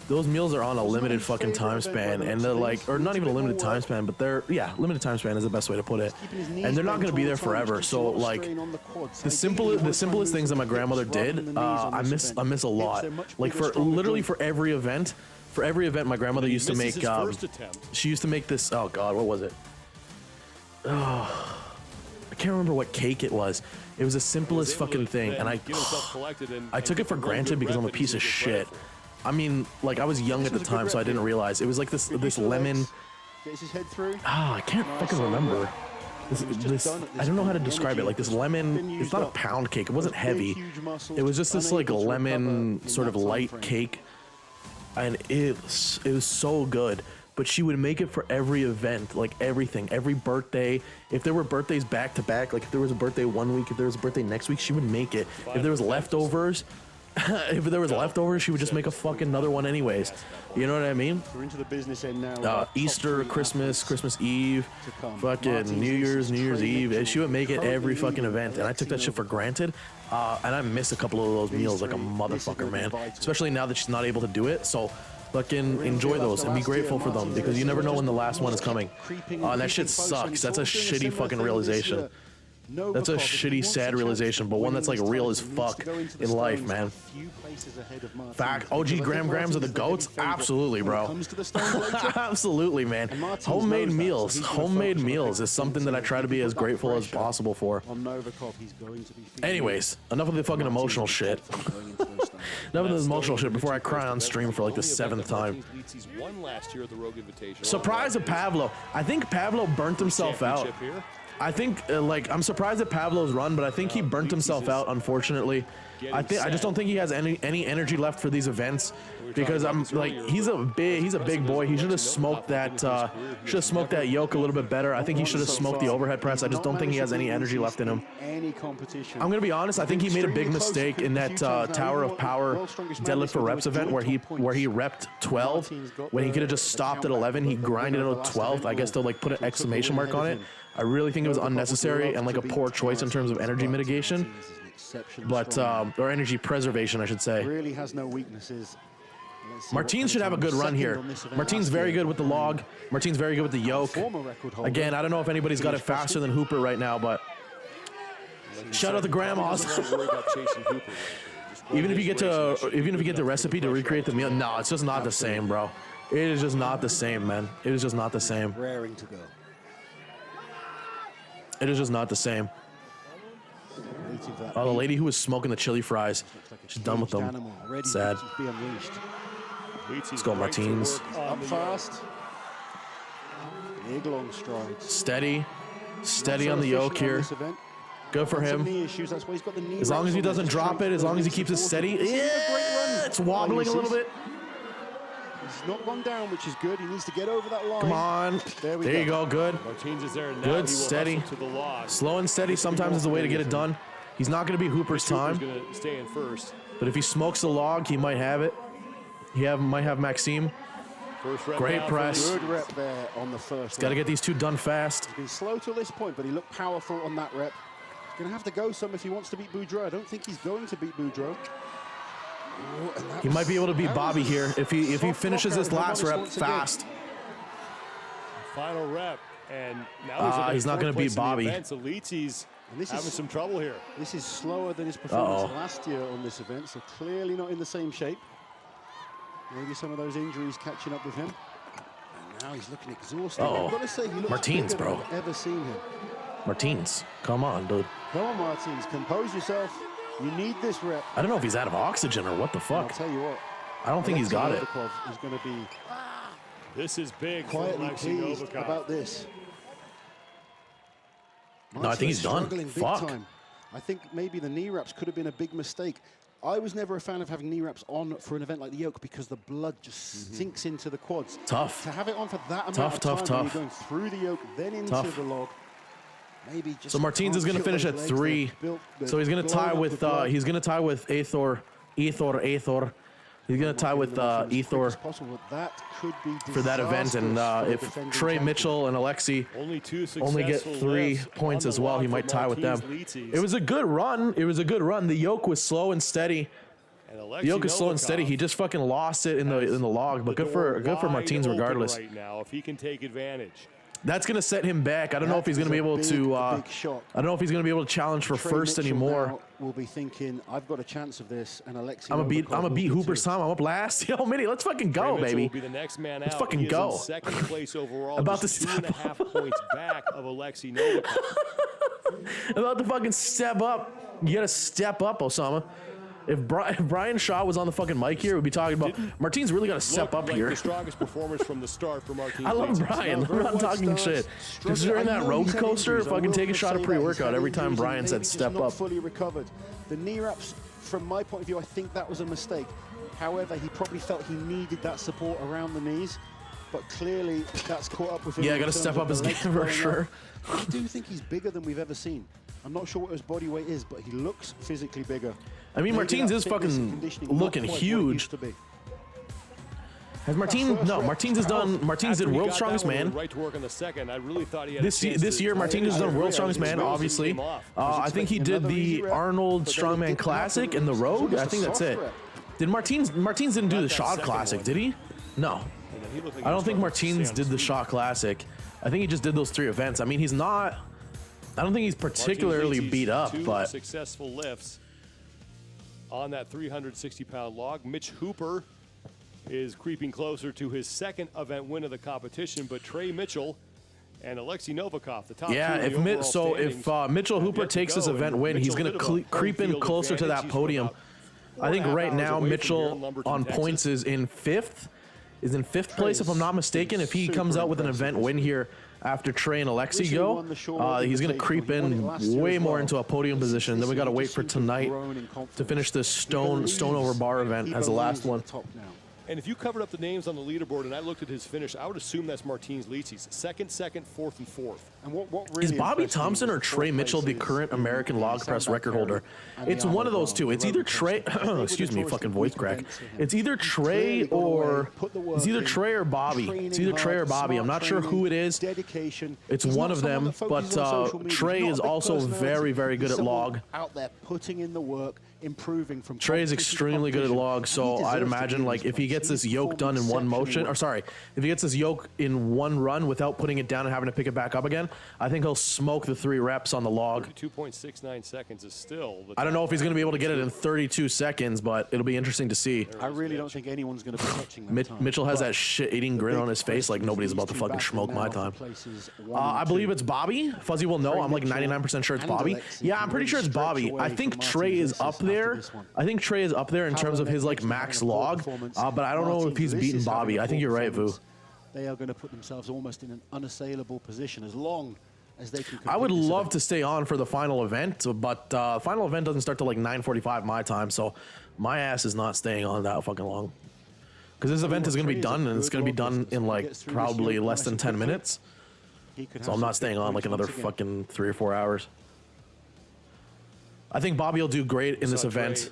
Those meals are on a limited fucking time span, and they're like, or not even a limited time span, but limited time span is the best way to put it. And they're not going to be there forever. So like, the simplest things that my grandmother did, I miss a lot. Like for every event, my grandmother used to make. She used to make this. Oh God, what was it? Oh, I can't remember what cake it was. It was the simplest fucking thing, and I took it for granted because I'm a piece of shit. I mean, like I was young at the time, so I didn't realize. It was like this lemon. Gets his head through. I can't fucking remember. This I don't know how to describe it. Like this lemon. It's not a pound cake. It wasn't heavy. It was just this like lemon sort of light cake, and it was so good. But she would make it for every event, like everything, every birthday. If there were birthdays back to back, like if there was a birthday one week, if there was a birthday next week, she would make it. If there was leftovers. If there was leftovers, she would just make a fucking another one anyways. You know what I mean? We're into the business end now. Easter, Christmas Eve, fucking New Year's Eve. She would make it every fucking event, and I took that shit for granted. And I miss a couple of those meals like a motherfucker, man. Especially now that she's not able to do it. So fucking enjoy those and be grateful for them because you never know when the last one is coming. And that shit sucks. That's a shitty fucking realization. That's a shitty, sad realization, but one that's like real as fuck in life, man. Fact, OG Grams are the GOATs? Absolutely, bro. Absolutely, man. Homemade meals. Homemade meals is something that I try to be as grateful as possible for. Anyways, enough of the fucking emotional shit. Enough of the emotional shit before I cry on stream for like the 7th time. Surprise of Pavlo. I think Pavlo burnt himself out. I think, like, I'm surprised at Pavlo's run, but I think he burnt himself out, unfortunately. I just don't think he has any energy left for these events, because I'm like, he's a big boy. He should have smoked that yoke a little bit better. I think he should have smoked the overhead press. I just don't think he has any energy left in him. I'm gonna be honest. I think he made a big mistake in that Tower of Power deadlift for reps event where he repped 12 when he could have just stopped at 11. He grinded out 12th. I guess they'll like put an exclamation mark on it. I really think it was unnecessary and like a poor choice in terms of energy mitigation, but or energy preservation, I should say. Really has no weaknesses. Martins should have a good run here. Martins very good with the log. Martins very good with the yoke. Again, I don't know if anybody's got it faster than Hooper right now, but shout out the grandmas. Even if you get the recipe to recreate the meal, no, it's just not the same, bro. It is just not the same, man. It is just not the same. Raring to go. It is just not the same. Oh, the lady who was smoking the chili fries, she's done with them. Sad. Let's go, Martins. Up fast. Big long strides. Steady on the yoke here. Good for him. As long as he doesn't drop it, as long as he keeps it steady. Yeah, it's wobbling a little bit. He's not gone down, which is good. He needs to get over that line. Come on. There you go. Good. Martins is there now. Good, steady. Slow and steady sometimes is the way to get it done. He's not going to be Hooper's time. Going to stay in first. But if he smokes the log, he might have it. He might have Maxime. Great press. Good rep there on the first. He's got to get these two done fast. He's been slow to this point, but he looked powerful on that rep. He's going to have to go some if he wants to beat Boudreaux. I don't think he's going to beat Boudreaux. He might be able to beat Bobby here if he finishes this last rep fast. Final rep, and now he's not going to beat Bobby. He's having some trouble here. This is slower than his performance last year on this event, so clearly not in the same shape. Maybe some of those injuries catching up with him. And now he's looking exhausted. I've got to say, he looks Martins, bigger bro. than I've ever seen him. Martins, come on, dude. Come on, Martins, compose yourself. You need this rep. I don't know if he's out of oxygen or what the fuck. I'll tell you what. I don't think he's got it. Is going to be this is big. Quietly pleased about this. No, I think he's done. Fuck. Time. I think maybe the knee wraps could have been a big mistake. I was never a fan of having knee wraps on for an event like the yoke because the blood just sinks into the quads. Tough. To have it on for that amount of time when you're going through the yoke, then into the log. Maybe just so Martins is going to finish at 3. So he's going to tie with Aethor. He's going to tie with Ethor for that event, and if Trey Mitchell and Alexi only get 3 points as well, he might tie with them. It was a good run. The yoke was slow and steady. The yoke is slow and steady. He just fucking lost it in the log, but good for Martins regardless. Right now, if he can take advantage. That's going to set him back. I don't know if he's going to be able to. I don't know if he's going to be able to challenge for first anymore. We'll be thinking, I've got a chance of this, and Alexi. I'm gonna beat Hooper's time. I'm up last. Yo, Mitty, let's fucking go, baby. Will be the next man let's out. fucking go. Second place overall. About to step 2.5 points back of Alexi Novikov. About to fucking step up. You got to step up, Osama. If Brian Shaw was on the fucking mic here, we'd be talking about Martins really got to step up here. The strongest performance from the start for Martins. I love Brian. I'm not talking shit. Because during that roller coaster, fucking take a shot of pre-workout every time Brian said step up. Fully recovered. The knee wraps, from my point of view, I think that was a mistake. However, he probably felt he needed that support around the knees. But clearly, that's caught up with him. Yeah, got to step up his game for sure. I do think he's bigger than we've ever seen. I'm not sure what his body weight is, but he looks physically bigger. I mean, Martins is fucking looking huge. Has Martins? No, Martins has done. Martins did World's Strongest Man. Right to work on the second. I really thought he had this year, Martins has done World's Strongest Man. Obviously, I think he did the Arnold Strongman Classic and the Rogue. I think that's it. Did Martins didn't do the Shot Classic? Did he? No. I don't think Martins did the Shot Classic. I think he just did those 3 events. I mean, he's not I don't think he's particularly beat up, two but successful lifts on that 360-pound log. Mitch Hooper is creeping closer to his second event win of the competition, but Trey Mitchell and Alexei Novikov, the top two in the overall standings, if Mitchell Hooper takes this event win, he's going to creep in closer to that podium. I think right now Mitchell on points is in fifth. Is in fifth place, if I'm not mistaken. If he comes out with an event win here after Trey and Alexei go, he's going to creep in way more into a podium position. Then we got to wait for tonight to finish this stone over bar event as the last one. And if you covered up the names on the leaderboard and I looked at his finish, I would assume that's Martins Licis. Second, fourth, and fourth. And what really is Bobby Thompson or Trey Mitchell the current American log press record holder? It's one of those two. It's either Trey, excuse me, fucking voice crack. It's either Trey or Bobby. It's either Trey or Bobby. I'm not sure who it is. It's one of them, but Trey is also very, very good at log. Out there putting in the work, improving from Trey is extremely good at log, so I'd imagine like if he gets this yoke done in one motion, or sorry, if he gets this yoke in one run without putting it down and having to pick it back up again, I think he'll smoke the 3 reps on the log. 2.69 seconds is still. I don't know if he's going to be able to get it in 32 seconds, but it'll be interesting to see. I really don't think anyone's going to be touching that time. Mitchell has that shit-eating grin on his face like nobody's about to fucking smoke my time. I believe it's Bobby. Fuzzy will know. I'm like 99% sure it's Bobby. Yeah, I'm pretty sure it's Bobby. I think Trey is up there. I think Trey is up there in terms of his like max log, but I don't know if he's beaten Bobby. I think you're right, Vu. They are going to put themselves almost in an unassailable position as long as they can. I would love to stay on for the final event, but final event doesn't start till like 9:45 my time, so my ass is not staying on that fucking long. Because this event is going to be done, and it's going to be done in like probably less than 10 minutes. So I'm not staying on like another fucking 3 or 4 hours. I think Bobby will do great in this event.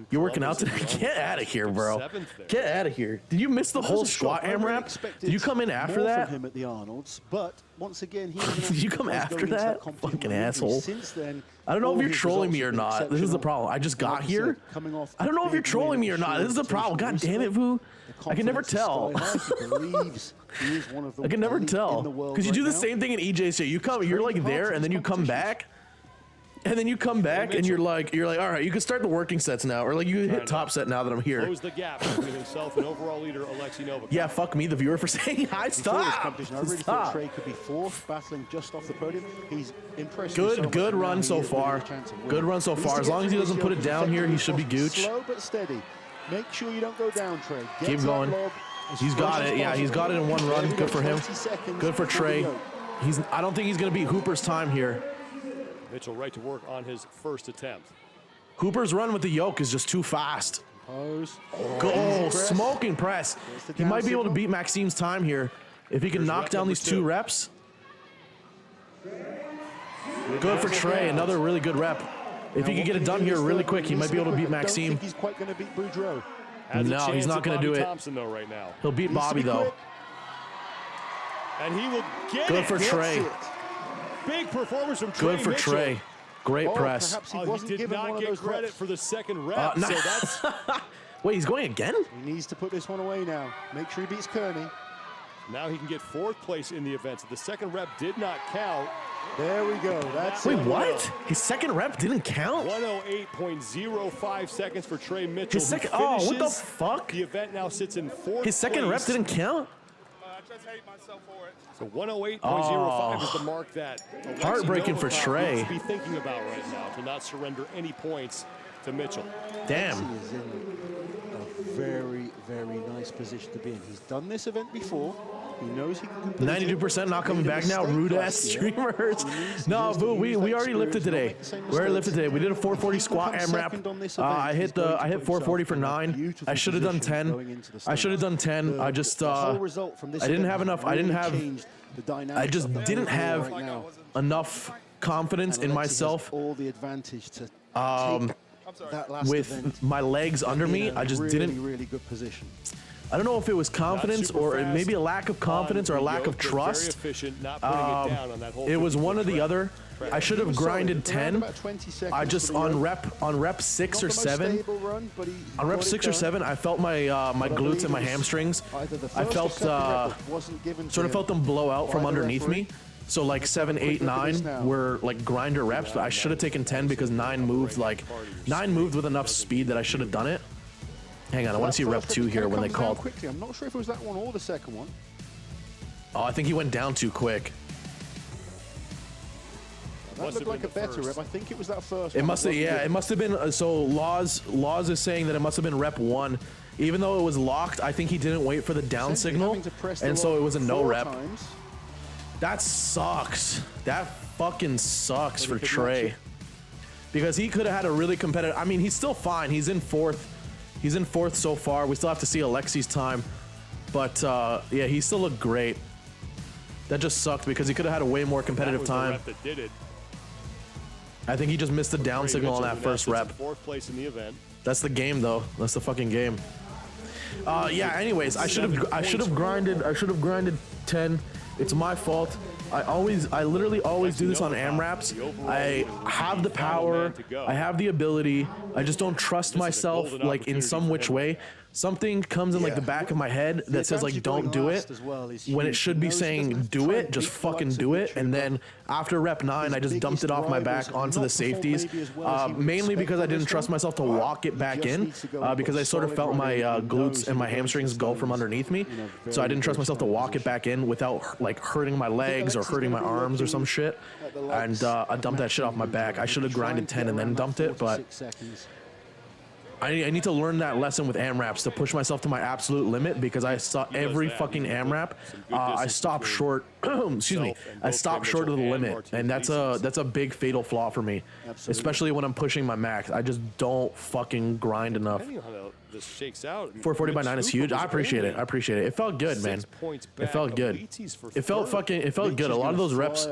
You're working out today? Get out of here, bro. Get out of here. Did you miss the whole squat AMRAP? Did you come in after that? Him at the Arnold's, but once again, did you come after that? Fucking asshole. I don't know if you're trolling me or not. This is the problem. I just got here. I don't know if you're trolling me or not. This is the problem. God damn it, Vu. I can never tell. I can never tell. Because you do the same thing in EJC. You're like there, and then you come back. And then you come back and you're like, all right, you can start the working sets now, or like you hit top set now that I'm here. Close the gap between himself and overall leader Alexei Novikov. Yeah, fuck me, the viewer, for saying hi. Stop. I really thought Trey could be fourth, battling just off the podium. He's impressive. Good run so far. Good run so far. As long as he doesn't put it down here, he should be gooch. Slow but steady. Make sure you don't go down, Trey. Keep going. He's got it. Yeah, he's got it in one run. Good for him. Good for Trey. I don't think he's going to beat Hooper's time here. Mitchell right to work on his first attempt. Hooper's run with the yoke is just too fast. Smoking press. He might be able to beat Maxime's time here if he can knock down these 2 reps. Good for Trey. Another really good rep. If he can get it done here really quick, he might be able to beat Maxime. He's quite going to beat Boudreaux. No, he's not going to do it. Thompson, though, right now. He'll beat Bobby, though. And he will get Good for Trey. Big performance from Trey Good for Mitchell. Trey. Great press. He did not get credit for the second rep. So that's Wait, he's going again? He needs to put this one away now. Make sure he beats Kearney. Now he can get 4th place in the event. So the second rep did not count. There we go. That's Wait, what? His second rep didn't count? 108.05 seconds for Trey Mitchell. His second, oh, what the fuck? The event now sits in 4th His second rep didn't count? I just hate myself for it. So 108.05 is the mark that heartbreaking for Trey. needs to be thinking about right now to not surrender any points to Mitchell. Damn. He is in a very, very nice position to be in. He's done this event before. He knows he can complete 92% not coming back now. Rude ass streamers. No, Boo, we already lifted today. We already lifted today. We did a 440 squat AMRAP. I hit 440 for 9. I should have done 10. I should have done 10. I just I didn't have enough. I just didn't have enough confidence in myself. All the advantage to with my legs under me. I just didn't. Really good position. I don't know if it was confidence or maybe a lack of confidence or a lack of trust. It was one or the other. I should have grinded 10. I just on rep 6 or 7. On rep 6 or 7, I felt my my glutes and my hamstrings. I felt sort of felt them blow out from underneath me. So like 7, 8, 9 were like grinder reps, but I should have taken 10 because 9 moved with enough speed that I should have done it. Hang on, I want to see rep 2 here when they called. Quickly. I'm not sure if it was that one or the second one. Oh, I think he went down too quick. That looked like a better rep. I think it was that first It one. must have, yeah, it must have been. So Laws is saying that it must have been rep 1, even though it was locked. I think he didn't wait for the down signal, and so it was a no rep. That sucks. That fucking sucks for Trey, because he could have had a really competitive. I mean, he's still fine. He's in 4th. He's in 4th so far. We still have to see Alexi's time, but yeah, he still looked great. That just sucked because he could have had a way more competitive time. That did it. I think he just missed the down signal on that first rep. 4th place in the event. That's the game, though. That's the fucking game. Yeah. Anyways, I should have grinded 10. It's my fault. I literally always do this on AMRAPs. I have the power. I have the ability. I just don't trust myself, like, in some which way. Something comes in like the back of my head that says like don't do it, when it should be saying do it, just fucking do it. And then after rep 9, I just dumped it off my back onto the safeties, mainly because I didn't trust myself to walk it back in, because I sort of felt my glutes and my hamstrings go from underneath me, so I didn't trust myself to walk it back in without like hurting my legs or hurting my arms or some shit, and I dumped that shit off my back. I should have grinded 10 and then dumped it, but I need to learn that lesson with AMRAPs to push myself to my absolute limit, because I saw every fucking AMRAP. I stopped short. Excuse me. I stopped short of the limit, and that's a big fatal flaw for me, especially when I'm pushing my max. I just don't fucking grind enough. This shakes out. 440 by 9 is huge. I appreciate it. I appreciate it. It felt good, man. It felt good. It felt good. A lot of those reps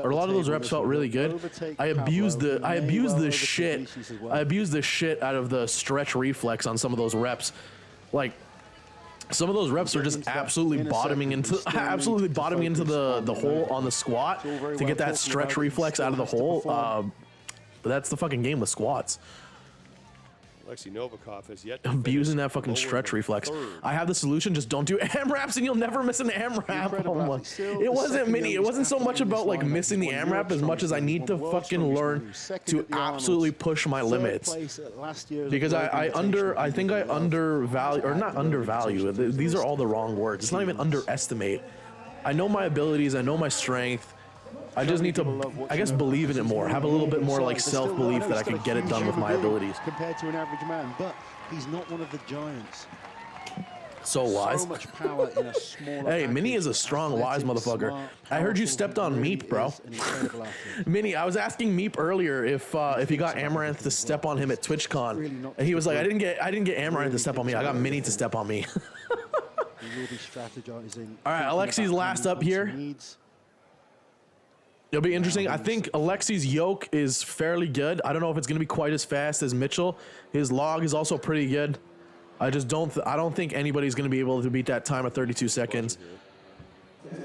felt really good. I abused the shit out of the stretch reflex on some of those reps. Like, some of those reps are just absolutely bottoming into the hole on the squat to get that stretch reflex out of the hole. But that's the fucking game with squats. Alexei Novikov has yet to abusing that fucking stretch reflex. I have the solution. Just don't do AMRAPs and you'll never miss an AMRAP. Oh my. It wasn't mini. It wasn't so much about like missing the AMRAP as much as I need to fucking learn to absolutely push my limits. Because I think I undervalue, or not undervalue. These are all the wrong words. It's not even underestimate. I know my abilities. I know my strength. I just need to, I guess, believe in it more. Have a little bit more like self-belief that I can get it done with my abilities. Compared to an average man, but he's not one of the giants. So wise. So much power in a smaller hey, Mini is a strong, wise motherfucker. I heard you stepped on Meep, bro. Mini, I was asking Meep earlier if he got Amaranth to step on him at TwitchCon, and he was like, I didn't get Amaranth to step on me. I got Mini to step on me. He will be strategizing. All right, Alexi's last up here. It'll be interesting. I think Alexi's yoke is fairly good. I don't know if it's going to be quite as fast as Mitchell. His log is also pretty good. I just don't. I don't think anybody's going to be able to beat that time of 32 seconds. 10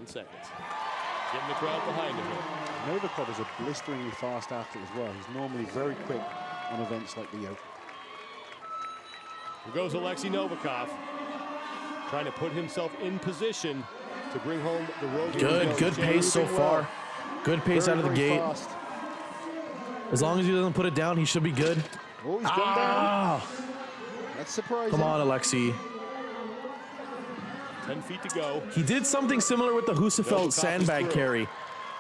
seconds. Getting the crowd behind him. Novikov is a blisteringly fast athlete as well. He's normally very quick on events like the yoke. Here goes Alexei Novikov, trying to put himself in position to bring home the road. Good pace so far. Good pace out of the gate. Fast. As long as he doesn't put it down, he should be good. Oh, he's gone down. That's surprising. Come on, Alexei. 10 feet to go. He did something similar with the Husafeld sandbag carry.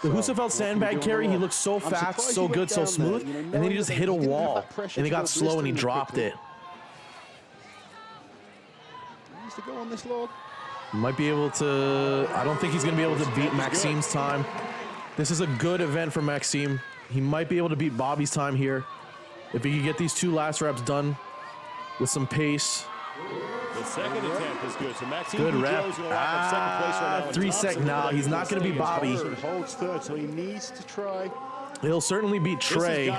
The Husafeld sandbag carry, he looked so fast, so good, so smooth, and then he just hit a wall, and he got slow and he dropped it. He needs to go on this log. Might be able to. I don't think he's going to be able to beat Maxim's time. This is a good event for Maxim. He might be able to beat Bobby's time here if he can get these 2 last reps done with some pace. The second attempt is good. So Maxim good rep. 3 seconds. Nah, he's not going to beat Bobby. He holds third, so he needs to try. He'll certainly beat Trey.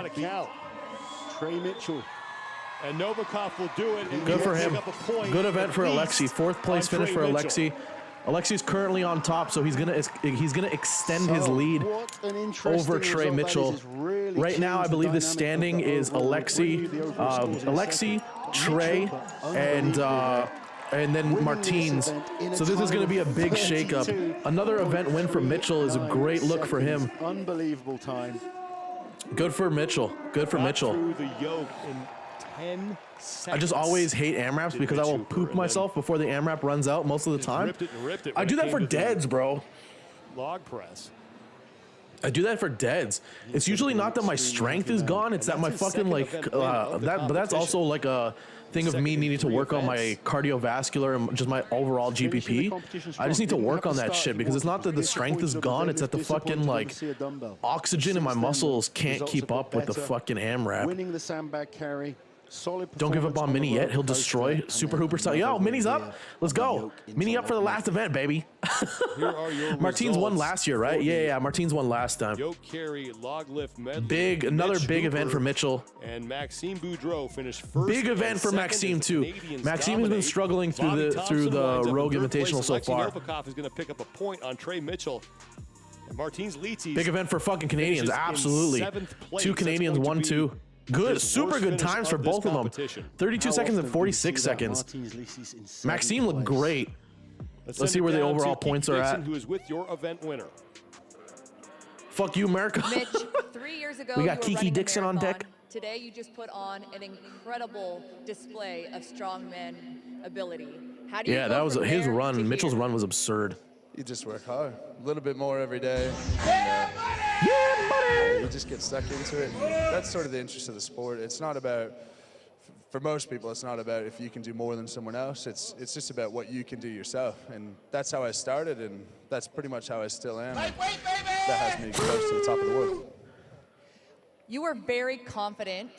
Trey Mitchell. And Novikov will do it. Good for him. Good event for Alexei. 4th place finish for Alexei. Alexei's currently on top, so he's gonna extend his lead over Trey Mitchell. Right now, I believe the standing is Alexei, Trey, and and then Martins. So this is going to be a big shakeup. Another event win for Mitchell is a great look for him. Unbelievable time. Good for Mitchell. Good for Mitchell. Through the yoke in 10 seconds. I just always hate AMRAPs because I will poop myself before the AMRAP runs out most of the time. Ripped it I do that for deads, bro. Log press. I do that for deads. It's usually not that my strength is gone. It's that my fucking like but that's also like a thing of me needing to work on my cardiovascular and just my overall GPP. I just need to work on that shit because it's not that the strength is gone. It's that the fucking like oxygen in my muscles can't keep up with the fucking AMRAP. Winning the sandbag carry. Don't give up on Mini yet. He'll destroy Super Hooper style. Yo, Mini's up. Let's go. Mini up for the last event, baby. Martins won last year, right? Yeah. Martins won last time. Yoke carry, log lift, medley. Big, another big event for Mitchell. And Maxime Boudreau finished first. Big event for Maxime too. Maxime has been struggling through the Rogue Invitational so far. Novikov is going to pick up a point on Trey Mitchell. And Martins Litzis. Big event for fucking Canadians, absolutely. 2 Canadians, 1-2. Good, super good times for both of them. 32 seconds and 46 seconds. Maxime looked great. Let's see where the overall points are at. Who is with your event winner? Fuck you, America. Mitch, 3 years ago, we got you were Kiki running a Dixon on marathon. deck. Today, you just put on an incredible display of strongman ability. How do you Yeah, go that was from his there run. to Mitchell's here? run was absurd. You just work hard, a little bit more every day. You just get stuck into it. That's sort of the interest of the sport. It's not about, for most people, it's not about if you can do more than someone else. It's just about what you can do yourself. And that's how I started, and that's pretty much how I still am. That has me close to the top of the world. You were very confident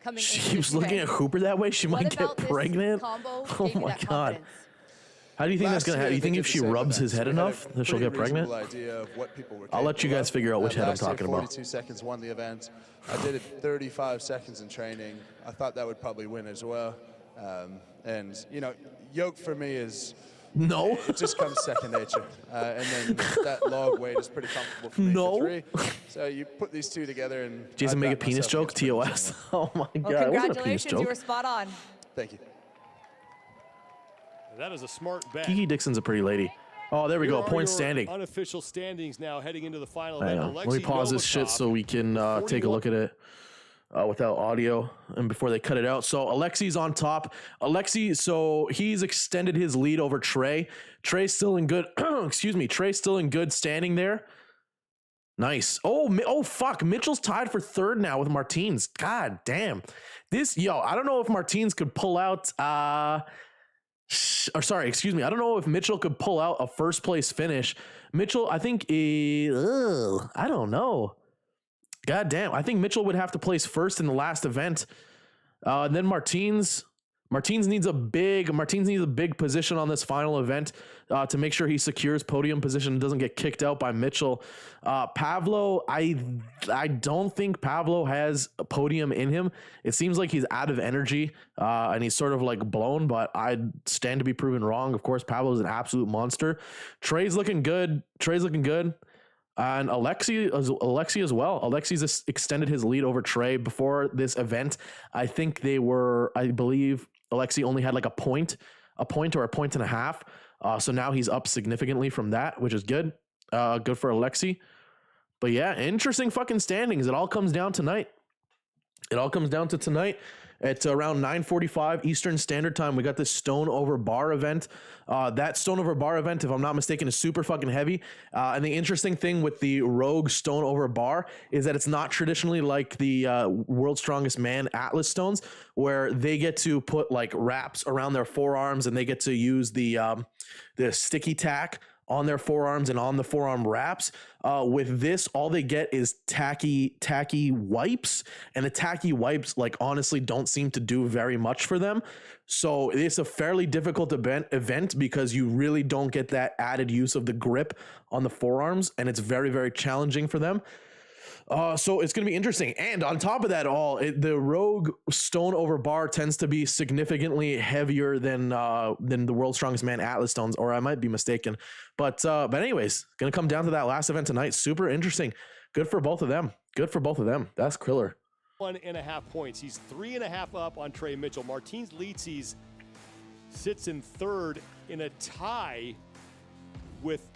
coming into She was this looking event. at Hooper that way. She What might about get this pregnant. combo Oh gave you my that god. confidence? How do you think that's gonna happen? Do you think if did she the same rubs his head event. We had enough a that she'll pretty get pregnant? reasonable idea of what people were I'll let you capable guys of. figure out which head I'm Last year, talking about. 42 seconds won the event. I did it 35 seconds in training. I thought that would probably win as well. And you know, yoke for me is no. It just comes second nature. And then that log weight is pretty comfortable for me No. for 3. So you put these two together and Jason I make a back penis myself joke, against TOS. Oh my god, Well, it wasn't a penis congratulations, you joke. were spot on. Thank you. That is a smart bet. Kiki Dixon's a pretty lady. Oh, there we go. Here are Point your standing. Unofficial standings now heading into the final Hang event. on. Let me pause this shit so we can take a look at it without audio and before they cut it out. So Alexi's on top. Alexi, so he's extended his lead over Trey. Trey's still in good. Excuse me. Trey's still in good standing there. Nice. Oh, fuck. Mitchell's tied for third now with Martins. God damn. I don't know if Martins could pull out. Or sorry, excuse me. I don't know if Mitchell could pull out a first place finish. Mitchell, I think, I don't know. God damn. I think Mitchell would have to place first in the last event. And then Martins needs a big position on this final event to make sure he secures podium position and doesn't get kicked out by Mitchell. Pavlo, I don't think Pavlo has a podium in him. It seems like he's out of energy and he's sort of like blown, but I stand to be proven wrong. Of course, Pavlo is an absolute monster. Trey's looking good. And Alexi as well. Alexi's extended his lead over Trey before this event. I believe Alexi only had like a point or a point and a half. So now he's up significantly from that, which is good. Good for Alexi. But yeah, interesting fucking standings. It all comes down tonight. At around 9:45 Eastern Standard Time, we got this stone over bar event. That stone over bar event, if I'm not mistaken, is super fucking heavy. And the interesting thing with the Rogue stone over bar is that it's not traditionally like the World's Strongest Man Atlas stones, where they get to put like wraps around their forearms and they get to use the sticky tack on their forearms and on the forearm wraps. With this, all they get is tacky wipes, and the tacky wipes, like, honestly don't seem to do very much for them. So it's a fairly difficult event because you really don't get that added use of the grip on the forearms, and it's very, very challenging for them. So it's going to be interesting. And on top of that the Rogue stone over bar tends to be significantly heavier than the World's Strongest Man Atlas stones, or I might be mistaken. But anyways, going to come down to that last event tonight. Super interesting. Good for both of them. That's Kriller. 1.5 points. He's 3.5 up on Trey Mitchell. Martins Litzis sits in third in a tie with.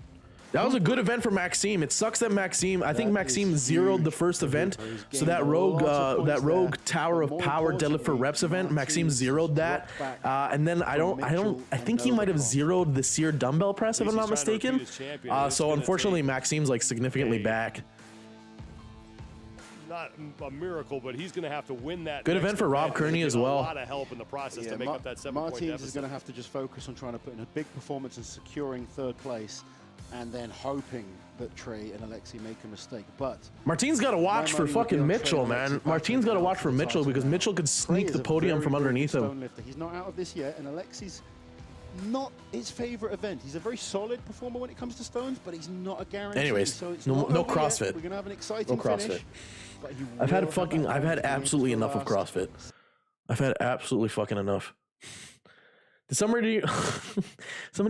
That was a good event for Maxime. It sucks that Maxime, I think Maxime zeroed the first event. So that rogue Tower of Power deadlift for reps event, Maxime zeroed that. And then I think he might have zeroed the Sear dumbbell press if I'm not mistaken. So unfortunately Maxime's like significantly back. Not a miracle, but he's going to have to win that. Good event for Rob Kearney as well. A lot of help in the process to make up that 7-point Martins deficit. is going to have to just focus on trying to put in a big performance and securing third place, and then hoping that Trey and Alexei make a mistake. But Martin's got to watch for fucking Mitchell, man. Martin's got to watch for Mitchell because Mitchell could sneak the podium from underneath him. He's not out of this yet, and Alexei's not his favorite event. He's a very solid performer when it comes to stones, but he's not a guarantee. Anyways, so it's no not CrossFit. We're gonna have an exciting No CrossFit. finish. But I've had absolutely enough of CrossFit. I've had absolutely fucking enough. Did somebody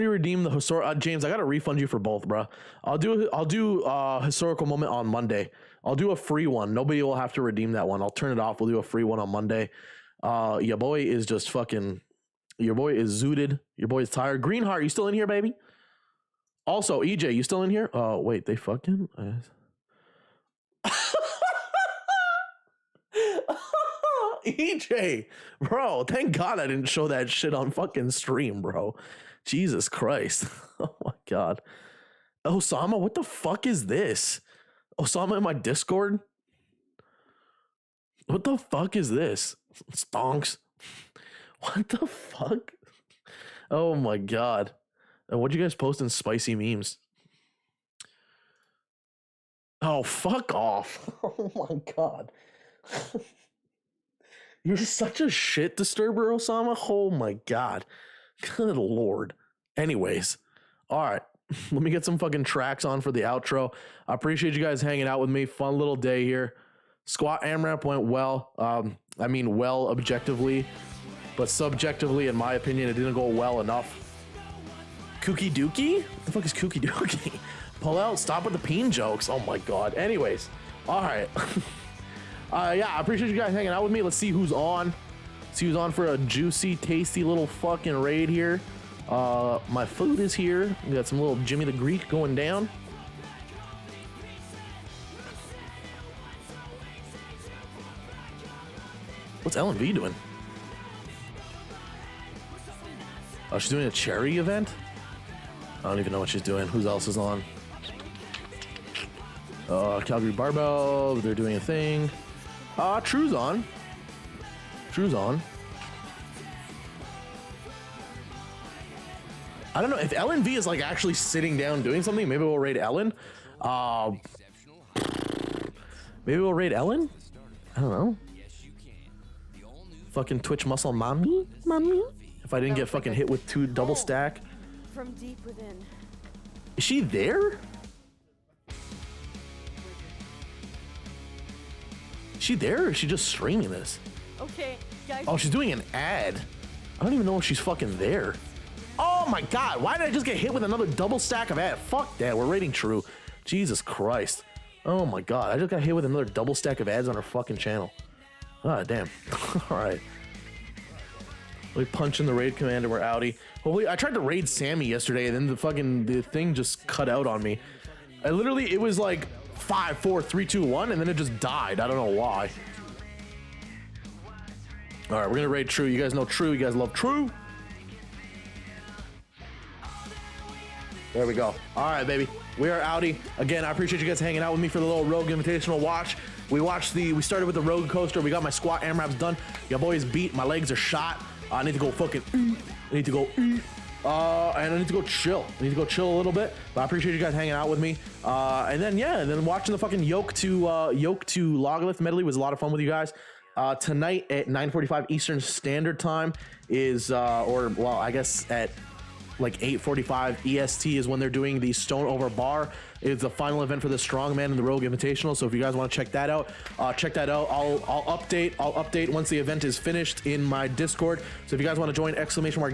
redeem the historical? James, I gotta refund you for both, bro. I'll do historical moment on Monday. I'll do a free one. Nobody will have to redeem that one. I'll turn it off. We'll do a free one on Monday. Your boy is just fucking. Your boy is zooted. Your boy is tired. Greenheart, you still in here, baby? Also, EJ, you still in here? Oh wait, they fucking. EJ, bro, thank God I didn't show that shit on fucking stream, bro. Jesus Christ. Oh my God. Osama, what the fuck is this? Osama in my Discord? What the fuck is this? Stonks. What the fuck? Oh my God. What'd you guys post in spicy memes? Oh, fuck off. Oh my God. You're such a shit disturber, Osama. Oh my God. Good Lord. Anyways. All right. Let me get some fucking tracks on for the outro. I appreciate you guys hanging out with me. Fun little day here. Squat AMRAP went well. I mean, well objectively. But subjectively, in my opinion, it didn't go well enough. Kooky Dookie? What the fuck is Kooky Dookie? Pull out. Stop with the peen jokes. Oh my God. Anyways. All right. Yeah, I appreciate you guys hanging out with me. Let's see who's on. See who's on for a juicy, tasty little fucking raid here. My food is here. We got some little Jimmy the Greek going down. What's LNV doing? Oh, she's doing a charity event? I don't even know what she's doing. Who else is on? Calgary Barbell, they're doing a thing. True's on. True's on. I don't know if LNV is like actually sitting down doing something. Maybe we'll raid Ellen. Maybe we'll raid Ellen. I don't know. Fucking Twitch muscle mommy. If I didn't get fucking hit with 2 double stack. From deep within. Is she there? Is she there or is she just streaming this? Okay, guys. Oh, she's doing an ad. I don't even know if she's fucking there. Oh my God, why did I just get hit with another double stack of ad? Fuck that, we're rating True. Jesus Christ. Oh my God, I just got hit with another double stack of ads on her fucking channel. Ah, damn. All right. We punch in the raid commander, we're outie. Hopefully, I tried to raid Sammy yesterday and then the thing just cut out on me. It was like 5, 4, 3, 2, 1, and then it just died. I don't know why. All right, we're gonna raid True. You guys know True. You guys love True. There we go. All right, baby. We are outie. Again, I appreciate you guys hanging out with me for the little Rogue Invitational watch. We started with the Rogue Coaster. We got my squat AMRAPs done. Your boy is beat. My legs are shot. I need to go fucking I need to go and I need to go chill. I need to go chill a little bit. But I appreciate you guys hanging out with me. And then watching the fucking yoke to Logolith medley was a lot of fun with you guys. Tonight at 9:45 Eastern Standard Time is I guess at like 8:45 EST is when they're doing the Stone Over Bar. It's the final event for the Strongman and the Rogue Invitational. So if you guys want to check that out, check that out. I'll update once the event is finished in my Discord. So if you guys want to join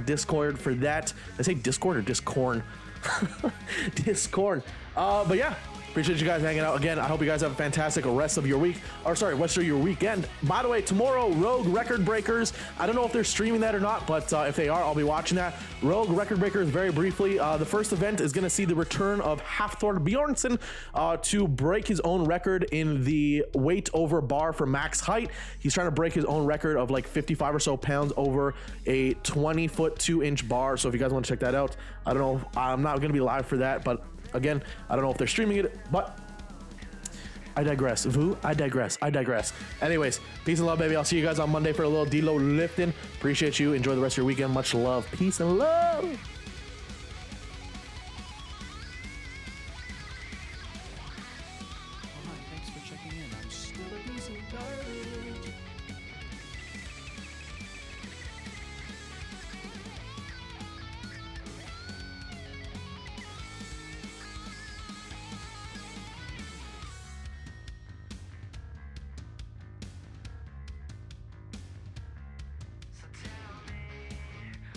!Discord for that. Did I say Discord or Discorn? Discord. But yeah, Appreciate you guys hanging out again. I hope you guys have a fantastic rest of your week, or sorry, rest of your weekend. By the way, tomorrow, Rogue Record Breakers. I don't know if they're streaming that or not, but if they are, I'll be watching that. Rogue Record Breakers, very briefly. The first event is going to see the return of Hafthor Bjornsson to break his own record in the weight over bar for max height. He's trying to break his own record of like 55 or so pounds over a 20-foot 2-inch bar. So if you guys want to check that out, I don't know. I'm not going to be live for that, but again, I don't know if they're streaming it, but I digress. I digress. Anyways, peace and love, baby. I'll see you guguys on Monday for a little D-Lo lifting. Appreciate you. Enjoy the rest of your weekend. Much love. Peace and love.